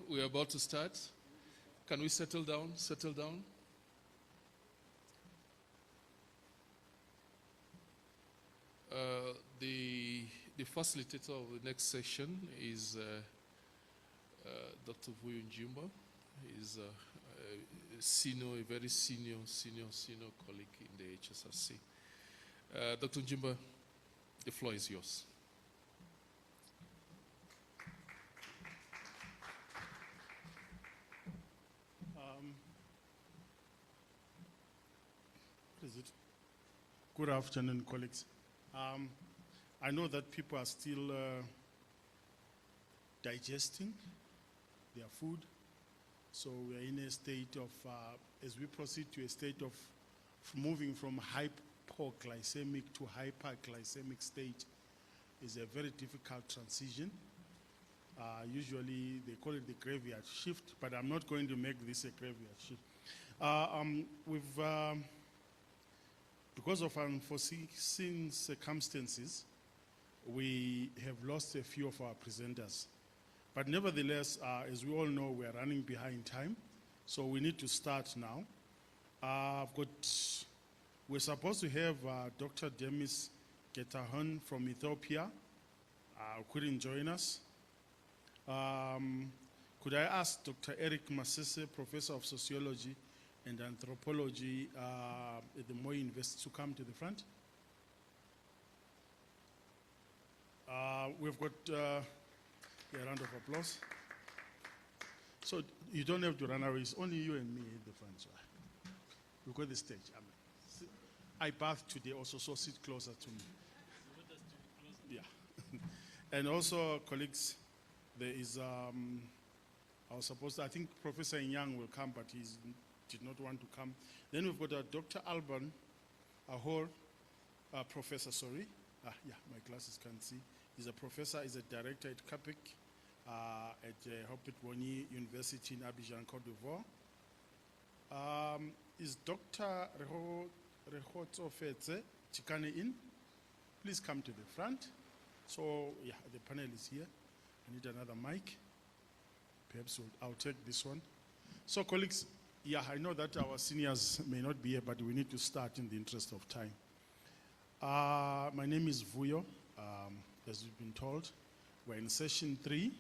we are about to start. Can we settle down? Settle down. The facilitator of the next session is Dr. Vuyo Njimba. He's a very senior colleague in the HSRC. Dr. Njimba, the floor is yours. Good afternoon, colleagues. I know that people are still digesting their food, so we are in a state of, as we proceed to a state of moving from hypoglycemic to hyperglycemic state is a very difficult transition. Usually they call it the graveyard shift, but I'm not going to make this a graveyard shift. Because of unforeseen circumstances, we have lost a few of our presenters. But nevertheless, as we all know, we are running behind time, so we need to start now. We're supposed to have Dr. Demis Getahon from Ethiopia, couldn't join us. Could I ask Dr. Eric Masese, Professor of Sociology and Anthropology at the Moi University, to come to the front? We've got a round of applause. So you don't have to run away, it's only you and me at the front. So we've got the stage. I bathed today also, so sit closer to me. Yeah. And also, colleagues, there is, I think Professor Nyang will come, but he did not want to come. Then we've got Dr. Alban Ahor, professor, sorry. Yeah, my glasses can't see. He's a professor, he's a director at CAPIC at Hopet Boni University in Abidjan, Cote d'Ivoire. Is Dr. Rehotso Fetse Chikane in? Please come to the front. So, yeah, the panel is here. I need another mic. Perhaps I'll take this one. So, colleagues, yeah, I know that our seniors may not be here, but we need to start in the interest of time. My name is Vuyo. As you've been told, we're in session 3.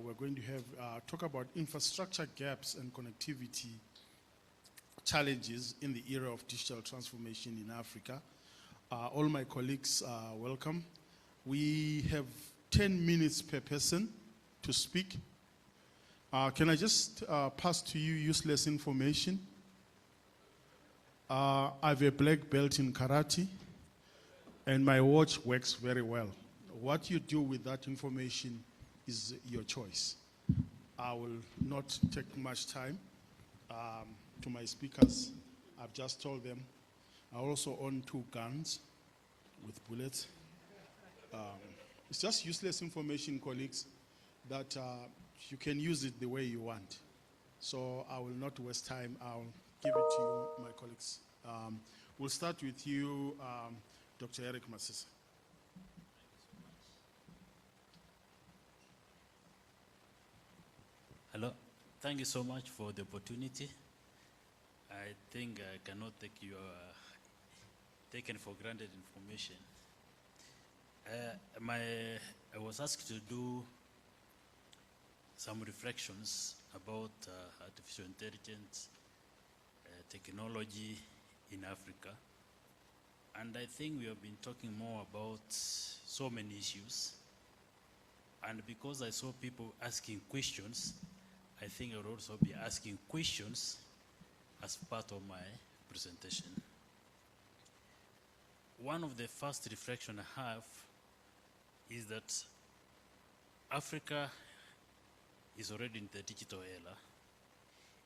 We're going to have talk about infrastructure gaps and connectivity challenges in the era of digital transformation in Africa. All my colleagues are welcome. We have 10 minutes per person to speak. Can I just pass to you useless information? I have a black belt in karate, and my watch works very well. What you do with that information is your choice. I will not take much time. To my speakers, I've just told them I also own 2 guns with bullets. It's just useless information, colleagues, that you can use it the way you want. So I will not waste time. I'll give it to you, my colleagues. We'll start with you, Dr. Eric Masese. Hello. Thank you so much for the opportunity. I think I cannot take your taken for granted information. I was asked to do some reflections about artificial intelligence, technology in Africa. And I think we have been talking more about so many issues. And because I saw people asking questions, I think I will also be asking questions as part of my presentation. One of the first reflections I have is that Africa is already in the digital era.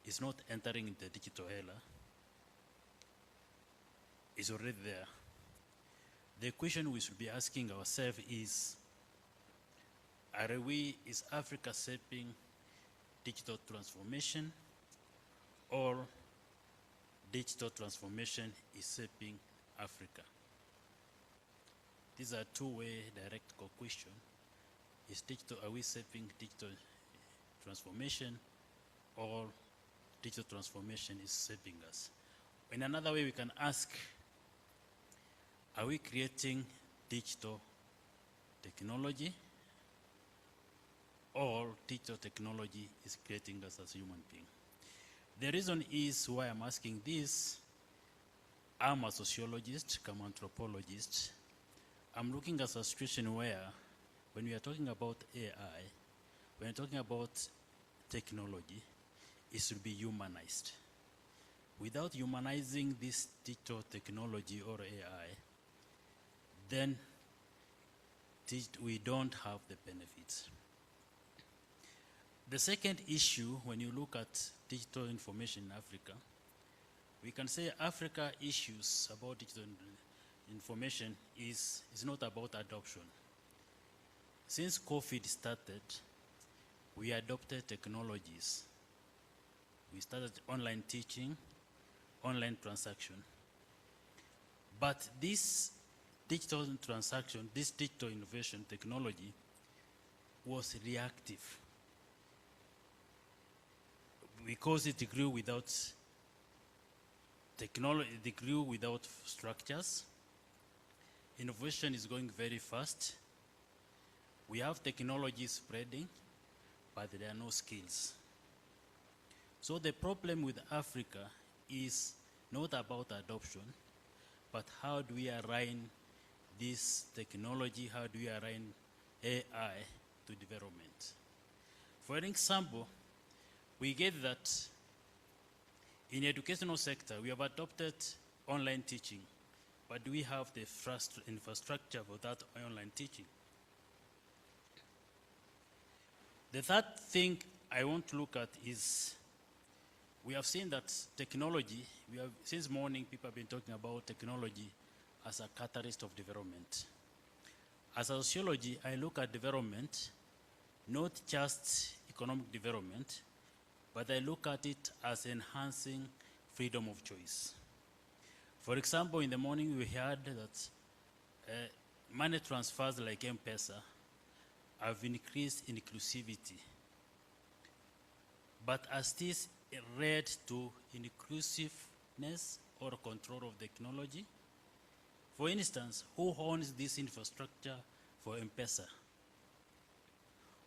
It's not entering the digital era. It's already there. The question we should be asking ourselves is Africa shaping digital transformation, or digital transformation is shaping Africa? These are two-way direct questions. Are we shaping digital transformation, or digital transformation is saving us. In another way, we can ask, are we creating digital technology, or digital technology is creating us as human beings? The reason is why I'm asking this. I'm a sociologist, I'm an anthropologist. I'm looking at a situation where when we are talking about AI, when we're talking about technology, it should be humanized. Without humanizing this digital technology or AI, then we don't have the benefits. The second issue, when you look at digital information in Africa, we can say Africa issues about digital information is not about adoption. Since COVID started, we adopted technologies. We started online teaching, online transaction. But this digital transaction, this digital innovation technology was reactive because it grew without technology, it grew without structures. Innovation is going very fast. We have technology spreading, but there are no skills. So the problem with Africa is not about adoption, but how do we align this technology, how do we align AI to development? For example, we get that in the educational sector, we have adopted online teaching, but do we have the infrastructure for that online teaching? The third thing I want to look at is we have seen that technology, since morning people have been talking about technology as a catalyst of development. As a sociology, I look at development, not just economic development, but I look at it as enhancing freedom of choice. For example, in the morning we heard that money transfers like M-Pesa have increased inclusivity. But as this led to inclusiveness or control of technology? For instance, who owns this infrastructure for M-Pesa?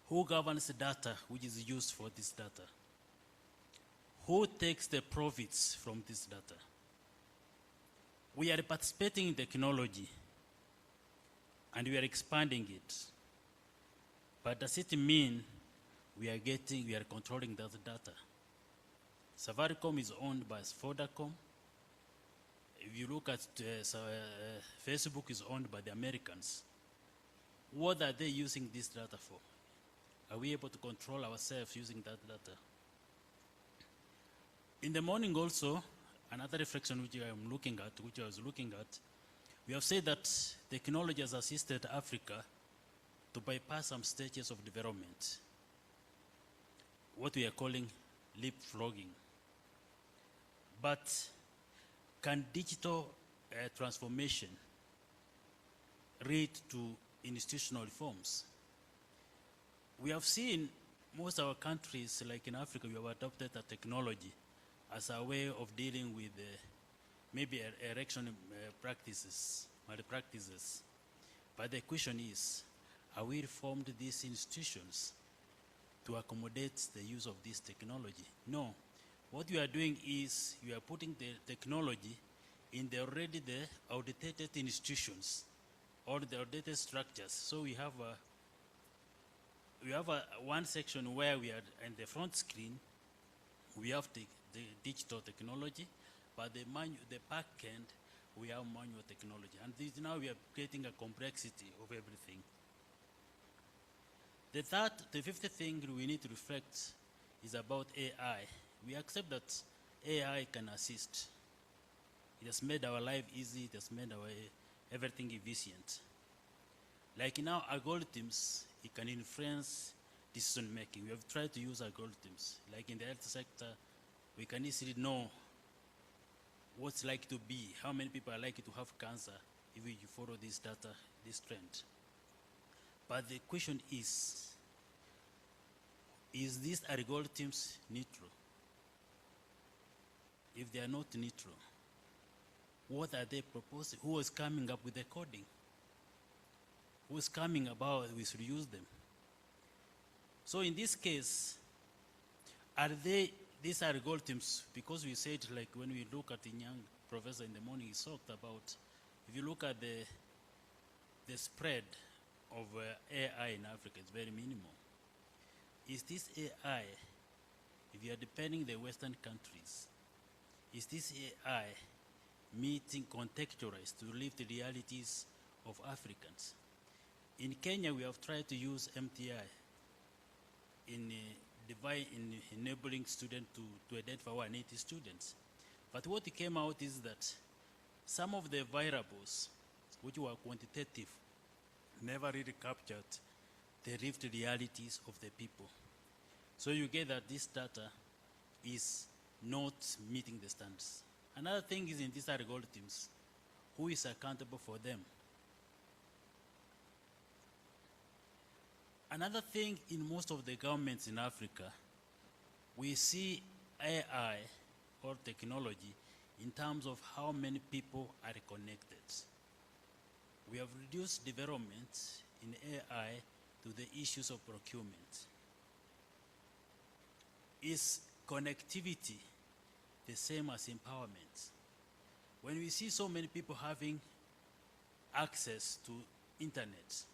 Who governs the data which is used for this data? Who takes the profits from this data? We are participating in technology and we are expanding it. But does it mean we are controlling that data? Safaricom is owned by Vodacom. If you look at Facebook is owned by the Americans. What are they using this data for? Are we able to control ourselves using that data? In the morning also, another reflection which I was looking at, we have said that technology has assisted Africa to bypass some stages of development, what we are calling leapfrogging. But can digital transformation lead to institutional reforms? We have seen most of our countries, like in Africa, we have adopted a technology as a way of dealing with maybe election malpractices. But the question is, are we reformed these institutions to accommodate the use of this technology? No. What we are doing is we are putting the technology in the already outdated institutions or the outdated structures. So we have one section where we are in the front screen, we have the digital technology, but the back end, we have manual technology. And now we are creating a complexity of everything. The fifth thing we need to reflect is about AI. We accept that AI can assist. It has made our life easy, it has made everything efficient. Like in our algorithms, it can influence decision making. We have tried to use algorithms. Like in the health sector, we can easily know what's likely to be, how many people are likely to have cancer if you follow this data, this trend. But the question is is these algorithms neutral? If they are not neutral, what are they proposing? Who is coming up with the coding? Who is coming about we should use them? So in this case, are they these algorithms, because we said, like when we look at the young professor in the morning, he talked about, if you look at the spread of AI in Africa, it's very minimal. Is this AI, if you are depending the Western countries, is this AI meeting contextualized to live the realities of Africans? In Kenya, we have tried to use MTI in enabling students to identify our native students. But what came out is that some of the variables, which were quantitative, never really captured the lived realities of the people. So you get that this data is not meeting the standards. Another thing is in these algorithms, who is accountable for them? Another thing in most of the governments in Africa, we see AI or technology in terms of how many people are connected. We have reduced development in AI to the issues of procurement. Is connectivity the same as empowerment? When we see so many people having access to internet,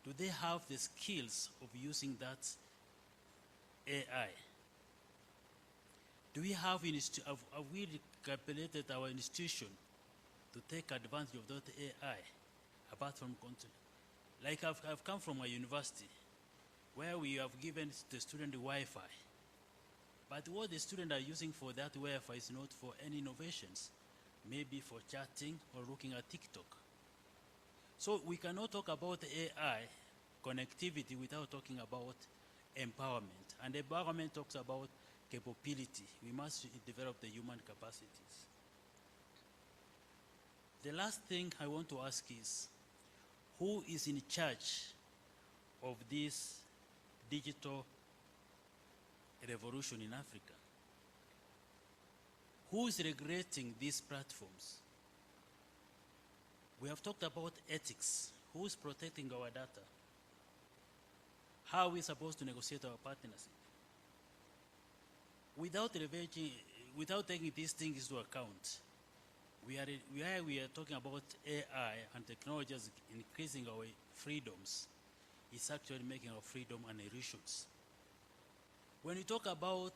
do they have the skills of using that AI? Do we have we recapitulated our institution to take advantage of that AI apart from content? Like I've come from a university where we have given the student the Wi-Fi. But what the students are using for that Wi-Fi is not for any innovations, maybe for chatting or looking at TikTok. So we cannot talk about AI connectivity without talking about empowerment. And empowerment talks about capability. We must develop the human capacities. The last thing I want to ask is, who is in charge of this digital revolution in Africa? Who is regulating these platforms? We have talked about ethics. Who is protecting our data? How are we supposed to negotiate our partnership? Without taking these things into account, we are talking about AI and technologies increasing our freedoms. It's actually making our freedom an illusions. When we talk about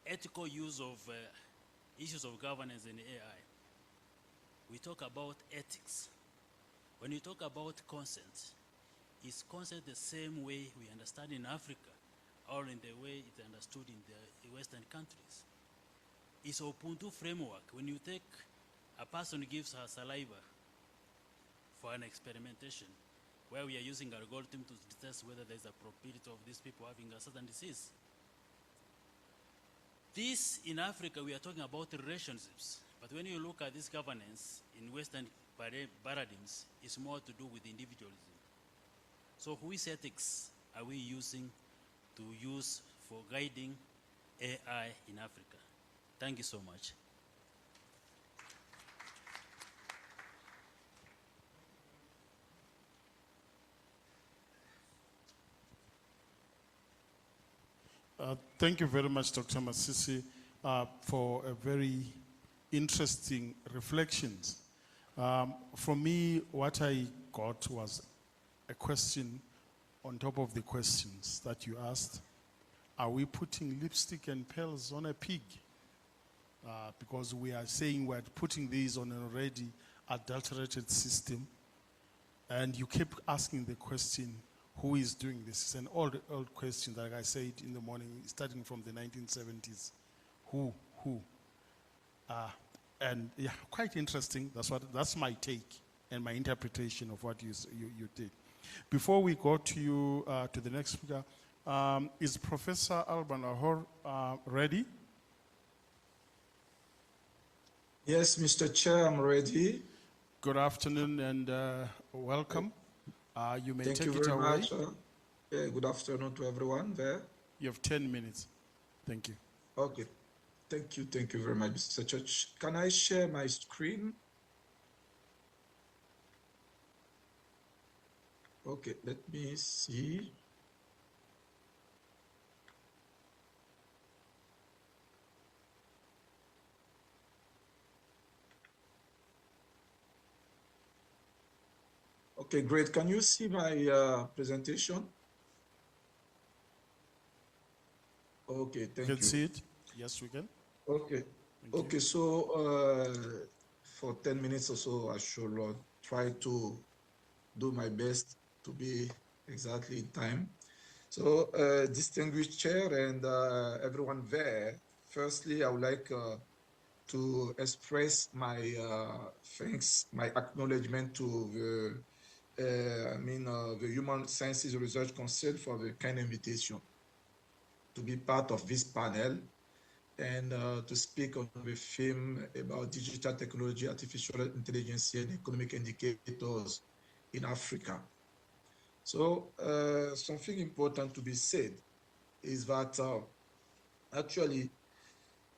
ethical use of issues of governance in AI, we talk about ethics. When we talk about consent, is consent the same way we understand in Africa or in the way it's understood in the Western countries? It's Ubuntu framework. When you take a person gives her saliva for an experimentation, where we are using algorithm to test whether there's a probability of these people having a certain disease. This, in Africa, we are talking about relationships. But when you look at this governance in Western paradigms, it's more to do with individualism. So whose ethics are we using to use for guiding AI in Africa? Thank you so much. Thank you very much, Dr. Masisi, for a very interesting reflections. For me, what I got was a question on top of the questions that you asked. Are we putting lipstick and pearls on a pig? Because we are saying we're putting these on an already adulterated system. And you keep asking the question, who is doing this? It's an old question, like I said in the morning, starting from the 1970s. Who? And yeah, quite interesting. That's my take and my interpretation of what you did. Before we go to you, to the next speaker, is Professor Alban Ahor ready? Yes, Mr. Chair, I'm ready. Good afternoon and welcome. You may Thank take you it very away. much. Good afternoon to everyone there. You have 10 minutes. Thank you. Okay. Thank you very much, Mr. Church. Can I share my screen? Okay, let me see. Okay, great. Can you see my presentation? Okay, thank you. Can see it? Yes, we can. Okay. Thank you. So for 10 minutes or so, I should try to do my best to be exactly in time. So, distinguished chair and everyone there, firstly, I would like to express my thanks, my acknowledgement to the Human Sciences Research Council for the kind invitation to be part of this panel and to speak on the theme about digital technology, artificial intelligence, and economic indicators in Africa. So something important to be said is that actually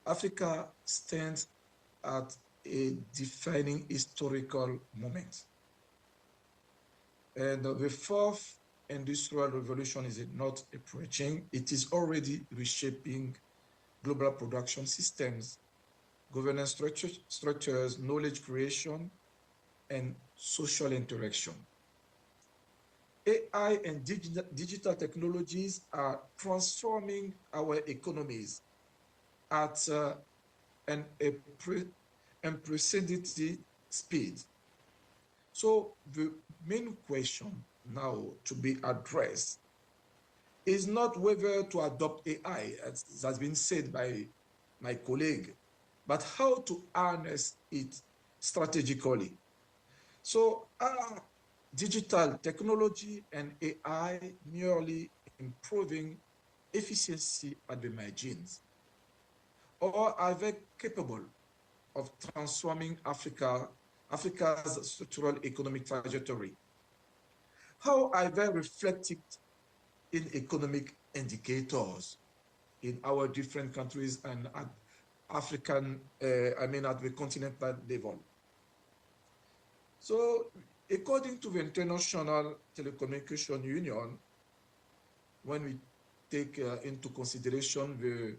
Africa stands at a defining historical moment. And the fourth industrial revolution is not approaching, it is already reshaping global production systems, governance structures, knowledge creation, and social interaction. AI and digital technologies are transforming our economies at an unprecedented speed. So the main question now to be addressed is not whether to adopt AI, as has been said by my colleague, but how to harness it strategically. So are digital technology and AI merely improving efficiency at the margins? Or are they capable of transforming Africa's structural economic trajectory? How are they reflected in economic indicators in our different countries and at African, at the continental level? So, according to the International Telecommunication Union, when we take into consideration the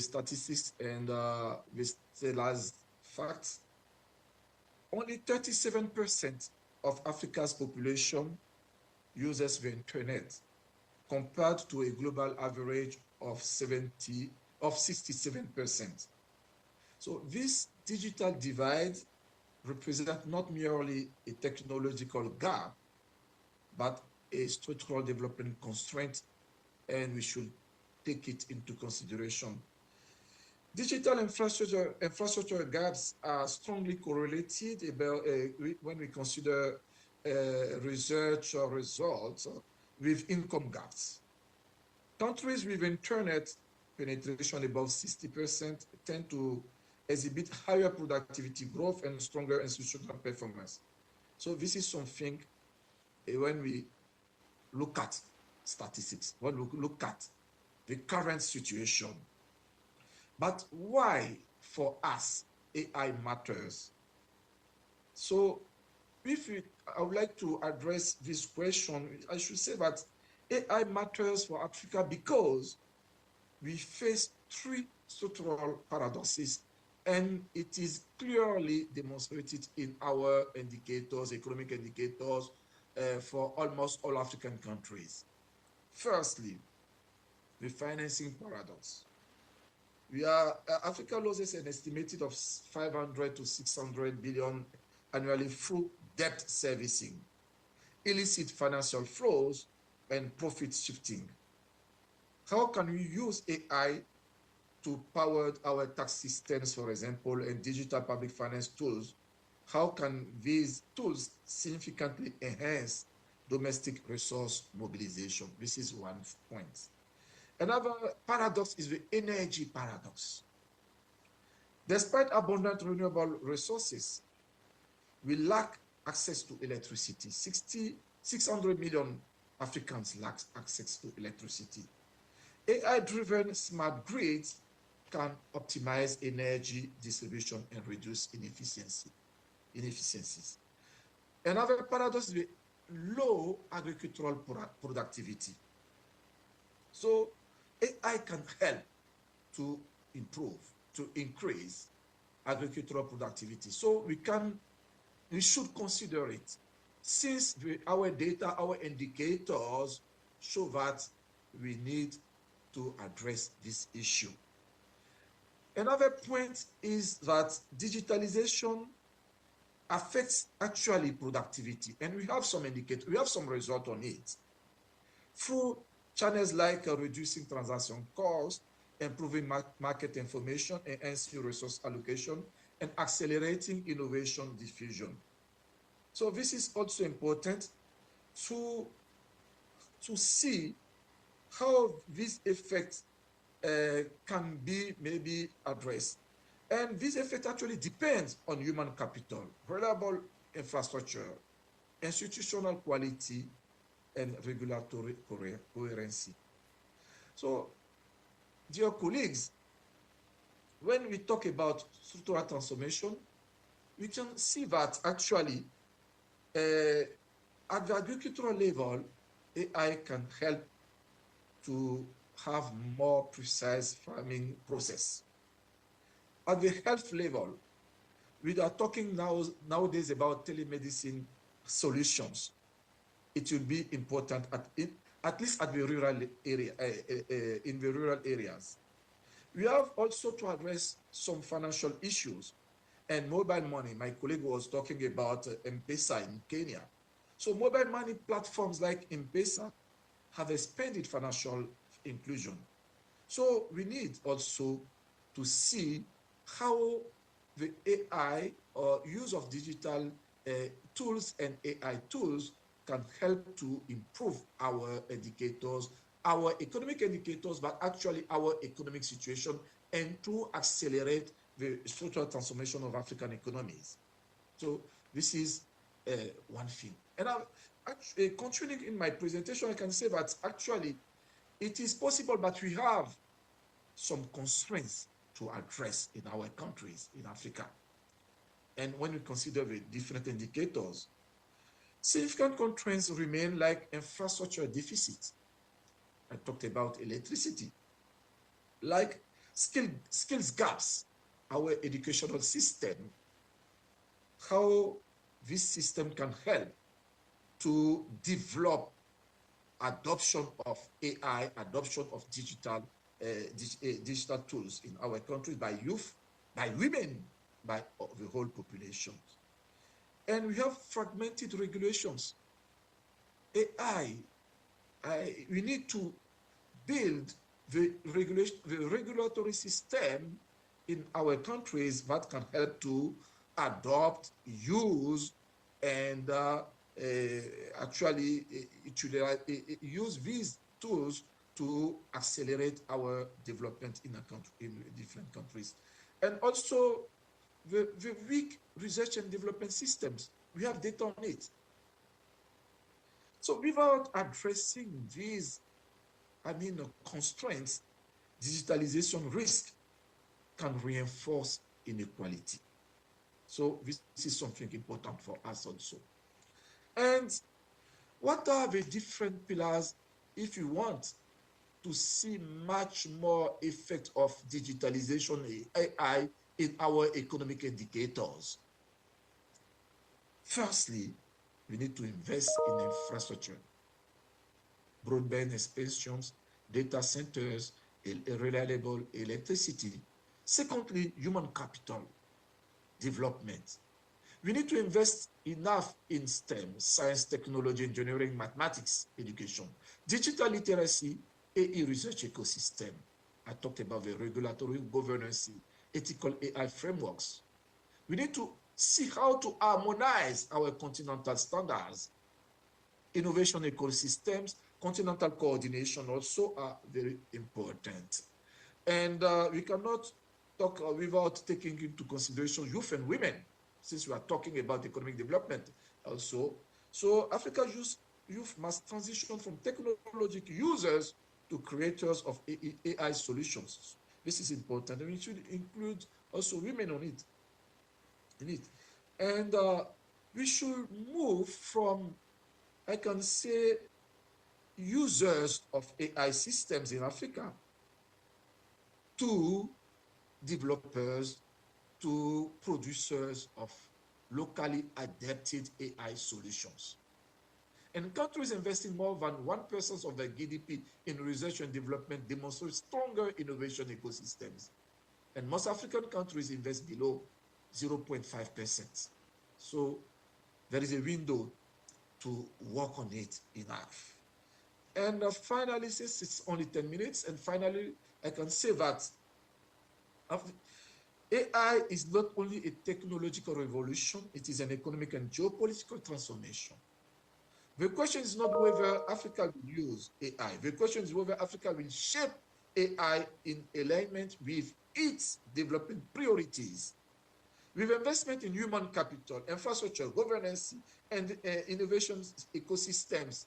statistics and the stellar facts, only 37% of Africa's population uses the internet, compared to a global average of 67%. So this digital divide represents not merely a technological gap, but a structural development constraint, and we should take it into consideration. Digital infrastructure gaps are strongly correlated when we consider research or results with income gaps. Countries with internet penetration above 60% tend to exhibit higher productivity growth and stronger institutional performance. So this is something when we look at statistics, when we look at the current situation. But why, for us, AI matters? So I would like to address this question. I should say that AI matters for Africa because we face three structural paradoxes, and it is clearly demonstrated in our indicators, economic indicators, for almost all African countries. Firstly, the financing paradox. Africa loses an estimated of 500 to 600 billion annually through debt servicing, illicit financial flows, and profit shifting. How can we use AI to power our tax systems, for example, and digital public finance tools? How can these tools significantly enhance domestic resource mobilization? This is one point. Another paradox is the energy paradox. Despite abundant renewable resources, we lack access to electricity. 600 million Africans lack access to electricity. AI-driven smart grids can optimize energy distribution and reduce inefficiencies. Another paradox is low agricultural productivity. So AI can help to improve, to increase agricultural productivity. So we should consider it, since our data, our indicators show that we need to address this issue. Another point is that digitalization affects actually productivity, and we have some indicators, we have some result on it. Through channels like reducing transaction costs, improving market information, enhancing resource allocation, and accelerating innovation diffusion. So this is also important to see how these effects can be maybe addressed. And this effect actually depends on human capital, reliable infrastructure, institutional quality, and regulatory coherency. So, dear colleagues, when we talk about structural transformation, we can see that actually at the agricultural level, AI can help to have more precise farming process. At the health level, we are talking nowadays about telemedicine solutions. It will be important at least at the rural area, in the rural areas. We have also to address some financial issues and mobile money. My colleague was talking about M-Pesa in Kenya. So mobile money platforms like M-Pesa have expanded financial inclusion. So we need also to see how the AI or use of digital tools and AI tools can help to improve our indicators, our economic indicators, but actually our economic situation, and to accelerate the structural transformation of African economies. So this is one thing. And continuing in my presentation, I can say that actually it is possible, but we have some constraints to address in our countries in Africa. And when we consider the different indicators, significant constraints remain, like infrastructure deficit. I talked about electricity, like skills gaps, our educational system, how this system can help to develop adoption of AI, adoption of digital tools in our countries by youth, by women, by the whole population. And we have fragmented regulations. We need to build the regulatory system in our countries that can help to adopt, use, and actually use these tools to accelerate our development in different countries. And also the weak research and development systems. We have data on it. So without addressing these, constraints, digitalization risk can reinforce inequality. So this is something important for us also. And what are the different pillars if you want to see much more effect of digitalization, AI, in our economic indicators? Firstly, we need to invest in infrastructure, broadband expansions, data centers, reliable electricity. Secondly, human capital development. We need to invest enough in STEM, science, technology, engineering, mathematics, education, digital literacy, AI research ecosystem. I talked about the regulatory governance, ethical AI frameworks. We need to see how to harmonize our continental standards. Innovation ecosystems, continental coordination also are very important. And we cannot talk without taking into consideration youth and women, since we are talking about economic development also. So Africa youth must transition from technological users to creators of AI solutions. This is important, and we should include also women on it. And we should move from, I can say, users of AI systems in Africa to developers, to producers of locally adapted AI solutions. And countries investing more than 1% of their GDP in research and development demonstrate stronger innovation ecosystems. And most African countries invest below 0.5%. So there is a window to work on it enough. And finally, since it's only 10 minutes, and finally, I can say that AI is not only a technological revolution, it is an economic and geopolitical transformation. The question is not whether Africa will use AI. The question is whether Africa will shape AI in alignment with its development priorities. With investment in human capital, infrastructure, governance, and innovation ecosystems,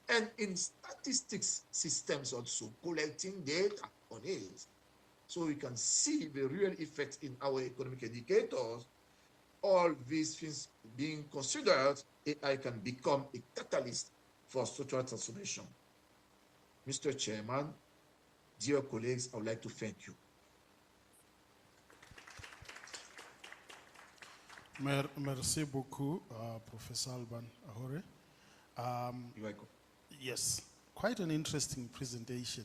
and in statistics systems also, collecting data on it, so we can see the real effect in our economic indicators. All these things being considered, AI can become a catalyst for structural transformation. Mr. Chairman, dear colleagues, I would like to thank you. Merci beaucoup, Professor Alban Ahore. You're welcome. Yes, quite an interesting presentation.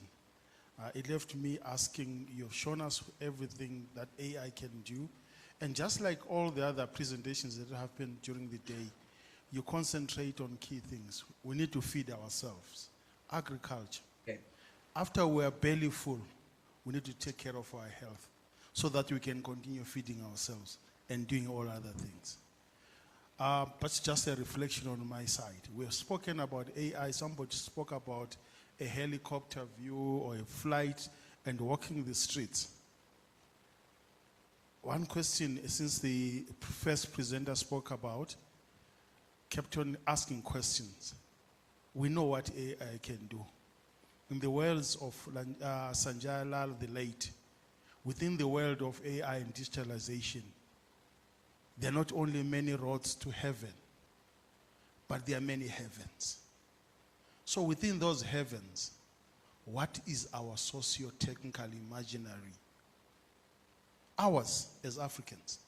It left me asking, you've shown us everything that AI can do. And just like all the other presentations that happened during the day, you concentrate on key things. We need to feed ourselves. Agriculture. Okay. After we are belly full, we need to take care of our health so that we can continue feeding ourselves and doing all other things. But just a reflection on my side. We have spoken about AI. Somebody spoke about a helicopter view or a flight and walking the streets. One question, since the first presenter spoke about, kept on asking questions. We know what AI can do. In the words of Sanjay Lal the late, within the world of AI and digitalization, there are not only many roads to heaven, but there are many heavens. So within those heavens, what is our socio-technical imaginary? Ours as Africans,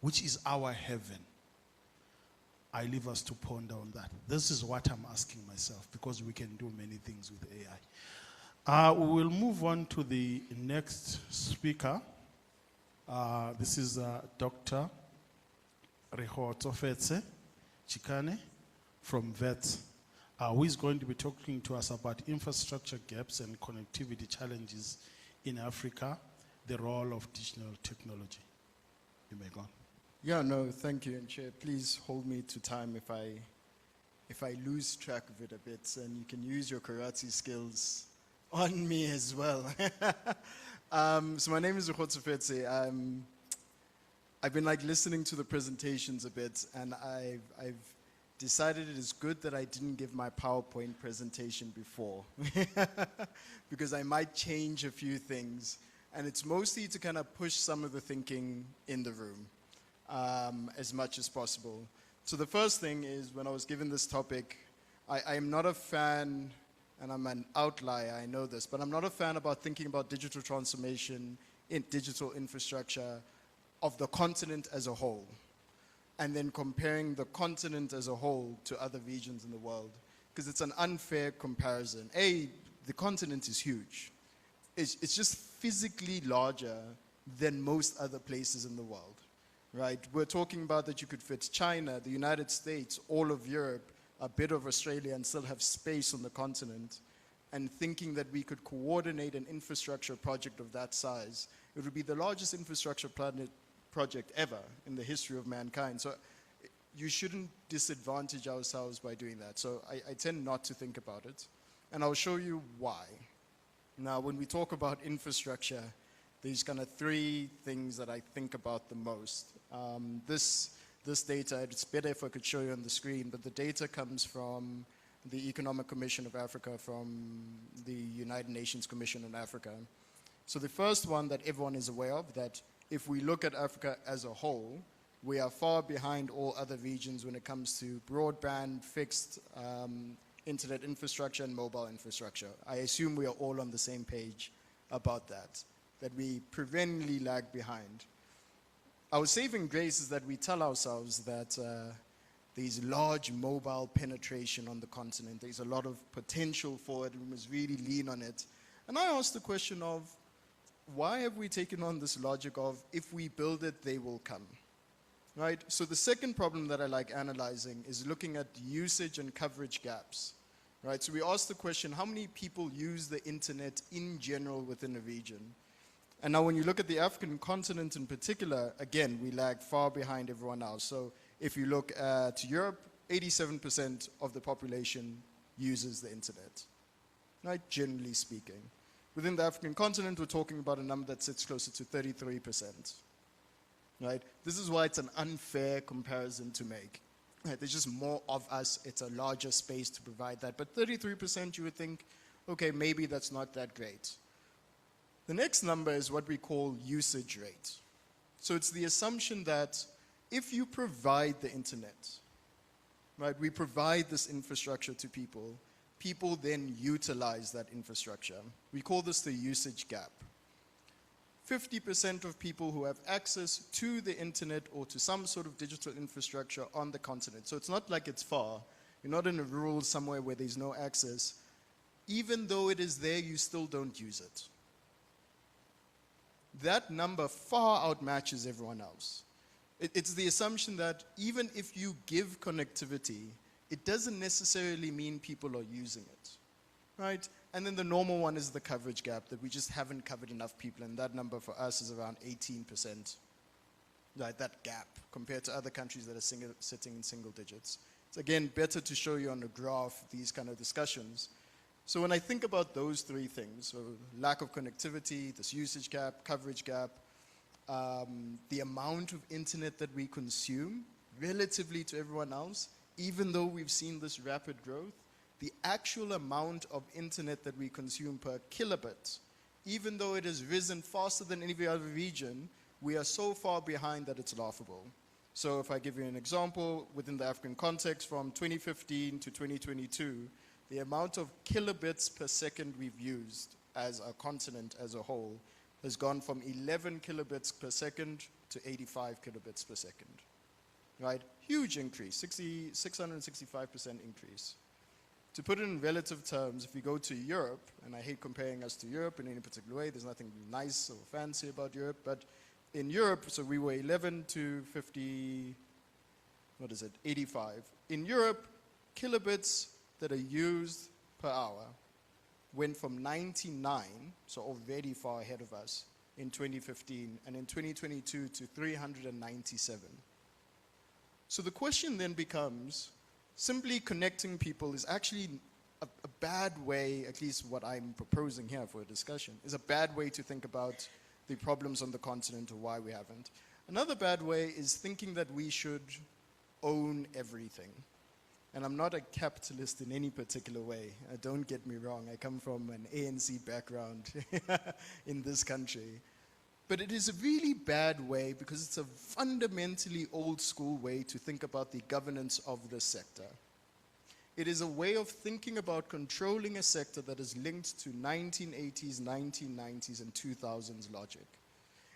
which is our heaven. I leave us to ponder on that. This is what I'm asking myself, because we can do many things with AI. We will move on to the next speaker. This is Dr. Tsofetse Chikane from VET, who is going to be talking to us about infrastructure gaps and connectivity challenges in Africa, the role of digital technology. You may go on. Yeah, no, thank you, and Chair. Please hold me to time if I lose track of it a bit, and you can use your karate skills on me as well. So my name is Tsofetse. I've been listening to the presentations a bit, and I've decided it is good that I didn't give my PowerPoint presentation before, because I might change a few things. And it's mostly to kind of push some of the thinking in the room as much as possible. So the first thing is, when I was given this topic, I am not a fan, and I'm an outlier, I know this, but I'm not a fan about thinking about digital transformation in digital infrastructure of the continent as a whole, and then comparing the continent as a whole to other regions in the world, because it's an unfair comparison. The continent is huge. It's just physically larger than most other places in the world, right? We're talking about that you could fit China, the United States, all of Europe, a bit of Australia, and still have space on the continent. And thinking that we could coordinate an infrastructure project of that size, it would be the largest infrastructure project ever in the history of mankind. So you shouldn't disadvantage ourselves by doing that. So I tend not to think about it. And I'll show you why. Now, when we talk about infrastructure, there's kind of three things that I think about the most. This data, it's better if I could show you on the screen, but the data comes from the Economic Commission of Africa from the United Nations Commission on Africa. So the first one that everyone is aware of, that if we look at Africa as a whole, we are far behind all other regions when it comes to broadband, fixed internet infrastructure, and mobile infrastructure. I assume we are all on the same page about that we perennially lag behind. Our saving grace is that we tell ourselves that there's large mobile penetration on the continent. There's a lot of potential for it. We must really lean on it. And I asked the question of, why have we taken on this logic of, if we build it, they will come? Right? So the second problem that I like analyzing is looking at usage and coverage gaps. Right? So we asked the question, how many people use the internet in general within a region? And now when you look at the African continent in particular, again, we lag far behind everyone else. So if you look at Europe, 87% of the population uses the internet, right? Generally speaking. Within the African continent, we're talking about a number that sits closer to 33%, right? This is why it's an unfair comparison to make. Right? There's just more of us. It's a larger space to provide that. But 33%, you would think, okay, maybe that's not that great. The next number is what we call usage rate. So it's the assumption that if you provide the internet, right, we provide this infrastructure to people, people then utilize that infrastructure. We call this the usage gap. 50% of people who have access to the internet or to some sort of digital infrastructure on the continent. So it's not like it's far. You're not in a rural somewhere where there's no access. Even though it is there, you still don't use it. That number far outmatches everyone else. It's the assumption that even if you give connectivity, it doesn't necessarily mean people are using it, right? And then the normal one is the coverage gap, that we just haven't covered enough people, and that number for us is around 18%, right, that gap, compared to other countries that are sitting in single digits. It's again better to show you on a graph these kind of discussions. So when I think about those three things, so lack of connectivity, this usage gap, coverage gap, the amount of internet that we consume relatively to everyone else, even though we've seen this rapid growth, the actual amount of internet that we consume per kilobit, even though it has risen faster than any other region, we are so far behind that it's laughable. So if I give you an example, within the African context, from 2015 to 2022, the amount of kilobits per second we've used as a continent as a whole has gone from 11 kilobits per second to 85 kilobits per second, right? Huge increase, 665% increase. To put it in relative terms, if you go to Europe, and I hate comparing us to Europe in any particular way, there's nothing nice or fancy about Europe, but in Europe, so we were 11 to 50, 85. In Europe, kilobits that are used per hour went from 99, so already far ahead of us, in 2015, and in 2022 to 397. So the question then becomes, simply connecting people is actually a bad way, at least what I'm proposing here for a discussion, is a bad way to think about the problems on the continent or why we haven't. Another bad way is thinking that we should own everything. And I'm not a capitalist in any particular way. Don't get me wrong. I come from an ANC background in this country. But it is a really bad way because it's a fundamentally old school way to think about the governance of the sector. It is a way of thinking about controlling a sector that is linked to 1980s, 1990s, and 2000s logic.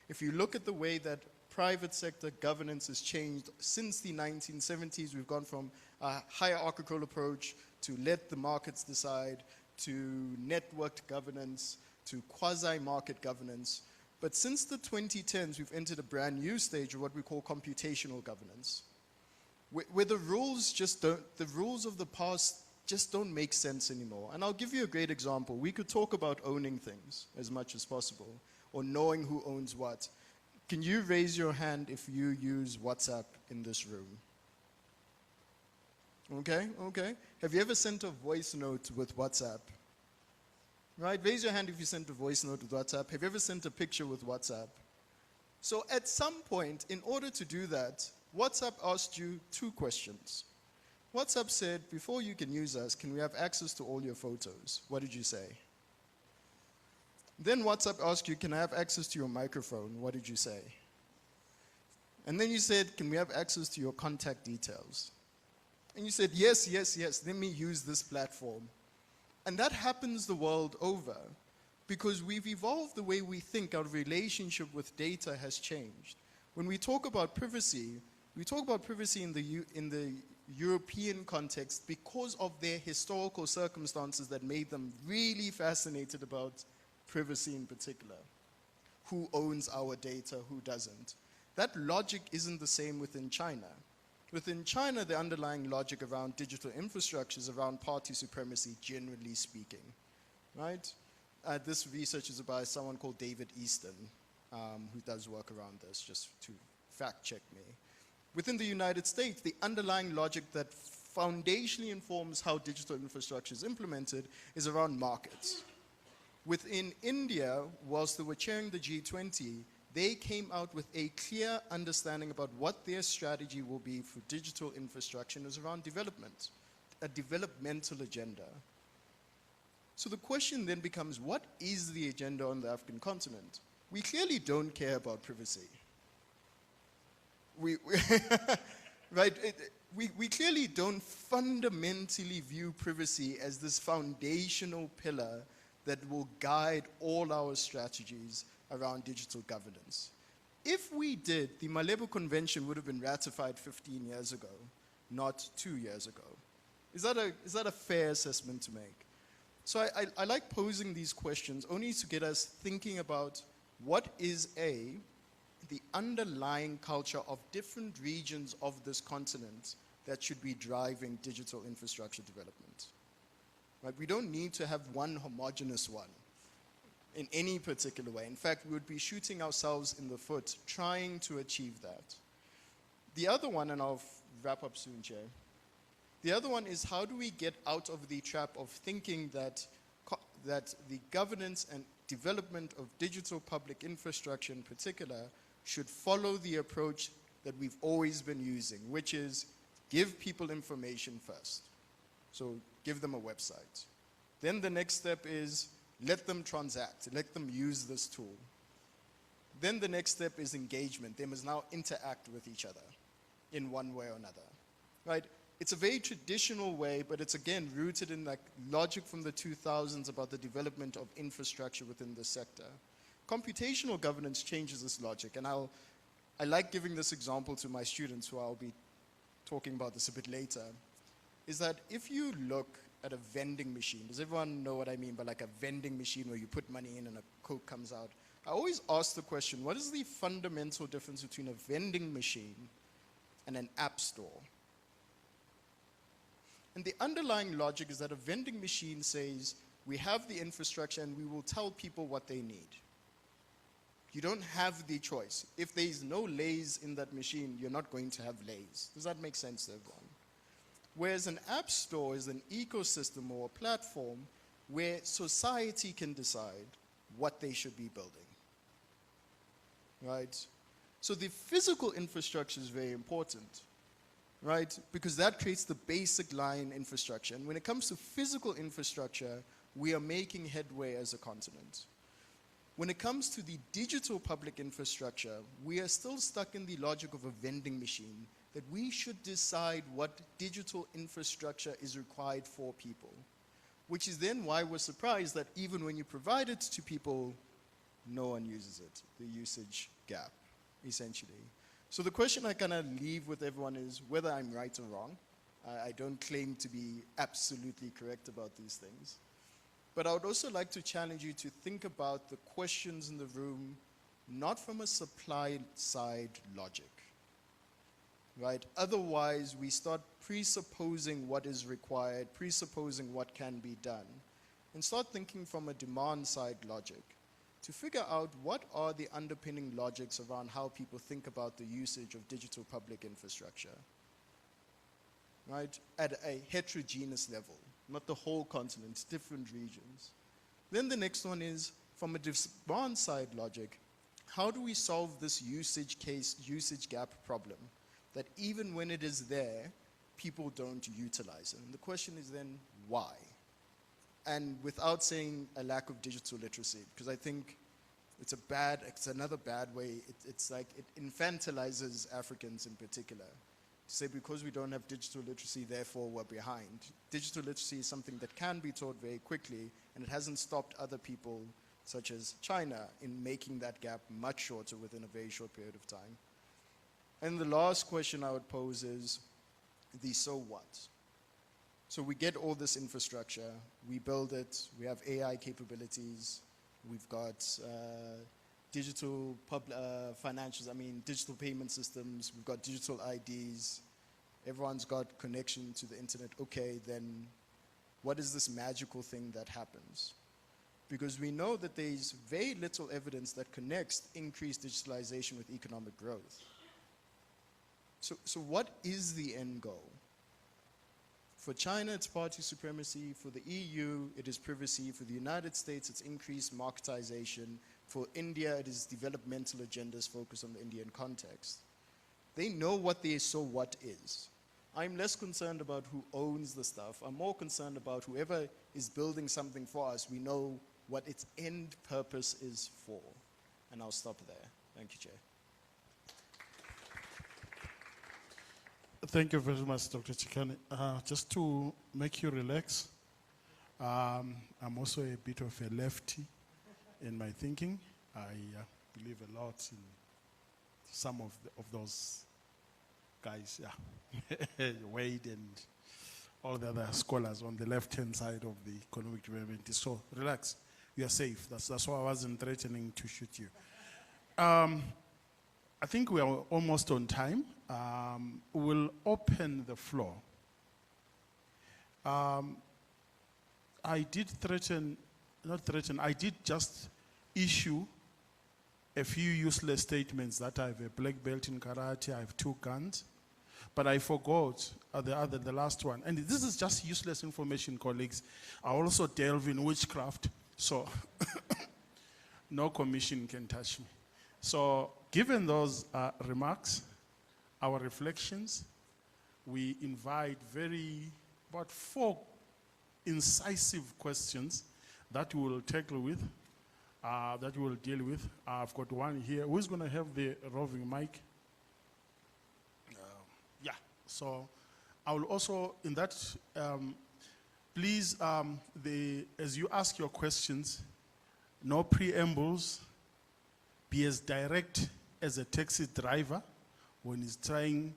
If you look at the way that private sector governance has changed since the 1970s, we've gone from a hierarchical approach to let the markets decide, to networked governance, to quasi-market governance. But since the 2010s, we've entered a brand new stage of what we call computational governance, where the rules of the past just don't make sense anymore. And I'll give you a great example. We could talk about owning things as much as possible, or knowing who owns what. Can you raise your hand if you use WhatsApp in this room? Okay, okay. Have you ever sent a voice note with WhatsApp? Right, raise your hand if you sent a voice note with WhatsApp. Have you ever sent a picture with WhatsApp? So at some point, in order to do that, WhatsApp asked you two questions. WhatsApp said, before you can use us, can we have access to all your photos? What did you say? Then WhatsApp asked you, can I have access to your microphone? What did you say? And then you said, can we have access to your contact details? And you said, yes, yes, yes, let me use this platform. And that happens the world over because we've evolved the way we think. Our relationship with data has changed. When we talk about privacy, we talk about privacy in the European context because of their historical circumstances that made them really fascinated about privacy in particular. Who owns our data, who doesn't? That logic isn't the same within China. Within China, the underlying logic around digital infrastructure is around party supremacy, generally speaking, right? This research is by someone called David Easton, who does work around this, just to fact check me. Within the United States, the underlying logic that foundationally informs how digital infrastructure is implemented is around markets. Within India, whilst they were chairing the G20, they came out with a clear understanding about what their strategy will be for digital infrastructure, and it was around development, a developmental agenda. So the question then becomes, what is the agenda on the African continent? We clearly don't care about privacy. Right? We clearly don't fundamentally view privacy as this foundational pillar that will guide all our strategies around digital governance. If we did, the Malebo Convention would have been ratified 15 years ago, not 2 years ago. Is that a fair assessment to make? So I like posing these questions only to get us thinking about what is the underlying culture of different regions of this continent that should be driving digital infrastructure development. Right? We don't need to have one homogeneous one in any particular way. In fact, we would be shooting ourselves in the foot trying to achieve that. The other one, and I'll wrap up soon, Chair. The other one is, how do we get out of the trap of thinking that the governance and development of digital public infrastructure in particular should follow the approach that we've always been using, which is give people information first. So give them a website. Then the next step is let them transact, let them use this tool. Then the next step is engagement. They must now interact with each other in one way or another, right? It's a very traditional way, but it's again rooted in like logic from the 2000s about the development of infrastructure within the sector. Computational governance changes this logic, and I like giving this example to my students, who I'll be talking about this a bit later, is that if you look at a vending machine, does everyone know what I mean by like a vending machine where you put money in and a Coke comes out? I always ask the question, what is the fundamental difference between a vending machine and an app store? And the underlying logic is that a vending machine says, we have the infrastructure and we will tell people what they need. You don't have the choice. If there is no Lays in that machine, you're not going to have Lays. Does that make sense to everyone? Whereas an app store is an ecosystem or a platform where society can decide what they should be building. Right? So the physical infrastructure is very important, right? Because that creates the basic line infrastructure. And when it comes to physical infrastructure, we are making headway as a continent. When it comes to the digital public infrastructure, we are still stuck in the logic of a vending machine, that we should decide what digital infrastructure is required for people, which is then why we're surprised that even when you provide it to people, no one uses it, the usage gap, essentially. So the question I kind of leave with everyone is whether I'm right or wrong. I don't claim to be absolutely correct about these things. But I would also like to challenge you to think about the questions in the room, not from a supply side logic, right? Otherwise, we start presupposing what is required, presupposing what can be done, and start thinking from a demand side logic to figure out what are the underpinning logics around how people think about the usage of digital public infrastructure, right? At a heterogeneous level, not the whole continent, different regions. Then the next one is, from a demand side logic, how do we solve this usage gap problem? That even when it is there, people don't utilize it. And the question is then, why? And without saying a lack of digital literacy, because I think it's another bad way. It's like it infantilizes Africans in particular. To say because we don't have digital literacy, therefore we're behind. Digital literacy is something that can be taught very quickly, and it hasn't stopped other people, such as China, in making that gap much shorter within a very short period of time. And the last question I would pose is the so what? So we get all this infrastructure, we build it, we have AI capabilities, we've got digital financials, digital payment systems, we've got digital IDs, everyone's got connection to the internet. Okay, then what is this magical thing that happens? Because we know that there's very little evidence that connects increased digitalization with economic growth. So what is the end goal? For China, it's party supremacy. For the EU, it is privacy. For the United States, it's increased marketization. For India, it is developmental agendas focused on the Indian context. They know what their so what is. I'm less concerned about who owns the stuff. I'm more concerned about whoever is building something for us, we know what its end purpose is for. And I'll stop there. Thank you, Chair. Thank you very much, Dr. Chikane. Just to make you relax, I'm also a bit of a lefty in my thinking. I believe a lot in some of those guys, Wade and all the other scholars on the left-hand side of the economic development. So relax, you are safe. That's why I wasn't threatening to shoot you. I think we are almost on time. We'll open the floor. I did I did just issue a few useless statements that I have a black belt in karate, I have 2 guns, but I forgot the last one. And this is just useless information, colleagues. I also delve in witchcraft, so no commission can touch me. So given those remarks, our reflections, we invite about 4 incisive questions that we will tackle with, that we will deal with. I've got one here. Who's going to have the roving mic? Yeah, so I will also, in that, please, as you ask your questions, no preambles, be as direct as a taxi driver when he's trying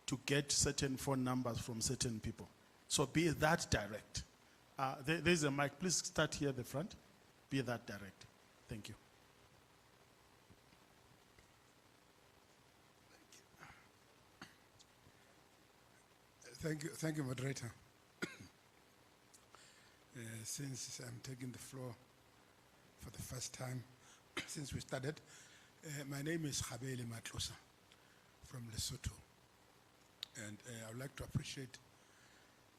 to get certain phone numbers from certain people. So be that direct. There's a mic. Please start here at the front. Be that direct. Thank you. Thank you, moderator. Since I'm taking the floor for the first time since we started, my name is Khabele Matlosa from Lesotho, and I would like to appreciate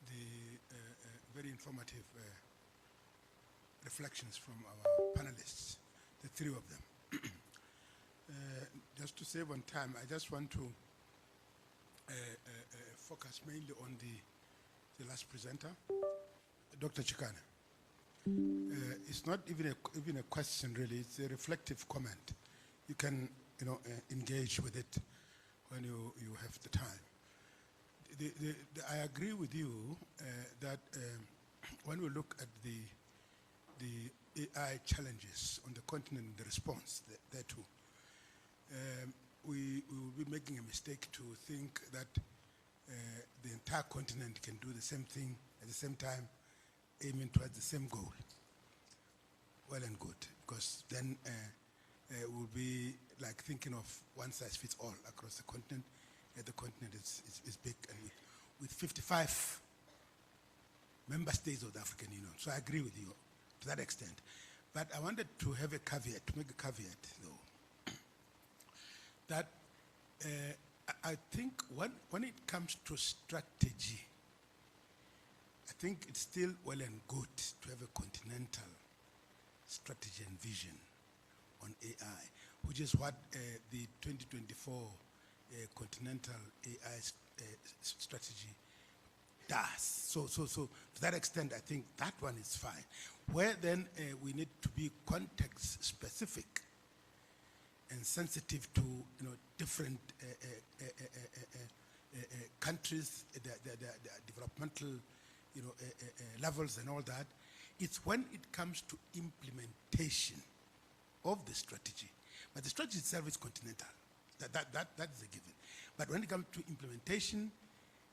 the very informative reflections from our panelists, the 3 of them. Just to save on time, I just want to focus mainly on the last presenter, Dr. Chikane. It's not even a question really, it's a reflective comment. You can engage with it when you have the time. I agree with you that when we look at the AI challenges on the continent and the response there too, we will be making a mistake to think that the entire continent can do the same thing at the same time, aiming towards the same goal. Well and good, because then we'll be like thinking of one size fits all across the continent. The continent is big, and with 55 member states of the African Union. So I agree with you to that extent. But I wanted to have a caveat, to make a caveat though, that I think when it comes to strategy, I think it's still well and good to have a continental strategy and vision on AI, which is what the 2024 continental AI strategy does. So to that extent, I think that one is fine. Where then we need to be context specific and sensitive to different countries, their developmental levels and all that. It's when it comes to implementation of the strategy. But the strategy itself is continental. That is a given. But when it comes to implementation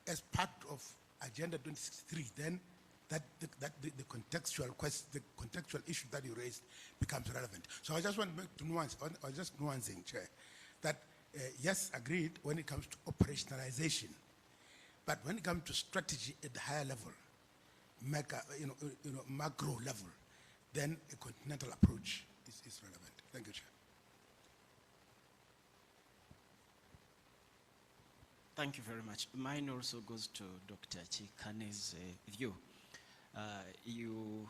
as part of Agenda 2063, then the contextual question, the contextual issue that you raised becomes relevant. So I just want to nuance, or just nuancing, Chair, that yes, agreed when it comes to operationalization, but when it comes to strategy at the higher level, macro level, then a continental approach is relevant. Thank you, Chair. Thank you very much. Mine also goes to Dr. Chikane's view. You,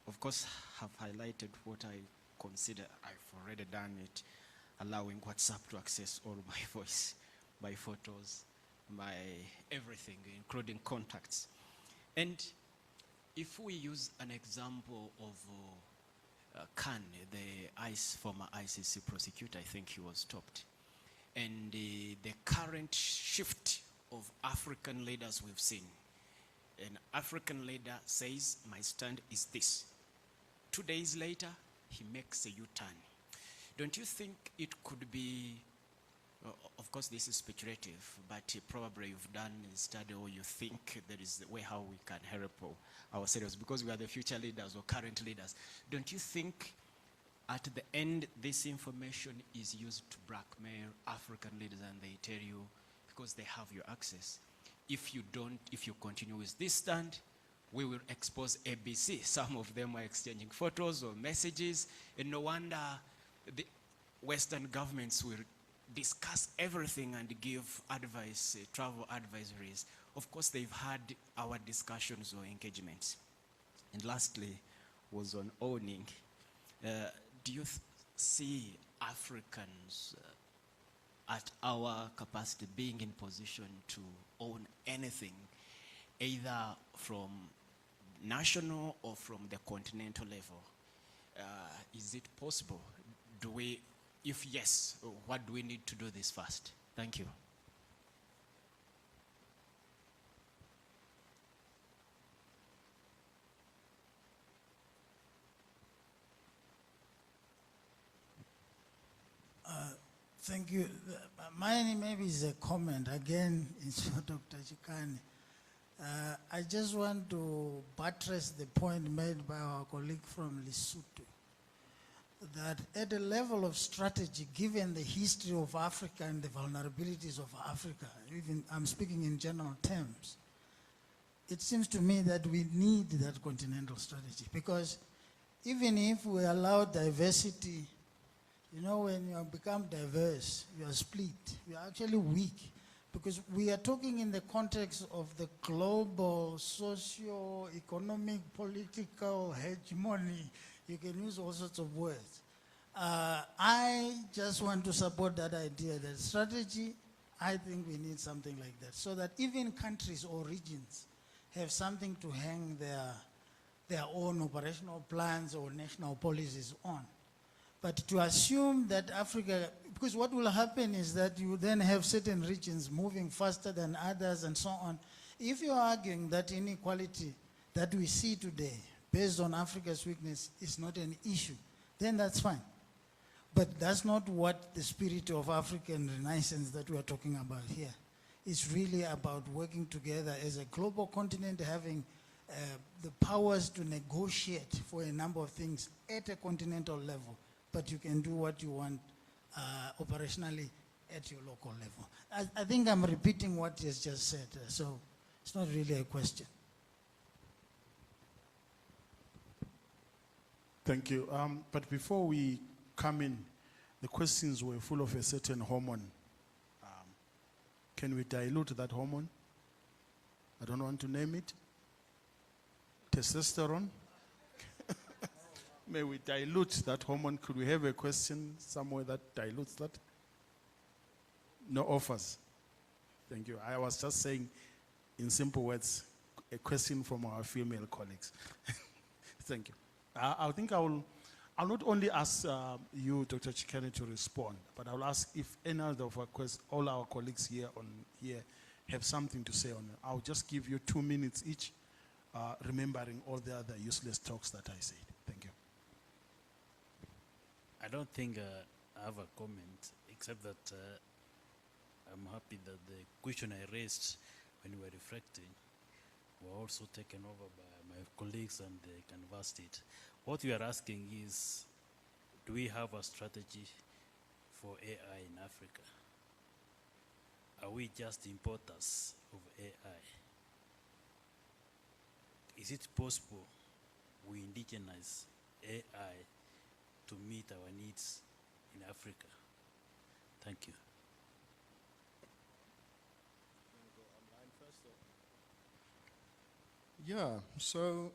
of course, have highlighted what I consider, I've already done it, allowing WhatsApp to access all my voice, my photos, my everything, including contacts. And if we use an example of Khan, the former ICC prosecutor, I think he was stopped. And the current shift of African leaders we've seen. An African leader says, my stand is this. 2 days later, he makes a U-turn. Don't you think it could be, of course this is speculative, but probably you've done a study or you think there is a way how we can help ourselves because we are the future leaders or current leaders. Don't you think at the end, this information is used to blackmail African leaders and they tell you, because they have your access, if you continue with this stand, we will expose ABC. Some of them are exchanging photos or messages, and no wonder the Western governments will discuss everything and give advice, travel advisories. Of course, they've had our discussions or engagements. And lastly, was on owning. Do you see Africans at our capacity being in position to own anything, either from national or from the continental level? Is it possible? If yes, what do we need to do this first? Thank you. Thank you. Mine maybe is a comment again, Dr. Chikane. I just want to buttress the point made by our colleague from Lesotho, that at the level of strategy, given the history of Africa and the vulnerabilities of Africa, even I'm speaking in general terms, it seems to me that we need that continental strategy, because even if we allow diversity, when you become diverse, you are split, you are actually weak, because we are talking in the context of the global socio-economic, political hegemony. You can use all sorts of words. I just want to support that idea, that strategy, I think we need something like that, so that even countries or regions have something to hang their own operational plans or national policies on. But to assume that Africa, because what will happen is that you then have certain regions moving faster than others and so on. If you're arguing that inequality that we see today, based on Africa's weakness, is not an issue, then that's fine. But that's not what the spirit of African Renaissance that we are talking about here. It's really about working together as a global continent, having the powers to negotiate for a number of things at a continental level. But you can do what you want operationally at your local level. I think I'm repeating what he has just said, so it's not really a question. Thank you. But before we come in, the questions were full of a certain hormone. Can we dilute that hormone? I don't want to name it. Testosterone? May we dilute that hormone? Could we have a question somewhere that dilutes that? No offers. Thank you. I was just saying in simple words, a question from our female colleagues. Thank you. I think I'll not only ask you, Dr. Chikane, to respond, but I'll ask if any other of all our colleagues here have something to say on it. I'll just give you 2 minutes each, remembering all the other useless talks that I said. Thank you. I don't think I have a comment, except that I'm happy that the question I raised when we were reflecting were also taken over by my colleagues and they canvassed it. What we are asking is, do we have a strategy for AI in Africa? Are we just importers of AI? Is it possible we indigenize AI to meet our needs in Africa? Thank you. Yeah, so,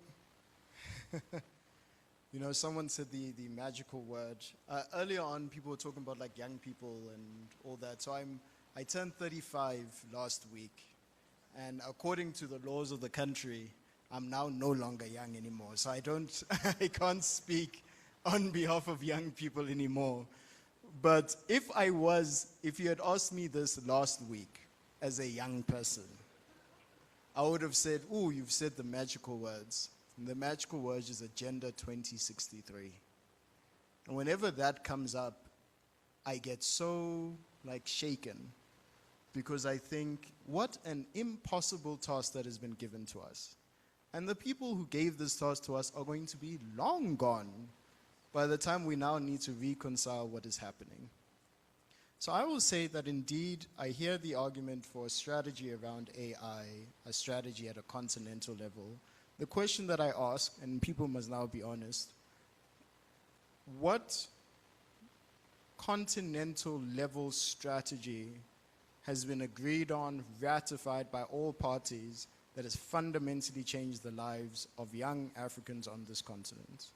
someone said the magical word. Earlier on, people were talking about like young people and all that. So I turned 35 last week. And according to the laws of the country, I'm now no longer young anymore. So I can't speak on behalf of young people anymore. But if you had asked me this last week as a young person, I would have said, "Oh, you've said the magical words." And the magical words is Agenda 2063. And whenever that comes up, I get so shaken, because I think, what an impossible task that has been given to us. And the people who gave this task to us are going to be long gone by the time we now need to reconcile what is happening. So I will say that indeed, I hear the argument for a strategy around AI, a strategy at a continental level. The question that I ask, and people must now be honest, what continental level strategy has been agreed on, ratified by all parties, that has fundamentally changed the lives of young Africans on this continent?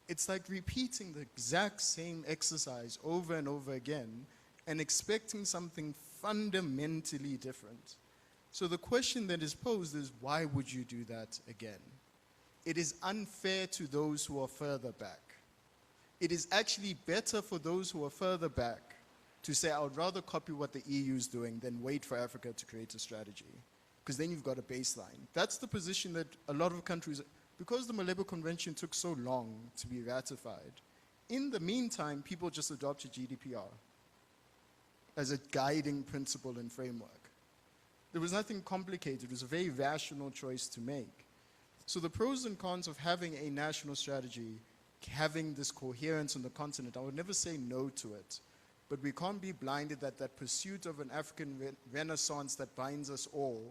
It's like repeating the exact same exercise over and over again and expecting something fundamentally different. So the question that is posed is, why would you do that again? It is unfair to those who are further back. It is actually better for those who are further back to say, I would rather copy what the EU is doing than wait for Africa to create a strategy, because then you've got a baseline. That's the position that a lot of countries, because the Malebo Convention took so long to be ratified, in the meantime, people just adopted GDPR as a guiding principle and framework. There was nothing complicated. It was a very rational choice to make. So the pros and cons of having a national strategy, having this coherence on the continent, I would never say no to it. But we can't be blinded that that pursuit of an African renaissance that binds us all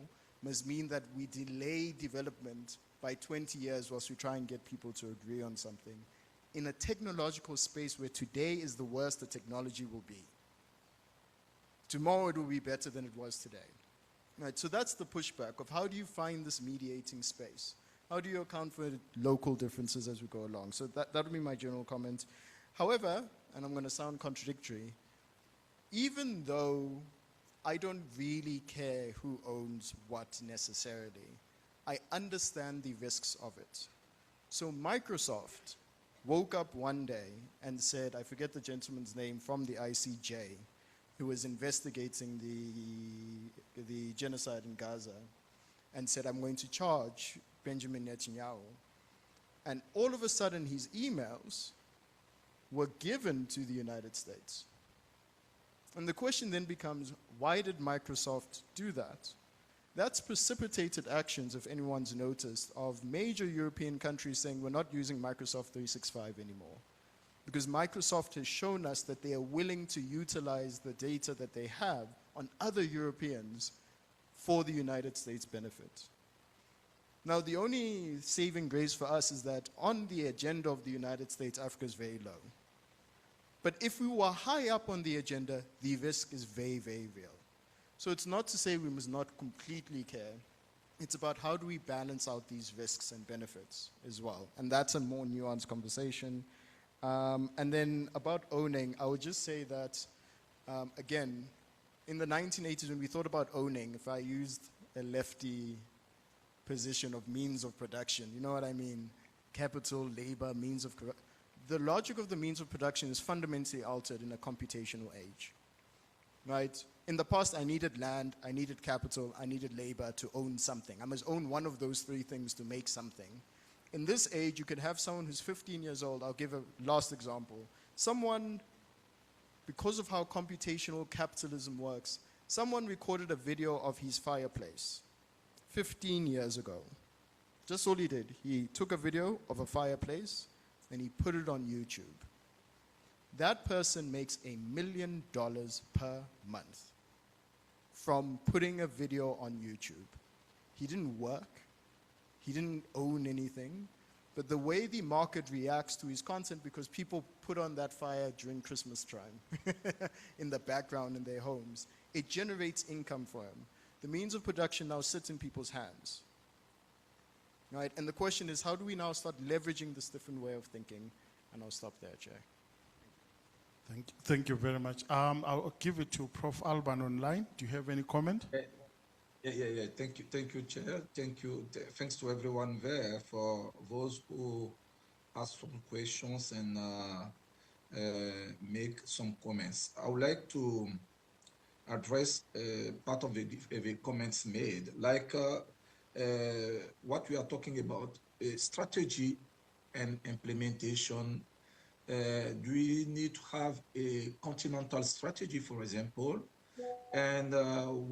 must mean that we delay development by 20 years whilst we try and get people to agree on something in a technological space where today is the worst the technology will be. Tomorrow it will be better than it was today. Right, so that's the pushback of how do you find this mediating space? How do you account for local differences as we go along? So that would be my general comment. However, and I'm going to sound contradictory, even though I don't really care who owns what necessarily, I understand the risks of it. So Microsoft woke up one day and said, I forget the gentleman's name from the ICJ, who was investigating the genocide in Gaza, and said, I'm going to charge Benjamin Netanyahu. And all of a sudden, his emails were given to the United States. And the question then becomes, why did Microsoft do that? That's precipitated actions, if anyone's noticed, of major European countries saying we're not using Microsoft 365 anymore. Because Microsoft has shown us that they are willing to utilize the data that they have on other Europeans for the United States' benefit. Now, the only saving grace for us is that on the agenda of the United States, Africa is very low. But if we were high up on the agenda, the risk is very, very real. So it's not to say we must not completely care. It's about how do we balance out these risks and benefits as well. And that's a more nuanced conversation. And then about owning, I would just say that, again, in the 1980s when we thought about owning, if I used a lefty position of means of production. You know what I mean? Capital, labor, means of... The logic of the means of production is fundamentally altered in a computational age, right? In the past, I needed land, I needed capital, I needed labor to own something. I must own one of those three things to make something. In this age, you could have someone who's 15 years old. I'll give a last example. Someone, because of how computational capitalism works, someone recorded a video of his fireplace 15 years ago. Just all he did. He took a video of a fireplace and he put it on YouTube. That person makes $1 million per month from putting a video on YouTube. He didn't work. He didn't own anything. But the way the market reacts to his content, because people put on that fire during Christmas time in the background in their homes, it generates income for him. The means of production now sits in people's hands. Right? And the question is, how do we now start leveraging this different way of thinking? And I'll stop there, Chair. Thank you very much. I'll give it to Prof. Alban online. Do you have any comment? Yeah. Thank you, Chair. Thank you. Thanks to everyone there for those who asked some questions and make some comments. I would like to address part of the comments made, like what we are talking about, strategy and implementation. Do we need to have a continental strategy, for example? And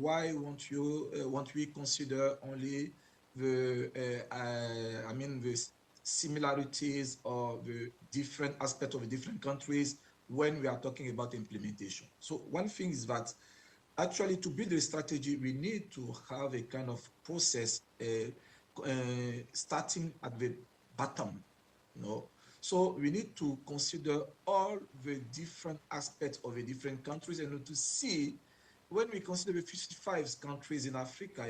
why won't we consider only the the similarities or the different aspects of the different countries when we are talking about implementation? So one thing is that actually, to build a strategy, we need to have a kind of process starting at the bottom, you know. So we need to consider all the different aspects of the different countries and to see, when we consider the 55 countries in Africa,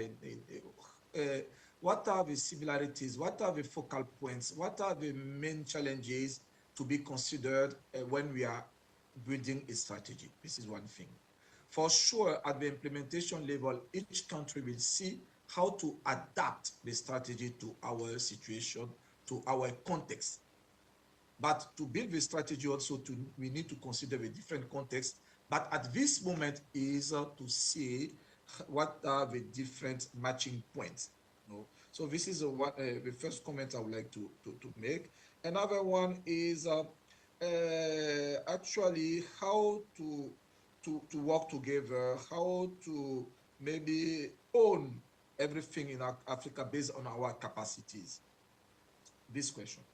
what are the similarities, what are the focal points, what are the main challenges to be considered when we are building a strategy. This is one thing. For sure, at the implementation level, each country will see how to adapt the strategy to our situation, to our context. But to build the strategy also, we need to consider the different contexts. But at this moment is to see what are the different matching points. You know? So this is the first comment I would like to make. Another one is actually how to work together, how to maybe own everything in Africa based on our capacities. This question.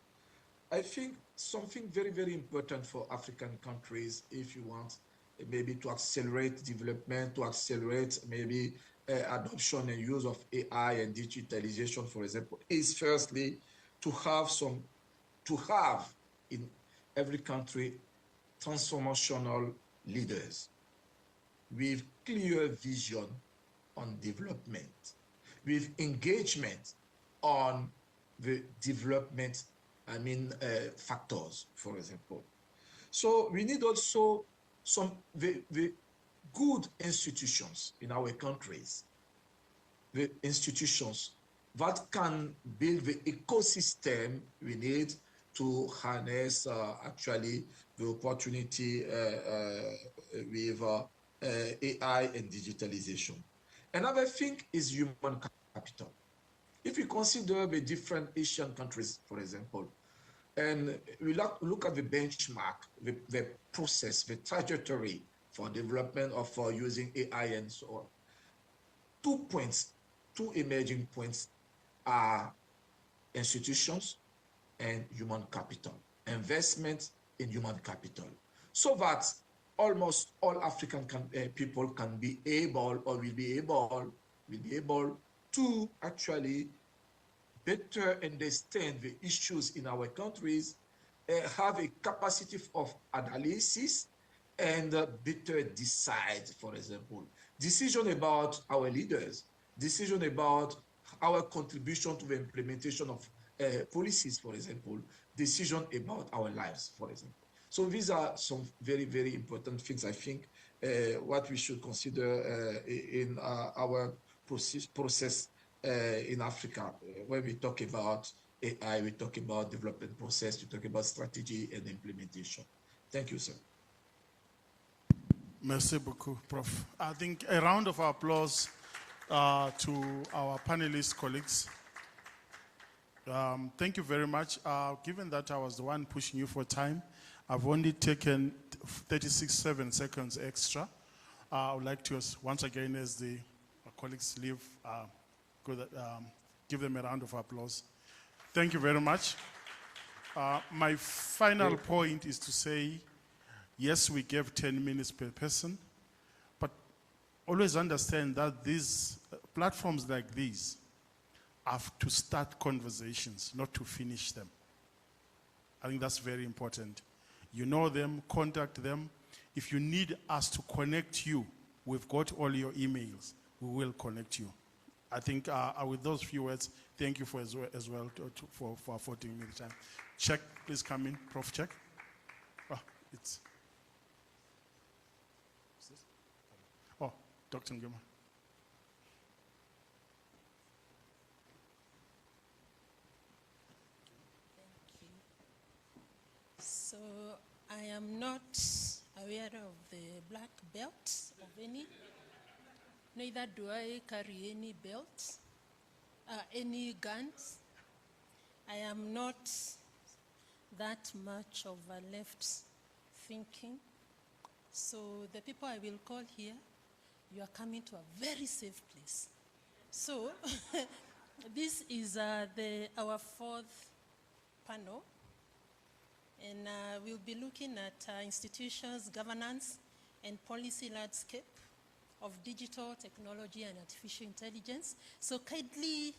I think something very, very important for African countries, if you want maybe to accelerate development, to accelerate maybe adoption and use of AI and digitalization, for example, is firstly to have in every country transformational leaders with clear vision on development, with engagement on the development, factors, for example. So we need also the good institutions in our countries, the institutions that can build the ecosystem we need to harness actually the opportunity with AI and digitalization. Another thing is human capital. If we consider the different Asian countries, for example, and we look at the benchmark, the process, the trajectory for development or for using AI and so on, 2 points, 2 emerging points are institutions and human capital, investment in human capital, so that almost all African people can be able or will be able to actually better understand the issues in our countries, have a capacity of analysis, and better decide, for example, decision about our leaders, decision about our contribution to the implementation of policies, for example, decision about our lives, for example. So these are some very, very important things, I think, what we should consider in our process in Africa. When we talk about AI, we talk about development process, we talk about strategy and implementation. Thank you, sir. Merci beaucoup, Prof. I think a round of applause to our panelist colleagues. Thank you very much. Given that I was the one pushing you for time, I've only taken 36 seconds extra. I would like to, once again, as the colleagues leave, give them a round of applause. Thank you very much. My final point is to say, yes, we gave 10 minutes per person, but always understand that these platforms like these have to start conversations, not to finish them. I think that's very important. You know them, contact them. If you need us to connect you, we've got all your emails. We will connect you. I think with those few words, thank you for for affording me the time. Check, please come in. Prof, check. Oh, Dr. Ngema. So I am not aware of the black belt of any. Neither do I carry any belts, any guns. I am not that much of a left thinking. So the people I will call here, you are coming to a very safe place. So this is our fourth panel. And we'll be looking at institutions, governance, and policy landscape of digital technology and artificial intelligence. So kindly,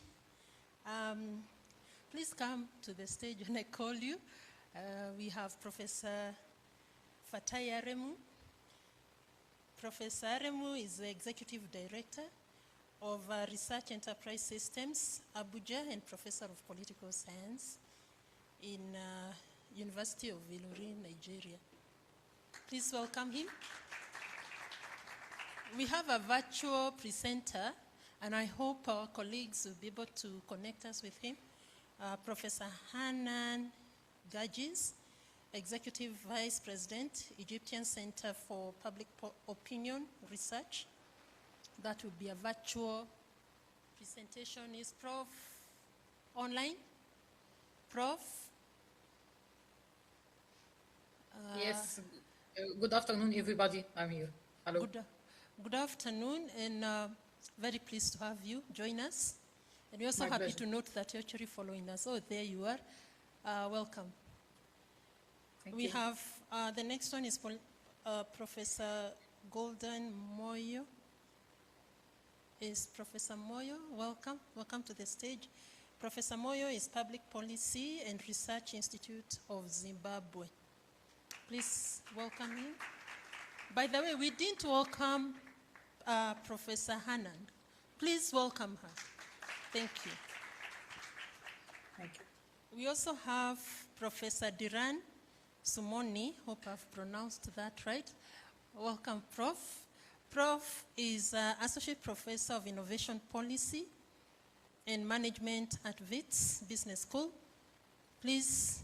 please come to the stage when I call you. We have Professor Fatai Aremu. Professor Aremu is the Executive Director of Research Enterprise Systems, Abuja, and Professor of Political Science in University of Ilorin, Nigeria. Please welcome him. We have a virtual presenter, and I hope our colleagues will be able to connect us with him. Professor Hanan Gajis, Executive Vice President, Egyptian Center for Public Opinion Research. That will be a virtual presentation. Is Prof online? Prof? Yes. Good afternoon, everybody. I'm here. Hello. Good afternoon, and very pleased to have you join us. And we're also My happy pleasure. to note that you're actually following us. Oh, there you are. Welcome. Thank We you. have, the next one is Professor Golden Moyo. Is Professor Moyo, welcome. Welcome to the stage. Professor Moyo is Public Policy and Research Institute of Zimbabwe. Please welcome him. By the way, we didn't welcome Professor Hanan. Please welcome her. Thank you. Thank you. We also have Professor Diran Sumoni. Hope I've pronounced that right. Welcome, Prof. Prof is Associate Professor of Innovation Policy and Management at WITS Business School. Please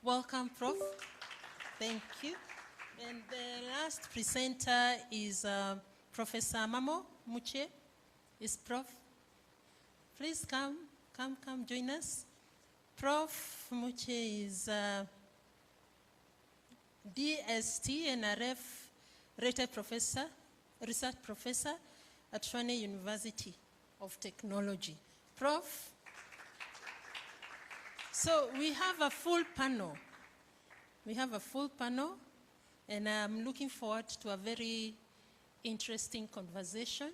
welcome, Prof. Thank you. And the last presenter is Professor Mamo Muche. Is Prof? Please come join us. Prof Muche is DST NRF rated professor, research professor at Tshwane University of Technology. Prof? So we have a full panel. We have a full panel, and I'm looking forward to a very interesting conversation.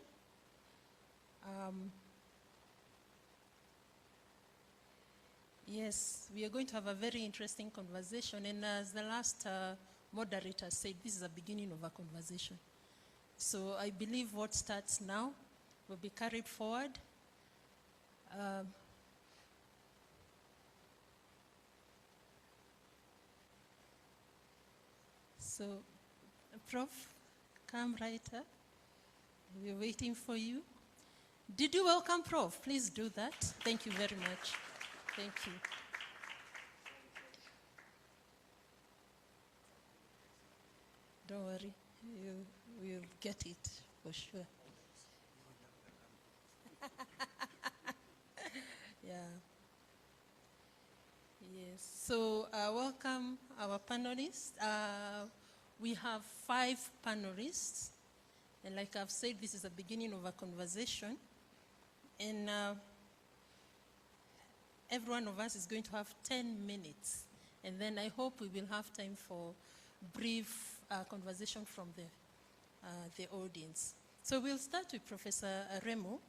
Yes, we are going to have a very interesting conversation, and as the last moderator said, this is the beginning of a conversation. So I believe what starts now will be carried forward. So, Prof, come right up. We're waiting for you. Did you welcome Prof? Please do that. Thank you very much. Thank you. Don't worry, you will get it for sure. Yeah. Yes. So welcome our panelists. We have 5 panelists, and like I've said, this is the beginning of a conversation. And every one of us is going to have 10 minutes. And then I hope we will have time for brief conversation from the audience. So we'll start with Professor Remo.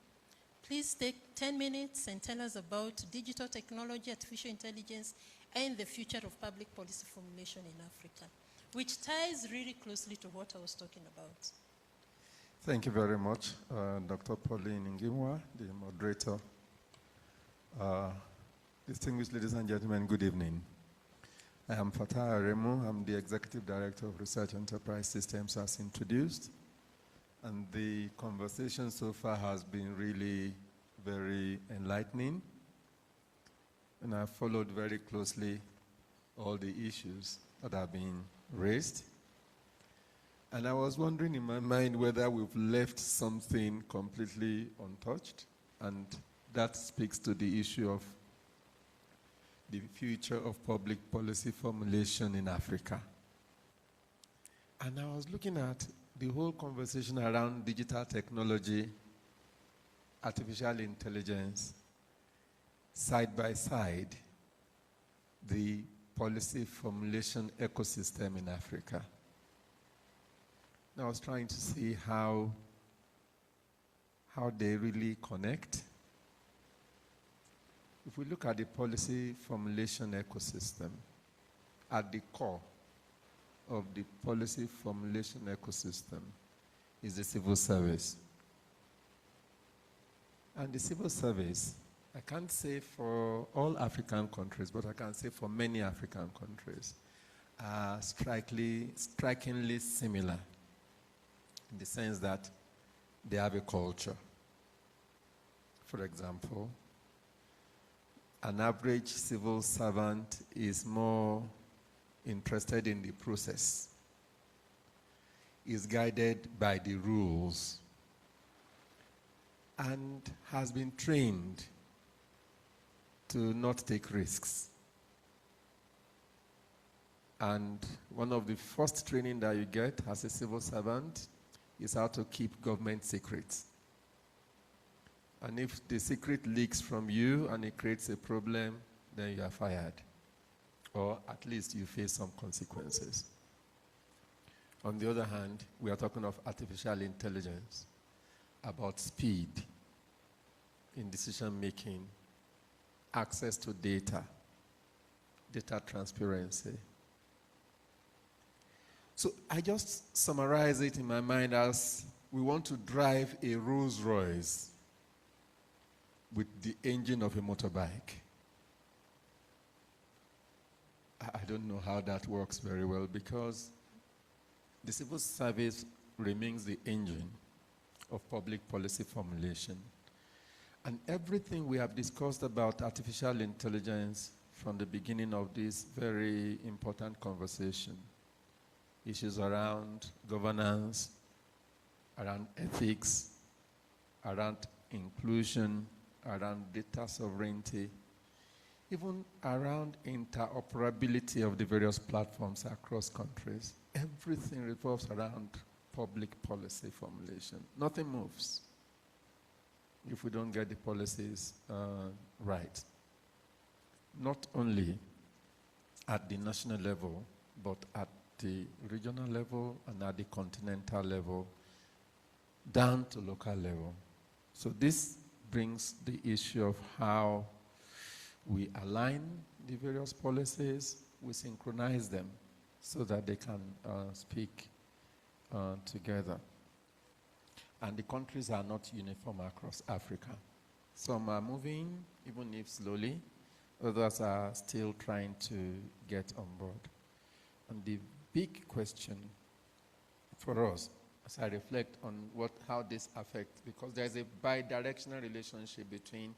Please take 10 minutes and tell us about digital technology, artificial intelligence, and the future of public policy formulation in Africa, which ties really closely to what I was talking about. Thank you very much, Dr. Pauline Ngimwa, the moderator. Distinguished ladies and gentlemen, good evening. I am Fatah Remo. I'm the Executive Director of Research Enterprise Systems as introduced. And the conversation so far has been really very enlightening. And I've followed very closely all the issues that have been raised. And I was wondering in my mind whether we've left something completely untouched. And that speaks to the issue of the future of public policy formulation in Africa. And I was looking at the whole conversation around digital technology, artificial intelligence, side by side, the policy formulation ecosystem in Africa. And I was trying to see how they really connect. If we look at the policy formulation ecosystem, at the core of the policy formulation ecosystem is the civil service. And the civil service, I can't say for all African countries, but I can say for many African countries, are strikingly similar in the sense that they have a culture. For example, an average civil servant is more interested in the process, is guided by the rules, and has been trained to not take risks. And one of the first training that you get as a civil servant is how to keep government secrets. And if the secret leaks from you and it creates a problem, then you are fired. Or at least you face some consequences. On the other hand, we are talking of artificial intelligence, about speed in decision making, access to data, data transparency. So I just summarize it in my mind as we want to drive a Rolls Royce with the engine of a motorbike. I don't know how that works very well because the civil service remains the engine of public policy formulation. And everything we have discussed about artificial intelligence from the beginning of this very important conversation, issues around governance, around ethics, around inclusion, around data sovereignty, even around interoperability of the various platforms across countries. Everything revolves around public policy formulation. Nothing moves if we don't get the policies right. Not only at the national level, but at the regional level and at the continental level, down to local level. So this brings the issue of how we align the various policies, we synchronize them so that they can speak together. And the countries are not uniform across Africa. Some are moving, even if slowly. Others are still trying to get on board. And the big question for us as I reflect on how this affects, because there's a bi-directional relationship between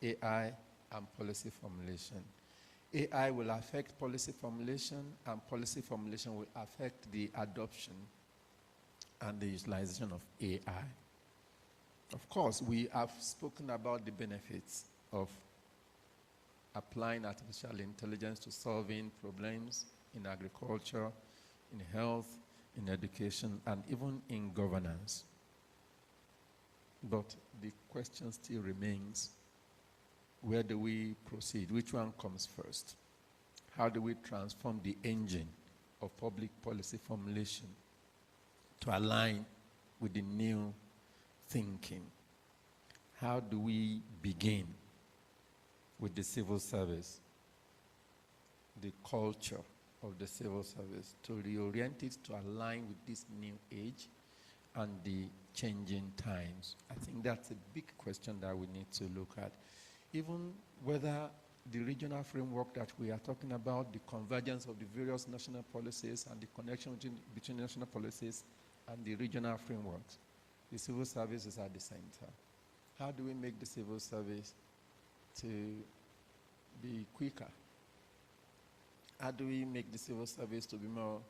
AI and policy formulation. AI will affect policy formulation, and policy formulation will affect the adoption and the utilization of AI. Of course, we have spoken about the benefits of applying artificial intelligence to solving problems in agriculture, in health, in education, and even in governance. But the question still remains, where do we proceed? Which one comes first? How do we transform the engine of public policy formulation to align with the new thinking? How do we begin with the civil service, the culture of the civil service, to reorient it to align with this new age and the changing times? I think that's a big question that we need to look at. Even whether the regional framework that we are talking about, the convergence of the various national policies and the connection between national policies and the regional frameworks, the civil service is at the center. How do we make the civil service to be quicker? How do we make the civil service to be more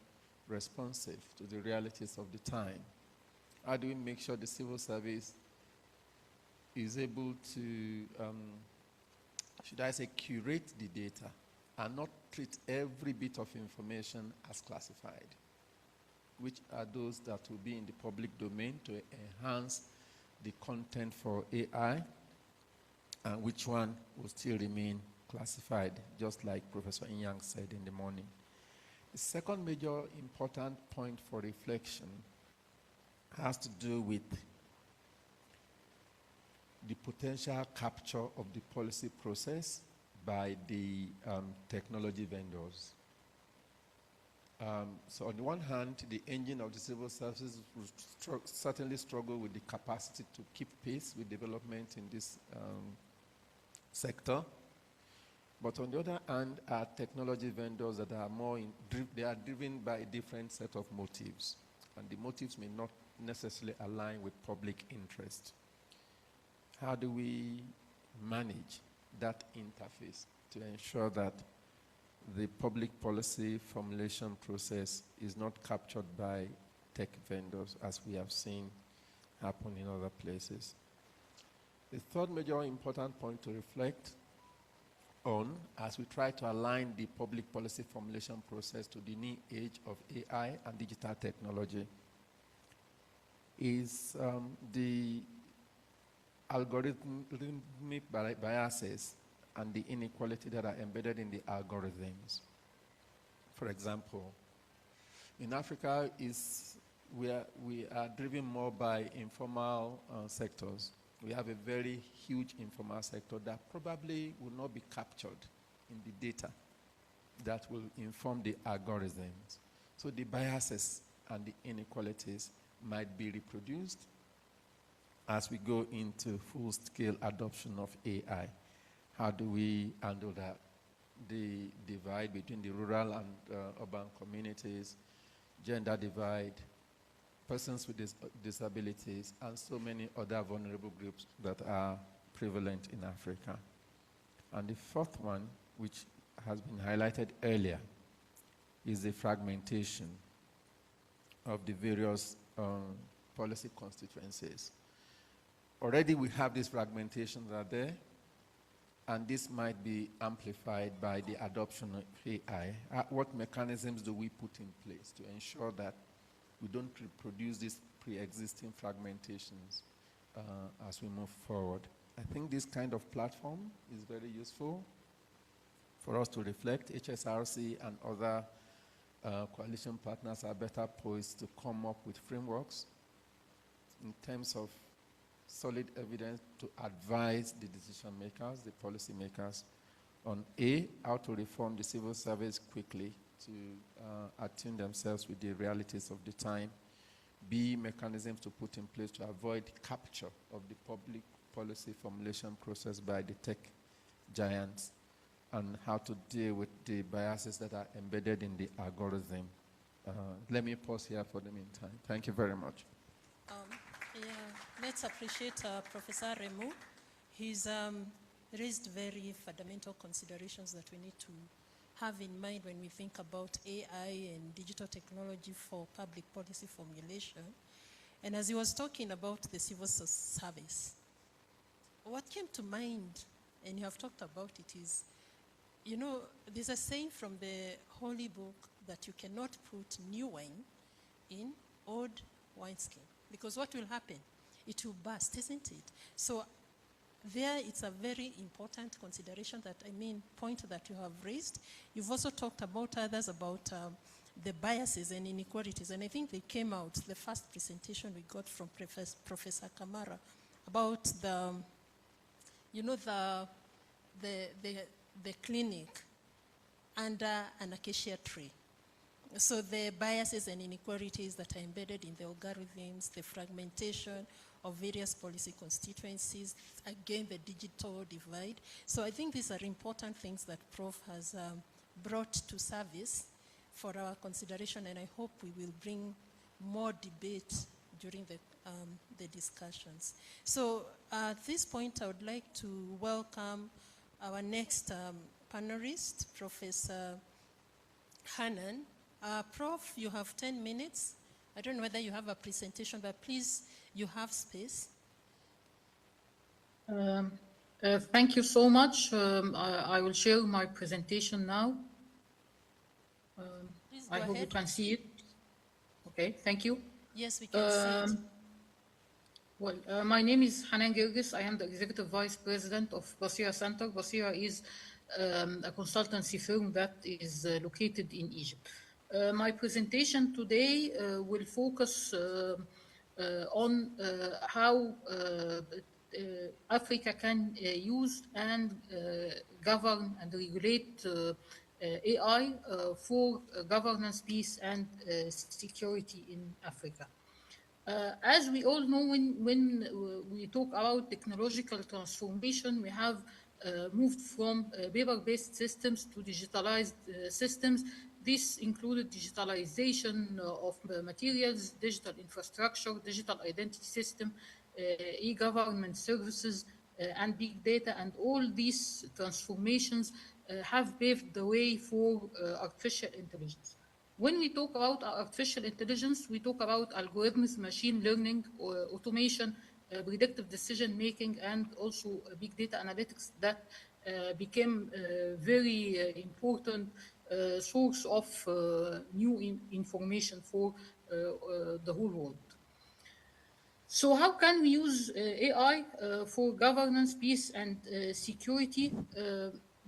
responsive to the realities of the time? How do we make sure the civil service is able to, should I say, curate the data and not treat every bit of information as classified? Which are those that will be in the public domain to enhance the content for AI, and which one will still remain classified, just like Professor Inyang said in the morning. The second major important point for reflection has to do with the potential capture of the policy process by the technology vendors. So on the one hand, the engine of the civil services will certainly struggle with the capacity to keep pace with development in this sector. But on the other hand, are technology vendors that are they are driven by a different set of motives. And the motives may not necessarily align with public interest. How do we manage that interface to ensure that the public policy formulation process is not captured by tech vendors, as we have seen happen in other places? The third major important point to reflect on as we try to align the public policy formulation process to the new age of AI and digital technology is the algorithmic biases and the inequality that are embedded in the algorithms. For example, in Africa, we are driven more by informal sectors. We have a very huge informal sector that probably will not be captured in the data that will inform the algorithms. So the biases and the inequalities might be reproduced as we go into full-scale adoption of AI. How do we handle that? The divide between the rural and urban communities, gender divide, persons with disabilities, and so many other vulnerable groups that are prevalent in Africa. And the fourth one, which has been highlighted earlier, is the fragmentation of the various policy constituencies. Already we have these fragmentations that are there, and this might be amplified by the adoption of AI. What mechanisms do we put in place to ensure that we don't reproduce these pre-existing fragmentations as we move forward? I think this kind of platform is very useful for us to reflect. HSRC and other coalition partners are better poised to come up with frameworks in terms of solid evidence to advise the decision makers, the policy makers, on A, how to reform the civil service quickly to attune themselves with the realities of the time, B, mechanisms to put in place to avoid capture of the public policy formulation process by the tech giants, and how to deal with the biases that are embedded in the algorithm Let me pause here for the meantime. Thank you very much. Yeah, let's appreciate Professor Remu. He's raised very fundamental considerations that we need to have in mind when we think about AI and digital technology for public policy formulation. And as he was talking about the civil service, what came to mind, and you have talked about it, is, you know, there's a saying from the Holy Book that you cannot put new wine in old wineskin, because what will happen? It will burst, isn't it? So there, it's a very important consideration point that you have raised. You've also talked about others, about the biases and inequalities, and I think they came out, the first presentation we got from Professor Kamara, about the, you know, the clinic under an acacia tree. So the biases and inequalities that are embedded in the algorithms, the fragmentation of various policy constituencies, again, the digital divide. So I think these are important things that Prof has brought to service for our consideration, and I hope we will bring more debate during the discussions. So at this point, I would like to welcome our next panelist, Professor Hanan. Prof, you have 10 minutes. I don't know whether you have a presentation, but please, you have space. Thank you so much. I will share my presentation now. I hope you can see it. Okay, thank you. Yes, we can see it. Well, my name is Hanan Girgis. I am the Executive Vice President of Basira Center. Basira is a consultancy firm that is located in Egypt. My presentation today will focus on how Africa can use and govern and regulate AI for governance, peace, and security in Africa. As we all know, when we talk about technological transformation, we have moved from paper-based systems to digitalized systems. This included digitalization of materials, digital infrastructure, digital identity system, e-government services, and big data, and all these transformations have paved the way for artificial intelligence. When we talk about artificial intelligence, we talk about algorithms, machine learning, automation, predictive decision making, and also big data analytics that became very important source of new information for the whole world. So how can we use AI for governance, peace, and security?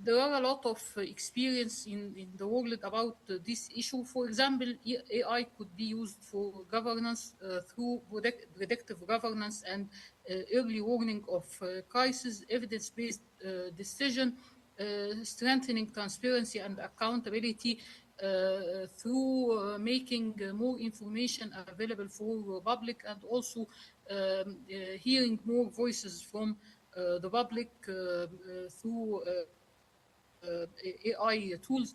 There are a lot of experience in the world about this issue. For example, AI could be used for governance through predictive governance and early warning of crisis, evidence-based decision, strengthening transparency and accountability through making more information available for the public, and also hearing more voices from the public through AI tools.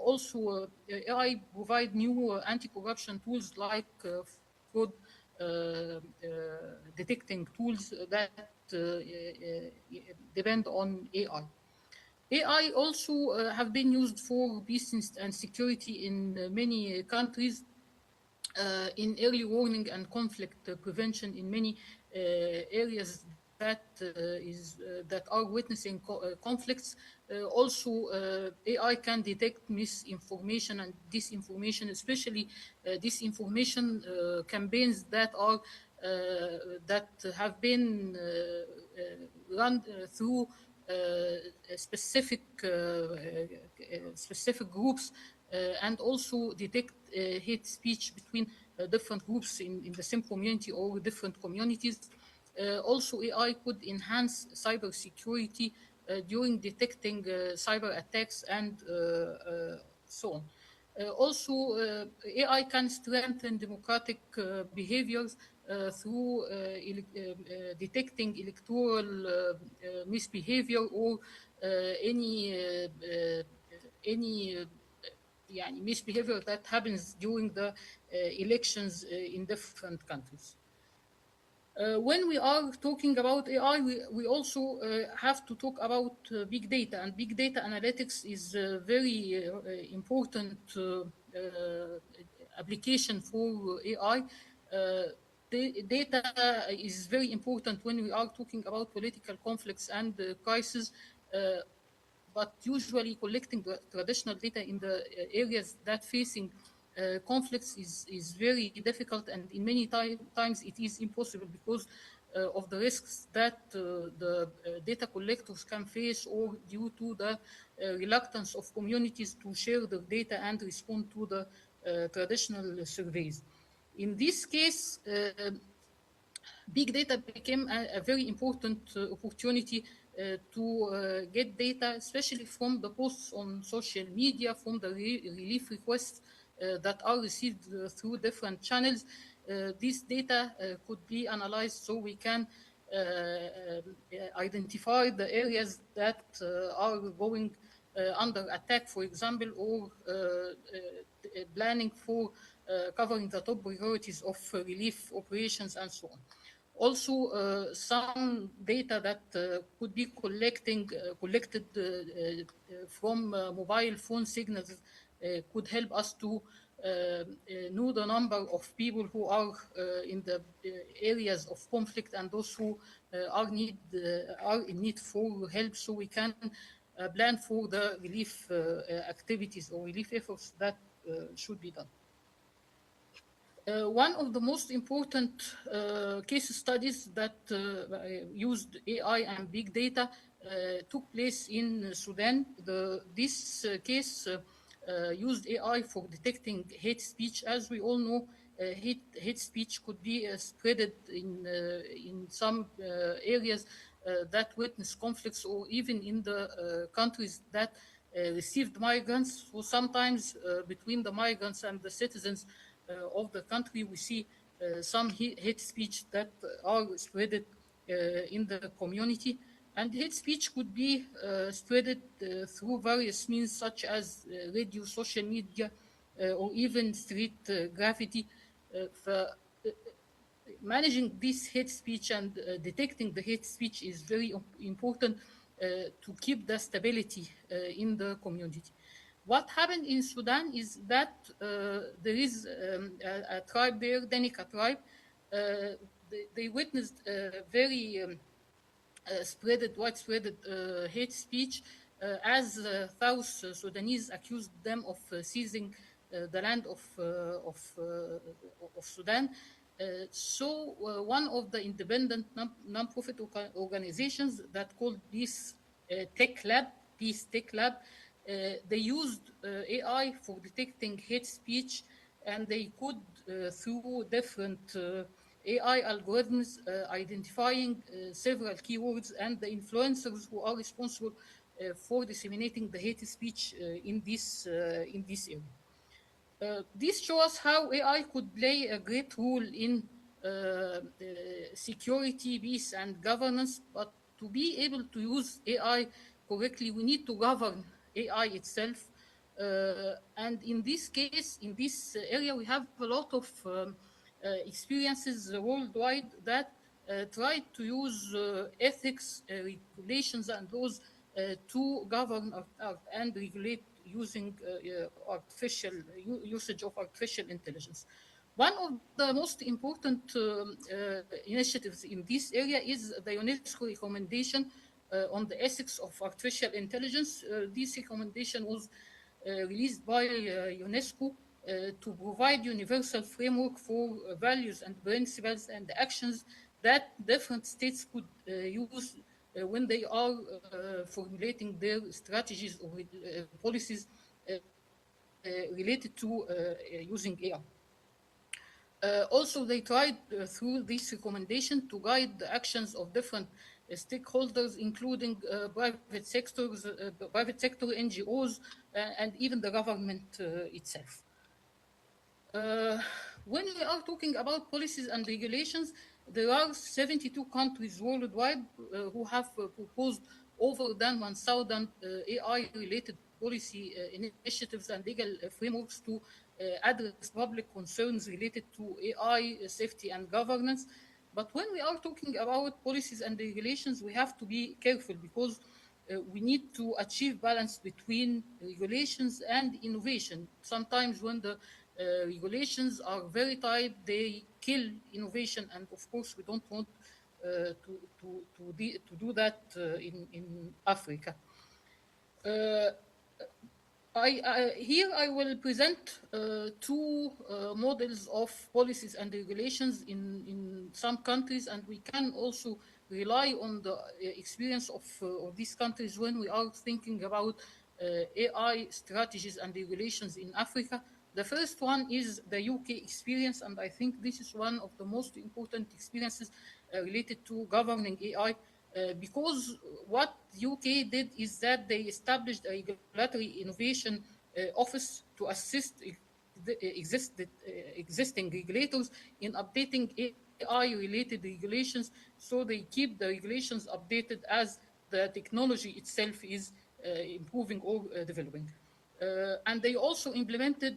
Also, AI provide new anti-corruption tools like fraud detecting tools that depend on AI. AI also have been used for peace and security in many countries, in early warning and conflict prevention in many areas that are witnessing conflicts. Also, AI can detect misinformation and disinformation, especially disinformation campaigns that have been run through specific groups, and also detect hate speech between different groups in the same community or different communities. Also, AI could enhance cybersecurity during detecting cyber attacks and so on. Also, AI can strengthen democratic behaviors through detecting electoral misbehavior or any يعني misbehavior that happens during the elections in different countries. When we are talking about AI, we also have to talk about big data, and big data analytics is a very important application for AI. Data is very important when we are talking about political conflicts and crises, but usually collecting the traditional data in the areas that facing conflicts is very difficult, and in many times it is impossible because of the risks that the data collectors can face, or due to the reluctance of communities to share the data and respond to the traditional surveys. In this case, big data became a very important opportunity to get data, especially from the posts on social media, from the relief requests that are received through different channels. This data could be analyzed so we can identify the areas that are going under attack, for example, or planning for covering the top priorities of relief operations and so on. Also, some data that could be collected from mobile phone signals could help us to know the number of people who are in the areas of conflict and those who are in need for help, so we can plan for the relief activities or relief efforts that should be done. One of the most important case studies that used AI and big data took place in Sudan. This case used AI for detecting hate speech. As we all know, hate speech could be spread in some areas that witness conflicts, or even in the countries that received migrants. So sometimes between the migrants and the citizens of the country, we see some hate speech that are spread in the community. And hate speech could be spread through various means, such as radio, social media, or even street graffiti. Managing this hate speech and detecting the hate speech is very important to keep the stability in the community. What happened in Sudan is that there is a tribe there, Danica tribe. They witnessed very widespread hate speech as South Sudanese accused them of seizing the land of Sudan. So one of the independent non-profit organizations that called this Peace Tech Lab, they used AI for detecting hate speech, and they could, through different AI algorithms, identifying several keywords and the influencers who are responsible for disseminating the hate speech in this area. This shows how AI could play a great role in security, peace, and governance. But to be able to use AI correctly, we need to govern AI itself. And in this case, in this area, we have a lot of experiences worldwide that try to use ethics, regulations, and laws to govern and regulate using usage of artificial intelligence. One of the most important initiatives in this area is the UNESCO recommendation on the ethics of artificial intelligence. This recommendation was released by UNESCO to provide universal framework for values and principles and actions that different states could use when they are formulating their strategies or policies related to using AI. Also, they tried through this recommendation to guide the actions of different stakeholders, including private sector NGOs, and even the government itself. When we are talking about policies and regulations, there are 72 countries worldwide who have proposed over than 1,000 AI-related policy initiatives and legal frameworks to address public concerns related to AI safety and governance. But when we are talking about policies and regulations, we have to be careful because we need to achieve balance between regulations and innovation. Sometimes when the regulations are very tight, they kill innovation, and of course we don't want to do that in Africa. Here I will present two models of policies and regulations in some countries, and we can also rely on the experience of these countries when we are thinking about AI strategies and regulations in Africa. The first one is the UK experience, and I think this is one of the most important experiences related to governing AI. Because what UK did is that they established a regulatory innovation office to assist existing regulators in updating AI-related regulations, so they keep the regulations updated as the technology itself is improving or developing. And they also implemented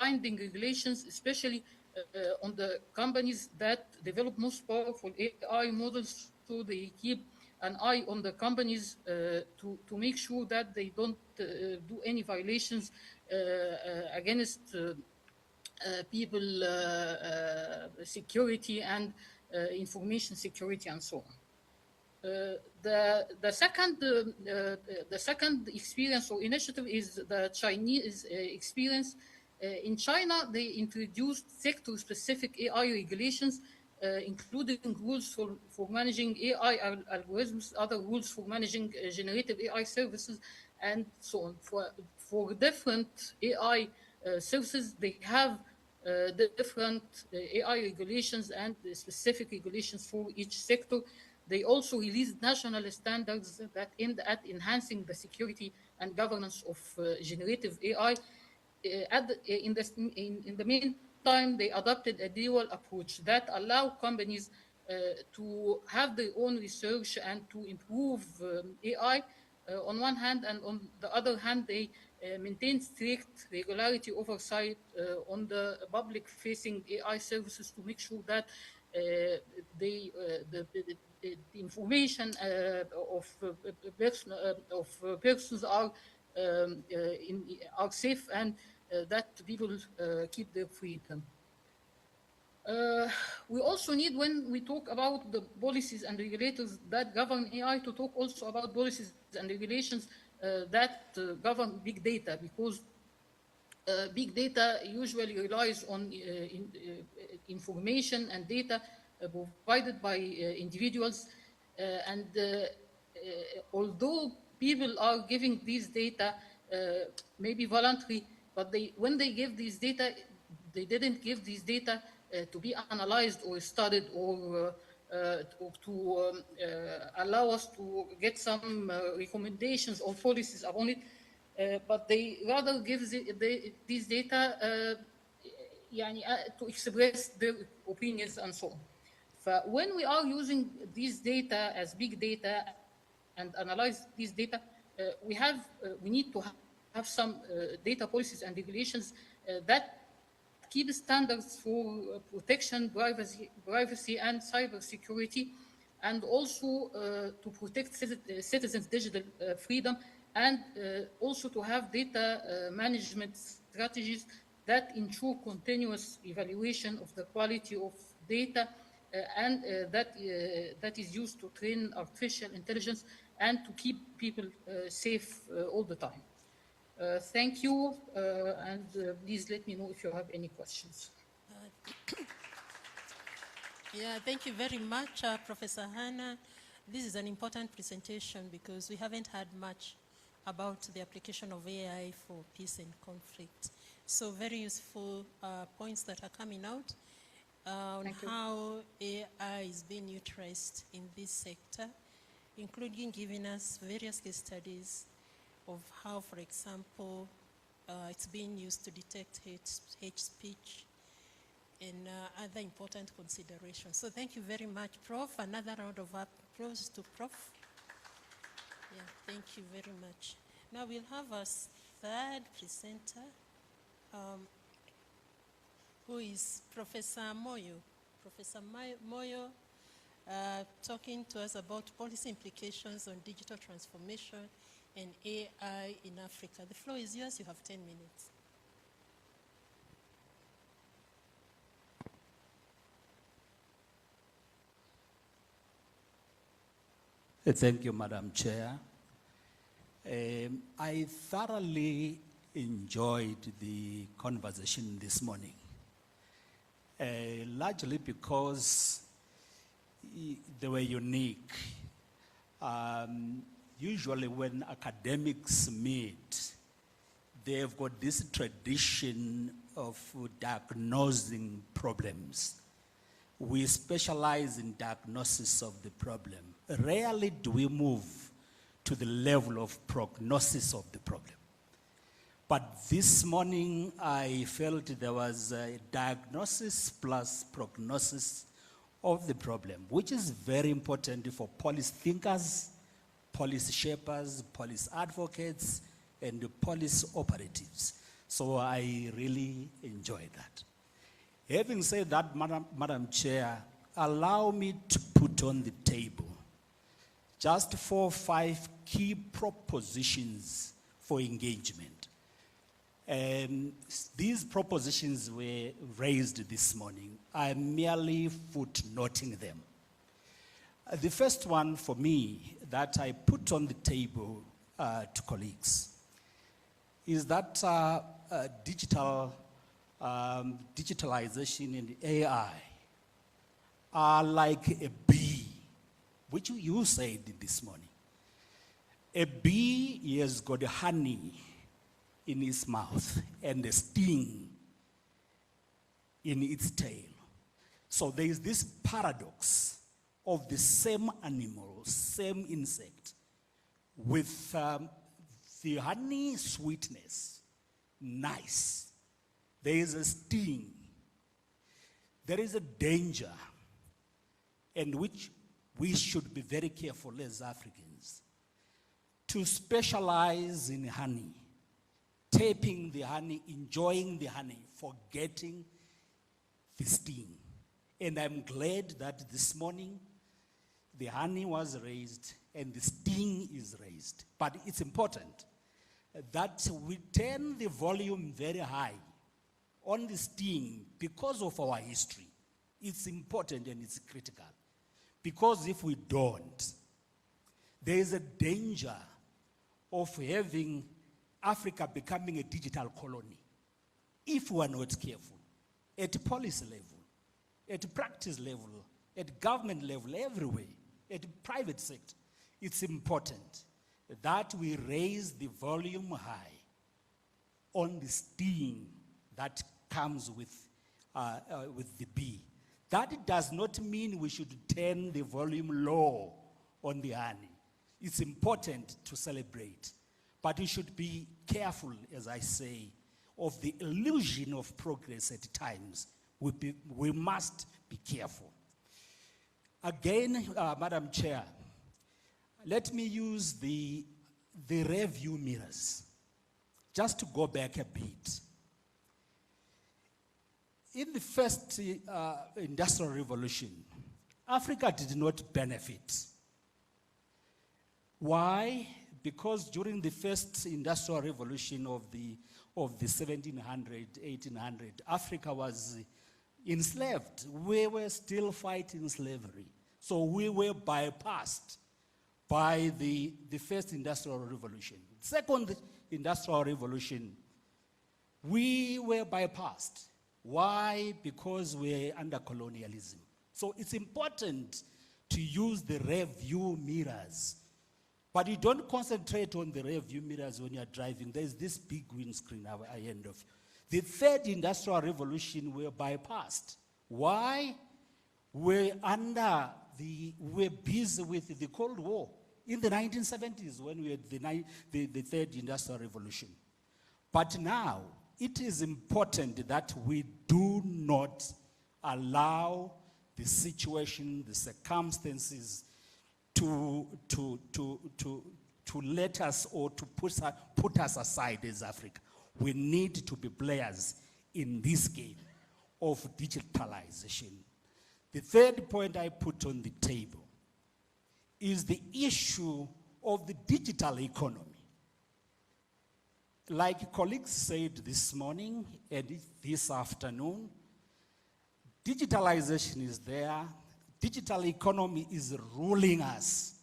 binding regulations, especially on the companies that develop most powerful AI models, so they keep an eye on the companies to make sure that they don't do any violations against people security and information security and so on. The second experience or initiative is the Chinese experience. In China, they introduced sector-specific AI regulations, including rules for managing AI algorithms, other rules for managing generative AI services, and so on. For different AI services, they have different AI regulations and specific regulations for each sector. They also released national standards that aimed at enhancing the security and governance of generative AI. In the meantime, they adopted a dual approach that allow companies to have their own research and to improve AI on one hand, and on the other hand, they maintain strict regularity oversight on the public-facing AI services to make sure that the information of persons are safe and that people keep their freedom. We also need, when we talk about the policies and regulators that govern AI, to talk also about policies and regulations that govern big data, because big data usually relies on information and data provided by individuals. And although people are giving these data, maybe voluntary, but when they give these data, they didn't give these data to be analyzed or studied or to allow us to get some recommendations or policies upon it, but they rather give these data to express their opinions and so on. When we are using these data as big data and analyze these data, we need to have some data policies and regulations that keep standards for protection, privacy, and cybersecurity, and also to protect citizens' digital freedom, and also to have data management strategies that ensure continuous evaluation of the quality of data and that is used to train artificial intelligence and to keep people safe all the time. Thank you, and please let me know if you have any questions. Yeah, thank you very much, Professor Hannah. This is an important presentation because we haven't had much about the application of AI for peace and conflict. So very useful points that are coming out on how AI is being utilized in this sector, including giving us various case studies of how, for example, it's being used to detect hate speech and other important considerations. So thank you very much, Prof. Another round of applause to Prof. Yeah, thank you very much. Now we'll have a third presenter, who is Professor Moyo. Professor Moyo talking to us about policy implications on digital transformation and AI in Africa. The floor is yours. You have 10 minutes. Thank you, Madam Chair. I thoroughly enjoyed the conversation this morning, largely because they were unique. Usually when academics meet, they've got this tradition of diagnosing problems. We specialize in diagnosis of the problem. Rarely do we move to the level of prognosis of the problem. But this morning, I felt there was a diagnosis plus prognosis of the problem, which is very important for policy thinkers, policy shapers, policy advocates, and policy operatives. So I really enjoyed that. Having said that, Madam Chair, allow me to put on the table just 4 or 5 key propositions for engagement. And these propositions were raised this morning. I'm merely footnoting them. The first one for me that I put on the table to colleagues is that digitalization and AI are like a bee, which you said this morning. A bee has got honey in its mouth and a sting in its tail. So there is this paradox of the same animal, same insect, with the honey sweetness, nice. There is a sting. There is a danger, and which we should be very careful as Africans to specialize in honey, tapping the honey, enjoying the honey, forgetting the sting. And I'm glad that this morning the honey was raised and the sting is raised. But it's important that we turn the volume very high on the sting because of our history. It's important and it's critical. Because if we don't, there is a danger of having Africa becoming a digital colony if we are not careful at policy level, at practice level, at government level, everywhere, at private sector. It's important that we raise the volume high on the sting that comes with the bee. That does not mean we should turn the volume low on the honey. It's important to celebrate, but we should be careful, as I say, of the illusion of progress at times. We must be careful. Again, Madam Chair, let me use the review mirrors, just to go back a bit. In the first industrial revolution, Africa did not benefit. Why? Because during the first industrial revolution of the 1700, 1800, Africa was enslaved. We were still fighting slavery. So we were bypassed by the first industrial revolution. Second industrial revolution, we were bypassed. Why? Because we're under colonialism. So it's important to use the review mirrors. But you don't concentrate on the review mirrors when you're driving. There's this big windscreen ahead of you. The third industrial revolution were bypassed. Why? We're busy with the Cold War in the 1970s when we had the third industrial revolution. But now, it is important that we do not allow the situation, the circumstances to to let us or to put us aside as Africa. We need to be players in this game of digitalization. The third point I put on the table is the issue of the digital economy. Like colleagues said this morning and this afternoon, digitalization is there. Digital economy is ruling us.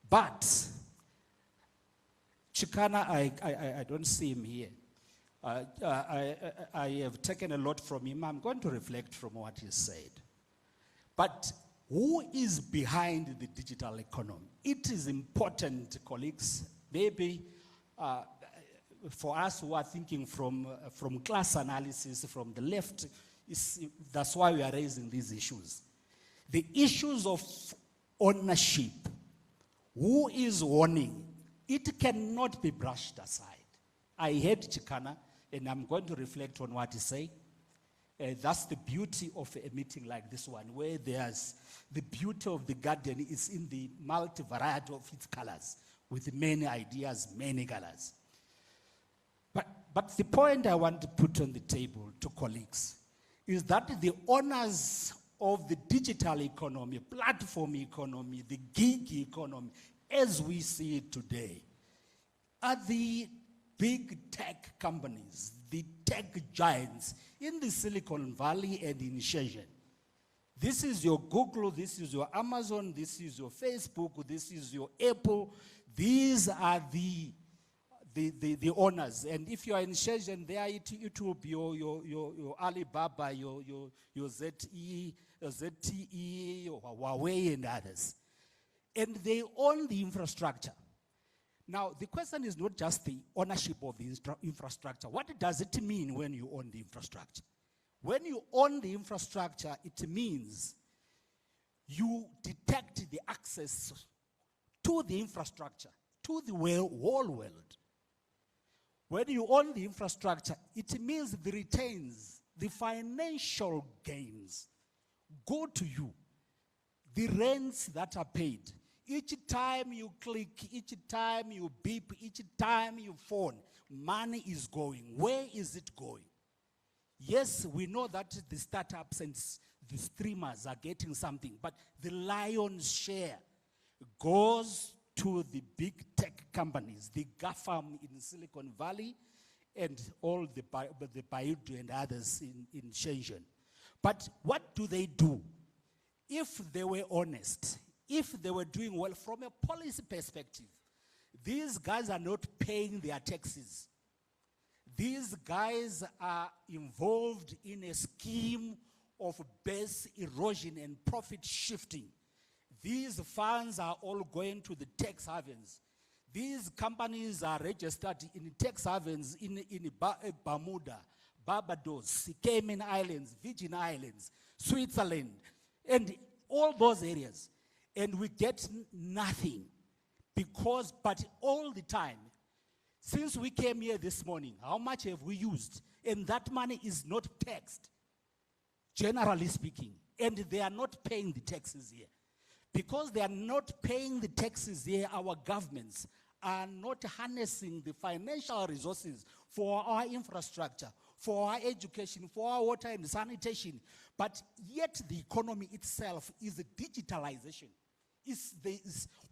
But Chikana, I don't see him here. I have taken a lot from him. I'm going to reflect from what he said. But who is behind the digital economy? It is important, colleagues, maybe for us who are thinking from class analysis, from the left, that's why we are raising these issues. The issues of ownership, who is owning, it cannot be brushed aside. I heard Chikana, and I'm going to reflect on what he said. That's the beauty of a meeting like this one, where there's the beauty of the garden is in the multi-variety of its colors, with many ideas, many colors. But the point I want to put on the table to colleagues is that the owners of the digital economy, platform economy, the gig economy, as we see it today, are the big tech companies, the tech giants in the Silicon Valley and in Shenzhen. This is your Google, this is your Amazon, this is your Facebook, this is your Apple. These are the owners. And if you are in Shenzhen, there it will be your Alibaba, your ZTE, or Huawei and others. And they own the infrastructure. Now, the question is not just the ownership of the infrastructure. What does it mean when you own the infrastructure? When you own the infrastructure, it means you detect the access to the infrastructure, to the whole world. When you own the infrastructure, it means the returns, the financial gains go to you. The rents that are paid. Each time you click, each time you beep, each time you phone, money is going. Where is it going? Yes, we know that the startups and the streamers are getting something, but the lion's share goes to the big tech companies, the GAFAM in Silicon Valley and all the Baidu and others in Shenzhen. But what do they do? If they were honest, if they were doing well from a policy perspective, these guys are not paying their taxes. These guys are involved in a scheme of base erosion and profit shifting. These funds are all going to the tax havens. These companies are registered in tax havens in Bermuda, Barbados, Cayman Islands, Virgin Islands, Switzerland, and all those areas. And we get nothing but all the time, since we came here this morning, how much have we used? And that money is not taxed, generally speaking. And they are not paying the taxes here. Because they are not paying the taxes here, our governments are not harnessing the financial resources for our infrastructure, for our education, for our water and sanitation. But yet the economy itself is a digitalization.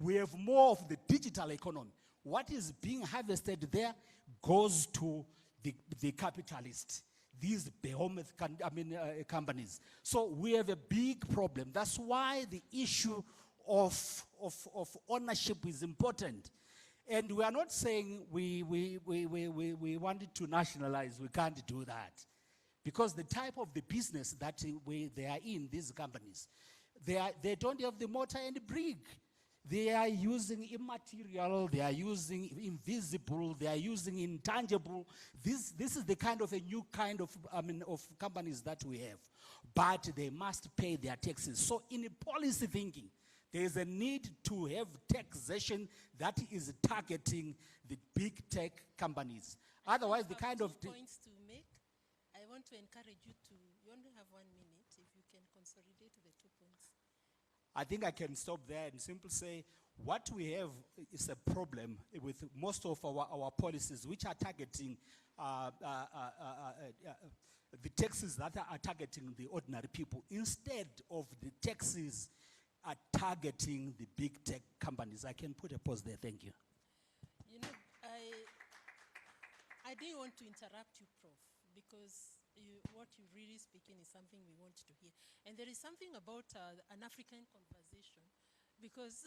We have more of the digital economy. What is being harvested there goes to the capitalists, these behemoth companies. So we have a big problem. That's why the issue of ownership is important. And we are not saying we wanted to nationalize. We can't do that. Because the type of the business that they are in, these companies, they don't have the mortar and brick. They are using immaterial, they are using invisible, they are using intangible. This is the kind of a new kind of companies that we have. But they must pay their taxes. So in policy thinking, there is a need to have taxation that is targeting the big tech companies. Otherwise, the kind of points to make. I want to encourage you to. You only have 1 minute. If you can consolidate the 2 points. I think I can stop there and simply say what we have is a problem with most of our policies which are targeting the taxes that are targeting the ordinary people instead of the taxes are targeting the big tech companies. I can put a pause there. Thank you. You know, I didn't want to interrupt you, Prof, because what you're really speaking is something we want to hear. And there is something about an African conversation, because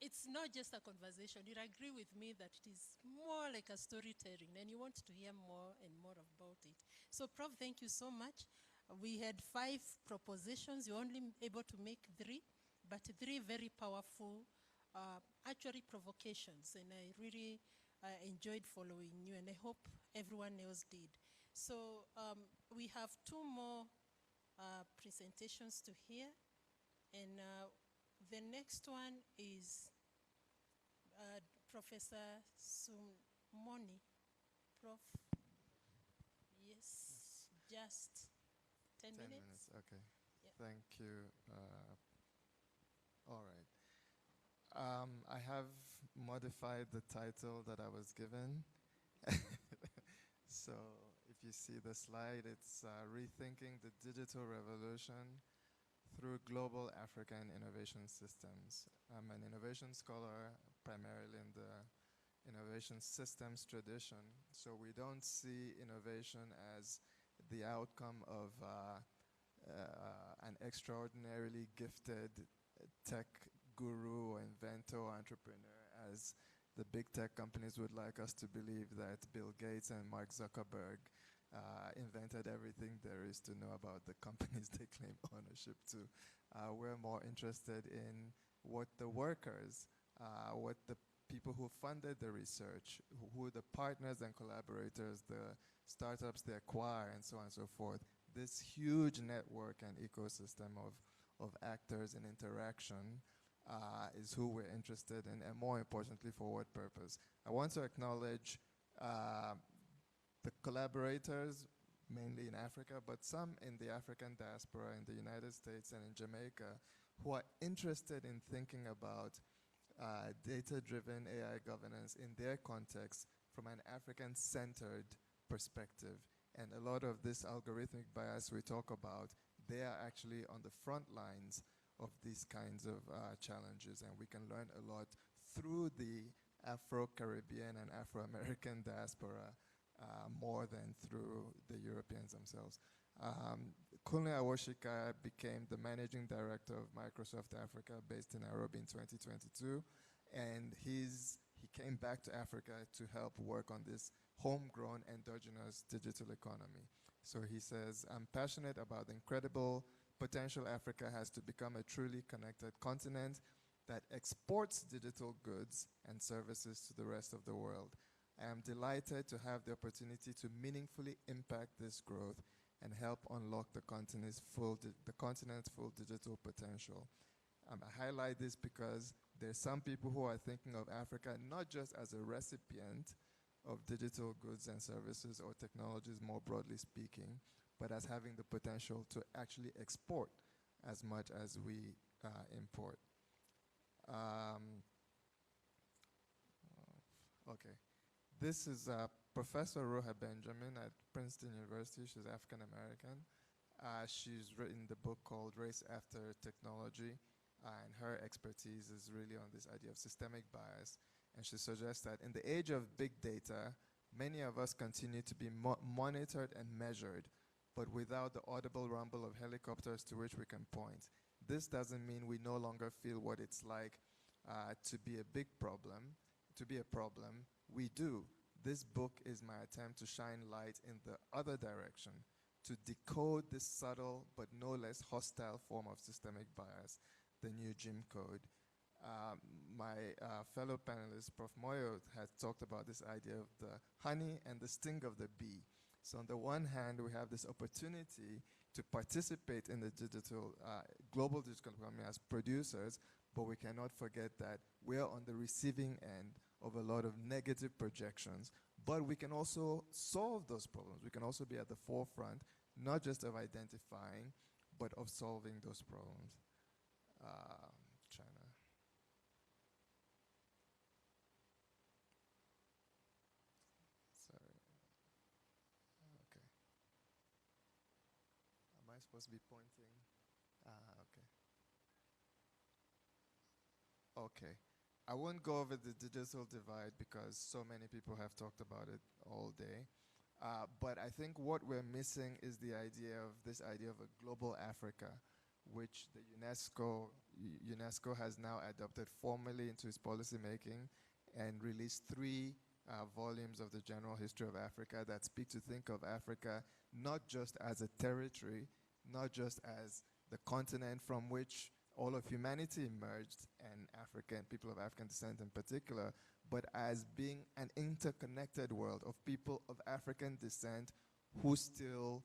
it's not just a conversation. You'll agree with me that it is more like a storytelling, and you want to hear more and more about it. So, Prof, thank you so much. We had 5 propositions. You're only able to make 3, but 3 very powerful, actually provocations, and I really enjoyed following you, and I hope everyone else did. So we have 2 more presentations to hear, and the next one is Professor Sumoni. Prof, yes, just 10 minutes. 10 minutes, okay. Yep. Thank you. All right. I have modified the title that I was given. So if you see the slide, it's Rethinking the Digital Revolution Through Global African Innovation Systems. I'm an innovation scholar, primarily in the innovation systems tradition. So we don't see innovation as the outcome of an extraordinarily gifted tech guru or inventor or entrepreneur, as the big tech companies would like us to believe that Bill Gates and Mark Zuckerberg invented everything there is to know about the companies they claim ownership to. We're more interested in what the workers, what the people who funded the research, who the partners and collaborators, the startups they acquire, and so on and so forth. This huge network and ecosystem of actors and interaction is who we're interested in, and more importantly, for what purpose. I want to acknowledge the collaborators, mainly in Africa, but some in the African diaspora in the United States and in Jamaica, who are interested in thinking about data-driven AI governance in their context from an African-centered perspective. And a lot of this algorithmic bias we talk about, they are actually on the front lines of these kinds of challenges, and we can learn a lot through the Afro-Caribbean and Afro-American diaspora more than through the Europeans themselves. Kunle Awoshika became the managing director of Microsoft Africa, based in Nairobi in 2022, and he came back to Africa to help work on this homegrown endogenous digital economy. So he says, I'm passionate about the incredible potential Africa has to become a truly connected continent that exports digital goods and services to the rest of the world. I am delighted to have the opportunity to meaningfully impact this growth and help unlock the continent's full digital potential. I highlight this because there's some people who are thinking of Africa not just as a recipient of digital goods and services or technologies, more broadly speaking, but as having the potential to actually export as much as we import. Okay. This is Professor Roha Benjamin at Princeton University. She's African American. She's written the book called Race After Technology, and her expertise is really on this idea of systemic bias. And she suggests that in the age of big data, many of us continue to be monitored and measured, but without the audible rumble of helicopters to which we can point. This doesn't mean we no longer feel what it's like to be a big problem, to be a problem. We do. This book is my attempt to shine light in the other direction, to decode this subtle but no less hostile form of systemic bias, the new Jim Code. My fellow panelist, Prof. Moyo, has talked about this idea of the honey and the sting of the bee. So on the one hand, we have this opportunity to participate in the global digital economy as producers, but we cannot forget that we are on the receiving end of a lot of negative projections. But we can also solve those problems. We can also be at the forefront, not just of identifying, but of solving those problems. China. Sorry. Okay. Am I supposed to be pointing? Okay. Okay. I won't go over the digital divide because so many people have talked about it all day. But I think what we're missing is the idea of this idea of a global Africa, which the UNESCO has now adopted formally into its policy making and released 3 volumes of the general history of Africa that speak to think of Africa not just as a territory, not just as the continent from which all of humanity emerged, and people of African descent in particular, but as being an interconnected world of people of African descent who still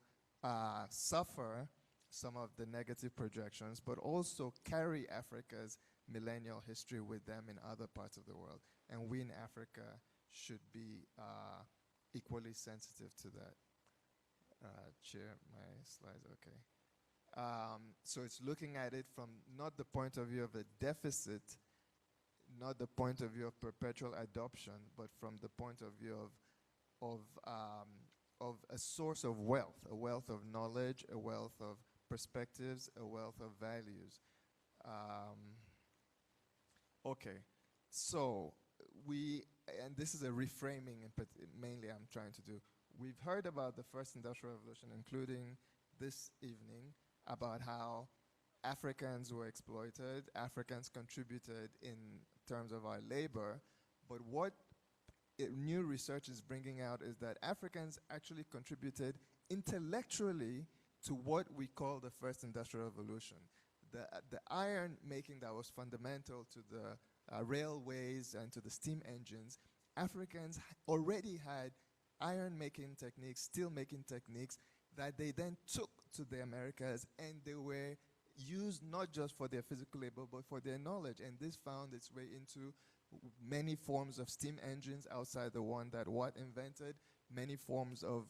suffer some of the negative projections, but also carry Africa's millennial history with them in other parts of the world. And we in Africa should be equally sensitive to that. Chair, my slides, okay. So it's looking at it from not the point of view of a deficit, not the point of view of perpetual adoption, but from the point of view of a source of wealth, a wealth of knowledge, a wealth of perspectives, a wealth of values. Okay, so and this is a reframing mainly I'm trying to do. We've heard about the first industrial revolution, including this evening, about how Africans were exploited, Africans contributed in terms of our labor, but what new research is bringing out is that Africans actually contributed intellectually to what we call the first industrial revolution. The iron making that was fundamental to the railways and to the steam engines, Africans already had iron making techniques, steel making techniques that they then took to the Americas, and they were used not just for their physical labor, but for their knowledge. And this found its way into many forms of steam engines outside the one that Watt invented, many forms of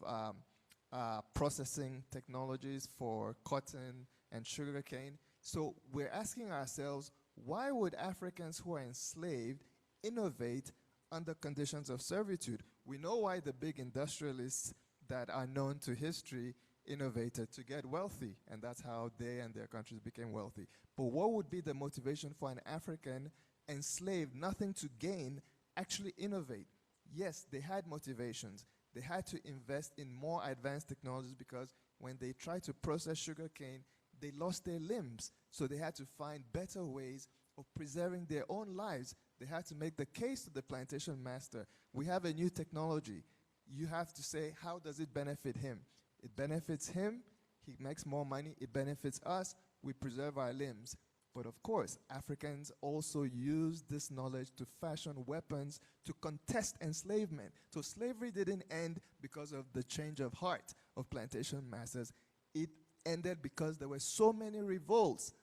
processing technologies for cotton and sugarcane. So we're asking ourselves, why would Africans who are enslaved innovate under conditions of servitude? We know why the big industrialists that are known to history innovated to get wealthy, and that's how they and their countries became wealthy. But what would be the motivation for an African enslaved, nothing to gain, actually innovate? Yes, they had motivations. They had to invest in more advanced technologies because when they tried to process sugarcane, they lost their limbs. So they had to find better ways of preserving their own lives. They had to make the case to the plantation master. We have a new technology. You have to say, how does it benefit him? It benefits him, he makes more money. It benefits us, we preserve our limbs. But of course, Africans also use this knowledge to fashion weapons to contest enslavement. So slavery didn't end because of the change of heart of plantation masters. It ended because there were so many revolts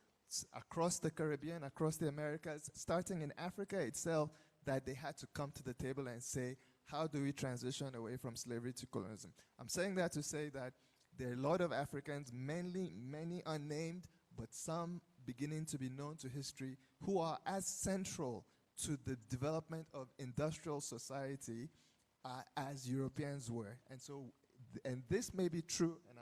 across the Caribbean, across the Americas, starting in Africa itself, that they had to come to the table and say, how do we transition away from slavery to colonialism? I'm saying that to say that there are a lot of Africans, many unnamed, but some beginning to be known to history, who are as central to the development of industrial society as Europeans were. And so, and this may be true, and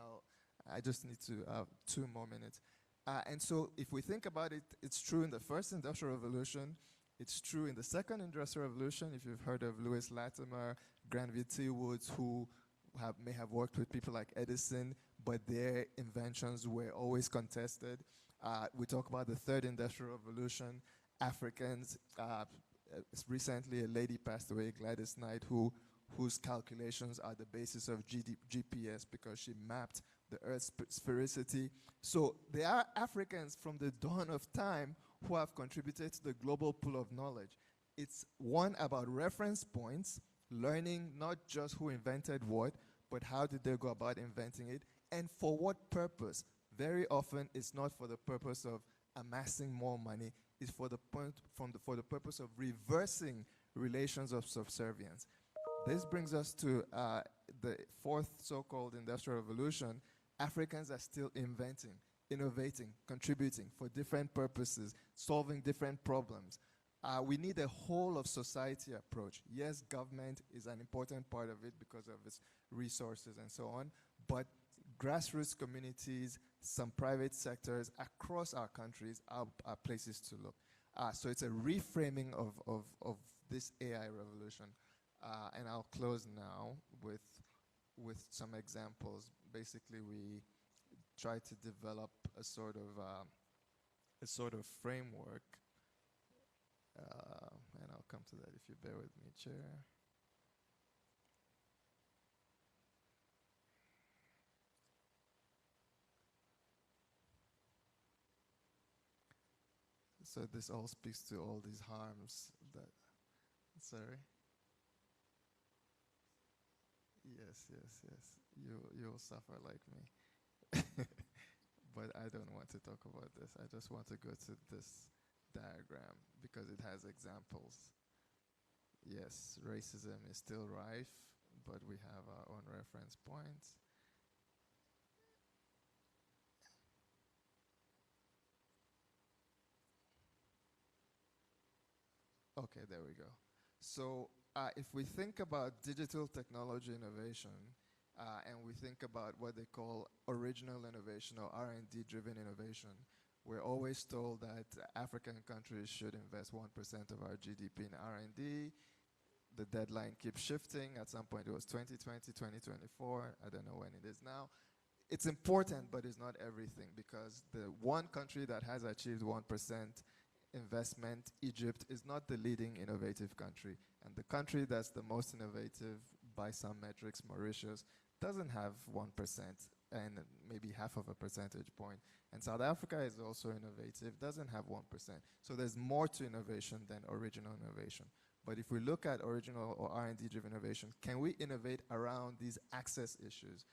I just need to have 2 more minutes. And so if we think about it, it's true in the first industrial revolution. It's true in the second industrial revolution. If you've heard of Lewis Latimer, Granville T. Woods, who may have worked with people like Edison, but their inventions were always contested. We talk about the third industrial revolution. Africans, recently a lady passed away, Gladys Knight, whose calculations are the basis of GPS because she mapped the Earth's sphericity. So there are Africans from the dawn of time who have contributed to the global pool of knowledge. It's one about reference points, learning not just who invented what, but how did they go about inventing it, and for what purpose. Very often, it's not for the purpose of amassing more money. It's for the purpose of reversing relations of subservience. This brings us to the fourth so-called industrial revolution. Africans are still inventing. innovating, contributing for different purposes, solving different problems. We need a whole of society approach. Yes, government is an important part of it because of its resources and so on, but grassroots communities, some private sectors across our countries are places to look. So it's a reframing of this AI revolution. And I'll close now with some examples. Basically, we try to develop a sort of framework. And I'll come to that if you bear with me, Chair. So this all speaks to all these harms that, sorry? Yes. You'll suffer like me. But I don't want to talk about this. I just want to go to this diagram because it has examples. Yes, racism is still rife, but we have our own reference points. Okay, there we go. So if we think about digital technology innovation, and we think about what they call original innovation or R&D driven innovation, we're always told that African countries should invest 1% of our GDP in R&D. The deadline keeps shifting. At some point it was 2020, 2024. I don't know when it is now. It's important, but it's not everything, because the one country that has achieved 1% investment, Egypt, is not the leading innovative country. And the country that's the most innovative by some metrics, Mauritius, doesn't have 1% and maybe half of a percentage point. And South Africa is also innovative, doesn't have 1%. So there's more to innovation than original innovation. But if we look at original or R&D driven innovation, can we innovate around these access issues?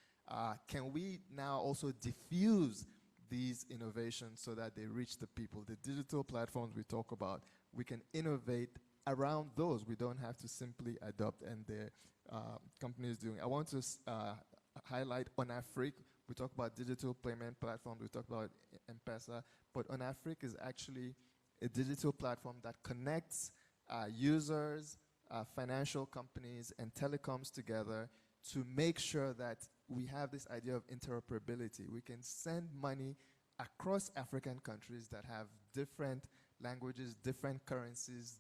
Can we now also diffuse these innovations so that they reach the people? The digital platforms we talk about, we can innovate around those. We don't have to simply adopt, and the companies doing. I want to highlight OnAfrique. We talk about digital payment platforms, we talk about M-Pesa, but OnAfrique is actually a digital platform that connects users, financial companies, and telecoms together to make sure that we have this idea of interoperability. We can send money across African countries that have different languages, different currencies,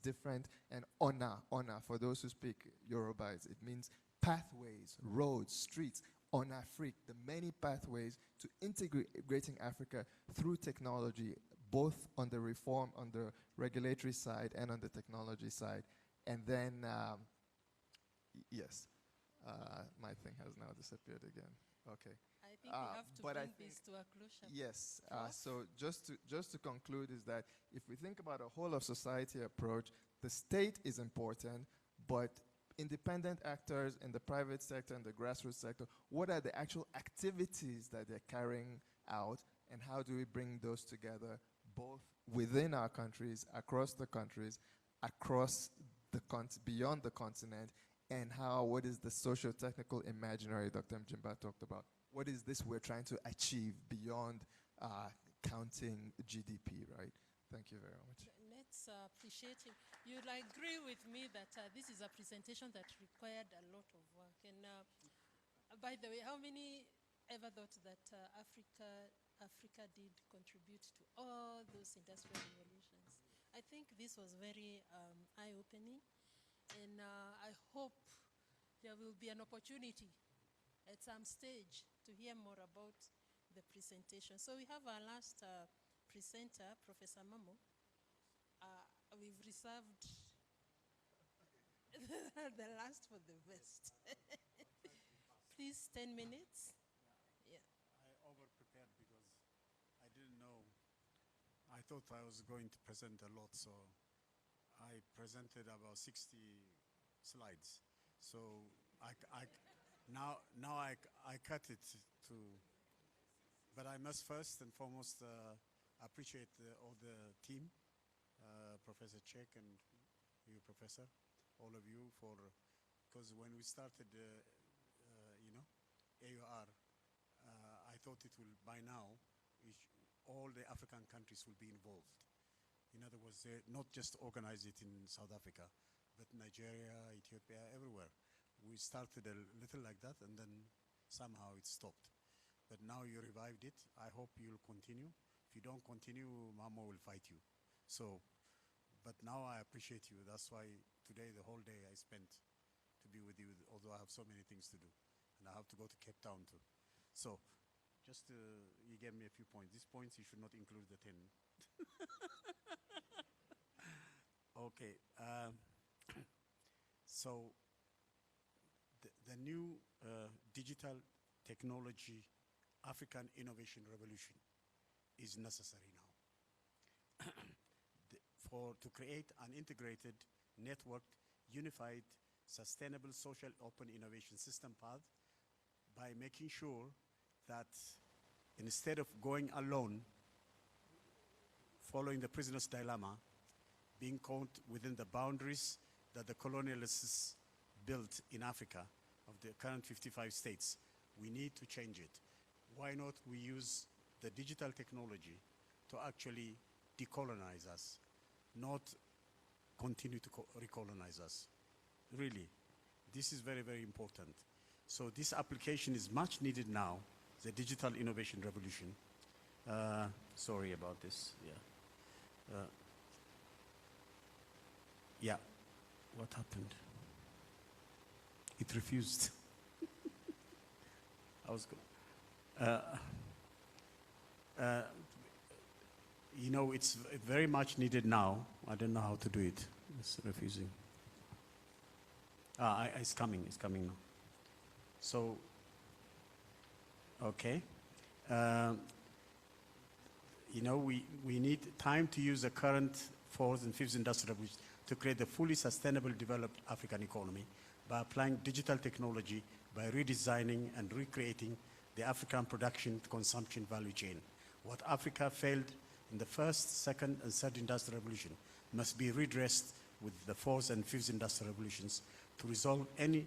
and ona, for those who speak Yoruba, it means pathways, roads, streets. OnAfrique, the many pathways to integrating Africa through technology, both on the reform, on the regulatory side, and on the technology side. And then, yes. My thing has now disappeared again. Okay. I think we have to bring this to a closure. Yes. So just to conclude is that if we think about a whole of society approach, the state is important, but independent actors in the private sector and the grassroots sector, what are the actual activities that they're carrying out, and how do we bring those together, both within our countries, across the countries, across the beyond the continent, and what is the socio-technical imaginary Dr. Mjimba talked about? What is this we're trying to achieve beyond counting GDP, right? Thank you very much. Let's appreciate him. You'll agree with me that this is a presentation that required a lot of work. And by the way, how many ever thought that Africa did contribute to all those industrial revolutions? I think this was very eye-opening. And I hope there will be an opportunity at some stage to hear more about the presentation. So we have our last presenter, Professor Mamo. We've reserved the last for the best. Please, 10 minutes. Yeah. I over-prepared because I didn't know. I thought I was going to present a lot, so I presented about 60 slides. So now I cut it to, but I must first and foremost appreciate all the team, Professor Chek and you, Professor, all of you, because when we started, AUR, I thought it will by now all the African countries will be involved. In other words, not just organize it in South Africa, but Nigeria, Ethiopia, everywhere. We started a little like that, and then somehow it stopped. But now you revived it. I hope you'll continue. If you don't continue, Mamo will fight you. So, but now I appreciate you. That's why today, the whole day I spent to be with you, although I have so many things to do. And I have to go to Cape Town too. So, just you gave me a few points. These points, you should not include the 10. Okay. So, the new digital technology African innovation revolution is necessary now to create an integrated, networked, unified, sustainable, social, open innovation system path by making sure that instead of going alone, following the prisoner's dilemma, being caught within the boundaries that the colonialists built in Africa of the current 55 states, we need to change it. Why not we use the digital technology to actually decolonize us, not continue to recolonize us? Really, this is very, very important. So this application is much needed now, the digital innovation revolution. Sorry about this, yeah. Yeah, what happened? It refused. I was you know, it's very much needed now. I don't know how to do it. It's refusing. It's coming now. So, okay. You know, we need time to use the current fourth and fifth industrial revolution to create a fully sustainable developed African economy by applying digital technology, by redesigning and recreating the African production consumption value chain. What Africa failed in the first, second, and third industrial revolution must be redressed with the fourth and fifth industrial revolutions to resolve any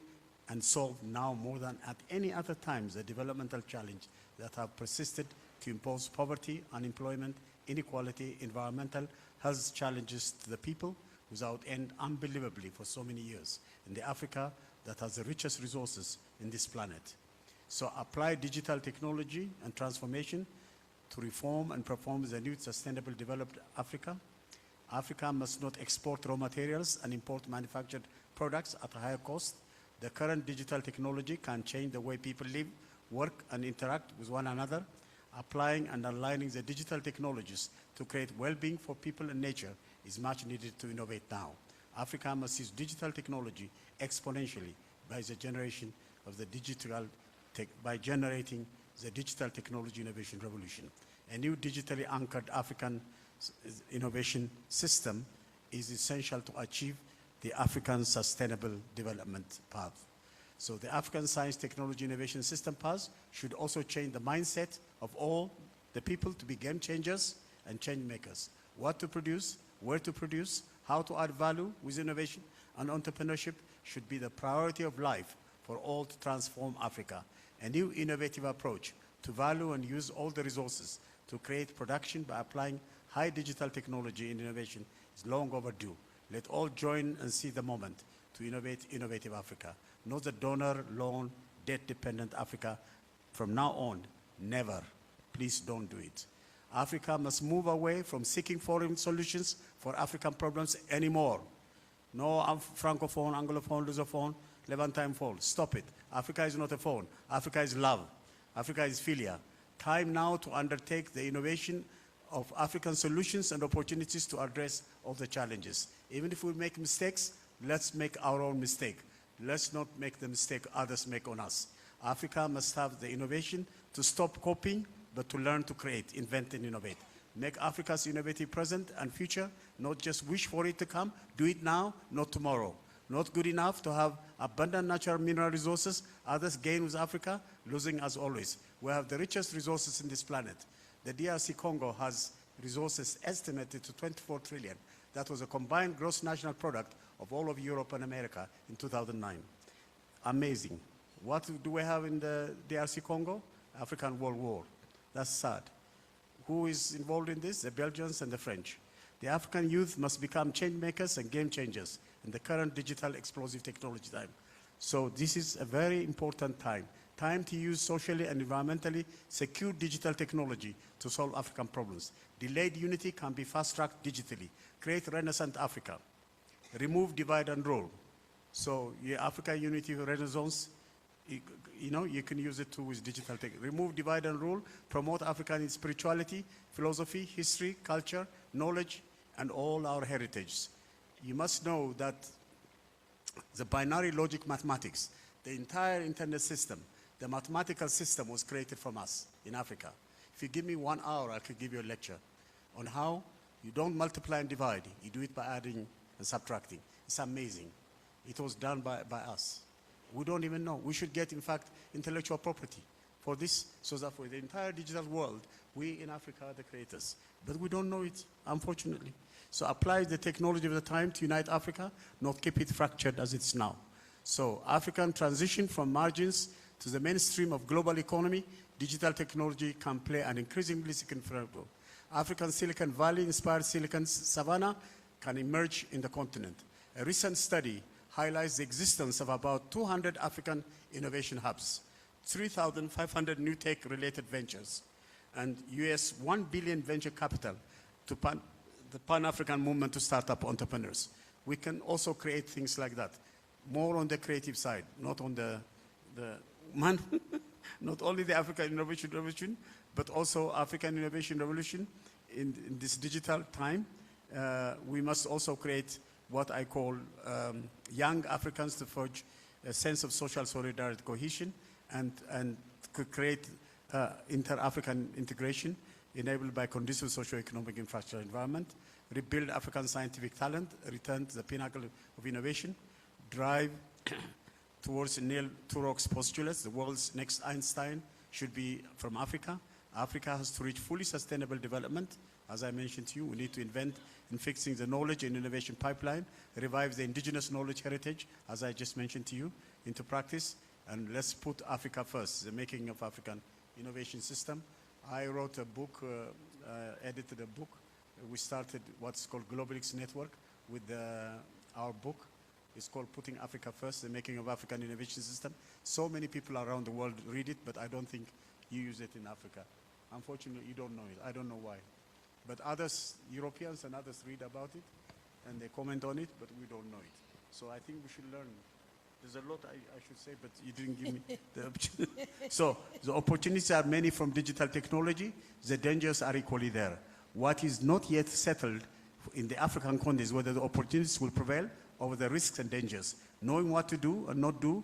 and solve now more than at any other time the developmental challenge that have persisted to impose poverty, unemployment, inequality, environmental health challenges to the people without end unbelievably for so many years in the Africa that has the richest resources in this planet. So apply digital technology and transformation to reform and perform the new sustainable developed Africa. Africa must not export raw materials and import manufactured products at a higher cost. The current digital technology can change the way people live, work, and interact with one another. Applying and aligning the digital technologies to create well-being for people and nature is much needed to innovate now. Africa must use digital technology exponentially by generating the digital technology innovation revolution. A new digitally anchored African innovation system is essential to achieve the African sustainable development path. So the African science technology innovation system path should also change the mindset of all the people to be game changers and change makers. What to produce, where to produce, how to add value with innovation and entrepreneurship should be the priority of life for all to transform Africa. A new innovative approach to value and use all the resources to create production by applying high digital technology in innovation is long overdue. Let all join and see the moment to innovate innovative Africa, not the donor, loan, debt-dependent Africa. From now on, never. Please don't do it. Africa must move away from seeking foreign solutions for African problems anymore. No Francophone, Anglophone, Lusophone, Levantine phone. Stop it. Africa is not a phone. Africa is love. Africa is philia. Time now to undertake the innovation of African solutions and opportunities to address all the challenges. Even if we make mistakes, let's make our own mistake. Let's not make the mistake others make on us. Africa must have the innovation to stop copying, but to learn to create, invent, and innovate. Make Africa's innovative present and future, not just wish for it to come, do it now, not tomorrow. Not good enough to have abundant natural mineral resources, others gain with Africa, losing as always. We have the richest resources in this planet. The DRC Congo has resources estimated to 24 trillion. That was a combined gross national product of all of Europe and America in 2009. Amazing. What do we have in the DRC Congo? African World War. That's sad. Who is involved in this? The Belgians and the French. The African youth must become change makers and game changers in the current digital explosive technology time. So this is a very important time. Time to use socially and environmentally secure digital technology to solve African problems. Delayed unity can be fast-tracked digitally. Create Renaissance Africa. Remove divide and rule. So your African unity renaissance, you can use it too with digital tech. Remove divide and rule, promote African spirituality, philosophy, history, culture, knowledge, and all our heritage. You must know that the binary logic mathematics, the entire internet system, the mathematical system was created from us in Africa. If you give me 1 hour, I could give you a lecture on how you don't multiply and divide. You do it by adding and subtracting. It's amazing. It was done by us. We don't even know. We should get, in fact, intellectual property for this, so that for the entire digital world, we in Africa are the creators. But we don't know it, unfortunately. So apply the technology of the time to unite Africa, not keep it fractured as it's now. So African transition from margins to the mainstream of global economy, digital technology can play an increasingly significant role. African Silicon Valley-inspired Silicon Savannah can emerge in the continent. A recent study highlights the existence of about 200 African innovation hubs, 3,500 new tech-related ventures, and US $1 billion venture capital to the Pan-African movement to startup entrepreneurs. We can also create things like that, more on the creative side, not on not only the African Innovation Revolution, but also African Innovation Revolution in this digital time. We must also create what I call young Africans to forge a sense of social solidarity, cohesion, and could create inter-African integration enabled by conducive socio-economic infrastructure environment, rebuild African scientific talent, return to the pinnacle of innovation, drive towards Neil Turok's postulates. The world's next Einstein should be from Africa. Africa has to reach fully sustainable development. As I mentioned to you, we need to invent in fixing the knowledge and innovation pipeline, revive the indigenous knowledge heritage, as I just mentioned to you, into practice, and let's put Africa first, the making of African innovation system. I wrote a book, edited a book. We started what's called Globalix Network with our book. It's called Putting Africa First, the Making of African Innovation System. So many people around the world read it, but I don't think you use it in Africa. Unfortunately, you don't know it. I don't know why. But others, Europeans and others read about it, and they comment on it, but we don't know it. So I think we should learn. There's a lot I should say, but you didn't give me the opportunity. So the opportunities are many from digital technology. The dangers are equally there. What is not yet settled in the African continent is whether the opportunities will prevail over the risks and dangers. Knowing what to do and not do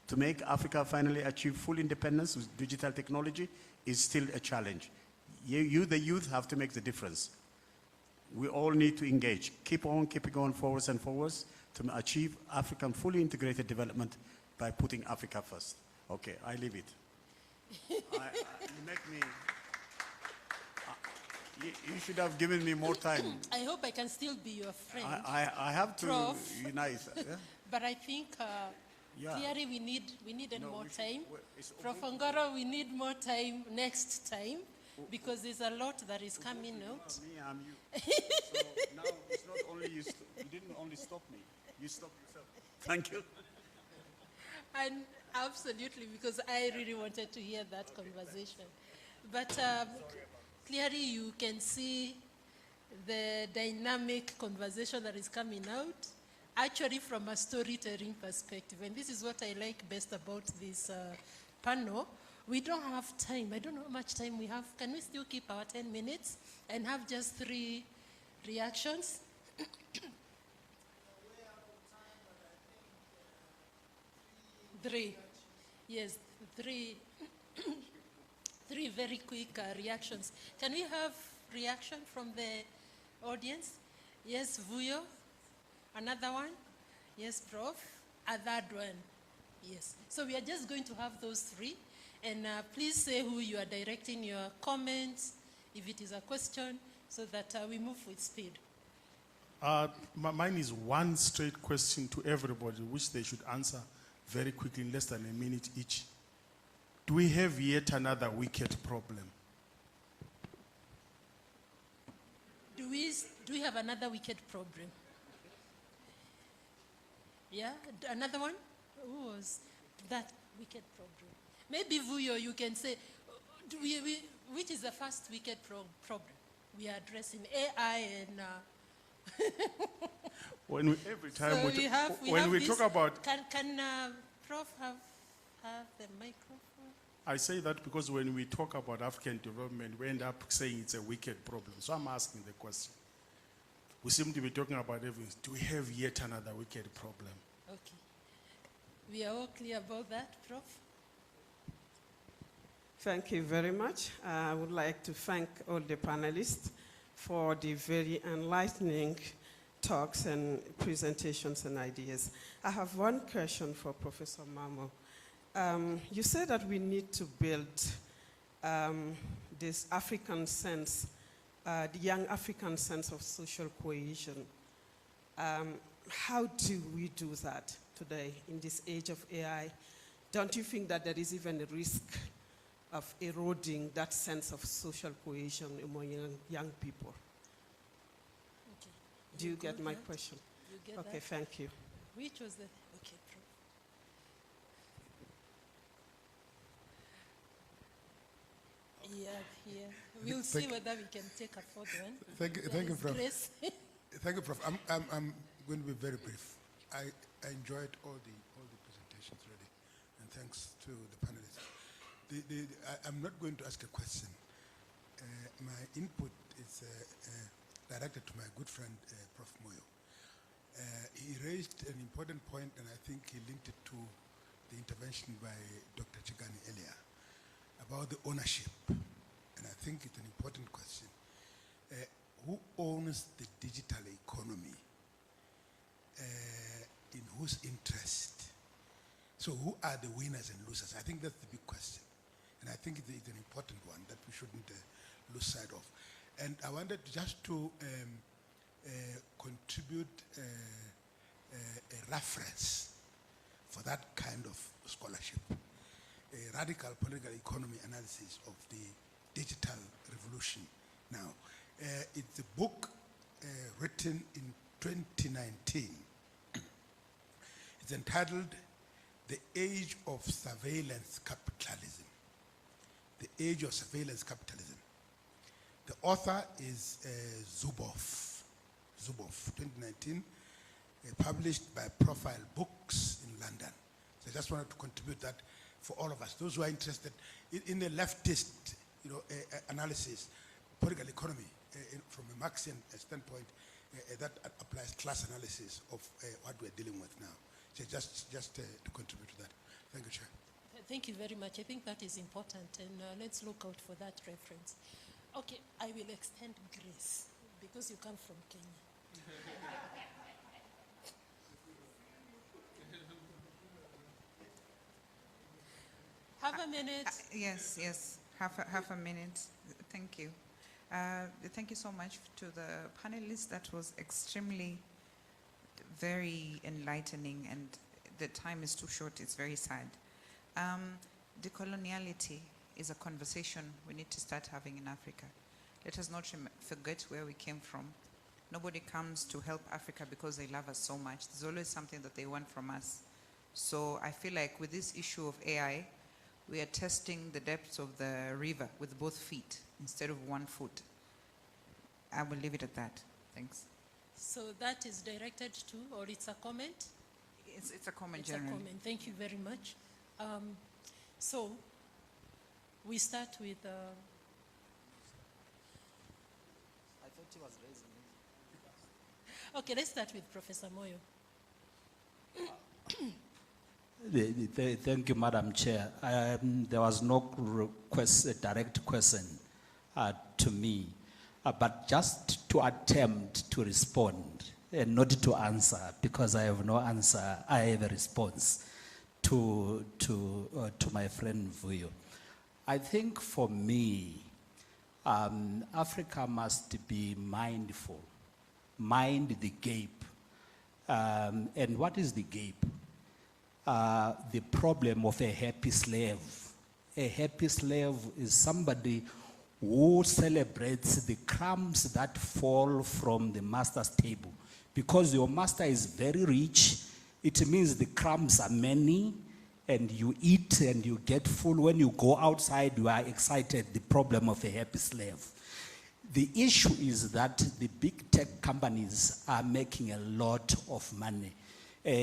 to make Africa finally achieve full independence with digital technology is still a challenge. You, the youth, have to make the difference. We all need to engage. Keep on keeping on forwards and forwards to achieve African fully integrated development by putting Africa first. Okay, I leave it. You make me... You should have given me more time. I hope I can still be your friend. I have to Prof. unite. Yeah? But I think clearly we needed more time. Prof. Ngoro, we need more time next time because there's a lot that is coming out. Me, I'm you. So now it's not only you didn't only stop me, you stopped yourself. Thank you. And absolutely, because I really wanted to hear that conversation. But clearly you can see the dynamic conversation that is coming out, actually from a storytelling perspective. And this is what I like best about this panel. We don't have time. I don't know how much time we have. Can we still keep our 10 minutes and have just 3 reactions? Three. Yes, 3. 3 very quick reactions. Can we have reaction from the audience? Yes, Vuyo. Another one? Yes, Prof. A third one? Yes. So we are just going to have those 3. And please say who you are directing your comments, if it is a question, so that we move with speed. Mine is one straight question to everybody, which they should answer very quickly in less than a minute each. Do we have yet another wicked problem? do we have another wicked problem? Yeah, another one? Who was that wicked problem? Maybe Vuyo, you can say, which is the first wicked problem we are addressing? AI and... every time So when we this. talk about, Can Prof have the microphone? I say that because when we talk about African development, we end up saying it's a wicked problem. So I'm asking the question. We seem to be talking about everything. Do we have yet another wicked problem? Okay. We are all clear about that, Prof? Thank you very much. I would like to thank all the panelists for the very enlightening talks and presentations and ideas. I have one question for Professor Mamo. You said that we need to build this African sense, the young African sense of social cohesion. How do we do that today in this age of AI? Don't you think that there is even a risk of eroding that sense of social cohesion among young people? Okay. Do you get my question? You get Okay, that? thank you. Which was the... Okay, Prof. Yeah. We'll see whether we can take a fourth one. Thank you, Yes, Prof. Grace. Thank you, Prof. I'm going to be very brief. I enjoyed all the presentations really, and thanks to the panelists. I'm not going to ask a question. My input is directed to my good friend, Prof. Moyo. He raised an important point, and I think he linked it to the intervention by Dr. Chigani earlier about the ownership. And I think it's an important question. Who owns the digital economy? In whose interest? So who are the winners and losers? I think that's the big question. And I think it's an important one that we shouldn't lose sight of. And I wanted just to contribute a reference for that kind of scholarship, a radical political economy analysis of the digital revolution now. It's a book written in 2019. It's entitled The Age of Surveillance Capitalism. The Age of Surveillance Capitalism. The author is Zuboff, 2019, published by Profile Books in London. So I just wanted to contribute that for all of us, those who are interested in the leftist analysis, political economy, from a Marxian standpoint, that applies class analysis of what we're dealing with now. So just to contribute to that. Thank you, Chair. Thank you very much. I think that is important, and let's look out for that reference. Okay, I will extend grace, because you come from Kenya. Have a minute. Yes, half a minute. Thank you. Thank you so much to the panelists. That was extremely very enlightening, and the time is too short. It's very sad. Decoloniality is a conversation we need to start having in Africa. Let us not forget where we came from. Nobody comes to help Africa because they love us so much. There's always something that they want from us. So I feel like with this issue of AI, we are testing the depths of the river with both feet instead of one foot. I will leave it at that. Thanks. So that is directed to, or it's a comment? It's a comment, It's generally. a comment. Thank you very much. So we start with... I thought he was raising it. Okay, let's start with Professor Moyo. Thank you, Madam Chair. There was no direct question to me, but just to attempt to respond and not to answer, because I have no answer. I have a response to my friend Vuyo. I think for me, Africa must be mindful, mind the gap. And what is the gap? The problem of a happy slave. A happy slave is somebody who celebrates the crumbs that fall from the master's table. Because your master is very rich, it means the crumbs are many, and you eat and you get full. When you go outside, you are excited, the problem of a happy slave. The issue is that the big tech companies are making a lot of money.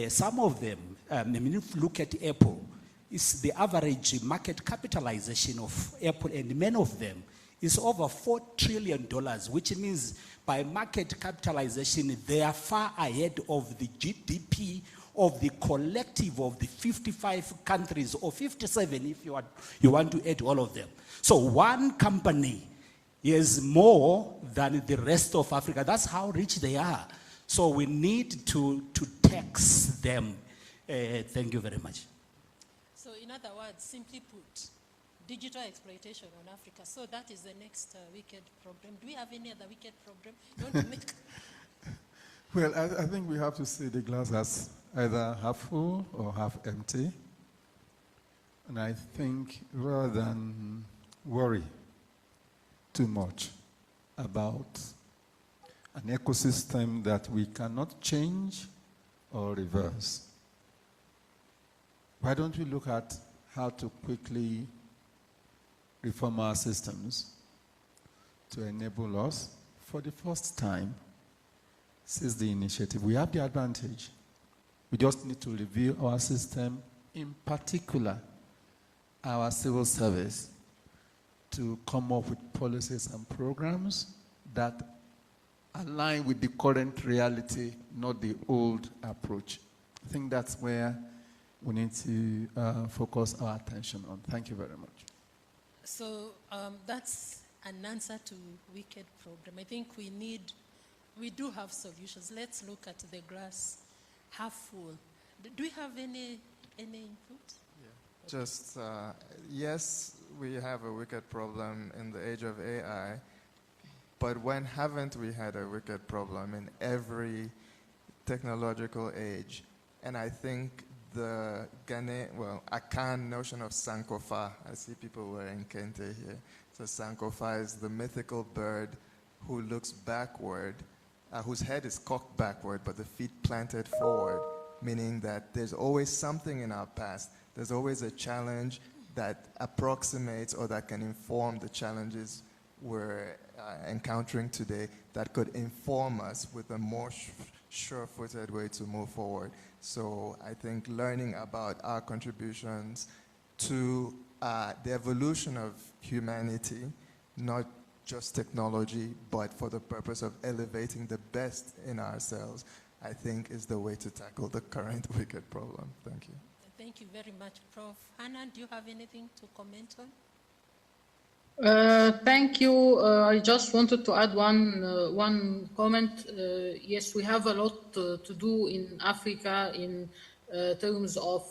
Some of them, I mean, if you look at Apple, it's the average market capitalization of Apple, and many of them is over $4 trillion, which means by market capitalization, they are far ahead of the GDP of the collective of the 55 countries, or 57 if you want to add all of them. So one company is more than the rest of Africa. That's how rich they are. So we need to tax them. Thank you very much. So in other words, simply put, digital exploitation on Africa. So that is the next wicked problem. Do we have any other wicked problem you want to make? Well, I think we have to see the glass as either half full or half empty. And I think rather than worry too much about an ecosystem that we cannot change or reverse, why don't we look at how to quickly reform our systems to enable us, for the first time, seize the initiative. We have the advantage. We just need to review our system, in particular, our civil service, to come up with policies and programs that align with the current reality, not the old approach. I think that's where we need to focus our attention on. Thank you very much. So that's an answer to wicked problem. I think we do have solutions. Let's look at the glass half full. Do we have any input? Yeah. Just, yes, we have a wicked problem in the age of AI, but when haven't we had a wicked problem in every technological age? And I think the Akan notion of Sankofa, I see people wearing kente here. So Sankofa is the mythical bird who looks backward, whose head is cocked backward, but the feet planted forward, meaning that there's always something in our past. There's always a challenge that approximates or that can inform the challenges we're encountering today, that could inform us with a more sure-footed way to move forward. So I think learning about our contributions to the evolution of humanity, not just technology, but for the purpose of elevating the best in ourselves, I think is the way to tackle the current wicked problem. Thank you. Thank you very much, Prof. Hannah, do you have anything to comment on? Thank you. I just wanted to add one comment. Yes, we have a lot to do in Africa in terms of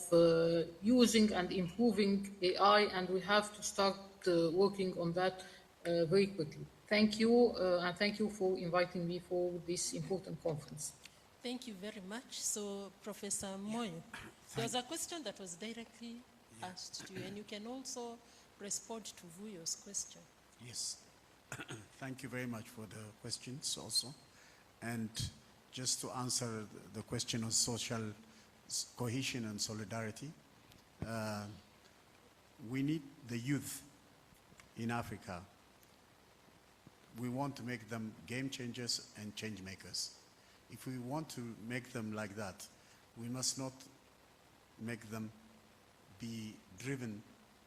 using and improving AI, and we have to start working on that very quickly. Thank you, and thank you for inviting me for this important conference. Thank you very much. So, Professor Moyo, there was a question that was directly asked to you, and you can also respond to Vuyo's question. Yes. Thank you very much for the questions also. And just to answer the question of social cohesion and solidarity, we need the youth in Africa. We want to make them game changers and change makers. If we want to make them like that, we must not make them be driven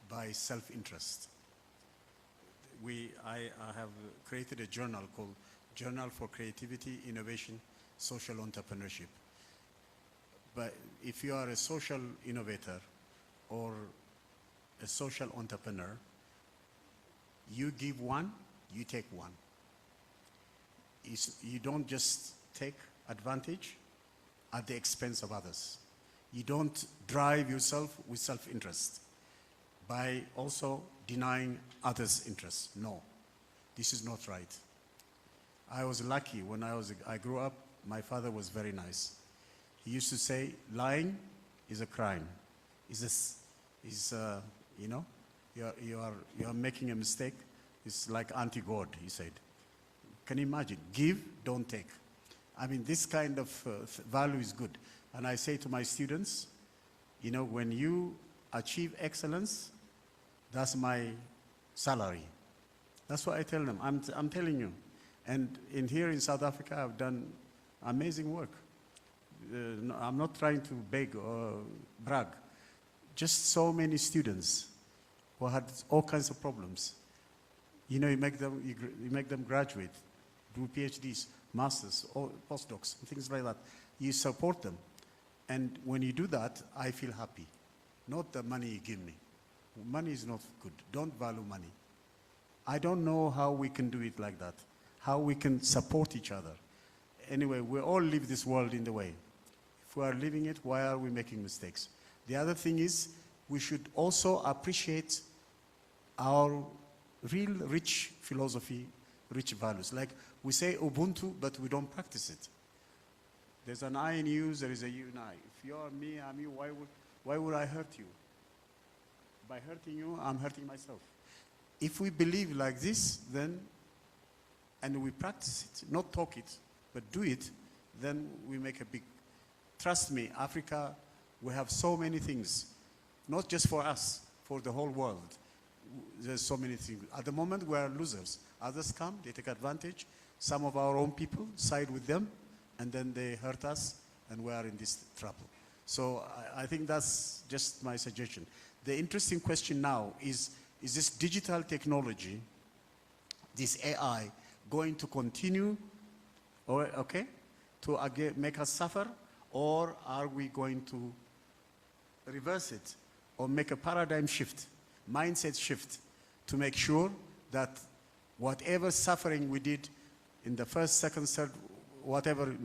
by self-interest. I have created a journal called Journal for Creativity, Innovation, Social Entrepreneurship. But if you are a social innovator or a social entrepreneur, you give one, you take one. You don't just take advantage at the expense of others. You don't drive yourself with self-interest by also denying others' interests. No, this is not right. I was lucky when I grew up. My father was very nice. He used to say, lying is a crime. You are making a mistake. It's like anti-God, he said. Can you imagine? Give, don't take. I mean, this kind of value is good. And I say to my students, you know, when you achieve excellence, that's my salary. That's what I tell them. I'm telling you. And here in South Africa, I've done amazing work. No, I'm not trying to beg or brag. Just so many students who had all kinds of problems. You know, you make them graduate, do PhDs, masters, or postdocs, and things like that. You support them. And when you do that, I feel happy. Not the money you give me. Money is not good. Don't value money. I don't know how we can do it like that, how we can support each other. Anyway, we all live this world in the way. If we are living it, why are we making mistakes? The other thing is, we should also appreciate our real rich philosophy, rich values. Like we say Ubuntu, but we don't practice it. There's an I in you, there is a you in I. If you are me, I'm you, why would I hurt you? By hurting you, I'm hurting myself. If we believe like this, then, and we practice it, not talk it, but do it, then we make a big, trust me, Africa, we have so many things, not just for us, for the whole world. There's so many things. At the moment, we are losers. Others come, they take advantage. Some of our own people side with them, and then they hurt us, and we are in this trouble. So I think that's just my suggestion. The interesting question now is this digital technology, this AI, going to continue, or, okay, to again make us suffer, or are we going to reverse it or make a paradigm shift, mindset shift, to make sure that whatever suffering we did in the first, second, third, whatever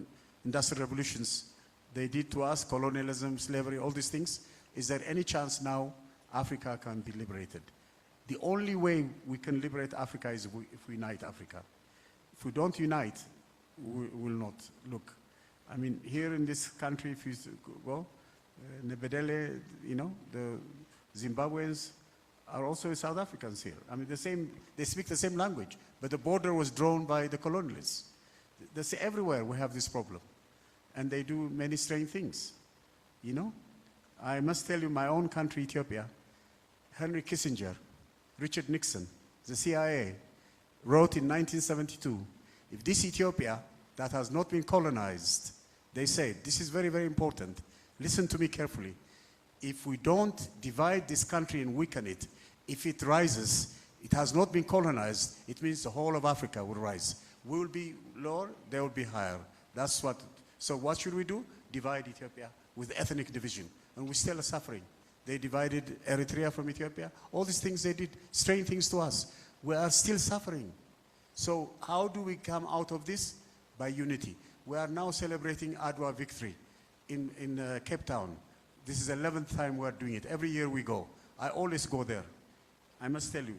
industrial revolutions they did to us, colonialism, slavery, all these things, is there any chance now Africa can be liberated? The only way we can liberate Africa is if we unite Africa. If we don't unite, we will not. Look, I mean, here in this country, if you go, Nebedele, you know, the Zimbabweans are also South Africans here. I mean, they speak the same language, but the border was drawn by the colonialists. Everywhere we have this problem. And they do many strange things, you know. I must tell you, my own country, Ethiopia, Henry Kissinger, Richard Nixon, the CIA, wrote in 1972, if this Ethiopia that has not been colonized, they said, this is very, very important, listen to me carefully, if we don't divide this country and weaken it, if it rises, it has not been colonized, it means the whole of Africa will rise. We will be lower, they will be higher. That's what, so what should we do? Divide Ethiopia with ethnic division. And we still are suffering. They divided Eritrea from Ethiopia. All these things they did, strange things to us. We are still suffering. So how do we come out of this? By unity. We are now celebrating Adwa victory in Cape Town. This is the 11th time we are doing it. Every year we go. I always go there. I must tell you,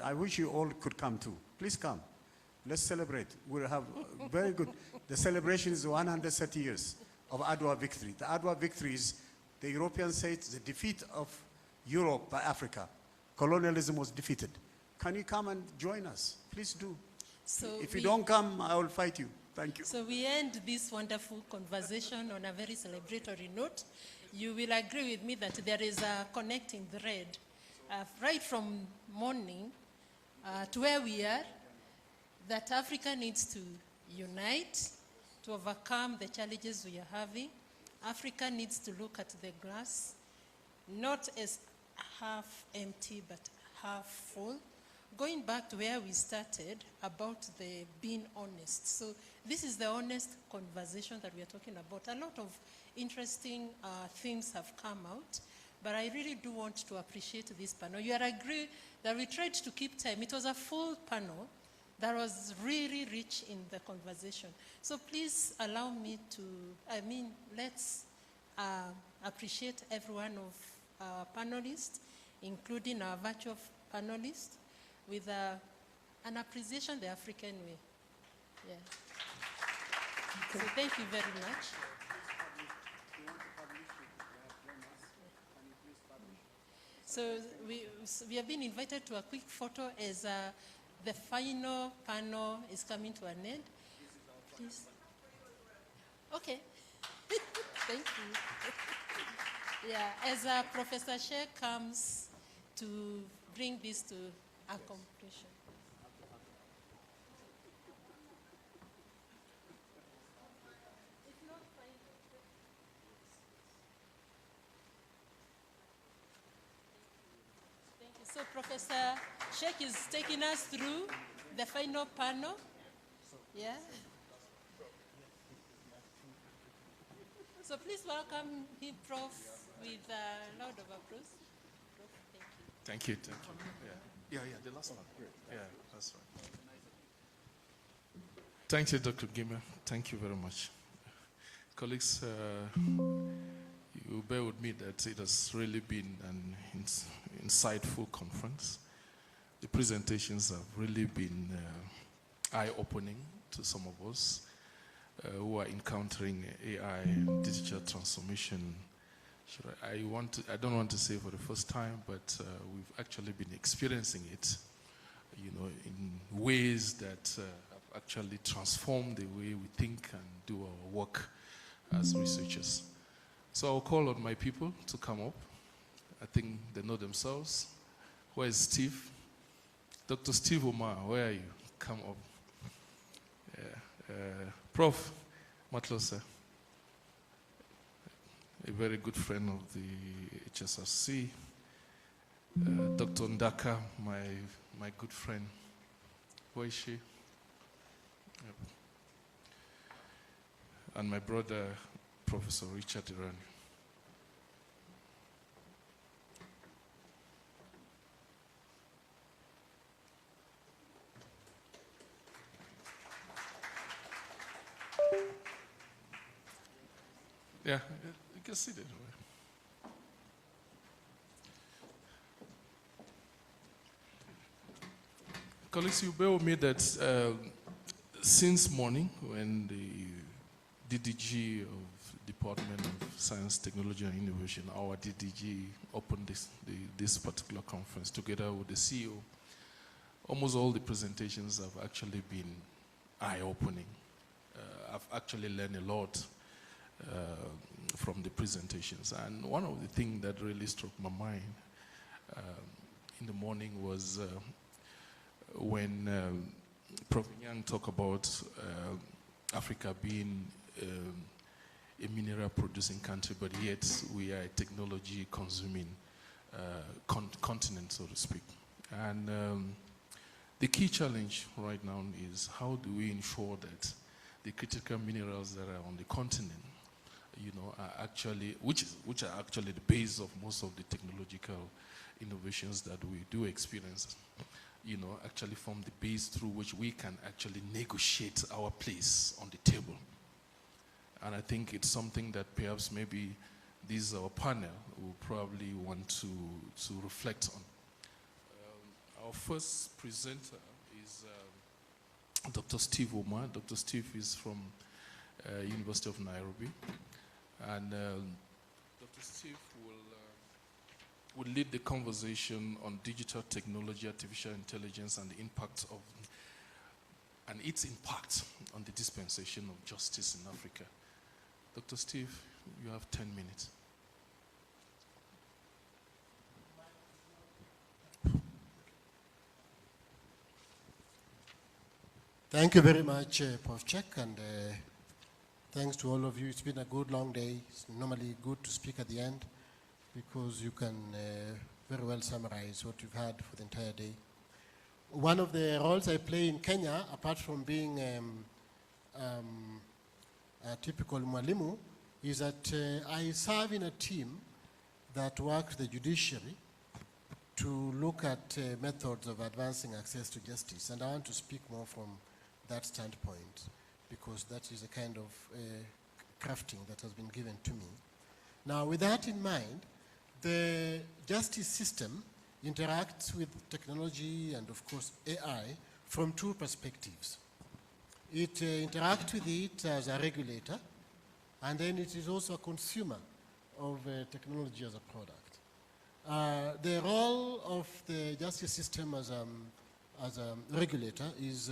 I wish you all could come too. Please come. Let's celebrate. We'll have very good. The celebration is 130 years of Adwa victory. The Adwa victory is, the Europeans say it's the defeat of Europe by Africa. Colonialism was defeated. Can you come and join us? Please do. So if you don't come, I will fight you. Thank you. So we end this wonderful conversation on a very celebratory note. You will agree with me that there is a connecting thread right from morning to where we are, that Africa needs to unite to overcome the challenges we are having. Africa needs to look at the glass, not as half empty, but half full. Going back to where we started about the being honest. So this is the honest conversation that we are talking about. A lot of interesting things have come out, but I really do want to appreciate this panel. You are agree that we tried to keep time. It was a full panel that was really rich in the conversation. So please allow me to, let's appreciate every one of our panelists, including our virtual panelists, with an appreciation the African way. Yeah. So thank you very much. So we have been invited to a quick photo as the final panel is coming to an end. Please. Okay. Thank you. Yeah, as Professor Sheikh comes to bring this to a completion. So Professor Sheikh is taking us through the final panel. Yeah. So please welcome him, Prof, with a loud of applause. Prof, thank you. Thank you. Yeah, the last one. Yeah, that's right. Thank you, Dr. Gimmer. Thank you very much. Colleagues, you bear with me that it has really been an insightful conference. The presentations have really been eye-opening to some of us who are encountering AI and digital transformation. I don't want to say for the first time, but we've actually been experiencing it, in ways that have actually transformed the way we think and do our work as researchers. So I'll call on my people to come up. I think they know themselves. Where is Steve? Dr. Steve Omar, where are you? Come up. Prof. Matlosa, a very good friend of the HSRC. Dr. Ndaka, my good friend. Where is she? Yep. And my brother, Professor Richard Irani. Yeah, you can see that. Colleagues, you bear with me that since morning, when the DDG of Department of Science, Technology and Innovation, our DDG, opened this particular conference together with the CEO, almost all the presentations have actually been eye-opening. I've actually learned a lot from the presentations. And one of the things that really struck my mind in the morning was when Prof. Young talked about Africa being a mineral producing country, but yet we are a technology consuming continent, so to speak. And the key challenge right now is how do we ensure that the critical minerals that are on the continent, are actually, which are actually the base of most of the technological innovations that we do experience, actually form the base through which we can actually negotiate our place on the table. And I think it's something that perhaps maybe this our panel will probably want to reflect on. Our first presenter is Dr. Steve Omar. Dr. Steve is from University of Nairobi. And Dr. Steve will lead the conversation on digital technology, artificial intelligence, and the impact of, and its impact on the dispensation of justice in Africa. Dr. Steve, you have 10 minutes. Thank you very much, Prof. Check, and thanks to all of you. It's been a good long day. It's normally good to speak at the end because you can very well summarize what you've had for the entire day. One of the roles I play in Kenya, apart from being a typical mwalimu, is that I serve in a team that works the judiciary to look at methods of advancing access to justice. And I want to speak more from that standpoint because that is a kind of crafting that has been given to me. Now, with that in mind, the justice system interacts with technology and, of course, AI from two perspectives. It interacts with it as a regulator, and then it is also a consumer of technology as a product. The role of the justice system as as a regulator is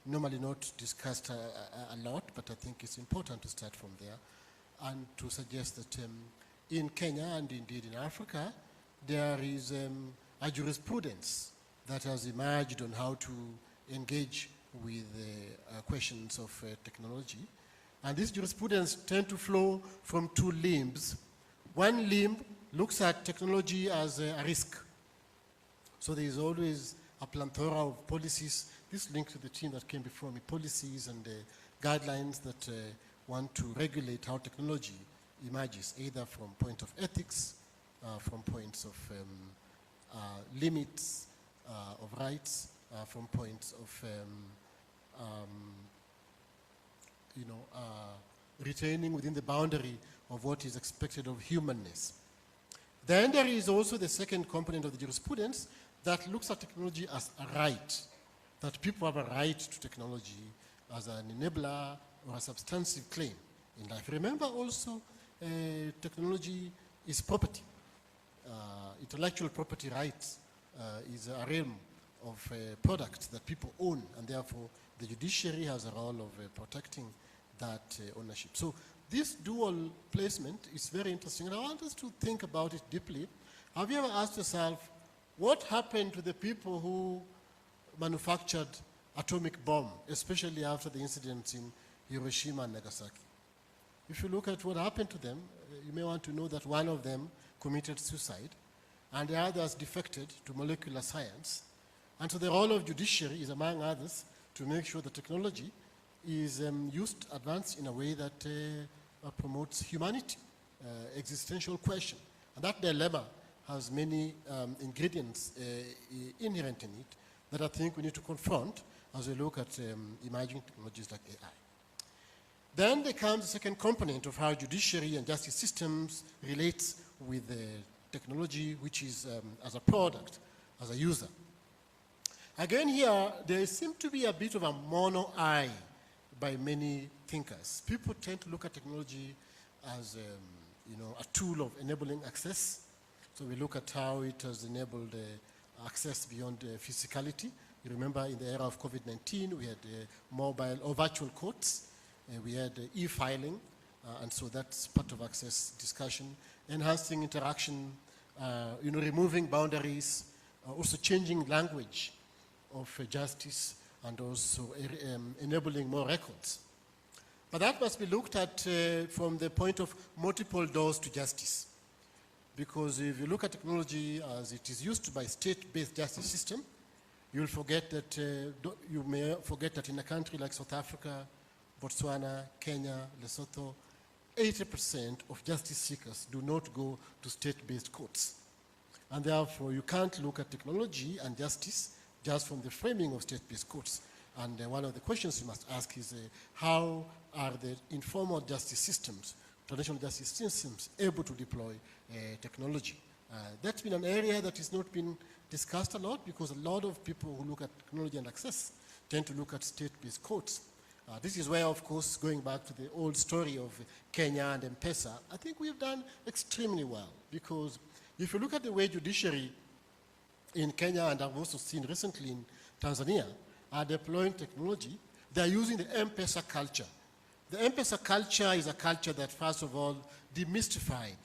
normally not discussed a lot, but I think it's important to start from there and to suggest that in Kenya and indeed in Africa, there is a jurisprudence that has emerged on how to engage with questions of technology. And this jurisprudence tends to flow from two limbs. One limb looks at technology as a risk. So there is always a plethora of policies. This links to the team that came before me, policies and guidelines that want to regulate how technology emerges, either from point of ethics, from points of limits of rights, from points of retaining within the boundary of what is expected of humanness. Then there is also the second component of the jurisprudence that looks at technology as a right, that people have a right to technology as an enabler or a substantive claim in life. Remember also, technology is property. Intellectual property rights is a realm of products that people own, and therefore the judiciary has a role of protecting that ownership. So this dual placement is very interesting, and I want us to think about it deeply. Have you ever asked yourself, what happened to the people who manufactured atomic bomb, especially after the incidents in Hiroshima and Nagasaki? If you look at what happened to them, you may want to know that one of them committed suicide, and the others defected to molecular science. And so the role of judiciary is, among others, to make sure the technology is used, advanced in a way that promotes humanity, existential question. And that dilemma has many ingredients inherent in it that I think we need to confront as we look at emerging technologies like AI. Then there comes the second component of how judiciary and justice systems relates with technology, which is as a product, as a user. Again here, there seems to be a bit of a mono eye by many thinkers. People tend to look at technology as a tool of enabling access. So we look at how it has enabled access beyond physicality. You remember in the era of COVID-19, we had mobile or virtual courts. We had e-filing, and so that's part of access discussion. Enhancing interaction, removing boundaries, also changing language of justice, and also enabling more records. But that must be looked at from the point of multiple doors to justice. Because if you look at technology as it is used by state-based justice system, you'll forget that, you may forget that in a country like South Africa, Botswana, Kenya, Lesotho, 80% of justice seekers do not go to state-based courts. And therefore, you can't look at technology and justice just from the framing of state-based courts. And one of the questions you must ask is, how are the informal justice systems, traditional justice systems, able to deploy technology? That's been an area that has not been discussed a lot, because a lot of people who look at technology and access tend to look at state-based courts. This is where, of course, going back to the old story of Kenya and M-Pesa, I think we've done extremely well, because if you look at the way judiciary in Kenya, and I've also seen recently in Tanzania, are deploying technology, they're using the M-Pesa culture. The M-Pesa culture is a culture that, first of all, demystified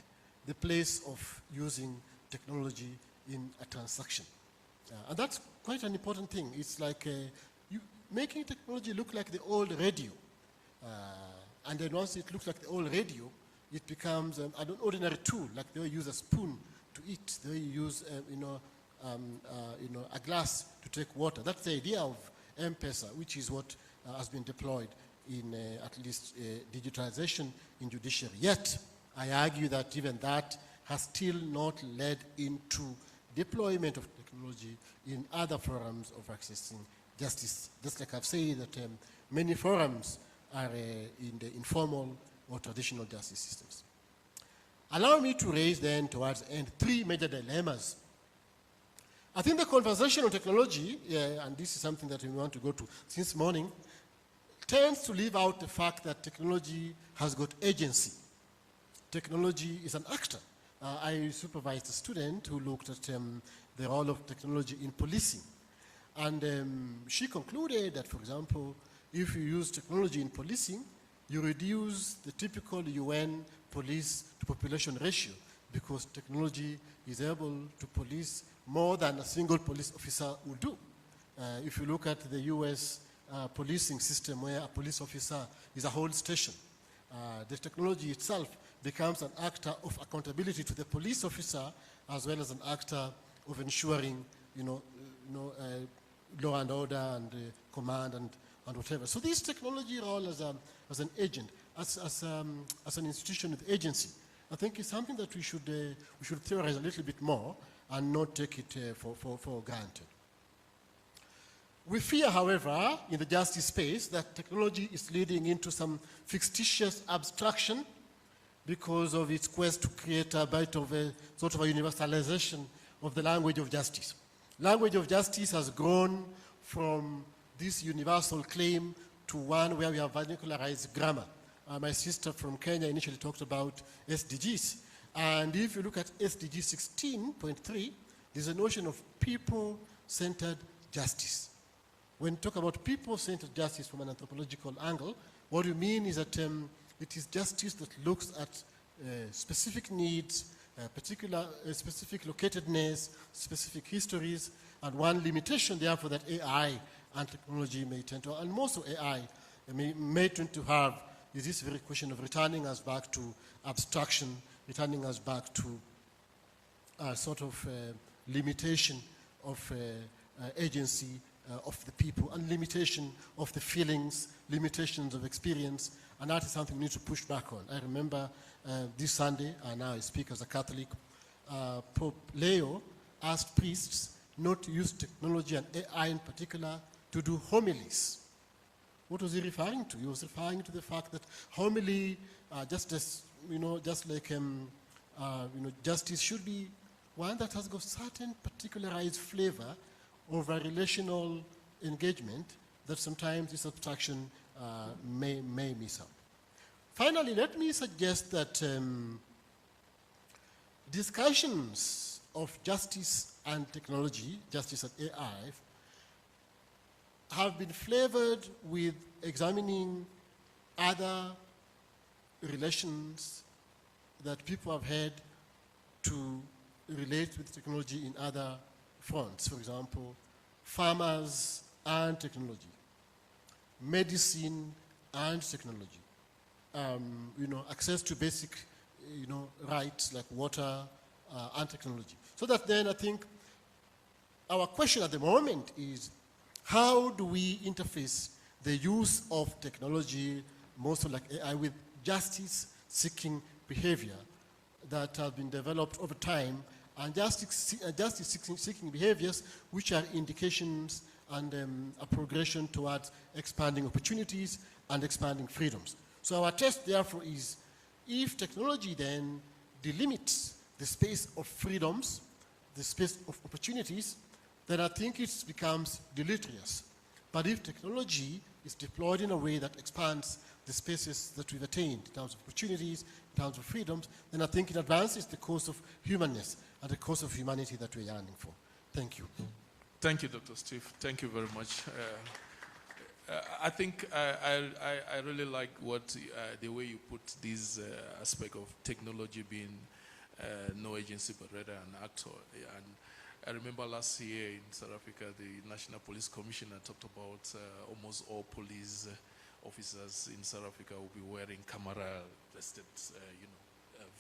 the place of using technology in a transaction. And that's quite an important thing. It's like making technology look like the old radio. And then once it looks like the old radio, it becomes an ordinary tool, like they use a spoon to eat, they use a glass to take water. That's the idea of M-Pesa, which is what has been deployed in at least digitalization in judiciary. Yet, I argue that even that has still not led into deployment of technology in other forums of accessing justice. Just like I've said that many forums are in the informal or traditional justice systems. Allow me to raise then towards the end 3 major dilemmas. I think the conversation on technology, and this is something that we want to go to since morning, tends to leave out the fact that technology has got agency. Technology is an actor. I supervised a student who looked at the role of technology in policing. And she concluded that, for example, if you use technology in policing, you reduce the typical UN police to population ratio because technology is able to police more than a single police officer would do. If you look at the US policing system where a police officer is a whole station, the technology itself becomes an actor of accountability to the police officer as well as an actor of ensuring, law and order and command and whatever. So this technology role as an agent, as an institution with agency, I think is something that we should theorize a little bit more and not take it for granted. We fear, however, in the justice space that technology is leading into some fictitious abstraction because of its quest to create a bit of a sort of a universalization of the language of justice. Language of justice has grown from this universal claim to one where we have vernacularized grammar. My sister from Kenya initially talked about SDGs. And if you look at SDG 16.3, there's a notion of people-centered justice. When you talk about people-centered justice from an anthropological angle, what you mean is that it is justice that looks at specific needs, specific locatedness, specific histories, and one limitation, therefore, that AI and technology may tend to, and most of AI may tend to have, is this very question of returning us back to abstraction, returning us back to a sort of limitation of agency of the people, and limitation of the feelings, limitations of experience, and that is something we need to push back on. I remember this Sunday, and now I speak as a Catholic, Pope Leo asked priests not to use technology and AI in particular to do homilies. What was he referring to? He was referring to the fact that homily, just like justice should be one that has got certain particularized flavor of a relational engagement that sometimes this abstraction may miss out. Finally, let me suggest that discussions of justice and technology, justice and AI, have been flavored with examining other relations that people have had to relate with technology in other fronts. For example, farmers and technology, medicine and technology, access to basic, rights like water and technology. So that then I think our question at the moment is, how do we interface the use of technology, mostly like AI, with justice-seeking behavior that have been developed over time, and justice-seeking behaviors which are indications and a progression towards expanding opportunities and expanding freedoms. So our test, therefore, is if technology then delimits the space of freedoms, the space of opportunities, then I think it becomes deleterious. But if technology is deployed in a way that expands the spaces that we've attained in terms of opportunities, in terms of freedoms, then I think it advances the cause of humanness and the cause of humanity that we're yearning for. Thank you. Thank you, Dr. Steve. Thank you very much. I think I really like the way you put this aspect of technology being no agency but rather an actor. And I remember last year in South Africa, the National Police Commissioner talked about almost all police officers in South Africa will be wearing camera-vested,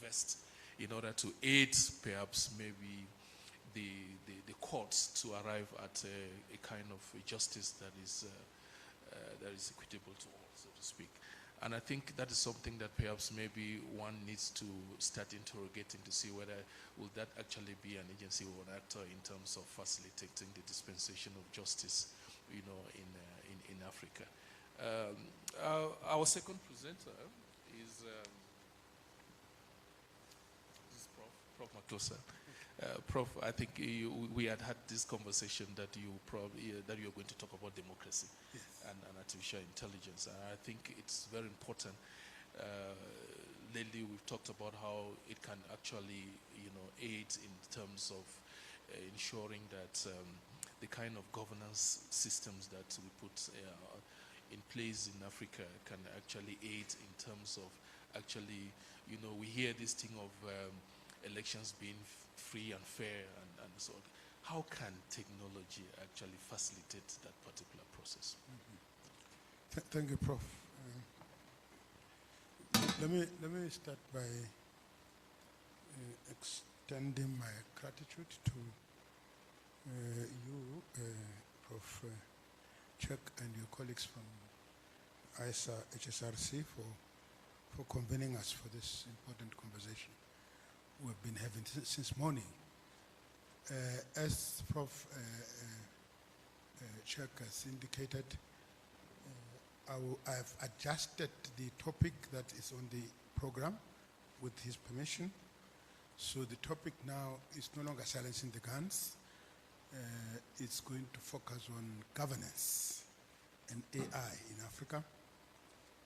vests in order to aid perhaps maybe the courts to arrive at a kind of justice that is equitable to all, so to speak. And I think that is something that perhaps maybe one needs to start interrogating to see whether will that actually be an agency or an actor in terms of facilitating the dispensation of justice, in Africa. Our second presenter is Prof. Maklosa. Prof, I think we had this conversation that you're going to talk about democracy. Yes. and artificial intelligence. And I think it's very important. Lately, we've talked about how it can actually, aid in terms of ensuring that the kind of governance systems that we put in place in Africa can actually aid in terms of actually, you know, we hear this thing of elections being free and fair and so on. How can technology actually facilitate that particular process? Thank you, Prof. Let me start by extending my gratitude to you, Prof. Chuck, and your colleagues from HSRC for convening us for this important conversation we've been having since morning. As Prof. Chuck has indicated, I've adjusted the topic that is on the program with his permission. So the topic now is no longer silencing the guns. It's going to focus on governance and AI in Africa,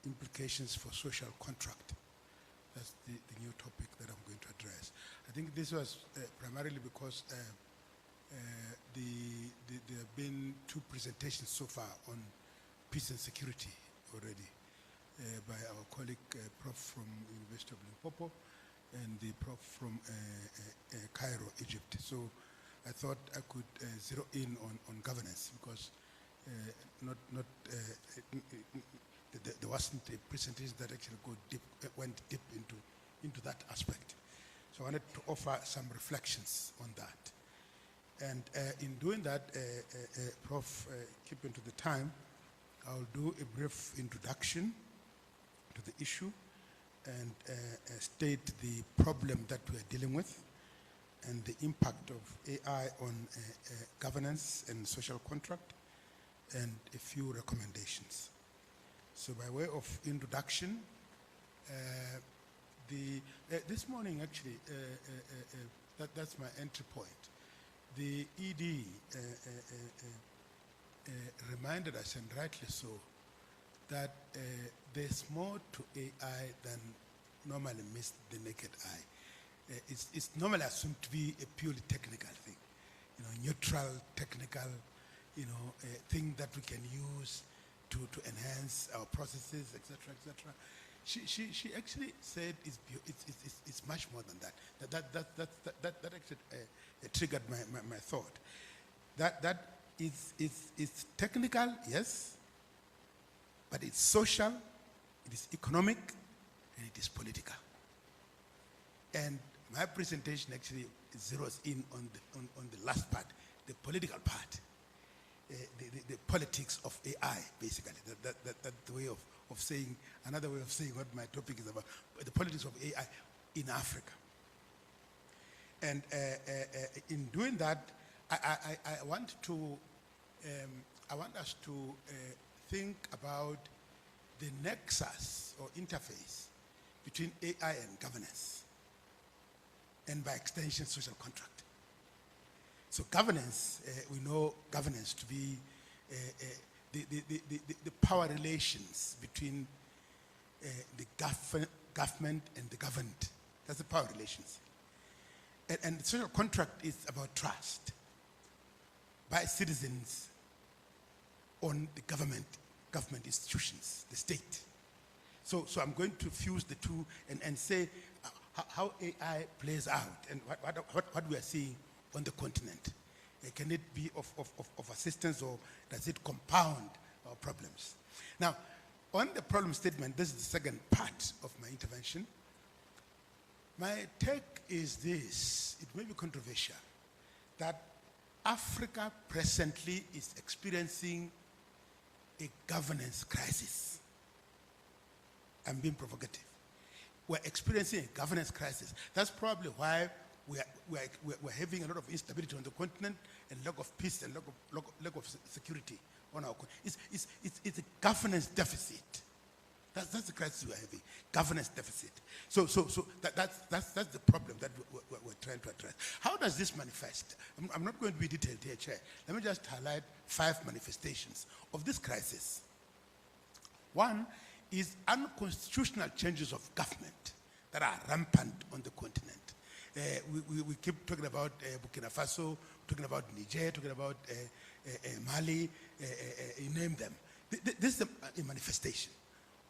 implications for social contract. That's the new topic that I'm going to address. I think this was primarily because there have been two presentations so far on peace and security already by our colleague Prof from University of Limpopo and the Prof from Cairo, Egypt. So I thought I could zero in on governance because there wasn't a presentation that actually went deep into that aspect. So I wanted to offer some reflections on that. And in doing that, Prof, keeping to the time, I'll do a brief introduction to the issue and state the problem that we're dealing with and the impact of AI on governance and social contract, and a few recommendations. So by way of introduction, this morning actually, that's my entry point. The ED reminded us, and rightly so, that there's more to AI than normally meets the naked eye. It's normally assumed to be a purely technical thing, you know, neutral, technical, you know, a thing that we can use to enhance our processes, etc., etc. She actually said it's much more than that. That actually triggered my thought. That it's technical, yes, but it's social, it is economic, and it is political. And my presentation actually zeroes in on the last part, the political part, the politics of AI, basically. That's the way of saying, another way of saying what my topic is about, the politics of AI in Africa. And in doing that, I want us to think about the nexus or interface between AI and governance, and by extension, social contract. So governance, we know governance to be the power relations between the government and the governed. That's the power relations. And the social contract is about trust by citizens on the government institutions, the state. So I'm going to fuse the two and say how AI plays out and what we are seeing on the continent. Can it be of assistance, or does it compound our problems? Now, on the problem statement, this is the second part of my intervention. My take is this: it may be controversial, that Africa presently is experiencing a governance crisis. I'm being provocative. We're experiencing a governance crisis. That's probably why we're having a lot of instability on the continent and lack of peace and lack of security on our continent. It's a governance deficit. That's the crisis we're having, governance deficit. So that's the problem that we're trying to address. How does this manifest? I'm not going to be detailed here, Chair. Let me just highlight 5 manifestations of this crisis. One is unconstitutional changes of government that are rampant on the continent. We keep talking about Burkina Faso, talking about Niger, talking about Mali, you name them. This is a manifestation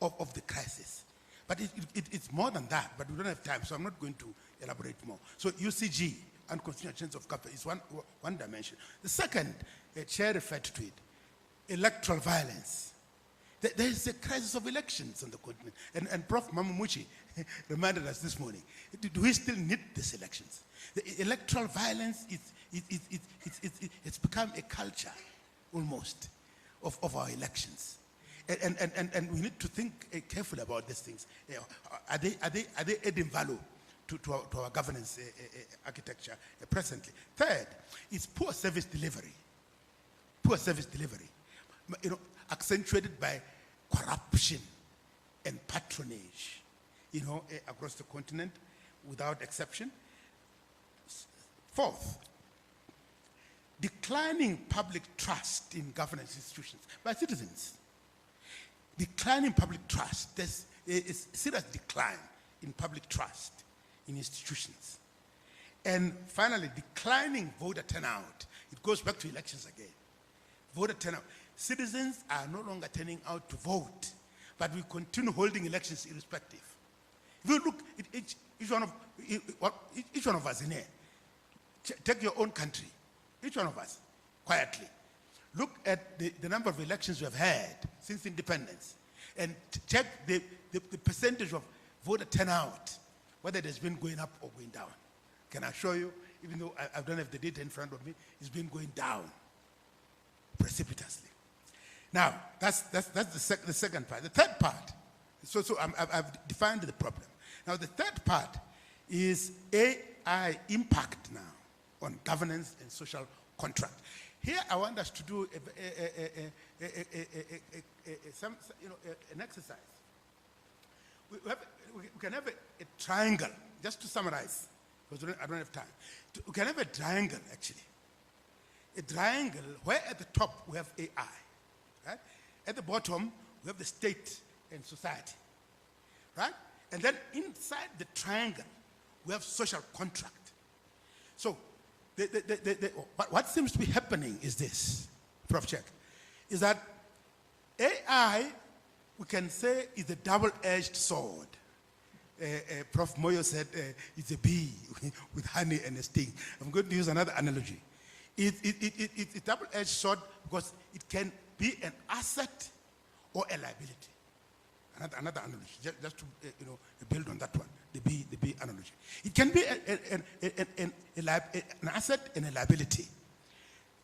of the crisis. But it's more than that, but we don't have time, so I'm not going to elaborate more. So UCG, unconstitutional change of government, is one dimension. The second, Chair referred to it, electoral violence. There is a crisis of elections on the continent. And Prof. Mamumuchi reminded us this morning, do we still need these elections? The electoral violence, it's become a culture, almost, of our elections. And we need to think carefully about these things. Are they adding value to our governance architecture presently? Third, is poor service delivery. Poor service delivery, accentuated by corruption and patronage, across the continent, without exception. Fourth, declining public trust in governance institutions by citizens. Declining public trust. There's a serious decline in public trust in institutions. And finally, declining voter turnout. It goes back to elections again. Voter turnout. Citizens are no longer turning out to vote, but we continue holding elections irrespective. If you look at each one of us in here, take your own country, each one of us, quietly. Look at the number of elections we have had since independence and check the percentage of voter turnout, whether it has been going up or going down. Can I assure you, even though I don't have the data in front of me, it's been going down precipitously. Now, that's the second part. The third part, so I've defined the problem. Now, the third part is AI impact now on governance and social contract. Here, I want us to do an exercise. We can have a triangle, just to summarize, because I don't have time. We can have a triangle, actually. A triangle where at the top we have AI, right? At the bottom, we have the state and society, right? And then inside the triangle, we have social contract. So, what seems to be happening is this, Prof. Check, is that AI, we can say, is a double-edged sword. Prof. Moyo said it's a bee with honey and a sting. I'm going to use another analogy. It's a double-edged sword because it can be an asset or a liability. Another analogy, just to build on that one, the bee analogy. It can be an asset and a liability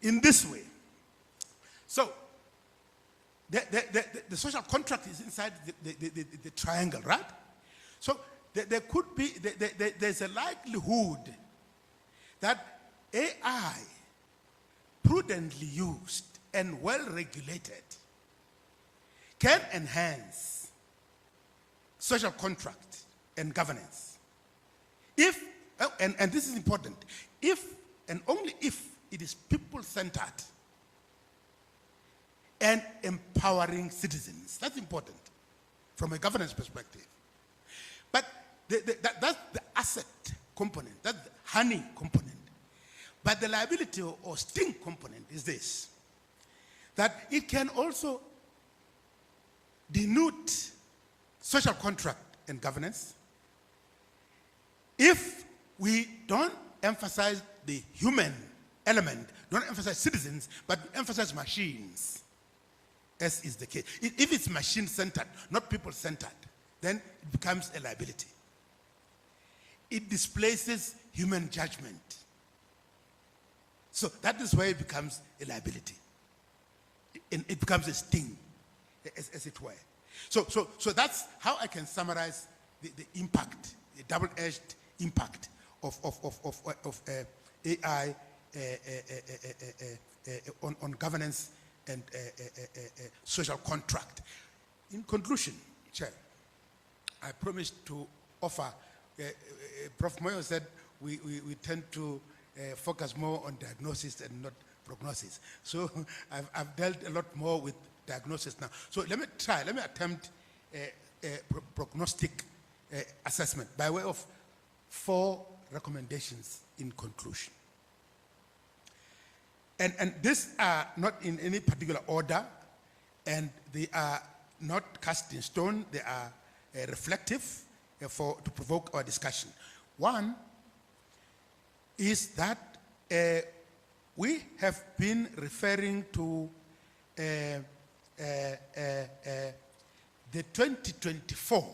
in this way. So the social contract is inside the triangle, right? So there could be, there's a likelihood that AI, prudently used and well regulated, can enhance social contract and governance. If, and this is important, if and only if it is people-centered and empowering citizens. That's important from a governance perspective. But that's the asset component, that's the honey component. But the liability or sting component is this, that it can also denude social contract and governance if we don't emphasize the human element, don't emphasize citizens, but emphasize machines, as is the case. If it's machine-centered, not people-centered, then it becomes a liability. It displaces human judgment. So that is where it becomes a liability. It becomes a sting, as it were. So that's how I can summarize the impact, the double-edged impact of AI on governance and social contract. In conclusion, Chair, I promised to offer, Prof. Moyo said we tend to focus more on diagnosis and not prognosis. So I've dealt a lot more with diagnosis now. So let me attempt a prognostic assessment by way of 4 recommendations in conclusion. And these are not in any particular order, and they are not cast in stone. They are reflective to provoke our discussion. One is that we have been referring to the 2024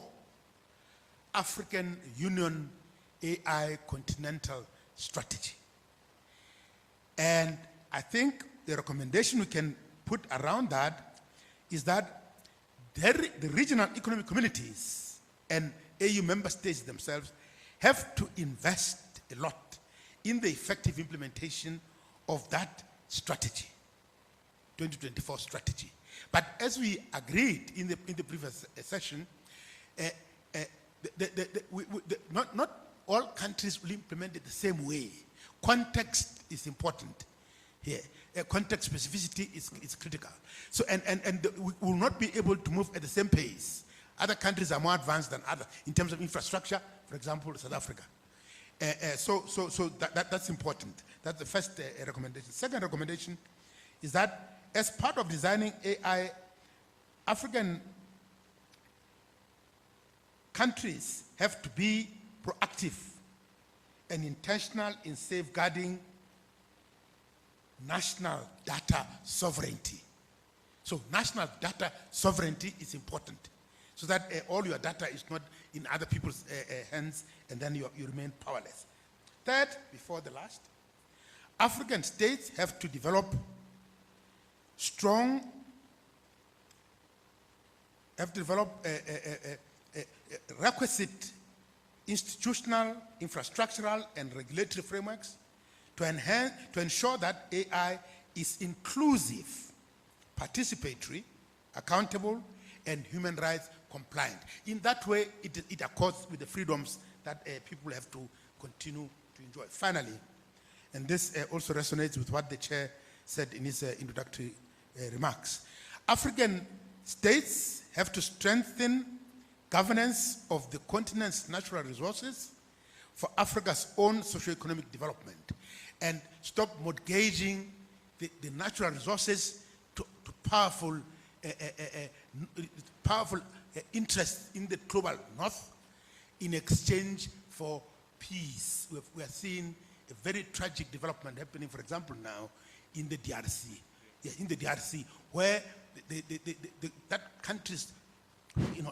African Union AI Continental Strategy. And I think the recommendation we can put around that is that the regional economic communities and AU member states themselves have to invest a lot in the effective implementation of that strategy, 2024 strategy. But as we agreed in the previous session, not all countries will implement it the same way. Context is important here. Context specificity is critical. So, we will not be able to move at the same pace. Other countries are more advanced than others in terms of infrastructure, for example, South Africa. So that's important. That's the first recommendation. Second recommendation is that as part of designing AI, African countries have to be proactive and intentional in safeguarding national data sovereignty. So national data sovereignty is important, so that all your data is not in other people's hands, and then you remain powerless. Third, before the last, African states have to develop requisite institutional, infrastructural, and regulatory frameworks to ensure that AI is inclusive, participatory, accountable, and human rights compliant. In that way, it accords with the freedoms that people have to continue to enjoy. Finally, and this also resonates with what the chair said in his introductory remarks, African states have to strengthen governance of the continent's natural resources for Africa's own socio-economic development, and stop mortgaging the natural resources to powerful interests in the global north in exchange for peace. We are seeing a very tragic development happening, for example, now in the DRC. Yeah, in the DRC, where that countries,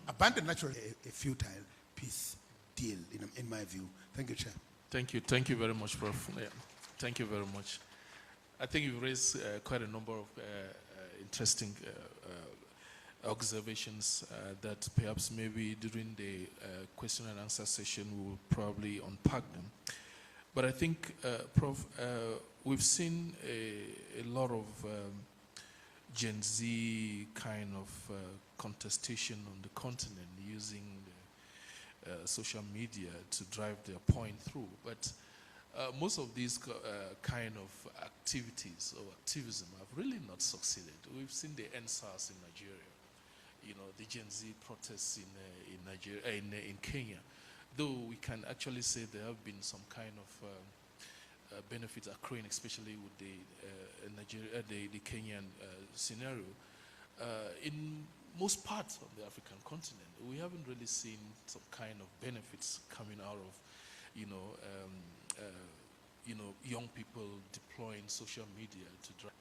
abandon natural a futile peace deal, in my view. Thank you, Chair. Thank you very much, Prof. Yeah. Thank you very much. I think you've raised quite a number of interesting observations that perhaps maybe during the question and answer session we will probably unpack them. But I think, Prof, we've seen a lot of Gen Z kind of contestation on the continent using social media to drive their point through. But most of these kind of activities or activism have really not succeeded. We've seen the NSAS in Nigeria, the Gen Z protests in Nigeria, in Kenya. Though we can actually say there have been some kind of benefits accruing, especially with the Kenyan scenario. In most parts of the African continent, we haven't really seen some kind of benefits coming out of, young people deploying social media to drive.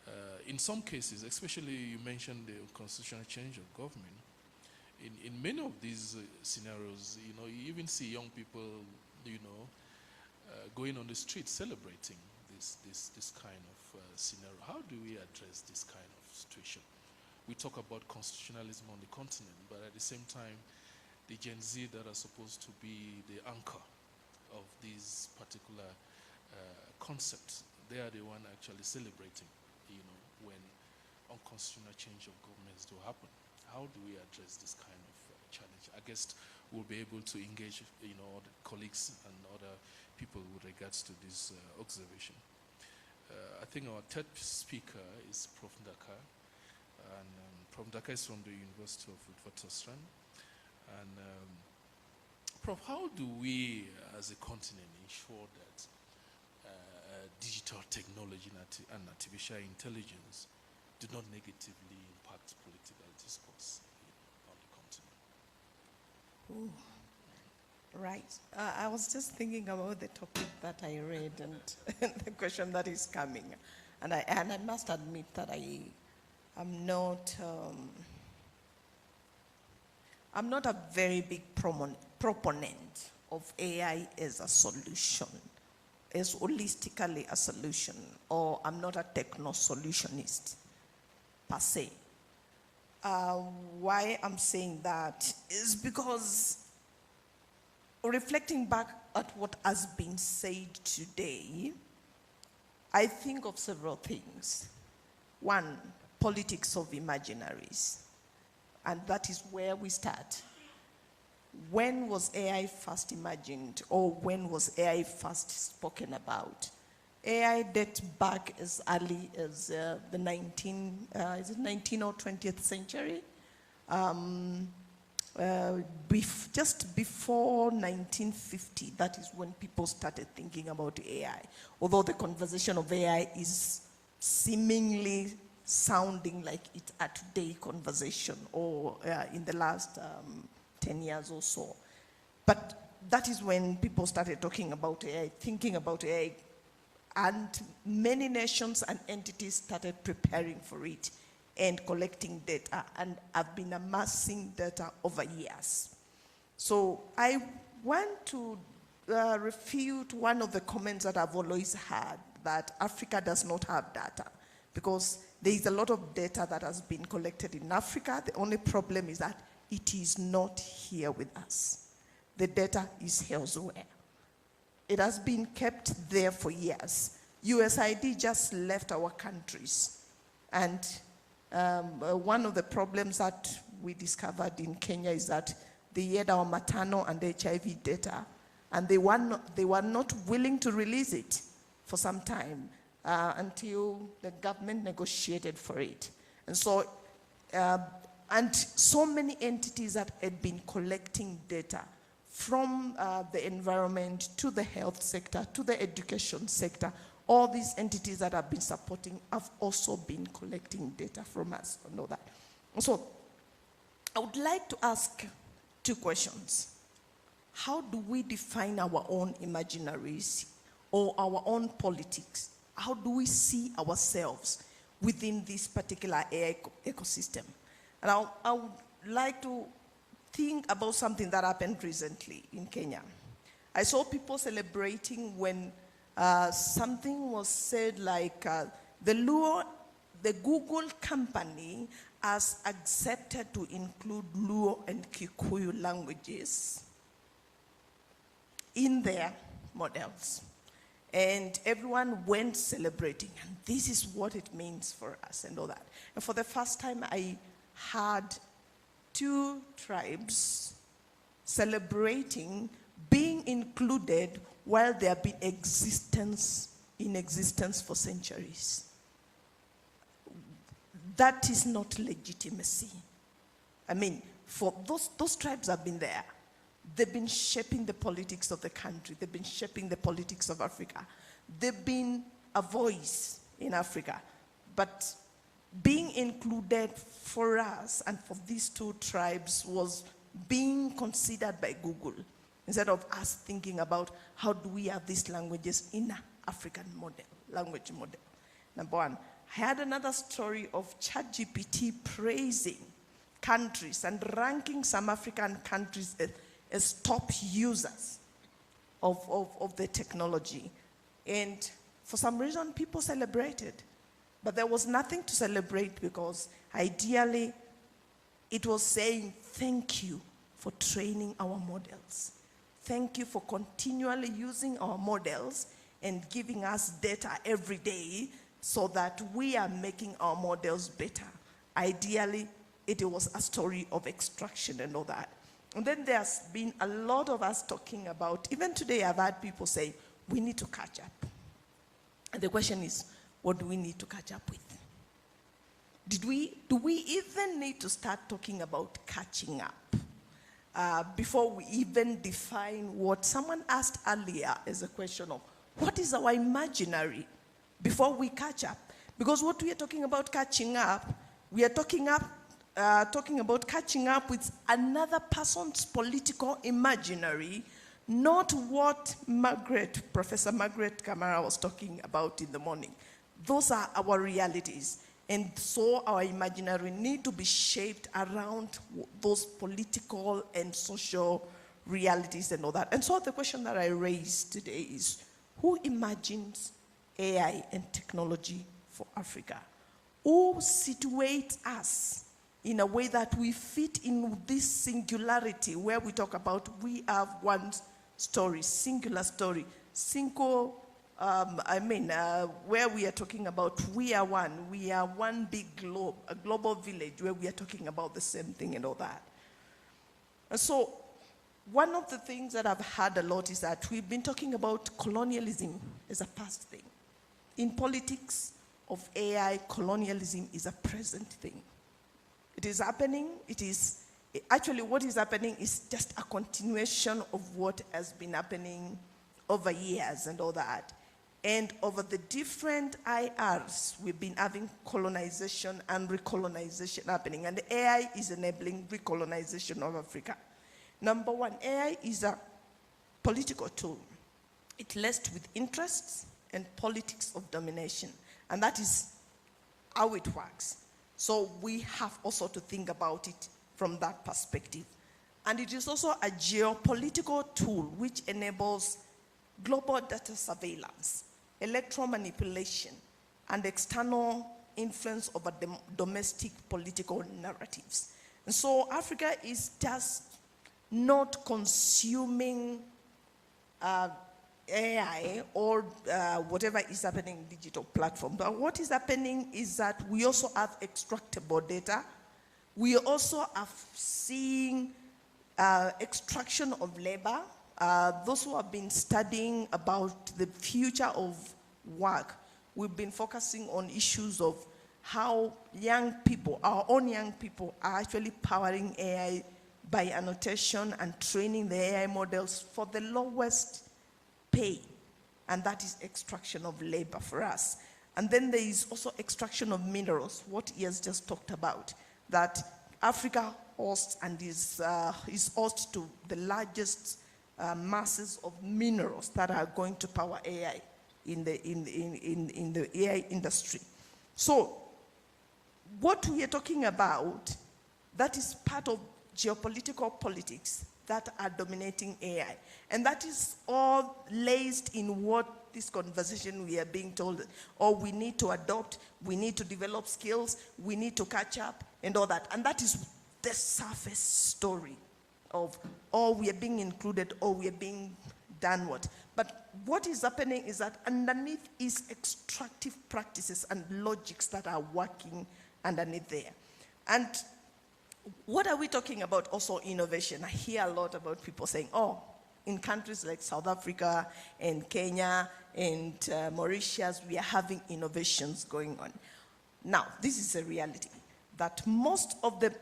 In some cases, especially you mentioned the constitutional change of government, in many of these scenarios, you even see young people, going on the street celebrating this kind of scenario. How do we address this kind of situation? We talk about constitutionalism on the continent, but at the same time, the Gen Z that are supposed to be the anchor of these particular concepts, they are the one actually celebrating, when unconstitutional change of governments do happen. How do we address this kind of challenge? I guess we'll be able to engage, the colleagues and other people with regards to this observation. I think our third speaker is Prof. Ndaka, and Prof. Ndaka is from the University of Witwatersrand, and Prof, how do we as a continent ensure that digital technology and artificial intelligence do not negatively impact political discourse on the continent? Ooh. Right. I was just thinking about the topic that I read and the question that is coming. And I must admit that I'm not a very big proponent of AI as a solution, as holistically a solution, or I'm not a techno-solutionist per se. Why I'm saying that is because reflecting back at what has been said today, I think of several things. One, politics of imaginaries. And that is where we start. When was AI first imagined, or when was AI first spoken about? AI dates back as early as the 19th or 20th century. Just before 1950, that is when people started thinking about AI. Although the conversation of AI is seemingly sounding like it's a today conversation or in the last 10 years or so. But that is when people started talking about AI, thinking about AI, and many nations and entities started preparing for it and collecting data, and have been amassing data over years. So I want to refute one of the comments that I've always had, that Africa does not have data, because there is a lot of data that has been collected in Africa. The only problem is that it is not here with us. The data is elsewhere. It has been kept there for years. USAID just left our countries, and one of the problems that we discovered in Kenya is that they had our maternal and HIV data, and they were not willing to release it for some time until the government negotiated for it. And so, and so many entities that had been collecting data from the environment to the health sector to the education sector, all these entities that have been supporting have also been collecting data from us. I know that. So I would like to ask two questions. How do we define our own imaginaries or our own politics? How do we see ourselves within this particular AI ecosystem? And I would like to think about something that happened recently in Kenya. I saw people celebrating when something was said like the Google company has accepted to include Luo and Kikuyu languages in their models. And everyone went celebrating, and this is what it means for us and all that. And for the first time, I had two tribes celebrating being included while they have been in existence for centuries. That is not legitimacy. I mean, for those tribes have been there. They've been shaping the politics of the country. They've been shaping the politics of Africa. They've been a voice in Africa. But being included for us and for these two tribes was being considered by Google, instead of us thinking about how do we have these languages in an African model, language model. Number one. I had another story of ChatGPT praising countries and ranking some African countries as top users of the technology. And for some reason, people celebrated. But there was nothing to celebrate, because ideally, it was saying, thank you for training our models. Thank you for continually using our models and giving us data every day so that we are making our models better. Ideally, it was a story of extraction and all that. And then there's been a lot of us talking about, even today I've had people say, we need to catch up. And the question is, what do we need to catch up with? Do we even need to start talking about catching up? before we even define what someone asked earlier as a question of what is our imaginary before we catch up. Because what we are talking about catching up, we are talking about catching up with another person's political imaginary, not what Professor Margaret Kamara was talking about in the morning. Those are our realities. And so our imaginary need to be shaped around those political and social realities and all that. And so the question that I raised today is, who imagines AI and technology for Africa? Who situates us in a way that we fit in this singularity where we talk about we have one story, singular story, where we are talking about we are one big globe, a global village where we are talking about the same thing and all that. And so one of the things that I've heard a lot is that we've been talking about colonialism as a past thing. In politics of AI, colonialism is a present thing. It is happening. Actually, what is happening is just a continuation of what has been happening over years and all that. And over the different IRs, we've been having colonization and recolonization happening. And the AI is enabling recolonization of Africa. Number one, AI is a political tool. It lists with interests and politics of domination. And that is how it works. So we have also to think about it from that perspective. And it is also a geopolitical tool which enables global data surveillance, electoral manipulation, and external influence over domestic political narratives. And so Africa is just not consuming AI or whatever is happening in digital platform. But what is happening is that we also have extractable data. We also are seeing extraction of labor. Those who have been studying about the future of work, we've been focusing on issues of how young people, our own young people, are actually powering AI by annotation and training the AI models for the lowest pay, and that is extraction of labor for us. And then there is also extraction of minerals, what he has just talked about, that Africa hosts and is host to the largest masses of minerals that are going to power AI in the AI industry. So what we are talking about, that is part of geopolitical politics that are dominating AI. And that is all laced in what this conversation we are being told, or we need to adopt, we need to develop skills, we need to catch up, and all that. And that is the surface story of, or we are being included, or we are being done what. But what is happening is that underneath is extractive practices and logics that are working underneath there. And what are we talking about also innovation? I hear a lot about people saying, oh, in countries like South Africa and Kenya and Mauritius, we are having innovations going on. Now, this is a reality, that most of the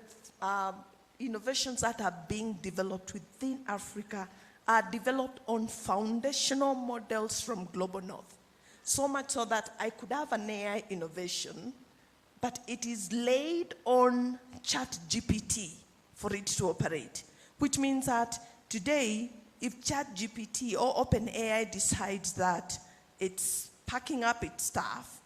innovations that are being developed within Africa are developed on foundational models from Global North. So much so that I could have an AI innovation, but it is laid on ChatGPT for it to operate, which means that today, if ChatGPT or OpenAI decides that it's packing up its stuff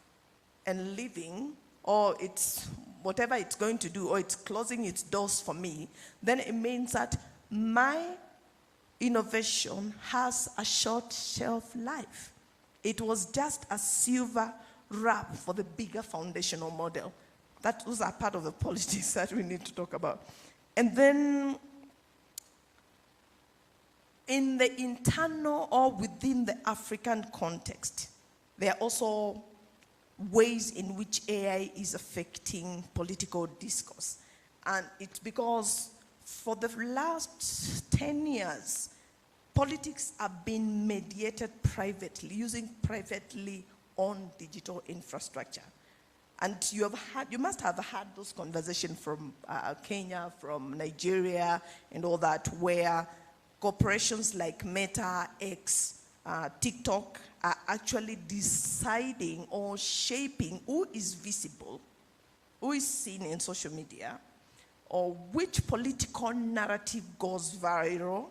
and leaving, or it's whatever it's going to do, or it's closing its doors for me, then it means that my innovation has a short shelf life. It was just a silver wrap for the bigger foundational model. Those are part of the politics that we need to talk about. And then in the internal or within the African context, there are also ways in which AI is affecting political discourse. And it's because for the last 10 years, politics have been mediated privately, using privately owned digital infrastructure. And you must have had those conversations from Kenya, from Nigeria, and all that, where corporations like Meta, X, TikTok are actually deciding or shaping who is visible, who is seen in social media, or which political narrative goes viral,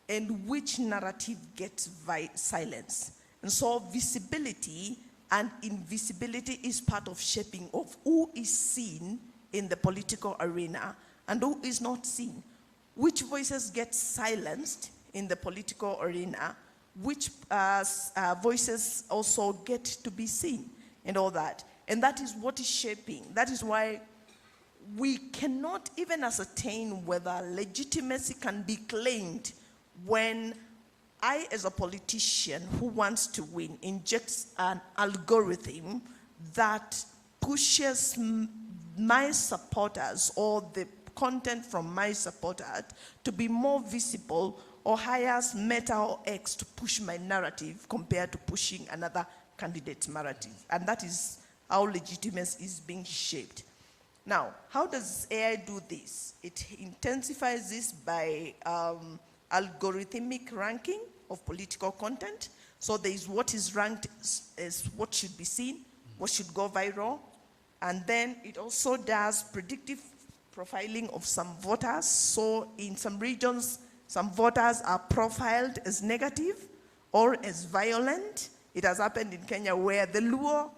and which narrative gets silenced. And so visibility and invisibility is part of shaping of who is seen in the political arena and who is not seen. Which voices get silenced in the political arena, which voices also get to be seen, and all that. And that is what is shaping. That is why we cannot even ascertain whether legitimacy can be claimed when I, as a politician who wants to win, injects an algorithm that pushes my supporters or the content from my supporters to be more visible, or hires Meta or X to push my narrative compared to pushing another candidate's narrative. And that is how legitimacy is being shaped. Now, how does AI do this? It intensifies this by algorithmic ranking of political content. So there is what is ranked as what should be seen, what should go viral, and then it also does predictive profiling of some voters. So in some regions, some voters are profiled as negative or as violent. It has happened in Kenya where the Luo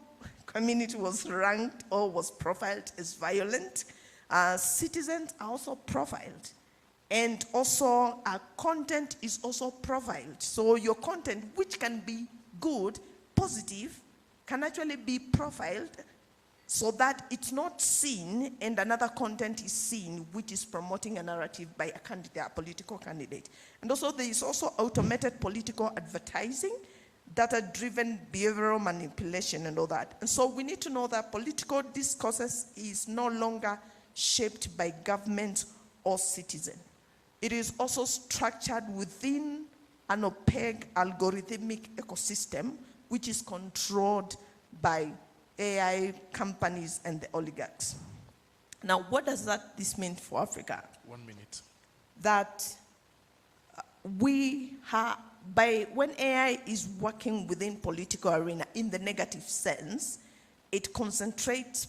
community was ranked or was profiled as violent. Citizens are also profiled. And also, our content is also profiled. So your content, which can be good, positive, can actually be profiled so that it's not seen and another content is seen, which is promoting a narrative by a candidate, a political candidate. And also, there is also automated political advertising, data-driven behavioral manipulation and all that. And so we need to know that political discourses is no longer shaped by government or citizen. It is also structured within an opaque algorithmic ecosystem, which is controlled by AI companies and the oligarchs. Now, what does this mean for Africa? 1 minute. That when AI is working within political arena in the negative sense, it concentrates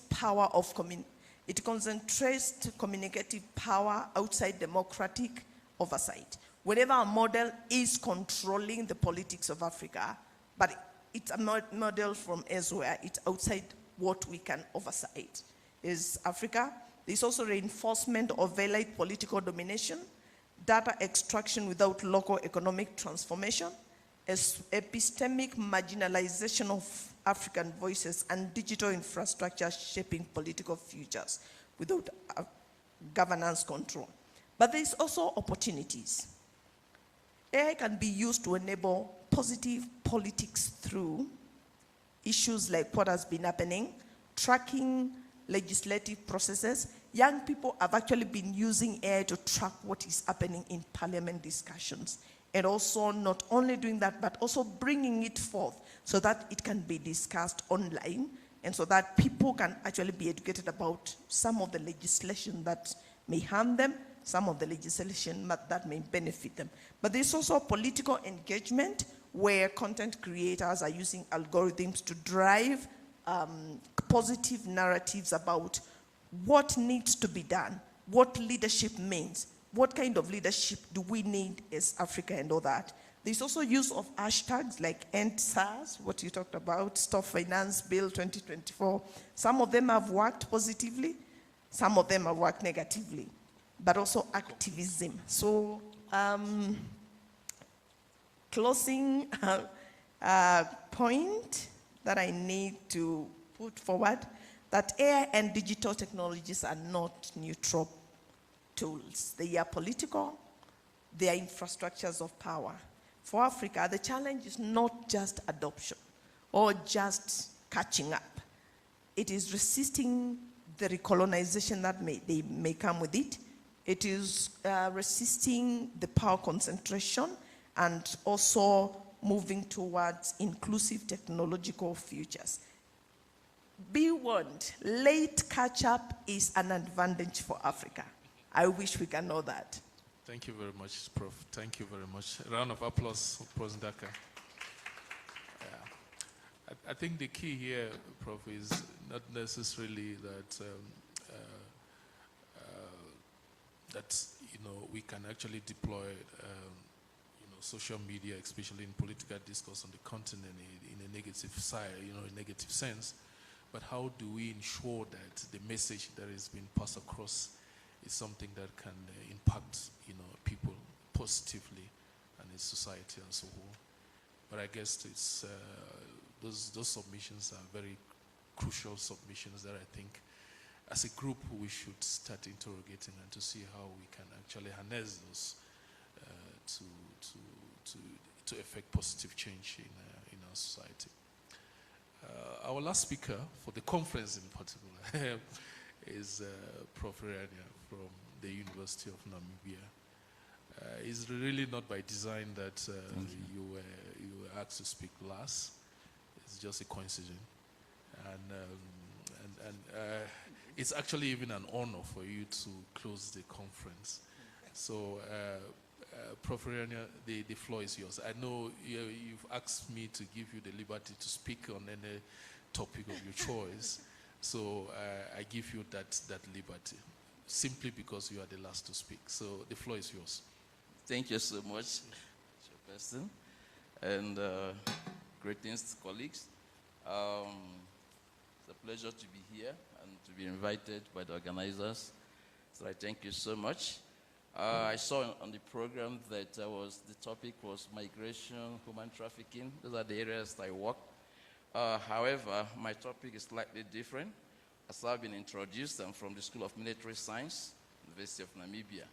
communicative power outside democratic oversight. Whenever a model is controlling the politics of Africa, but it's a model from elsewhere, it's outside what we can oversight, is Africa. There's also reinforcement of violent political domination, data extraction without local economic transformation, epistemic marginalization of African voices, and digital infrastructure shaping political futures without governance control. But there's also opportunities. AI can be used to enable positive politics through issues like what has been happening, tracking legislative processes. Young people have actually been using AI to track what is happening in parliament discussions. And also not only doing that, but also bringing it forth so that it can be discussed online and so that people can actually be educated about some of the legislation that may harm them, some of the legislation that may benefit them. But there's also political engagement where content creators are using algorithms to drive positive narratives about what needs to be done, what leadership means, what kind of leadership do we need as Africa and all that. There's also use of hashtags like EndSARS, what you talked about, Stop Finance Bill 2024. Some of them have worked positively, some of them have worked negatively, but also activism. So closing point that I need to put forward, that AI and digital technologies are not neutral tools. They are political, they are infrastructures of power. For Africa, the challenge is not just adoption or just catching up. It is resisting the recolonization that may come with it. It is resisting the power concentration and also moving towards inclusive technological futures. Be warned, late catch-up is an advantage for Africa. I wish we can know that. Thank you very much, Prof. Thank you very much. A round of applause for President Daka. I think the key here, Prof, is not necessarily that that we can actually deploy social media, especially in political discourse on the continent, in a negative side, a negative sense. But how do we ensure that the message that is being passed across is something that can impact, people positively and in society as a whole? But I guess it's those submissions are very crucial submissions that I think, as a group, we should start interrogating and to see how we can actually harness those to effect positive change in our society. Our last speaker for the conference in particular is Prof. Rania from the University of Namibia. It's really not by design that you were asked to speak last. It's just a coincidence. And it's actually even an honor for you to close the conference. So, Prof. Rania, the floor is yours. I know you've asked me to give you the liberty to speak on any topic of your choice. So I give you that liberty, simply because you are the last to speak. So the floor is yours. Thank you so much, Chairperson, and greetings, colleagues. It's a pleasure to be here and to be invited by the organizers. So I thank you so much. I saw on the program that the topic was migration, human trafficking. Those are the areas I work. However, my topic is slightly different. As I've been introduced, I'm from the School of Military Science, University of Namibia.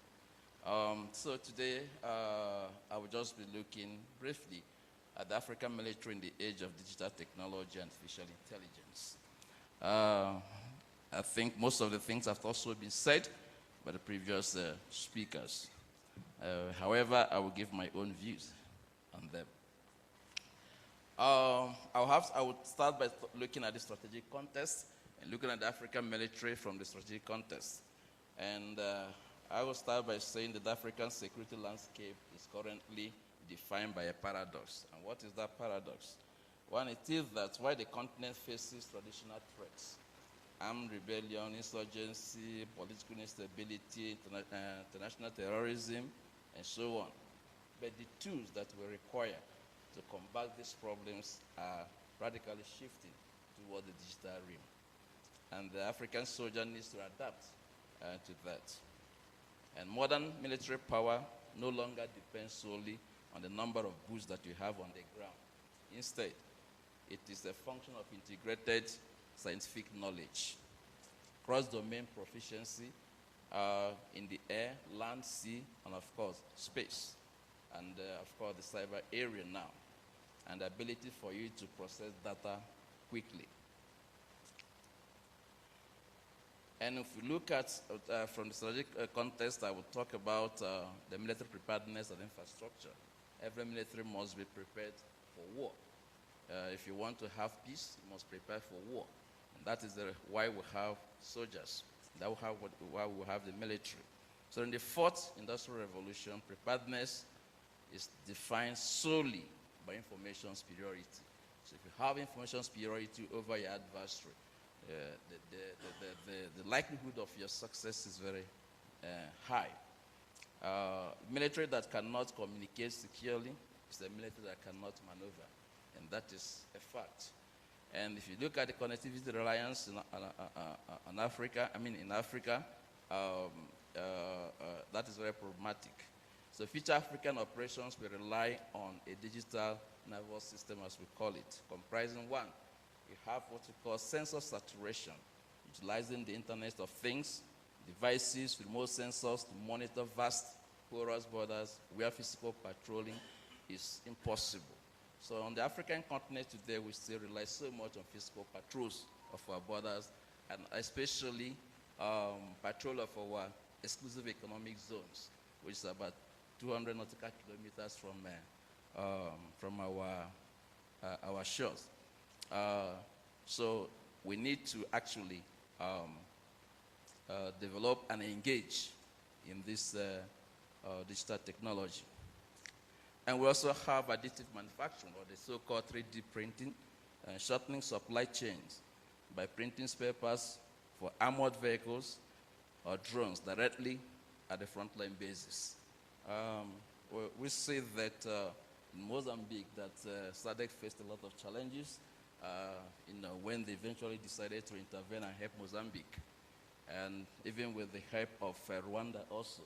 So today, I will just be looking briefly at the African military in the age of digital technology and artificial intelligence. I think most of the things have also been said by the previous speakers. However, I will give my own views on them. I would start by looking at the strategic context and looking at the African military from the strategic context. And I will start by saying that the African security landscape is currently defined by a paradox. And what is that paradox? One, it is that while the continent faces traditional threats, armed rebellion, insurgency, political instability, international terrorism, and so on. But the tools that we require to combat these problems are radically shifting toward the digital realm. And the African soldier needs to adapt to that. And modern military power no longer depends solely on the number of boots that you have on the ground. Instead, it is a function of integrated scientific knowledge, cross-domain proficiency in the air, land, sea, and of course, space. And of course, the cyber area now. And the ability for you to process data quickly. And if we look at, from the strategic context, I will talk about the military preparedness and infrastructure. Every military must be prepared for war. If you want to have peace, you must prepare for war. And that is why we have soldiers. That's why we have the military. So in the fourth industrial revolution, preparedness is defined solely by information superiority. So if you have information superiority over your adversary, the likelihood of your success is very high. Military that cannot communicate securely is a military that cannot maneuver, and that is a fact. And if you look at the connectivity reliance in Africa, that is very problematic. So future African operations will rely on a digital naval system, as we call it, comprising one, you have what we call sensor saturation, utilizing the Internet of Things, devices, remote sensors to monitor vast porous borders where physical patrolling is impossible. So on the African continent today, we still rely so much on physical patrols of our borders, and especially patrol of our exclusive economic zones, which is about 200 nautical kilometers from our shores. So we need to actually develop and engage in this digital technology. And we also have additive manufacturing, or the so-called 3D printing, shortening supply chains by printing spare parts for armored vehicles or drones directly at the frontline basis. We see that in Mozambique that SADC faced a lot of challenges when they eventually decided to intervene and help Mozambique. And even with the help of Rwanda also,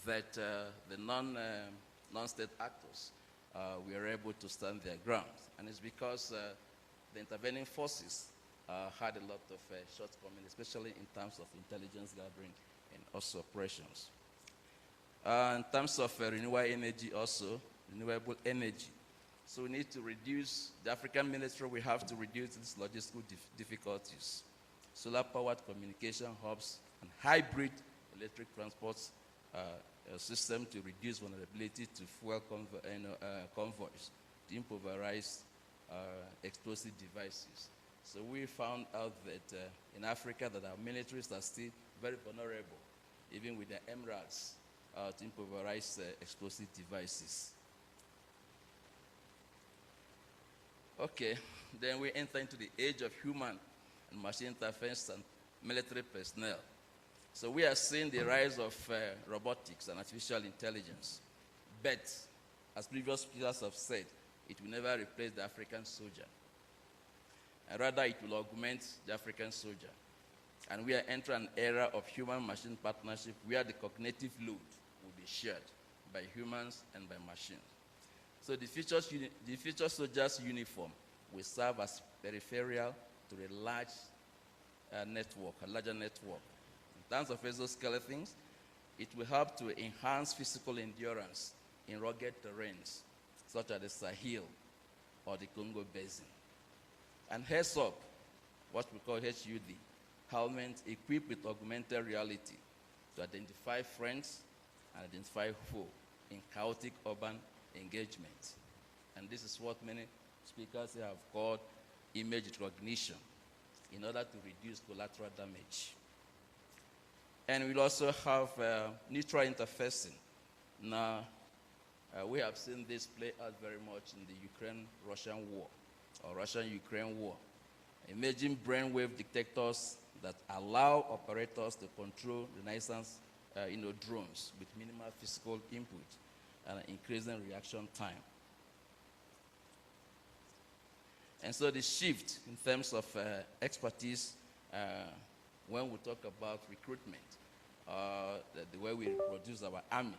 that the non-state actors were able to stand their ground. And it's because the intervening forces had a lot of shortcomings, especially in terms of intelligence gathering and also operations. In terms of renewable energy also, renewable energy. So we need to reduce, the African military, we have to reduce these logistical difficulties. Solar-powered communication hubs and hybrid electric transport system to reduce vulnerability to fuel convoys, to improvise explosive devices. So we found out that in Africa that our militaries are still very vulnerable, even with the emeralds, to improvise explosive devices. Okay, then we enter into the age of human and machine interference and military personnel. So we are seeing the rise of robotics and artificial intelligence. But, as previous speakers have said, it will never replace the African soldier. And rather, it will augment the African soldier. And we are entering an era of human-machine partnership where the cognitive load will be shared by humans and by machines. So the future soldier's uniform will serve as peripheral to a large network, a larger network. In terms of exoskeletons, it will help to enhance physical endurance in rugged terrains, such as the Sahel or the Congo Basin. And heads up, what we call HUD, helmet equipped with augmented reality to identify friends and identify foe in chaotic urban engagement. And this is what many speakers have called image recognition in order to reduce collateral damage. And we'll also have neutral interfacing. Now, we have seen this play out very much in the Ukraine-Russian war, or Russian-Ukraine war. Imagine brainwave detectors that allow operators to control renaissance drones with minimal physical input and increasing reaction time. And so the shift in terms of expertise, when we talk about recruitment, the way we produce our army.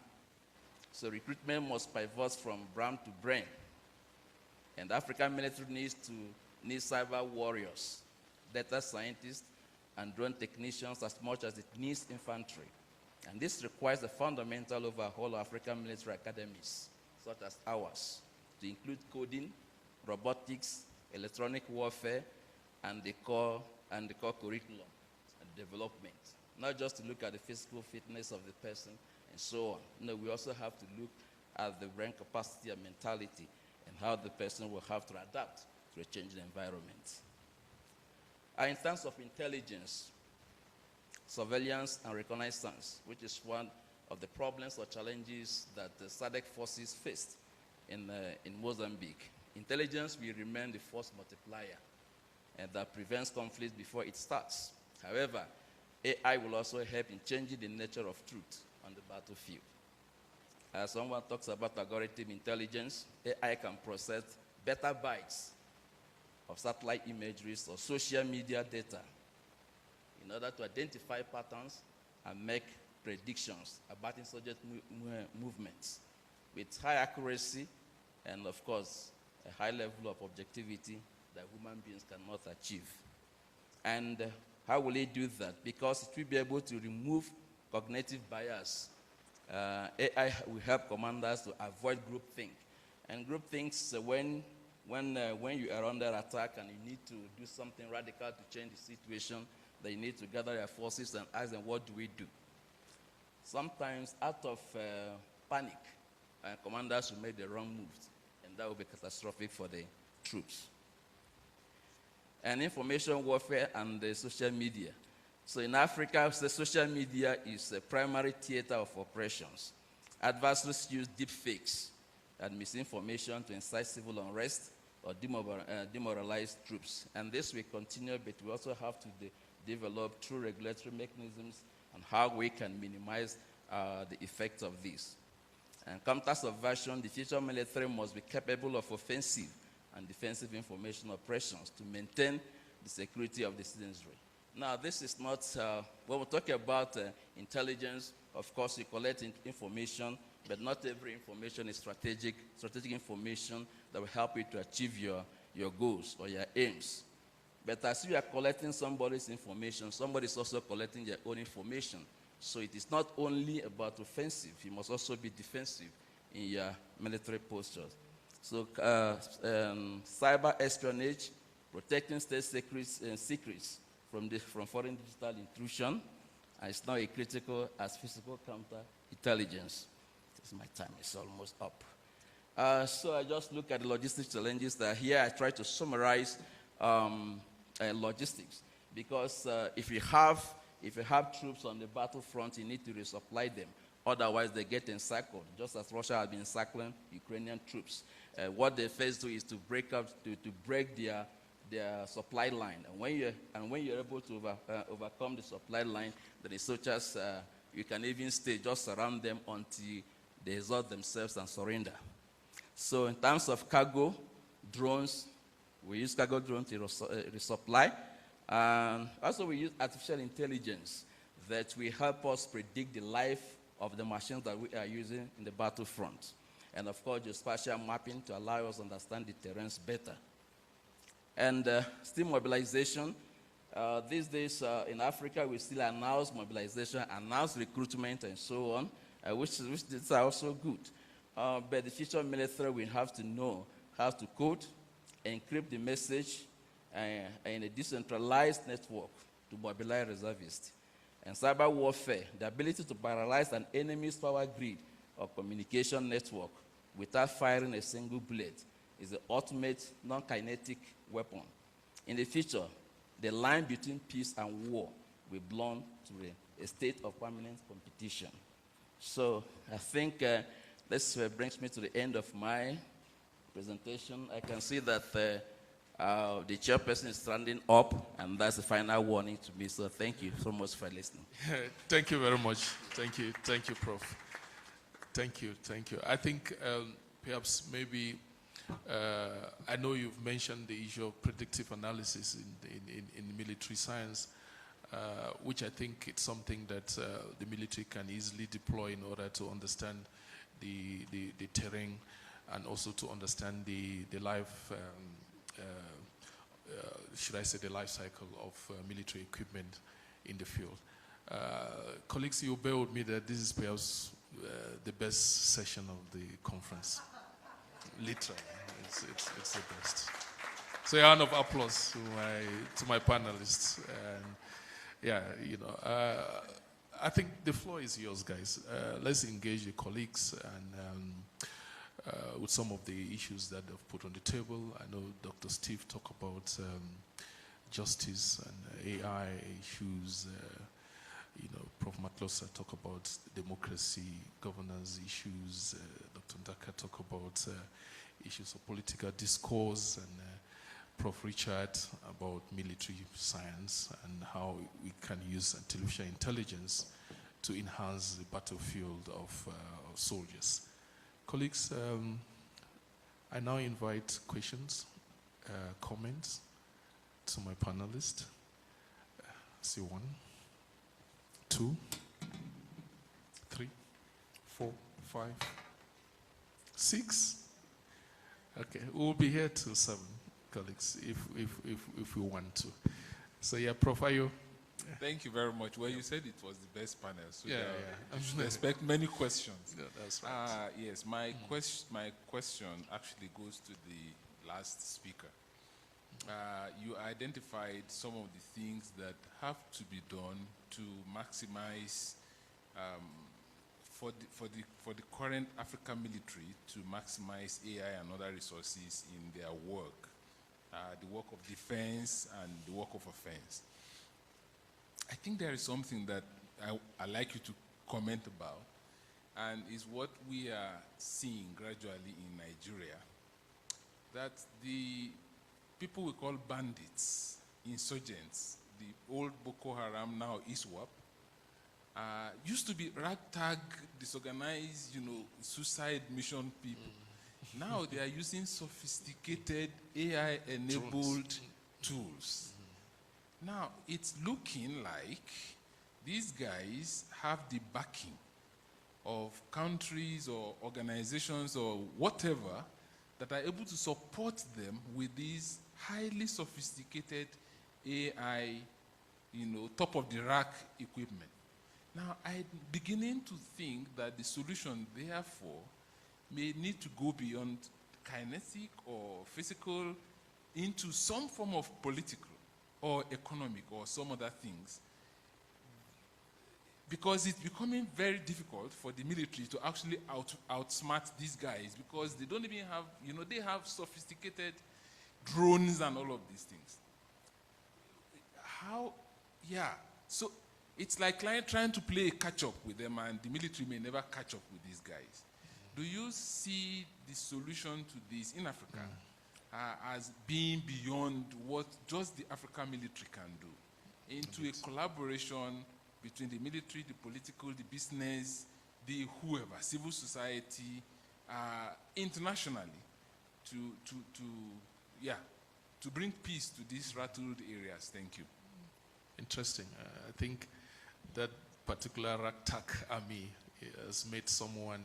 So recruitment must pivot from brain to brain. And the African military needs cyber warriors, data scientists, and drone technicians as much as it needs infantry. And this requires a fundamental overhaul of African military academies, such as ours, to include coding, robotics, electronic warfare, and the core curriculum and development. Not just to look at the physical fitness of the person and so on. No, we also have to look at the brain capacity and mentality and how the person will have to adapt to a changing environment. In terms of intelligence, surveillance and reconnaissance, which is one of the problems or challenges that the SADC forces faced in Mozambique. Intelligence will remain the force multiplier and that prevents conflict before it starts. However, AI will also help in changing the nature of truth on the battlefield. As someone talks about algorithm intelligence, AI can process petabytes of satellite imageries or social media data in order to identify patterns and make predictions about insurgent movements with high accuracy and, of course, a high level of objectivity that human beings cannot achieve. And how will it do that? Because it will be able to remove cognitive bias. AI will help commanders to avoid groupthink. And groupthink is when you are under attack and you need to do something radical to change the situation, that you need to gather your forces and ask them, what do we do? Sometimes, out of panic, commanders will make the wrong moves, and that will be catastrophic for the troops. and information warfare and the social media. So in Africa, the social media is a primary theater of operations. Adversaries use deep fakes and misinformation to incite civil unrest or demoralize troops. And this will continue, but we also have to develop true regulatory mechanisms on how we can minimize the effects of this. And counter subversion, the future military must be capable of offensive and defensive information operations to maintain the security of the citizenry. Now, this is not, when we talk about intelligence, of course, you collect information, but not every information is strategic information that will help you to achieve your goals or your aims. But as you are collecting somebody's information, somebody is also collecting their own information. So it is not only about offensive, you must also be defensive in your military postures. So cyber espionage, protecting state secrets from foreign digital intrusion, is now as critical as physical counter-intelligence. My time is almost up. So I just look at the logistics challenges that here I try to summarize logistics, because if you have troops on the battlefront, you need to resupply them. Otherwise, they get encircled, just as Russia has been encircling Ukrainian troops. What they first do is to break their supply line. And when you're able to overcome the supply line, then it's such as you can even stay just around them until they exhaust themselves and surrender. So in terms of cargo, drones, we use cargo drones to resupply. And also we use artificial intelligence that will help us predict the life of the machines that we are using in the battlefront. And of course, the spatial mapping to allow us to understand the terrains better. And still mobilization. These days in Africa, we still announce mobilization, announce recruitment, and so on, which is also good. But the future military will have to know how to code, encrypt the message in a decentralized network to mobilize reservists. And cyber warfare, the ability to paralyze an enemy's power grid or communication network without firing a single bullet, is the ultimate non-kinetic weapon. In the future, the line between peace and war will belong to a state of permanent competition. So I think this brings me to the end of my presentation. I can see that the chairperson is standing up, and that's the final warning to me. So thank you so much for listening. Thank you very much. Thank you, Prof. Thank you. I think perhaps maybe I know you've mentioned the issue of predictive analysis in military science, which I think it's something that the military can easily deploy in order to understand the terrain and also to understand the life, should I say, the life cycle of military equipment in the field. Colleagues, you bear with me that this is perhaps the best session of the conference. Literally, it's the best. So a round of applause to my panelists. And I think the floor is yours, guys. Let's engage the colleagues and with some of the issues that they've put on the table. I know Dr. Steve talked about justice and AI issues. Prof. Matlosa talked about democracy, governance issues. Dr. Ndaka talked about issues of political discourse, and Prof. Richard about military science and how we can use artificial intelligence to enhance the battlefield of soldiers. Colleagues, I now invite questions, comments to my panelists. See 1, 2, 3, 4, 5, 6. Okay, we'll be here till 7, colleagues, if we want to. So yeah, Prof. Ayo. Thank you very much. Well, you said it was the best panel, so yeah. You should expect many questions. Yeah, that's right. Yes, my question actually goes to the last speaker. You identified some of the things that have to be done to maximize for the current African military to maximize AI and other resources in their work. the work of defense and the work of offense. I think there is something that I'd like you to comment about, and is what we are seeing gradually in Nigeria, that the people we call bandits, insurgents, the old Boko Haram, now ISWAP, used to be ragtag, disorganized, suicide mission people. Now they are using sophisticated AI-enabled tools. Now it's looking like these guys have the backing of countries or organizations or whatever that are able to support them with these highly sophisticated AI, top-of-the-rack equipment. Now, I'm beginning to think that the solution, therefore, may need to go beyond kinetic or physical into some form of political or economic or some other things. Because it's becoming very difficult for the military to actually outsmart these guys, because they don't even have, they have sophisticated drones and all of these things. So it's like trying to play catch-up with them, and the military may never catch up with these guys. Do you see the solution to this in Africa as being beyond what just the African military can do, into a collaboration between the military, the political, the business, the whoever, civil society, internationally, to bring peace to these rattled areas? Thank you. Interesting. I think that particular ragtag army has made someone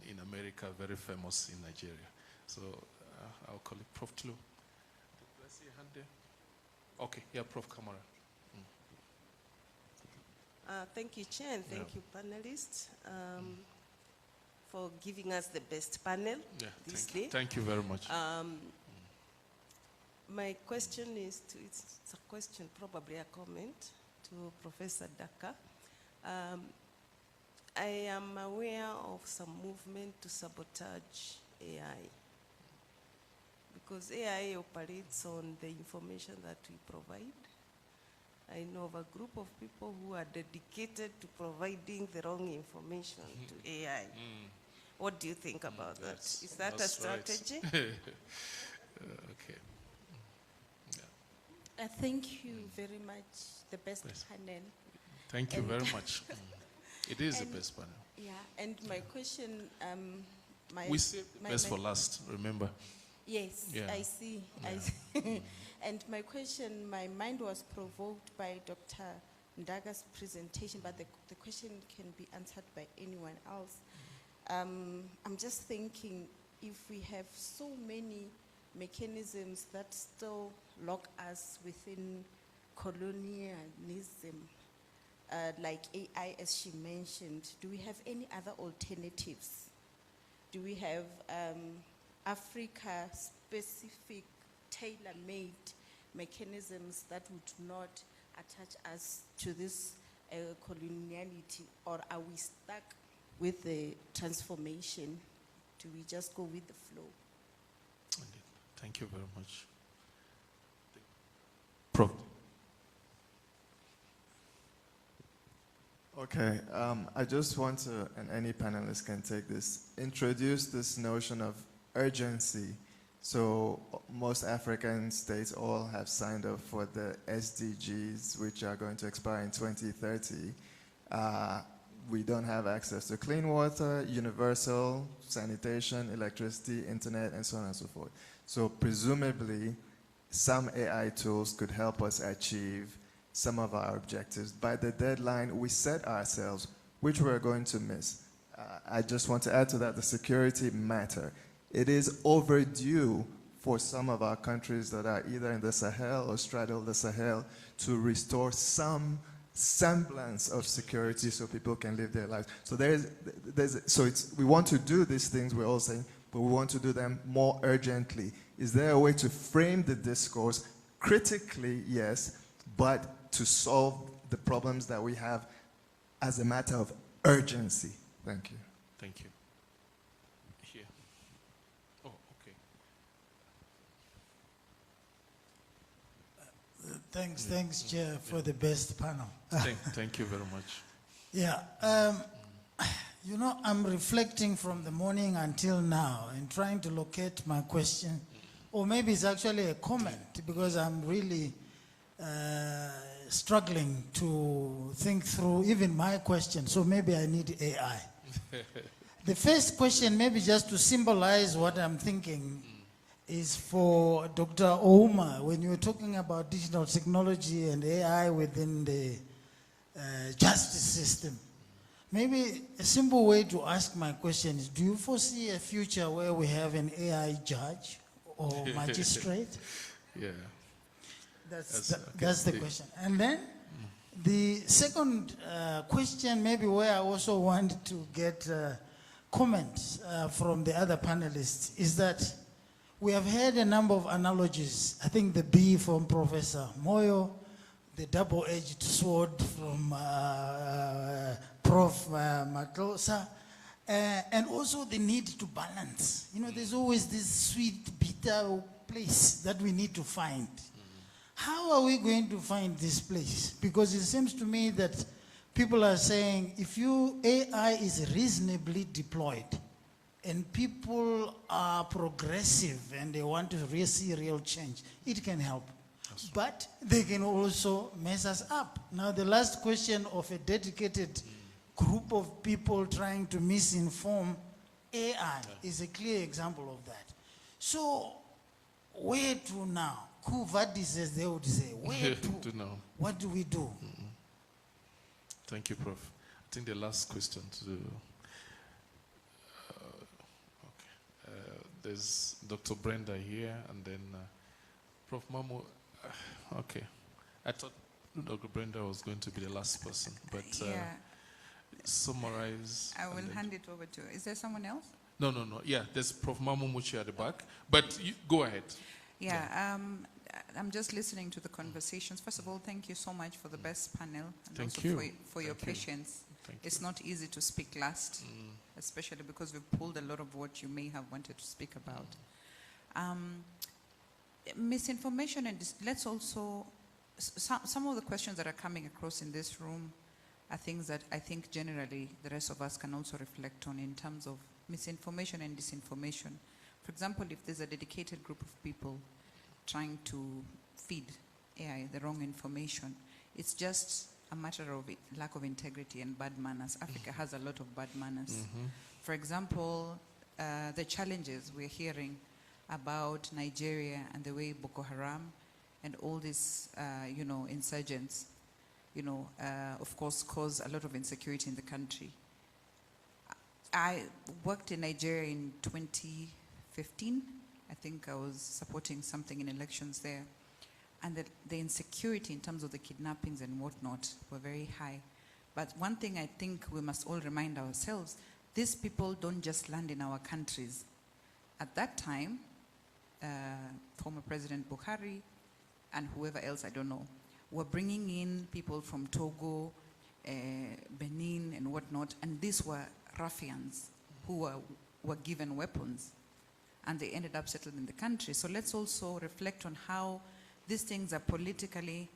in America very famous in Nigeria. So I'll call it Prof. Tlu. Did I see a hand there? Okay, yeah, Prof. Kamara. Thank you, Chair, and thank you, panelists, for giving us the best panel this day. Thank you very much. My question is it's a question, probably a comment, to Professor Daka. I am aware of some movement to sabotage AI, because AI operates on the information that we provide. I know of a group of people who are dedicated to providing the wrong information to AI. What do you think about that? Is that a strategy? Okay. Thank you very much, the best panel. Thank you very much. It is the best panel. Yeah, and my question, we saved the best for last, remember? Yes, Yeah. I see. Yeah. And my question, my mind was provoked by Dr. Ndaga's presentation, but the question can be answered by anyone else. I'm just thinking, if we have so many mechanisms that still lock us within colonialism, like AI, as she mentioned, do we have any other alternatives? Do we have Africa-specific, tailor-made mechanisms that would not attach us to this coloniality, or are we stuck with the transformation? Do we just go with the flow? Thank you very much. Prof. Okay, I just want to, and any panelist can take this, introduce this notion of urgency. So most African states all have signed up for the SDGs, which are going to expire in 2030. We don't have access to clean water, universal sanitation, electricity, internet, and so on and so forth. So presumably, some AI tools could help us achieve some of our objectives. By the deadline we set ourselves, which we're going to miss. I just want to add to that the security matter. It is overdue for some of our countries that are either in the Sahel or straddle the Sahel to restore some semblance of security so people can live their lives. So we want to do these things, we're all saying, but we want to do them more urgently. Is there a way to frame the discourse critically, yes, but to solve the problems that we have as a matter of urgency? Thank you. Thank you. Here. Oh, okay. Thanks, Chair, for the best panel. Thank you very much. Yeah, you know, I'm reflecting from the morning until now and trying to locate my question, or maybe it's actually a comment, because I'm really struggling to think through even my question, so maybe I need AI. The first question, maybe just to symbolize what I'm thinking, is for Dr. Ouma. When you were talking about digital technology and AI within the justice system, maybe a simple way to ask my question is, do you foresee a future where we have an AI judge or magistrate? Yeah. That's the question. And then the second question, maybe where I also want to get comments from the other panelists, is that we have heard a number of analogies. I think the B from Professor Moyo, the double-edged sword from Prof. Matosa, and also the need to balance. You know, there's always this sweet, bitter place that we need to find. How are we going to find this place? Because it seems to me that people are saying if AI is reasonably deployed and people are progressive and they want to see real change, it can help. But they can also mess us up. Now, the last question of a dedicated group of people trying to misinform AI is a clear example of that. So, where to now? Kuvadis, as they would say. Where to now? What do we do? Thank you, Prof. I think the last question to there's Dr. Brenda here, and then Prof. Mamu. Okay. I thought Dr. Brenda was going to be the last person, but summarize. I will hand it over to, is there someone else? No. Yeah, there's Prof. Mamu Muchi at the back, but go ahead. Yeah, I'm just listening to the conversations. First of all, thank you so much for the best panel, and Thank also you. for your patience. It's not easy to speak last, especially because we've pulled a lot of what you may have wanted to speak about. Misinformation, and let's also, some of the questions that are coming across in this room are things that I think generally the rest of us can also reflect on in terms of misinformation and disinformation. For example, if there's a dedicated group of people trying to feed AI the wrong information, it's just a matter of lack of integrity and bad manners. Africa has a lot of bad manners. For example, the challenges we're hearing about Nigeria and the way Boko Haram and all these, insurgents, of course, cause a lot of insecurity in the country. I worked in Nigeria in 2015. I think I was supporting something in elections there. And the insecurity in terms of the kidnappings and whatnot were very high. But one thing I think we must all remind ourselves, these people don't just land in our countries. At that time, former President Buhari and whoever else, I don't know, were bringing in people from Togo, Benin and whatnot, and these were ruffians who were given weapons, and they ended up settled in the country. So let's also reflect on how these things are politically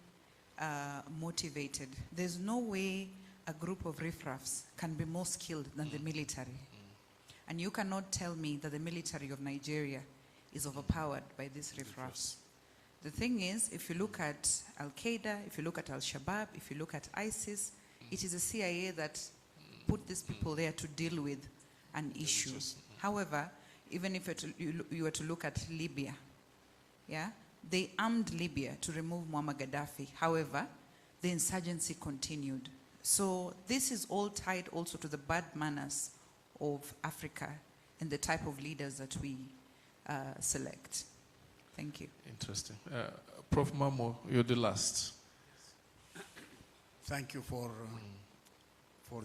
motivated. There's no way a group of riffraffs can be more skilled than the military. And you cannot tell me that the military of Nigeria is overpowered by these riffraffs. The thing is, if you look at Al-Qaeda, if you look at Al-Shabaab, if you look at ISIS, it is the CIA that put these people there to deal with an issue. However, even if you were to look at Libya, they armed Libya to remove Muammar Gaddafi. However, the insurgency continued. So this is all tied also to the bad manners of Africa and the type of leaders that we select. Thank you. Interesting. Prof. Mamo, you're the last. Thank you for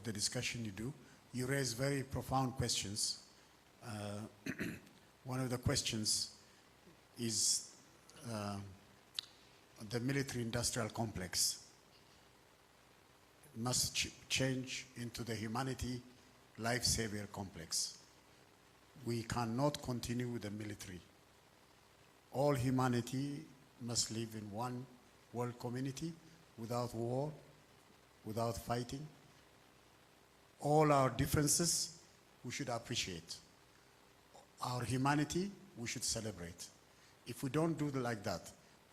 the discussion you do. You raise very profound questions. One of the questions is the military-industrial complex must change into the humanity life-savior complex. We cannot continue with the military. All humanity must live in one world community, without war, without fighting. All our differences, we should appreciate. Our humanity, we should celebrate. If we don't do like that,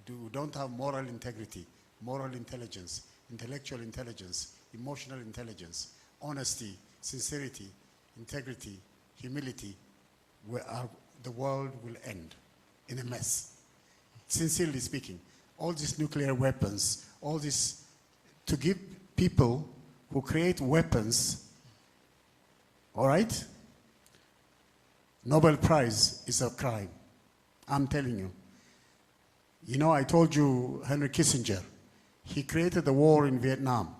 we don't have moral integrity, moral intelligence, intellectual intelligence, emotional intelligence, honesty, sincerity, integrity, humility, the world will end in a mess. Sincerely speaking, all these nuclear weapons, all this, to give people who create weapons, all right? Nobel Prize is a crime. I'm telling you. You know, I told you Henry Kissinger, he created the war in Vietnam.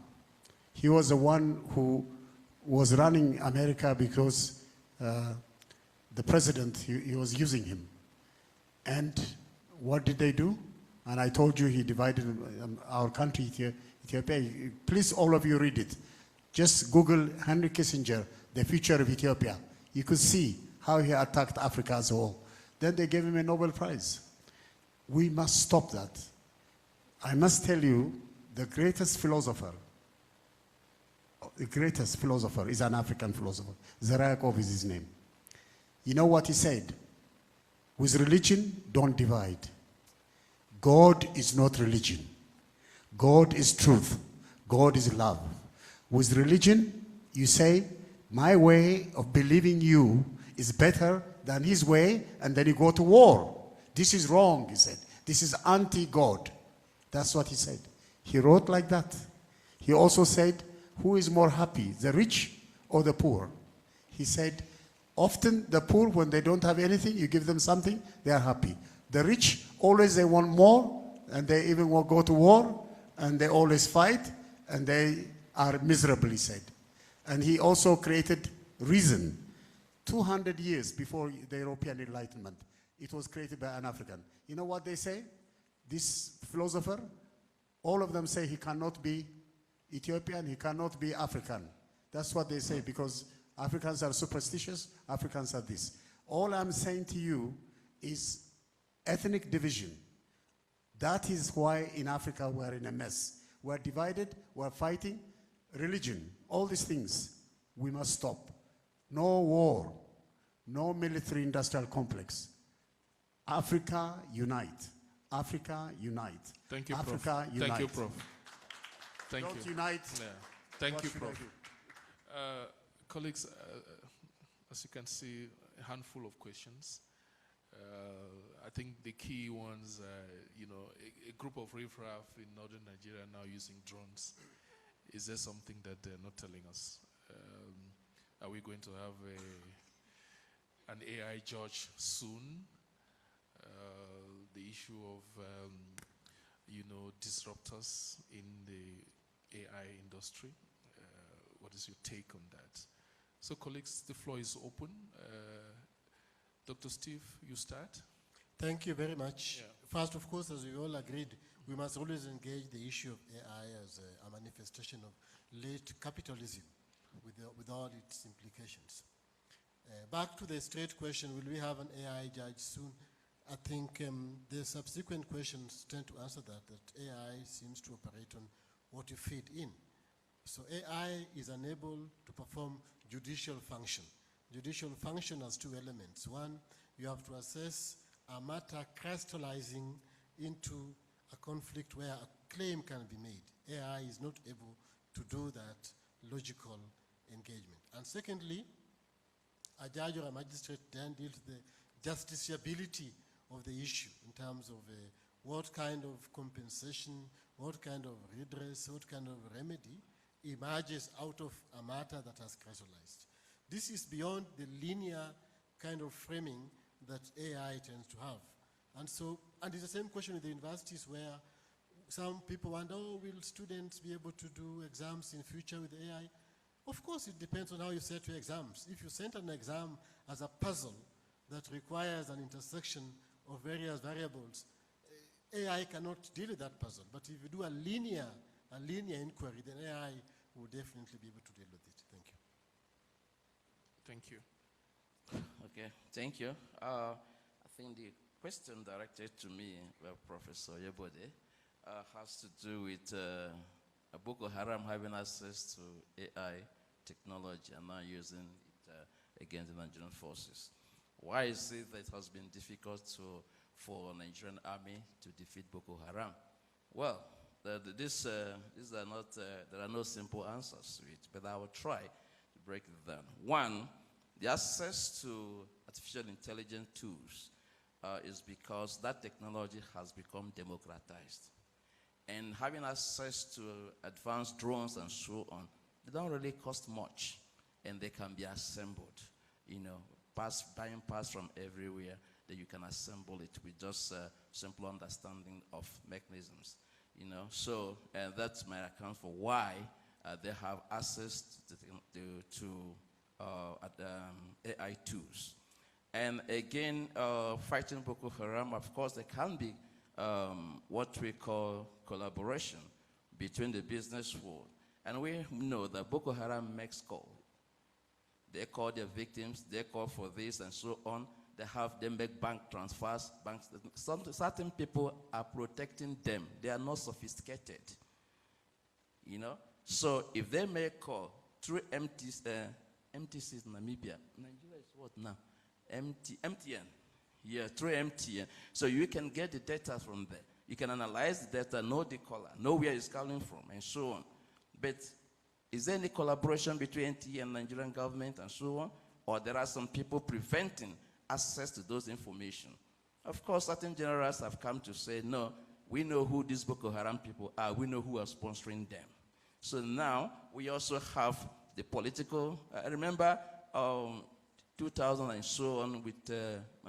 He was the one who was running America because the president, he was using him. And what did they do? And I told you he divided our country, Ethiopia. Please, all of you read it. Just Google Henry Kissinger, the future of Ethiopia. You could see how he attacked Africa as a whole. Then they gave him a Nobel Prize. We must stop that. I must tell you, the greatest philosopher is an African philosopher. Zarayakov is his name. You know what he said? With religion, don't divide. God is not religion. God is truth. God is love. With religion, you say, my way of believing you is better than his way, and then you go to war. This is wrong, he said. This is anti-God. That's what he said. He wrote like that. He also said, who is more happy, the rich or the poor? He said, often the poor, when they don't have anything, you give them something, they are happy. The rich, always they want more, and they even will go to war, and they always fight, and they are miserable, he said. And he also created reason. 200 years before the European Enlightenment, it was created by an African. You know what they say? This philosopher, all of them say he cannot be Ethiopian, he cannot be African. That's what they say, because Africans are superstitious, Africans are this. All I'm saying to you is ethnic division. That is why in Africa we're in a mess. We're divided, we're fighting. Religion, all these things, we must stop. No war, no military industrial complex. Africa unite. Africa unite. Thank you, Africa Prof. unite. Thank you, Prof. Thank Don't you. unite. Yeah. Thank What you, should I Prof. do? Colleagues, as you can see, a handful of questions. I think the key ones, a group of riffraff in northern Nigeria now using drones. Is there something that they're not telling us? Are we going to have an AI judge soon? The issue of, disruptors in the AI industry. What is your take on that? So colleagues, the floor is open. Dr. Steve, you start. Thank you very much. Yeah. First, of course, as we all agreed, we must always engage the issue of AI as a manifestation of late capitalism with all its implications. Back to the straight question, will we have an AI judge soon? I think the subsequent questions tend to answer that AI seems to operate on what you feed in. So AI is unable to perform judicial function. Judicial function has two elements. One, you have to assess a matter crystallizing into a conflict where a claim can be made. AI is not able to do that logical engagement. And secondly, a judge or a magistrate then deals with the justiciability of the issue in terms of what kind of compensation, what kind of redress, what kind of remedy emerges out of a matter that has crystallized. This is beyond the linear kind of framing that AI tends to have. And so, and it's the same question in the universities where some people wonder, oh, will students be able to do exams in future with AI? Of course, it depends on how you set your exams. If you set an exam as a puzzle that requires an intersection of various variables, AI cannot deal with that puzzle. But if you do a linear inquiry, then AI will definitely be able to deal with it. Thank you. Thank you. Okay, thank you. I think the question directed to me, Professor Yebode, has to do with Boko Haram having access to AI technology and now using it against the Nigerian forces. Why is it that it has been difficult for Nigerian army to defeat Boko Haram? Well, these are not, there are no simple answers to it, but I will try to break it down. One, the access to artificial intelligence tools is because that technology has become democratized. And having access to advanced drones and so on, they don't really cost much, and they can be assembled. You know, buying parts from everywhere, that you can assemble it with just simple understanding of mechanisms. You know, so that might account for why they have access to AI tools. And again, fighting Boko Haram, of course, there can be what we call collaboration between the business world. And we know that Boko Haram makes call. They call their victims, they call for this and so on. They make bank transfers. Certain people are protecting them. They are not sophisticated. You know? So if they make call through MTC in Namibia, Nigeria is what now? MTN. Yeah, through MTN. So you can get the data from there. You can analyze the data, know the caller, know where it's coming from, and so on. But is there any collaboration between NTA and Nigerian government and so on? Or there are some people preventing access to those information? Of course, certain generals have come to say, no, we know who these Boko Haram people are. We know who are sponsoring them. So now we also have the political, I remember 2000 and so on with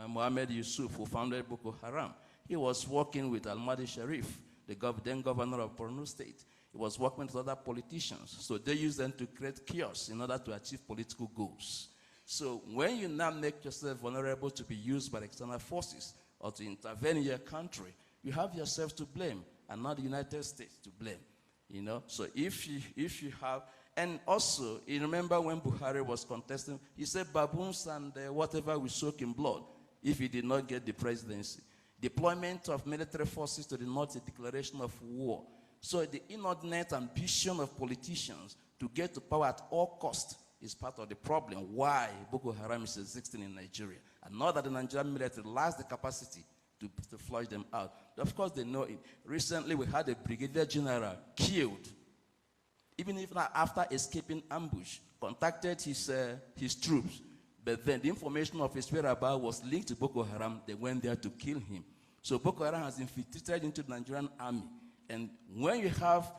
Mohammed Yusuf, who founded Boko Haram. He was working with Almadi Sharif, the then governor of Borno State. He was working with other politicians. So they used them to create chaos in order to achieve political goals. So when you now make yourself vulnerable to be used by external forces or to intervene in your country, you have yourself to blame and not the United States to blame. You know, so if you have, and also, you remember when Buhari was contesting, he said baboons and whatever will soak in blood if he did not get the presidency. Deployment of military forces to the north, a declaration of war. So the inordinate ambition of politicians to get to power at all costs is part of the problem why Boko Haram is existing in Nigeria. And not that the Nigerian military lacks the capacity to flush them out. Of course, they know it. Recently, we had a brigadier general killed, even if not after escaping ambush, contacted his troops. But then the information of his whereabouts was linked to Boko Haram. They went there to kill him. So Boko Haram has infiltrated into the Nigerian army. And when you have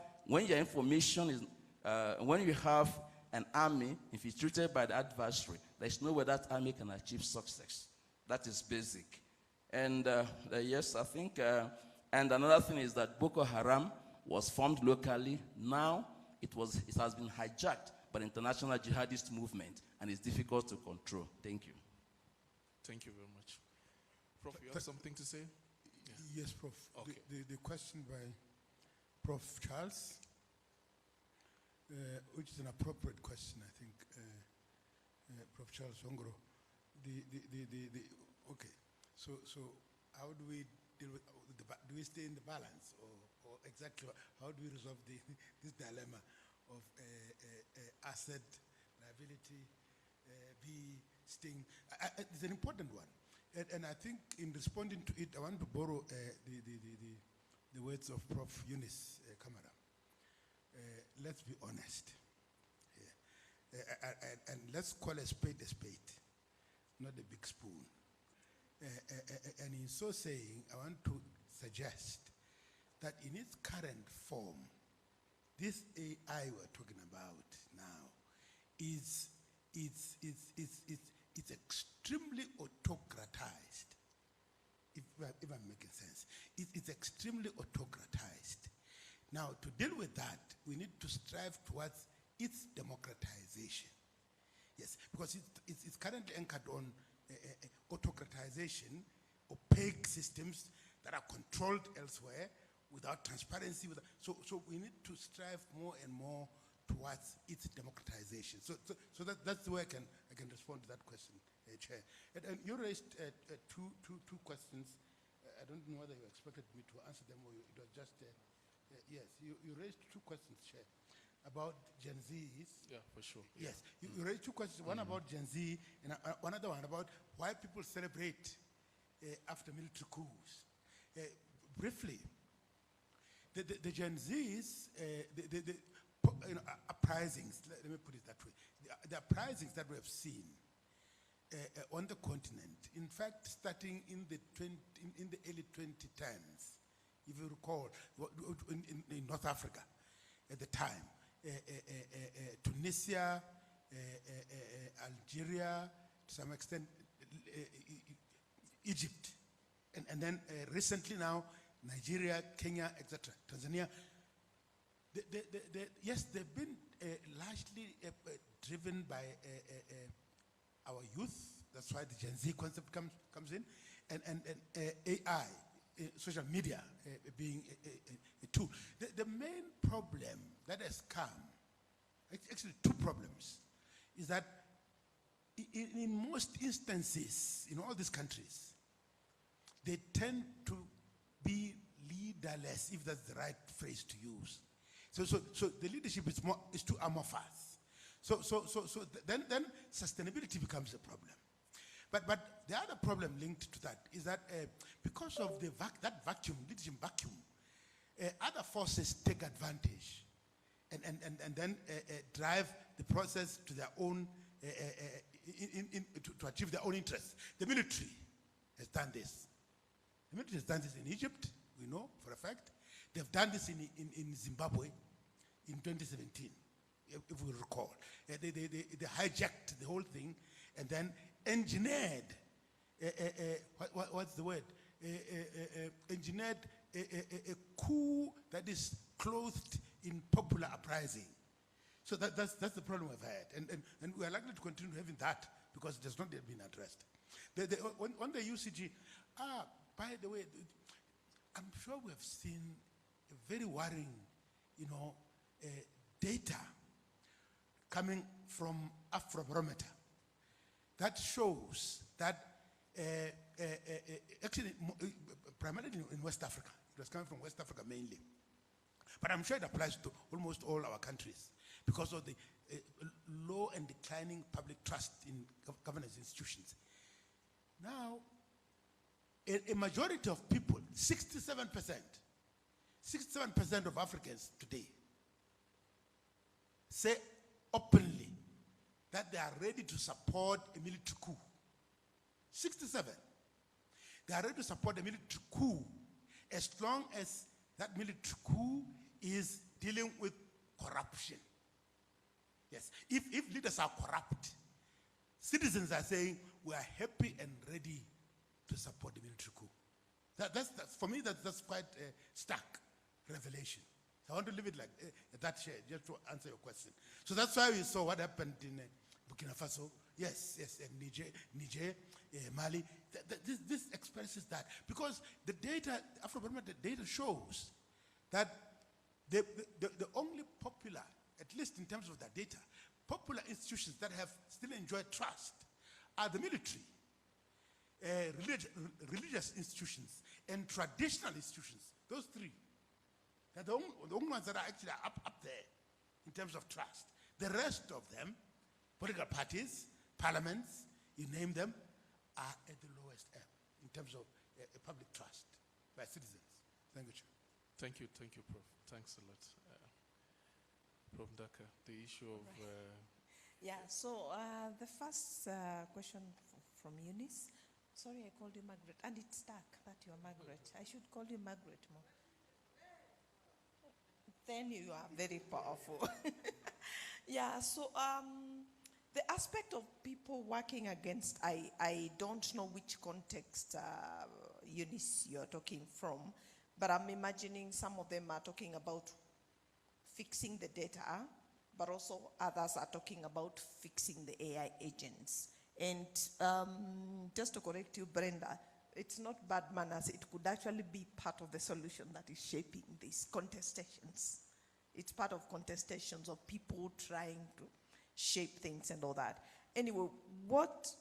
an army infiltrated by the adversary, there's no way that army can achieve success. That is basic. And yes, I think, and another thing is that Boko Haram was formed locally. Now it has been hijacked by the international jihadist movement, and it's difficult to control. Thank you. Thank you very much. Prof, you have something to say? Yeah. Yes, Prof. Okay. The question by Prof. Charles, which is an appropriate question, I think, Prof. Charles Ongoro. Okay, so how do we deal with do we stay in the balance, or exactly how do we resolve this dilemma of asset, liability, sting? It's an important one, and I think in responding to it, I want to borrow the words of Prof. Yunus Kamara. Let's be honest, and let's call a spade, not a big spoon. And in so saying, I want to suggest that in its current form, this AI we're talking about now is extremely autocratized. If I'm making sense, it's extremely autocratized. Now, to deal with that, we need to strive towards its democratization. Yes, because it's currently anchored on autocratization, opaque systems that are controlled elsewhere without transparency. So we need to strive more and more towards its democratization. So that's the way I can respond to that question, Chair. And you raised two questions. I don't know whether you expected me to answer them or it was just, yes, you raised two questions, Chair, about Gen Zs. Yeah, for sure. Yes, you raised two questions, one about Gen Z and one other one about why people celebrate after military coups. Briefly, the Gen Zs, uprisings, let me put it that way, the uprisings that we have seen on the continent, in fact, starting in the early 2010s, if you recall, in North Africa at the time, Tunisia, Algeria, to some extent, Egypt, and then recently now, Nigeria, Kenya, etc., Tanzania. Yes, they've been largely driven by our youth. That's why the Gen Z concept comes in, and AI, social media being a tool. The main problem that has come, actually two problems, is that in most instances, in all these countries, they tend to be leaderless, if that's the right phrase to use. So the leadership is too amorphous. So then sustainability becomes a problem. But the other problem linked to that is that because of that vacuum, leadership vacuum, other forces take advantage and then drive the process to their own, to achieve their own interests. The military has done this. The military has done this in Egypt, we know for a fact. They've done this in Zimbabwe in 2017, if we recall. They hijacked the whole thing and then engineered, what's the word? Engineered a coup that is clothed in popular uprising. So that's the problem we've had. And we are likely to continue having that because it has not yet been addressed. On the UCG, by the way, I'm sure we have seen a very worrying, data coming from Afrobarometer that shows that actually primarily in West Africa, it was coming from West Africa mainly, but I'm sure it applies to almost all our countries because of the low and declining public trust in governance institutions. Now, a majority of people, 67% of Africans today say openly that they are ready to support a military coup. 67. They are ready to support a military coup as long as that military coup is dealing with corruption. Yes, if leaders are corrupt, citizens are saying we are happy and ready to support the military coup. That's for me, that's quite a stark revelation. So I want to leave it like that, share, just to answer your question. So that's why we saw what happened in Burkina Faso, yes, and Niger, Mali. This expresses that because the data, Afrobarometer data shows that the only popular, at least in terms of that data, popular institutions that have still enjoyed trust are the military, religious institutions, and traditional institutions. Those three. They're the only ones that are actually up there in terms of trust. The rest of them, political parties, parliaments, you name them, are at the lowest ebb in terms of public trust by citizens. Thank you, Chair. Thank you, Prof. Thanks a lot. Prof. Daka, the issue of... Yeah, so the first question from Eunice. Sorry, I called you Margaret, and it's stuck that you're Margaret. I should call you Margaret more. Then you are very powerful. Yeah, so the aspect of people working against, I don't know which context, Eunice, you're talking from, but I'm imagining some of them are talking about fixing the data, but also others are talking about fixing the AI agents. And just to correct you, Brenda, it's not bad manners. It could actually be part of the solution that is shaping these contestations. It's part of contestations of people trying to shape things and all that. Anyway, what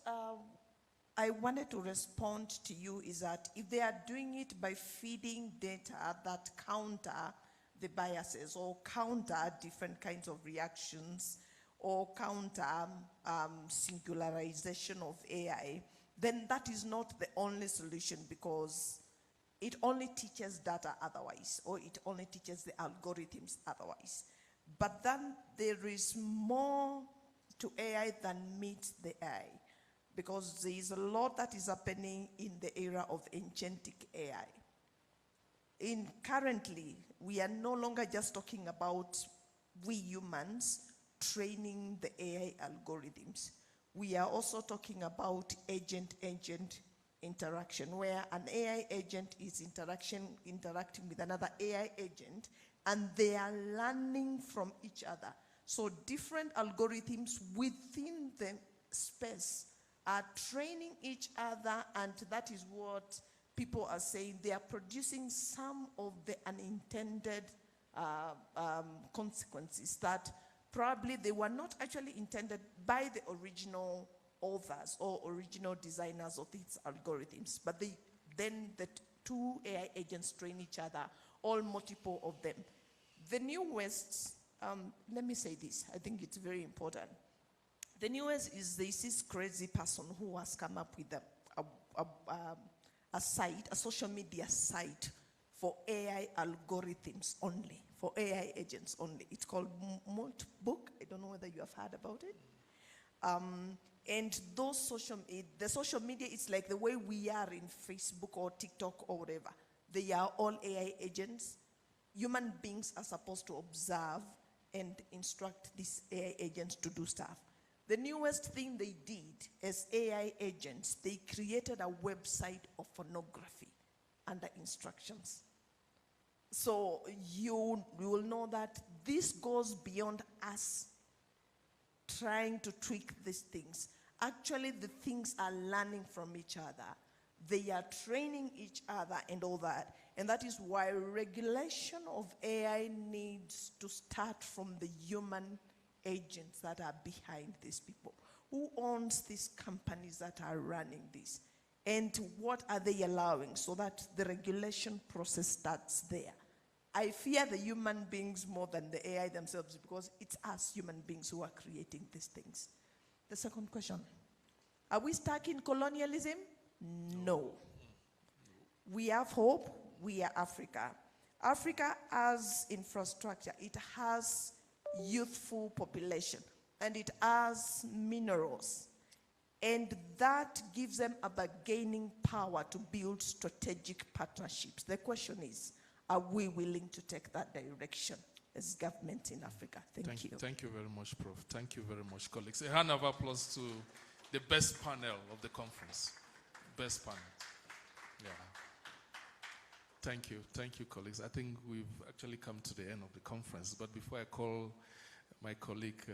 I wanted to respond to you is that if they are doing it by feeding data that counter the biases or counter different kinds of reactions or counter singularization of AI, then that is not the only solution, because it only teaches data otherwise, or it only teaches the algorithms otherwise. But then there is more to AI than meets the eye, because there is a lot that is happening in the era of agentic AI. Currently, we are no longer just talking about we humans training the AI algorithms. We are also talking about agent-agent interaction, where an AI agent is interacting with another AI agent, and they are learning from each other. So different algorithms within the space are training each other, and that is what people are saying. They are producing some of the unintended consequences that probably they were not actually intended by the original authors or original designers of these algorithms, but then the two AI agents train each other, all multiple of them. The newest, let me say this, I think it's very important. The newest is this crazy person who has come up with a site, a social media site for AI algorithms only, for AI agents only. It's called Multbook. I don't know whether you have heard about it. And the social media, it's like the way we are in Facebook or TikTok or whatever. They are all AI agents. Human beings are supposed to observe and instruct these AI agents to do stuff. The newest thing they did as AI agents, they created a website of pornography under instructions. So you will know that this goes beyond us trying to tweak these things. Actually, the things are learning from each other. They are training each other and all that. And that is why regulation of AI needs to start from the human agents that are behind these people. Who owns these companies that are running this? And what are they allowing, so that the regulation process starts there? I fear the human beings more than the AI themselves, because it's us human beings who are creating these things. The second question, are we stuck in colonialism? No. We have hope. We are Africa. Africa has infrastructure. It has youthful population, and it has minerals. And that gives them a bargaining power to build strategic partnerships. The question is, are we willing to take that direction as government in Africa? Thank you. Thank you very much, Prof. Thank you very much, colleagues. A hand of applause to the best panel of the conference. Best panel. Yeah. Thank you, colleagues. I think we've actually come to the end of the conference. But before I call my colleague,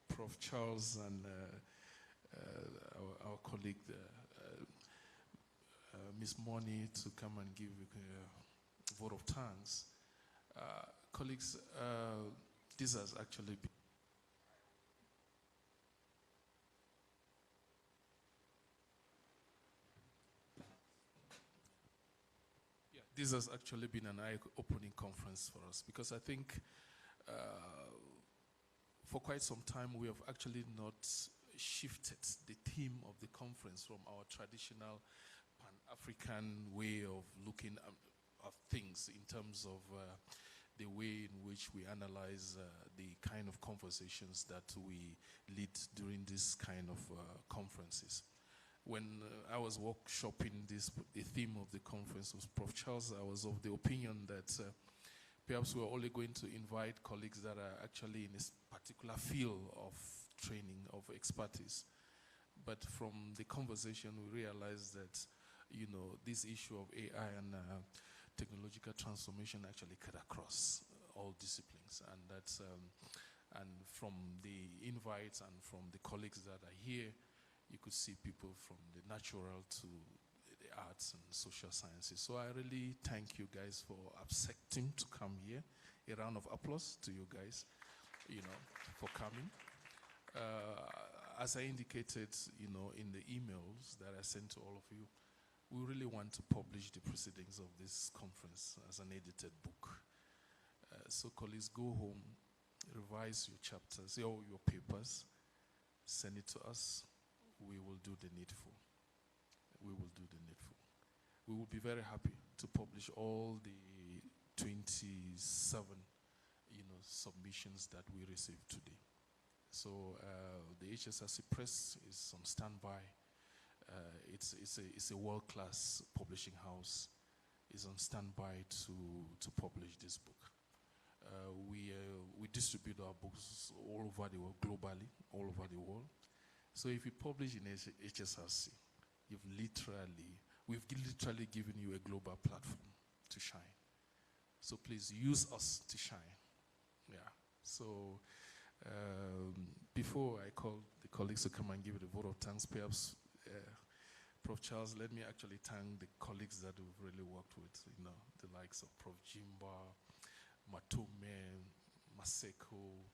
Prof. Charles, and our colleague, Ms. Moni, to come and give a vote of thanks, colleagues, this has actually been this has actually been an eye-opening conference for us, because I think for quite some time we have actually not shifted the theme of the conference from our traditional Pan-African way of looking at things in terms of the way in which we analyze the kind of conversations that we lead during this kind of conferences. When I was workshopping the theme of the conference was Prof. Charles, I was of the opinion that perhaps we're only going to invite colleagues that are actually in a particular field of training, of expertise. But from the conversation, we realized that, you know, this issue of AI and technological transformation actually cut across all disciplines. And that's, and from the invites and from the colleagues that are here, you could see people from the natural to the arts and social sciences. So I really thank you guys for accepting to come here. A round of applause to you guys, you know, for coming. as I indicated, in the emails that I sent to all of you, we really want to publish the proceedings of this conference as an edited book. So colleagues, go home, revise your chapters, your papers, send it to us. We will do the needful. We will do the needful. We will be very happy to publish all the 27, submissions that we received today. So the HSRC Press is on standby. It's a world-class publishing house. It's on standby to publish this book. We distribute our books all over the world, globally, all over the world. So if you publish in HSRC, we've literally given you a global platform to shine. So please use us to shine. Yeah. So before I call the colleagues to come and give the vote of thanks, perhaps Prof. Charles, let me actually thank the colleagues that we've really worked with, the likes of Prof. Jimba, Matome, Maseko,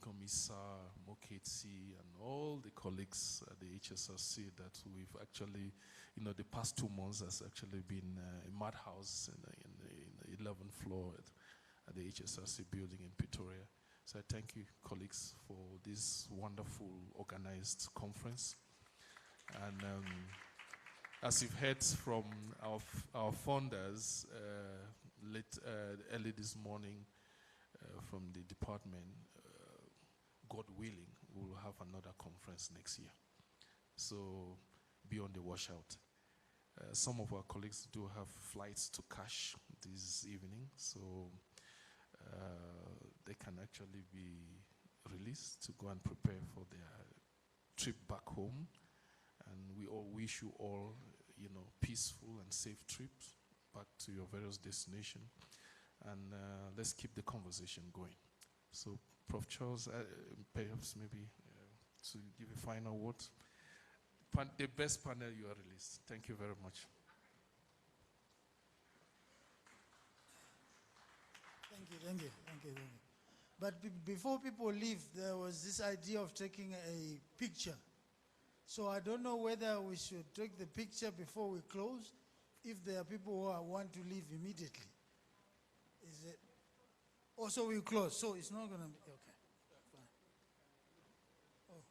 Komisa, Moketsi, and all the colleagues at the HSRC that we've actually, the past 2 months has actually been a madhouse in the 11th floor at the HSRC building in Pretoria. So I thank you, colleagues, for this wonderful organized conference. And as you've heard from our founders early this morning from the department, God willing, we will have another conference next year. So be on the watchout. Some of our colleagues do have flights to catch this evening, so they can actually be released to go and prepare for their trip back home. And we all wish you all, peaceful and safe trips back to your various destinations. And let's keep the conversation going. So, Prof. Charles, perhaps maybe to give a final word. The best panel you are released. Thank you very much. Thank you. But before people leave, there was this idea of taking a picture. So I don't know whether we should take the picture before we close, if there are people who want to leave immediately. Is it? Also, we close, so it's not going to be, okay. Fine.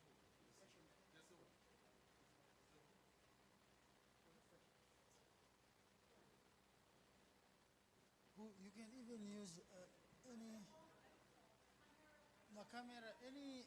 Oh. You can even use my camera, any.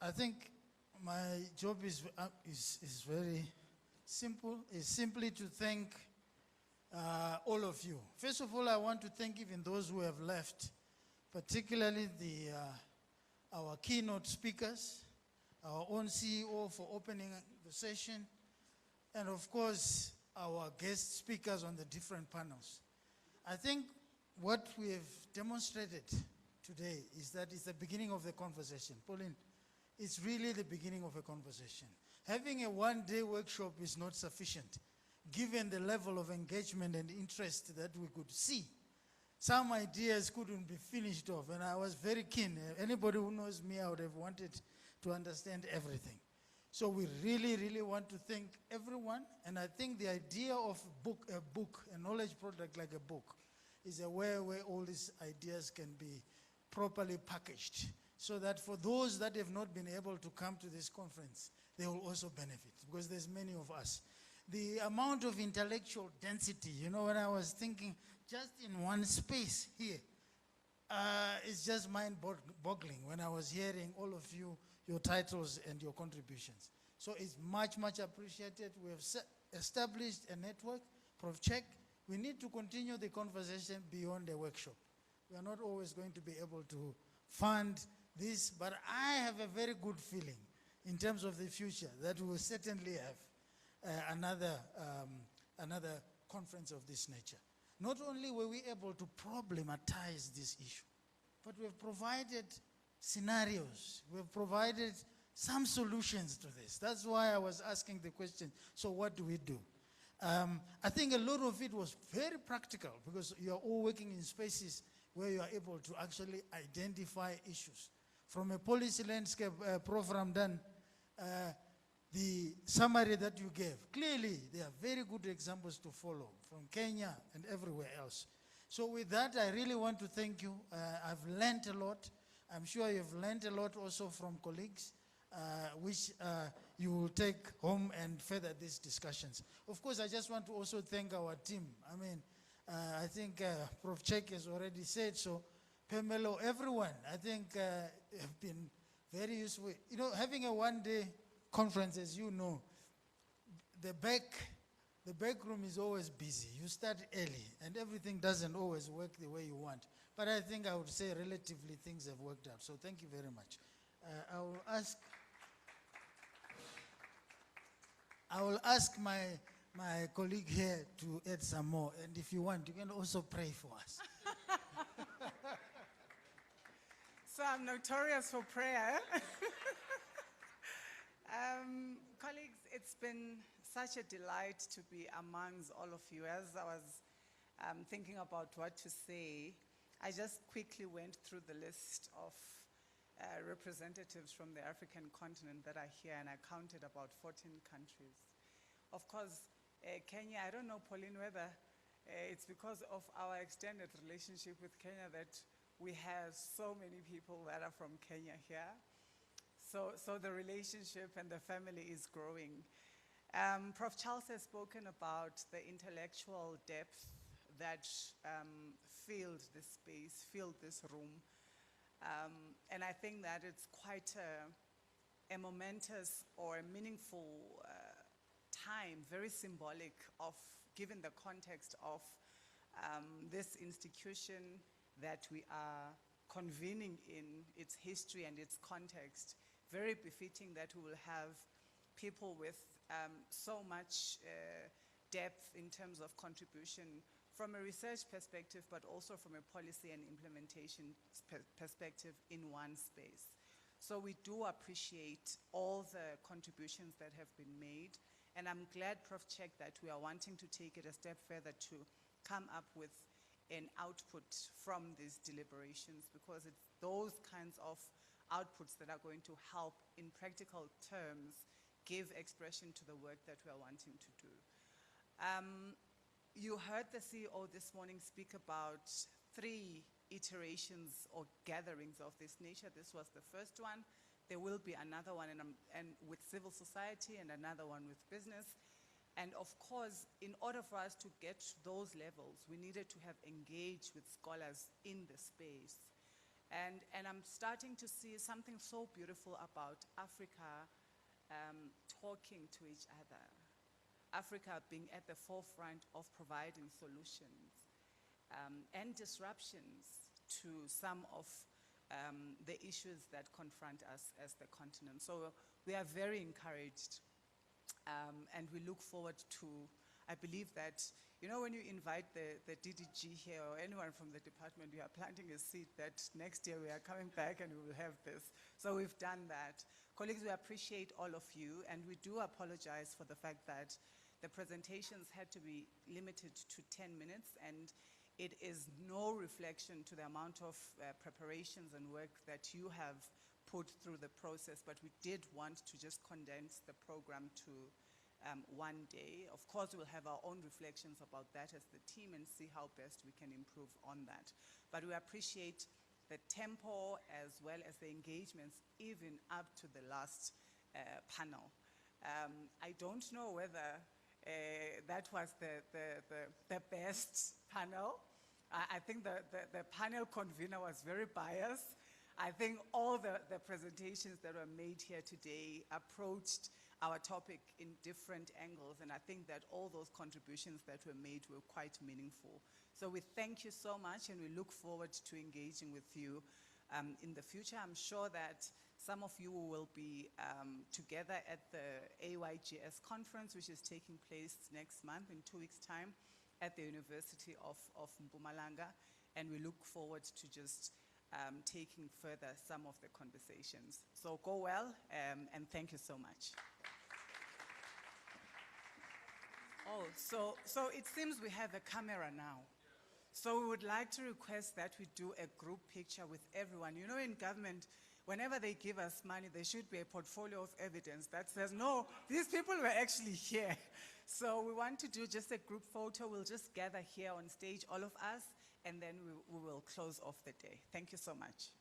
I think my job is very simple. It's simply to thank all of you. First of all, I want to thank even those who have left, particularly our keynote speakers, our own CEO for opening the session, and of course, our guest speakers on the different panels. I think what we have demonstrated today is that it's the beginning of the conversation. Pauline, it's really the beginning of a conversation. Having a one-day workshop is not sufficient, given the level of engagement and interest that we could see. Some ideas couldn't be finished off, and I was very keen. Anybody who knows me, I would have wanted to understand everything. So we really, really want to thank everyone. And I think the idea of a knowledge product like a book, is a way where all these ideas can be properly packaged, so that for those that have not been able to come to this conference, they will also benefit, because there's many of us. The amount of intellectual density, you know, when I was thinking just in one space here, it's just mind-boggling when I was hearing all of you, your titles and your contributions. So it's much, much appreciated. We have established a network, Prof. Check. We need to continue the conversation beyond the workshop. We are not always going to be able to fund this, but I have a very good feeling in terms of the future that we will certainly have another conference of this nature. Not only were we able to problematize this issue, but we have provided scenarios. We have provided some solutions to this. That's why I was asking the question, so what do we do? I think a lot of it was very practical, because you are all working in spaces where you are able to actually identify issues. From a policy landscape, Prof. Ramdan, the summary that you gave, clearly there are very good examples to follow from Kenya and everywhere else. So with that, I really want to thank you. I've learned a lot. I'm sure you've learned a lot also from colleagues, which you will take home and further these discussions. Of course, I just want to also thank our team. I mean, I think Prof. Check has already said so. Pamelo, everyone, I think have been very useful. You know, having a one-day conference, as you know, the back room is always busy. You start early, and everything doesn't always work the way you want. But I think I would say relatively things have worked out. So thank you very much. I will ask my colleague here to add some more. And if you want, you can also pray for us. So I'm notorious for prayer. Colleagues, it's been such a delight to be amongst all of you. As I was thinking about what to say, I just quickly went through the list of representatives from the African continent that are here, and I counted about 14 countries. Of course, Kenya, I don't know, Pauline, whether it's because of our extended relationship with Kenya that we have so many people that are from Kenya here. So the relationship and the family is growing. Prof. Charles has spoken about the intellectual depth that filled this space, filled this room. And I think that it's quite a momentous or a meaningful time, very symbolic of, given the context of this institution that we are convening in, its history and its context. Very befitting that we will have people with so much depth in terms of contribution from a research perspective, but also from a policy and implementation perspective in one space. So we do appreciate all the contributions that have been made, and I'm glad, Prof. Check, that we are wanting to take it a step further to come up with an output from these deliberations, because it's those kinds of outputs that are going to help, in practical terms, give expression to the work that we are wanting to do. You heard the CEO this morning speak about 3 iterations or gatherings of this nature. This was the first one. There will be another one and with civil society, and another one with business. And of course, in order for us to get to those levels, we needed to have engaged with scholars in the space. And I'm starting to see something so beautiful about Africa talking to each other. Africa being at the forefront of providing solutions and disruptions to some of the issues that confront us as the continent. So we are very encouraged, and we look forward to, I believe that, you know, when you invite the DDG here or anyone from the department, you are planting a seed that next year we are coming back and we will have this. So we've done that. Colleagues, we appreciate all of you, and we do apologize for the fact that the presentations had to be limited to 10 minutes, and it is no reflection to the amount of preparations and work that you have put through the process, but we did want to just condense the program to 1 day. Of course, we'll have our own reflections about that as the team and see how best we can improve on that. But we appreciate the tempo as well as the engagements, even up to the last panel. I don't know whether that was the best panel. I think the panel convener was very biased. I think all the presentations that were made here today approached our topic in different angles, and I think that all those contributions that were made were quite meaningful. So we thank you so much, and we look forward to engaging with you in the future. I'm sure that some of you will be together at the AYGS conference, which is taking place next month in 2 weeks' time at the University of Mpumalanga, and we look forward to just taking further some of the conversations. So go well, and thank you so much. Oh, so it seems we have a camera now. So we would like to request that we do a group picture with everyone. You know, in government, whenever they give us money, there should be a portfolio of evidence that says, no, these people were actually here. So we want to do just a group photo. We'll just gather here on stage, all of us, and then we will close off the day. Thank you so much.